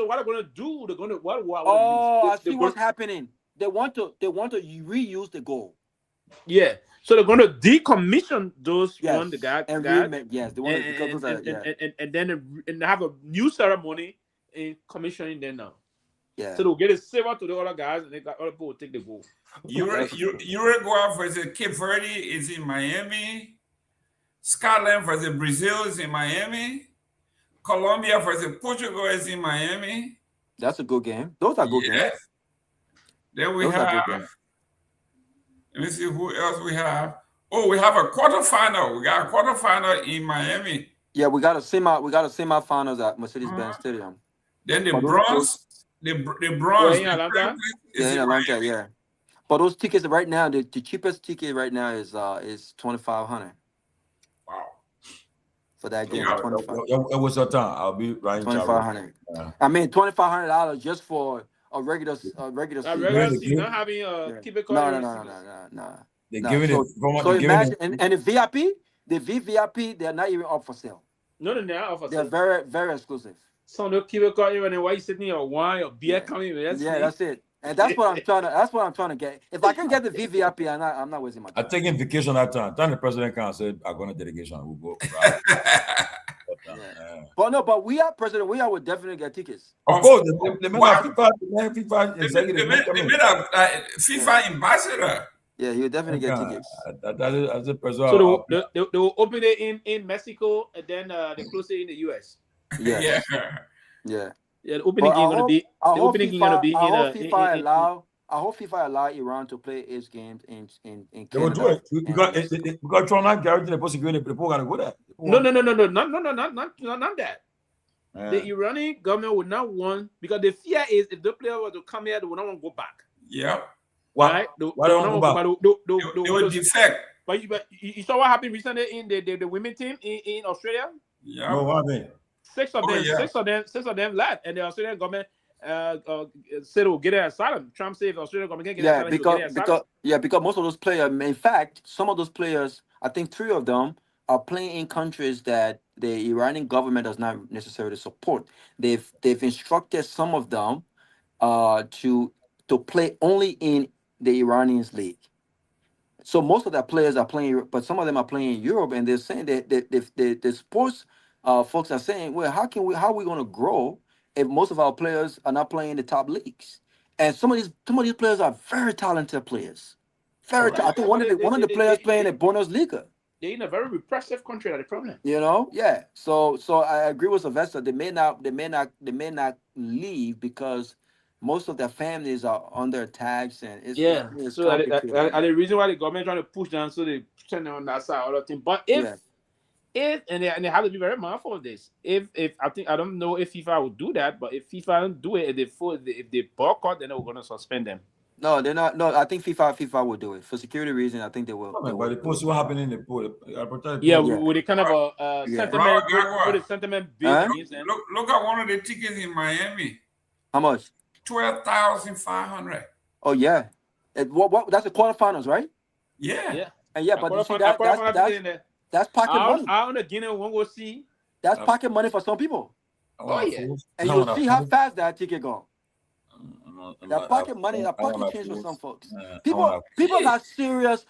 what they're gonna do? They're gonna I see what's happening. They want to reuse the gold. Yeah. So they're gonna decommission those one the guy. And then have a new ceremony in commissioning them now. Yeah. So they'll get it silver to the other guys, and other people will take the gold. Uruguay versus Cape Verde is in Miami. Scotland versus Brazil is in Miami. Colombia versus Portugal is in Miami. That's a good game. Those are good games. Then we have. Let me see who else we have. Oh, we have a quarterfinal. We got a quarterfinal in Miami. Yeah, we got a semifinals at Mercedes-Benz Stadium. Then the bronze. The bronze. In Atlanta, yeah. But those tickets right now, the cheapest ticket right now is $2,500. Wow. For that game, it was your time. I'll be right. $2,500. I mean, $2,500 just for a regular seat. Not having keep it. No. They giving it. So imagine, and the VIP, VVIP, they're not even up for sale. No, they're not up for sale. They're very, very exclusive. So no keep it caught you and why you sitting here wine or beer coming. That's it. And that's what I'm trying to get. If I can get the VVIP, I'm not wasting my time. I'm taking vacation that time. Then the president can say, I'm going to delegation. We'll go. But we are president. We would definitely get tickets. Of course, the FIFA ambassador. Yeah, he would definitely get tickets. So they will open it in Mexico and then they close it in the US. Yeah. The opening game gonna be. The opening game gonna be in. I hope FIFA allow Iran to play its games in Canada. They will do it. We got Trump guarantee the possibility people gonna go there. No, not that. The Iranian government would not want, because the fear is if the player were to come here, they would not want to go back. Yeah. Why? Why don't go back? They would defect. But you saw what happened recently in the women team in Australia. Yeah. No, what happened? Six of them left, and the Australian government said will get an asylum. Trump said the Australian government can get an asylum. Because most of those players, in fact, some of those players, I think 3 of them are playing in countries that the Iranian government does not necessarily support. They've instructed some of them to play only in the Iranians league. So most of their players are playing, but some of them are playing in Europe, and they're saying that the sports folks are saying, well, how are we going to grow if most of our players are not playing in the top leagues? And some of these players are very talented players. I think one of the players playing at Bundesliga. They're in a very repressive country. That's the problem. You know, yeah. So I agree with Sylvester. They may not leave because most of their families are under attacks, and it's So complicated. the reason why the government trying to push them, so they send them on that side, all the thing. But if and they have to be very mindful of this. If I don't know if FIFA will do that, but if FIFA don't do it, if they boycott, then they're going to suspend them. No, they're not. No, I think FIFA will do it for security reasons. I think they will. But the post what happened in the poll. With a kind of a sentiment, with a sentiment built against them. Look at one of the tickets in Miami. How much? 12,500. Oh yeah, what? That's the quarterfinals, right? Yeah. And yeah, but you see that's pocket money. I don't Guinea won't go see. That's pocket money for some people. Oh yeah. And you'll see how fast that ticket go. That pocket money, that pocket change for some folks. People got serious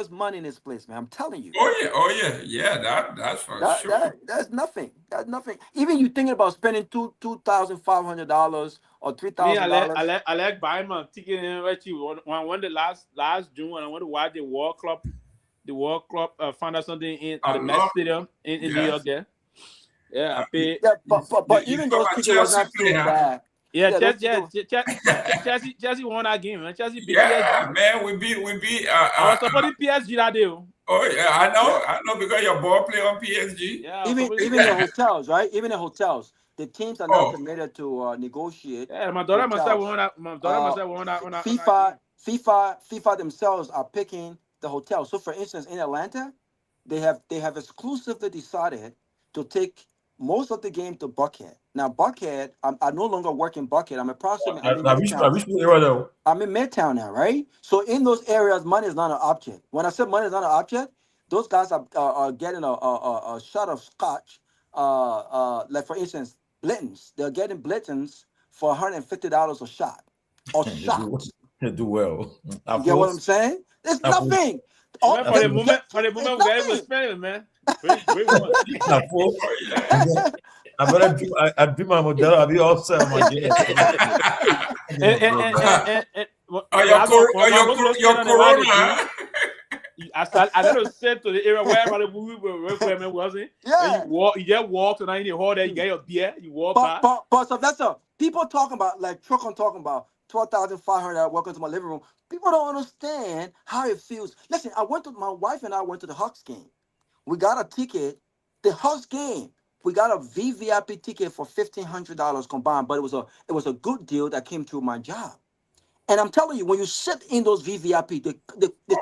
money in this place, man. I'm telling you. Oh yeah. That's for sure. That's nothing. That's nothing. Even you thinking about spending $2,500 or $3,000. I like buying my ticket in when I went the last June when I went to watch the World Club. The World Club found out something in at the Met Stadium in New York there. Yeah, I paid. Yeah, but even those tickets was not too bad. Yeah, Chelsea won that game, man. Chelsea beat PSG. Man, we beat. I was supporting PSG that day. Oh yeah, I know because your ball play on PSG. Yeah, even in hotels, right? Even in hotels, the teams are not permitted to negotiate. Yeah, my daughter must have won that. FIFA themselves are picking the hotel. So, for instance, in Atlanta, they have exclusively decided to take most of the game to Buckhead. Now, Buckhead, I no longer work in Buckhead. I'm approximately. I'm in Midtown now, right? So in those areas, money is not an object. When I said money is not an object, those guys are getting a shot of scotch. Like for instance, Blittons. They're getting Blittons for $150 a shot. Or shots. They do well. You get what I'm saying? It's nothing. For the moment, we were spending, man. I do my model. I'll be offset on my game. Your corona. I never said to the area where we were, wasn't. Yeah. You just walk and in the hall there, you get your beer, you walk back. But so that's people talking about, like Trocon talking about 12,500. Welcome to my living room. People don't understand how it feels. Listen, my wife and I went to the Hawks game. We got a ticket, the Hawks game. We got a VVIP ticket for $1,500 combined, but it was a good deal that came through my job. And I'm telling you, when you sit in those VVIP, the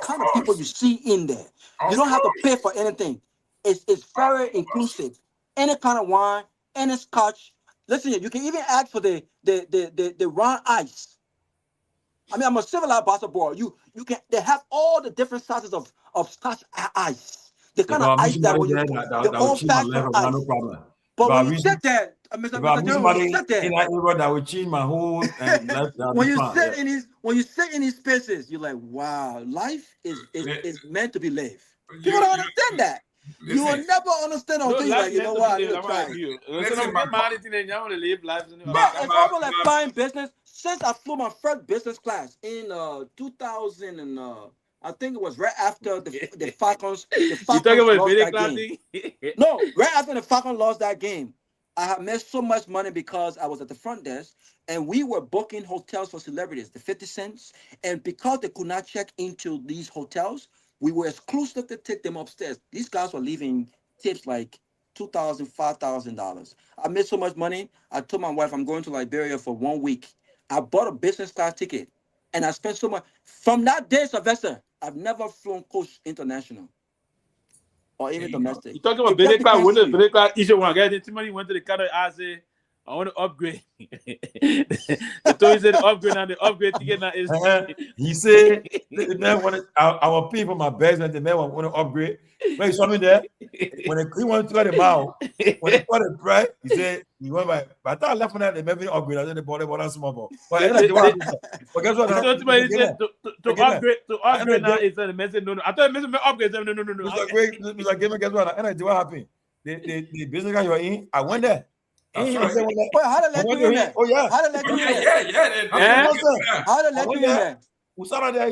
kind of people you see in there, you don't have to pay for anything. It's very inclusive. Any kind of wine, any scotch. Listen, you can even ask for the round ice. I mean, I'm a civilized basketball. They have all the different sizes of scotch ice. The kind of ice that when you the old-fashioned ice. No problem. But when you sit there, Mr. Jones, when you sit there, that will change my whole. when you sit in these spaces, you're like, wow, life is meant to be lived. People don't understand that. You will never understand until you're like, you know what, I'm gonna try. It's almost like flying business. Since I flew my first business class in 2000 and I think it was right after the Falcons. You talking about video classing? No, right after the Falcons lost that game, I had made so much money because I was at the front desk and we were booking hotels for celebrities, the 50 cents. And because they could not check into these hotels, we were exclusive to take them upstairs. These guys were leaving tips like $2,000, $5,000. I made so much money. I told my wife I'm going to Liberia for 1 week. I bought a business class ticket and I spent so much. From that day, Sylvester, I've never flown coach international or even domestic. You talking about business class? When the business class issue one guy, somebody went to the counter and I said, I want to upgrade. They told me the upgrade and the upgrade ticket now is. He said, the man wanted our people, my bags, and the man want to upgrade. But he saw me there. When he wanted to let him out, when he got the price, he said, he went by. But I thought I left on that, they made me upgrade. I said, they bought a small ball. But guess what? To upgrade now is a message. No. I thought the message upgrade. No. Mr. Gayman, guess what? And I did what happened. The business guy you are in, I went there. Wait, how did they let you in there? Oh, yeah. How did they let you in there? Yeah. How did they let you in there? We started there.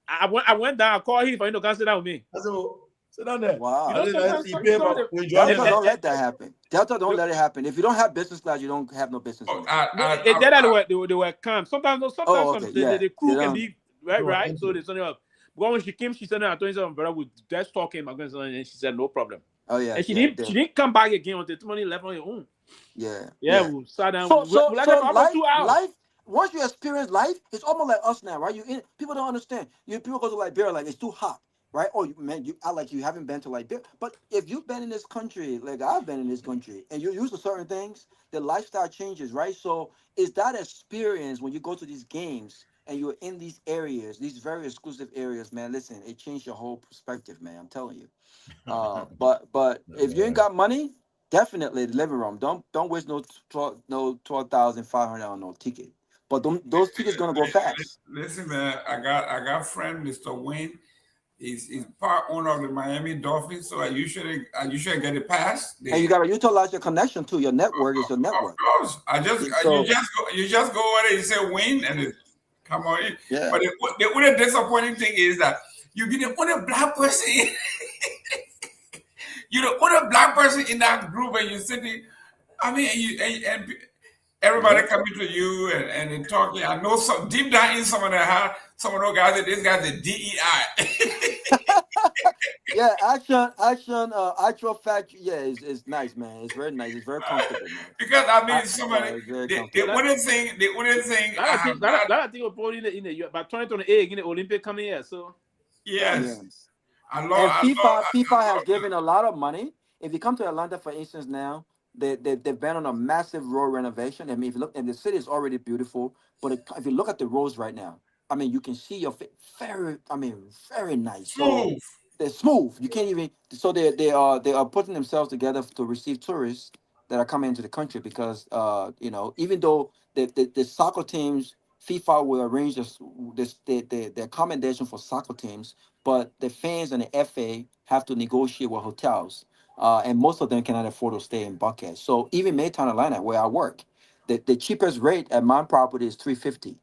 I went down. I called him for him to come sit down with me. So sit down there. Wow. Sometimes Delta don't let that happen. Delta don't let it happen. If you don't have business class, you don't have no business. They were calm. Sometimes the crew can be right. So they send her up. But when she came, she said, "I told you, brother, we just talking." And she said, "No problem." Oh yeah. And she didn't come back again until somebody left on your own. Yeah. We sat down. So About 2 hours. life. Once you experience life, it's almost like us now, right? People don't understand. People go to Liberia like it's too hot, right? Oh, man, you haven't been to Liberia. But if you've been in this country, like I've been in this country, and you're used to certain things, the lifestyle changes, right? So it's that experience when you go to these games and you're in these areas, these very exclusive areas, man. Listen, it changed your whole perspective, man. I'm telling you. But if you ain't got money, definitely the living room. Don't waste no 12,500 on no ticket. But those tickets gonna go fast. Listen, man, I got friend Mr. Wayne. He's part owner of the Miami Dolphins, so you should get a pass. And you gotta utilize your connection too. Your network is your network. Of course, you just go over there. You say win, and it come on in. Yeah. But the only disappointing thing is that you didn't put a black person in. You don't put a black person in that group, and you sitting. I mean, and everybody coming to you and talking. I know some deep down in some of those guys. This guy's a DEI. Yeah, actual fact. Yeah, it's nice, man. It's very nice. It's very comfortable, man. Because I mean, somebody they wouldn't think. That thing will probably in the by 2028 in the Olympic coming here. So yes. FIFA has given a lot of money. If you come to Atlanta, for instance, now they've been on a massive road renovation. I mean, if you look, and the city is already beautiful, but if you look at the roads right now, I mean, you can see very nice. So they're smooth. You can't even. So they are putting themselves together to receive tourists that are coming into the country because even though the soccer teams, FIFA will arrange the accommodation for soccer teams, but the fans and the FA have to negotiate with hotels, and most of them cannot afford to stay in Buckhead. So even Maytown, Atlanta, where I work, the cheapest rate at my property is $350,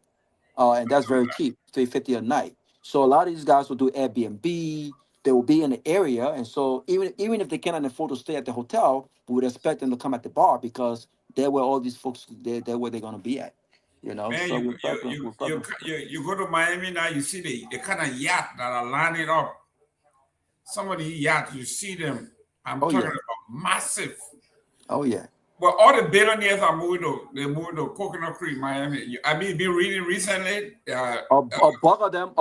and that's very cheap, $350 a night. So a lot of these guys will do Airbnb. They will be in the area, and so even if they cannot afford to stay at the hotel, we would expect them to come at the bar because they're where all these folks they're where they're gonna be at. Man, So you go to Miami now, you see the kind of yacht that are lining up. Some of the yachts, you see them. I'm talking about massive. Oh yeah. Well, all the billionaires are moving to Coconut Creek, Miami. I mean, been reading recently. A bug of them.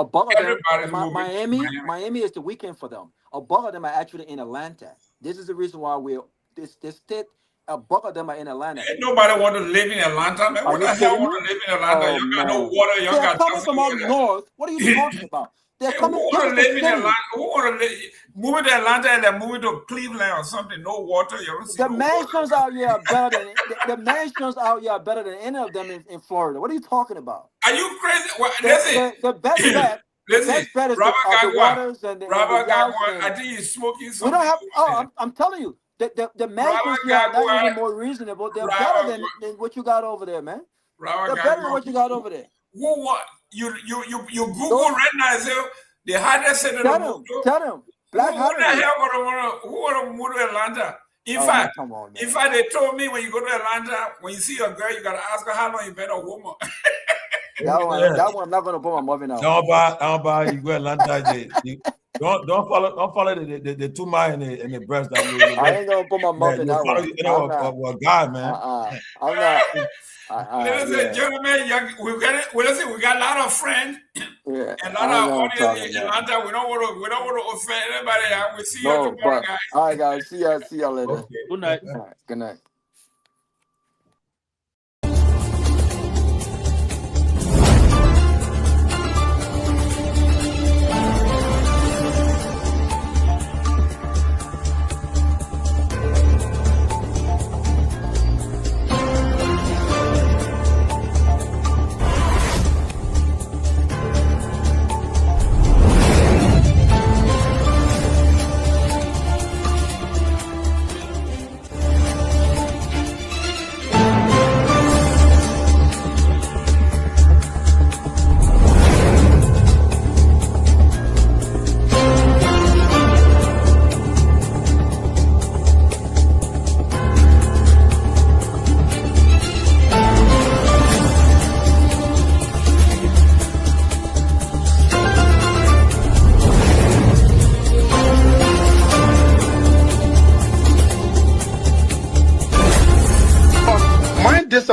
Miami is the weekend for them. A bug of them are actually in Atlanta. This is the reason why this state. A bug of them are in Atlanta. Ain't nobody want to live in Atlanta, man. What the hell want to live in Atlanta? You got no water. You got coming from up north. What are you talking about? They're coming. Who want to live in Atlanta? Who want to live? Moving to Atlanta and then moving to Cleveland or something? No water. You don't see the mansions out here are better than the mansions out here are better than any of them in Florida. What are you talking about? Are you crazy? Well, listen. The best bet. Listen, Robert Garguah, I think he's smoking something. We don't have. Oh, I'm telling you. The mansions here are not even more reasonable. They're better than what you got over there, man. They're better than what you got over there. Who what? You Google right now, say the hardest city in the world. Tell them. Who the hell want to move to Atlanta? In fact, they told me when you go to Atlanta, when you see a girl, you gotta ask her how long you been a woman. That one, I'm not gonna put my mother now. Don't buy. You go to Atlanta. Don't follow the 2 mile in the breast. I ain't gonna put my mother in that one. You know a guy, man. I'm not. Ladies and gentlemen, we got a lot of friends and a lot of audience in Atlanta. We don't want to offend anybody. We see you tomorrow, guys. All right, guys. See y'all later. Okay. Good night. All right, good night.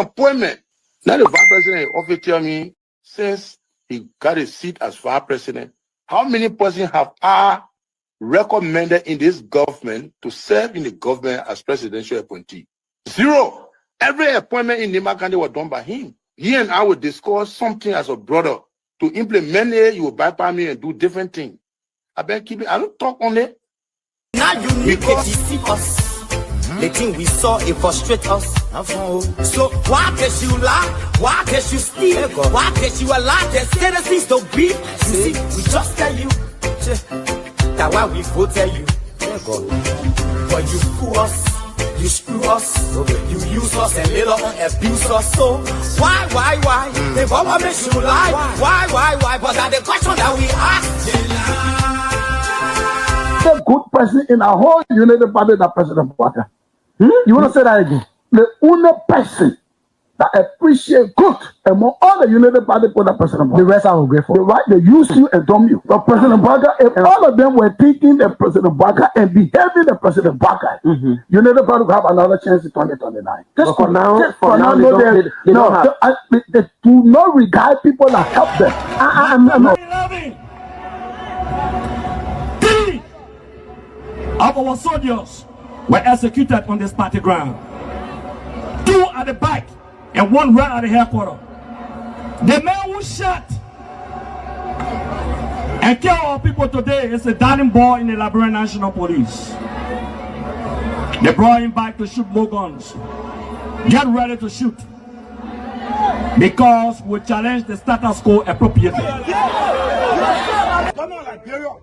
appointment. Now the vice president often tell me, since he got a seat as vice president, how many persons have I recommended in this government to serve in the government as presidential appointee? 0. Every appointment in Nima County was done by him. He and I would discuss something as a brother. To implement it, you will bypass me and do different things. I better keep it. I don't talk on it. Now you need to see us. The thing we saw, it frustrates us. So why can't you lie? Why can't you steal? Why can't you allow the citizens to be? You see, we just tell you that why we voted you. But you fool us, you screw us, you use us and later on abuse us. So why? The government makes you lie. Why? But that's the question that we ask. The good person in our whole United Party, that President Bwaka. You want to say that again? The only person that appreciate good among all the United Party for the President Bwaka. The rest are ungrateful. The right, they use you and dumb you. But President Bwaka, if all of them were thinking the President Bwaka and behaving the President Bwaka, United Party will have another chance in 2029. Just for now, they don't have. They do not regard people that help them. I'm not. Of our soldiers were executed on this party ground. 2 at the back and 1 right at the headquarters. The man who shot and killed our people today is a darling boy in the Liberia National Police. They brought him back to shoot more guns. Get ready to shoot. Because we challenge the status quo appropriately. Come on, Liberia.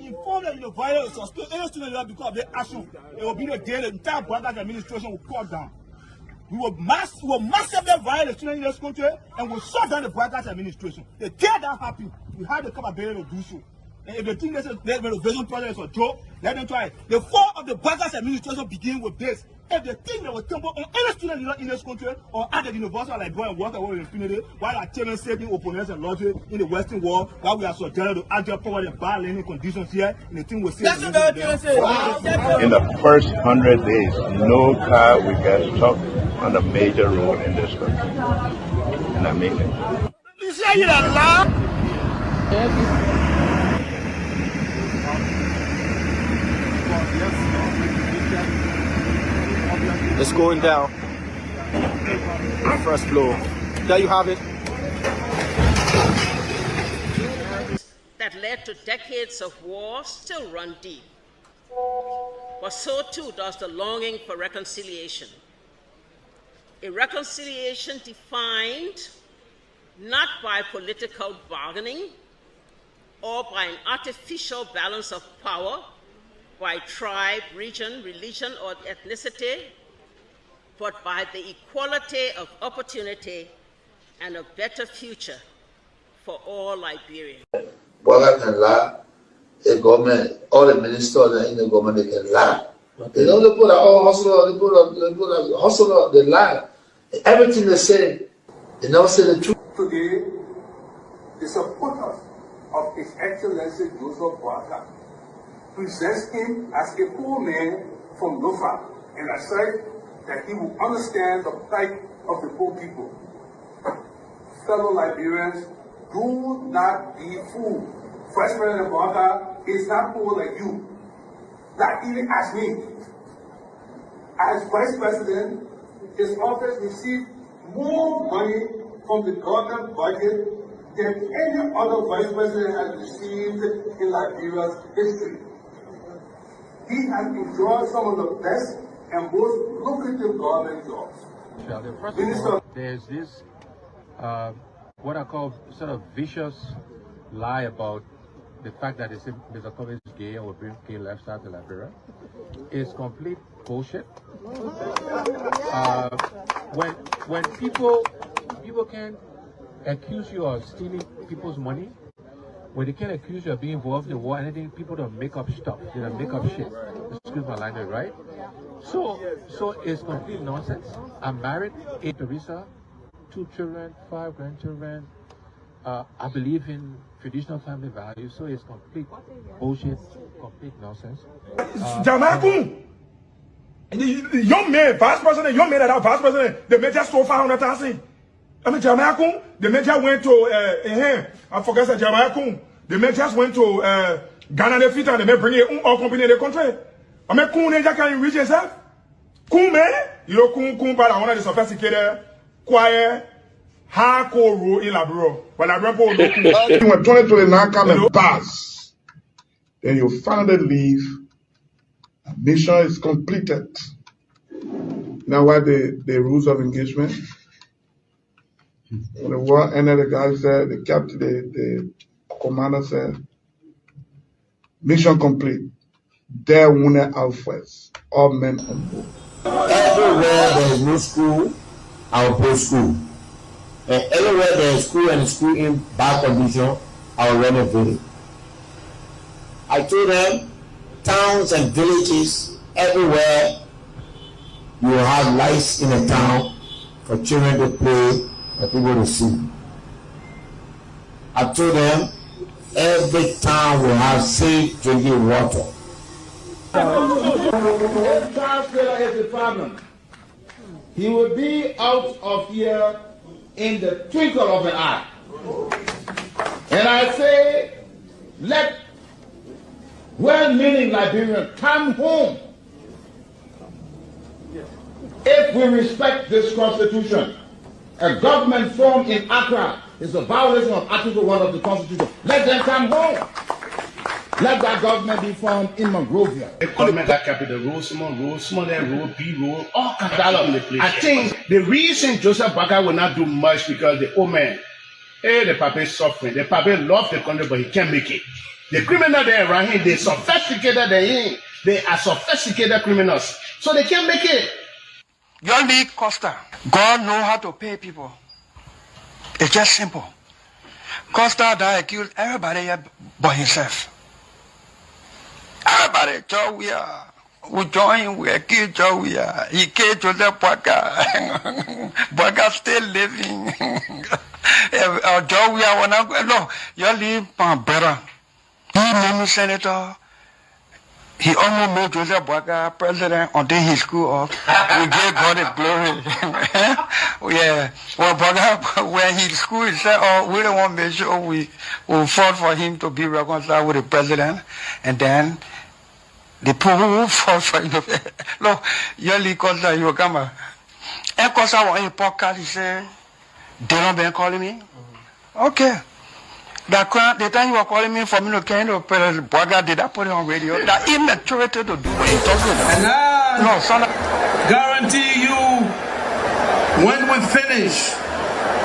Inform that the violence or still any student because of their action. It will be the day the entire Brothers administration will cut down. We will massively violate the students in this country and we'll shut down the Brothers administration. The day that happens, we have the capability to do so. And if they think this renovation project is a joke, let them try it. The fall of the Brothers administration begins with this. If they think they will tumble on any student in this country or at the University of Liberia and work away in infinity, while our children saving opponents and lottery in the Western world, while we are subjected to agile power and bad learning conditions here, and the thing will say. In the first 100 days, no car will get stuck on a major road in this country. And I mean it. You say you're alive? It's going down. First floor. There you have it. That led to decades of war still run deep. But so too does the longing for reconciliation. A reconciliation defined not by political bargaining or by an artificial balance of power by tribe, region, religion, or ethnicity, but by the equality of opportunity and a better future for all Liberians. Bwaka can lie. The government, all the ministers in the government, they can lie. They don't put all hustler, they put hustler, they lie. Everything they say, they never say the truth. Today, the supporters of His Excellency Joseph Bwaka presents him as a poor man from Lofa, and I said that he will understand the plight of the poor people. Fellow Liberians, do not be fooled. Vice President Bwaka is not poor like you, not even as me. As Vice President, his office received more money from the government budget than any other Vice President has received in Liberia's history. He has enjoyed some of the best and most lucrative government jobs. First of all, there's this, what I call sort of vicious lie about the fact that Mr. Pewee is gay or bring gay lifestyle to Liberia. It's complete bullshit. When people can accuse you of stealing people's money, when they can accuse you of being involved in war, anything, people don't make up stuff. They don't make up shit. Excuse my language, right? So it's complete nonsense. I'm married, 8 Teresa, 2 children, 5 grandchildren. I believe in traditional family values, so it's complete bullshit, complete nonsense. Young man, vice president, young man that are vice president, the major stole 500,000. I mean, Jamaica, the major went to, I forget that Jamaica, the majors went to Ghana, the fit, and they may bring it all company in the country. I mean, Kun, they can't reach yourself. Kun, man, you know, Kun, but I want to sophisticated, quiet, hardcore rule in Labro. But Labro, when 2029 come and pass, then you finally leave. Mission is completed. Now, what the rules of engagement? When the war ended, the guy said, the captain, the commander said, mission complete. There wounded out first. All men on board. Everywhere there is no school, I will put school. And everywhere there is school and school in bad condition, I will renovate it. I told them, towns and villages, everywhere you will have lights in a town for children to play and people to see. I told them, every town will have safe drinking water. If Charles Taylor is the problem, he will be out of here in the twinkle of an eye. And I say, let well-meaning Liberians come home. If we respect this constitution, a government formed in Accra is a violation of Article 1 of the Constitution. Let them come home. Let that government be formed in Monrovia. The government that capital road, small there, road, B road, all kinds of in the place. I think the reason Joseph Boakai will not do much because the old man, the papa is suffering. The papa loves the country, but he can't make it. The criminal there around him, they sophisticated than him. They are sophisticated criminals, so they can't make it. Your league Costa, God know how to pay people. It's just simple. Costa that accused everybody here but himself. Everybody, Joe, we join, we accuse Joe, he killed Joseph Boakai. Boakai still living. Joe, no, you leave better. He made me senator. He almost made Joseph Boakai president until he screwed up. We gave God the glory. Yeah. Well, Boakai, when he screwed, he said, oh, we don't want to make sure we fought for him to be reconciled with the president. And then the people who fought for him. Look, your league Costa, you will come. And Costa was in a podcast, he said, they don't been calling me. Okay. The time you were calling me for me to carry the president, Boakai, did I put it on radio? That immaturity to do what he talking about. And I guarantee you, when we finish,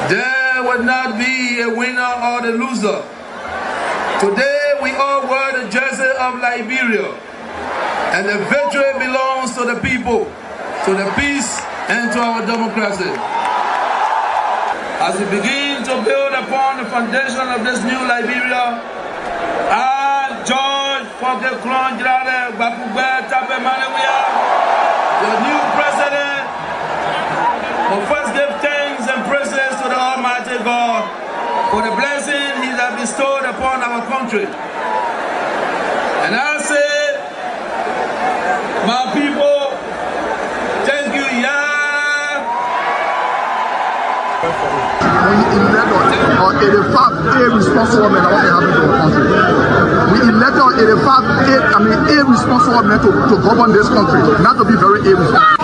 there will not be a winner or the loser. Today we all wear the jersey of Liberia, and the victory belongs to the people, to the peace, and to our democracy. As we begin to build upon the foundation of this new Liberia, I, George Seleke Kromah, the new president, will first give thanks and praises to the Almighty God for the blessing He has bestowed upon our country. And I say, my people, thank you, We elected 85 irresponsible men about what happened to our country. We elected 85 irresponsible men to govern this country, not to be very irresponsible.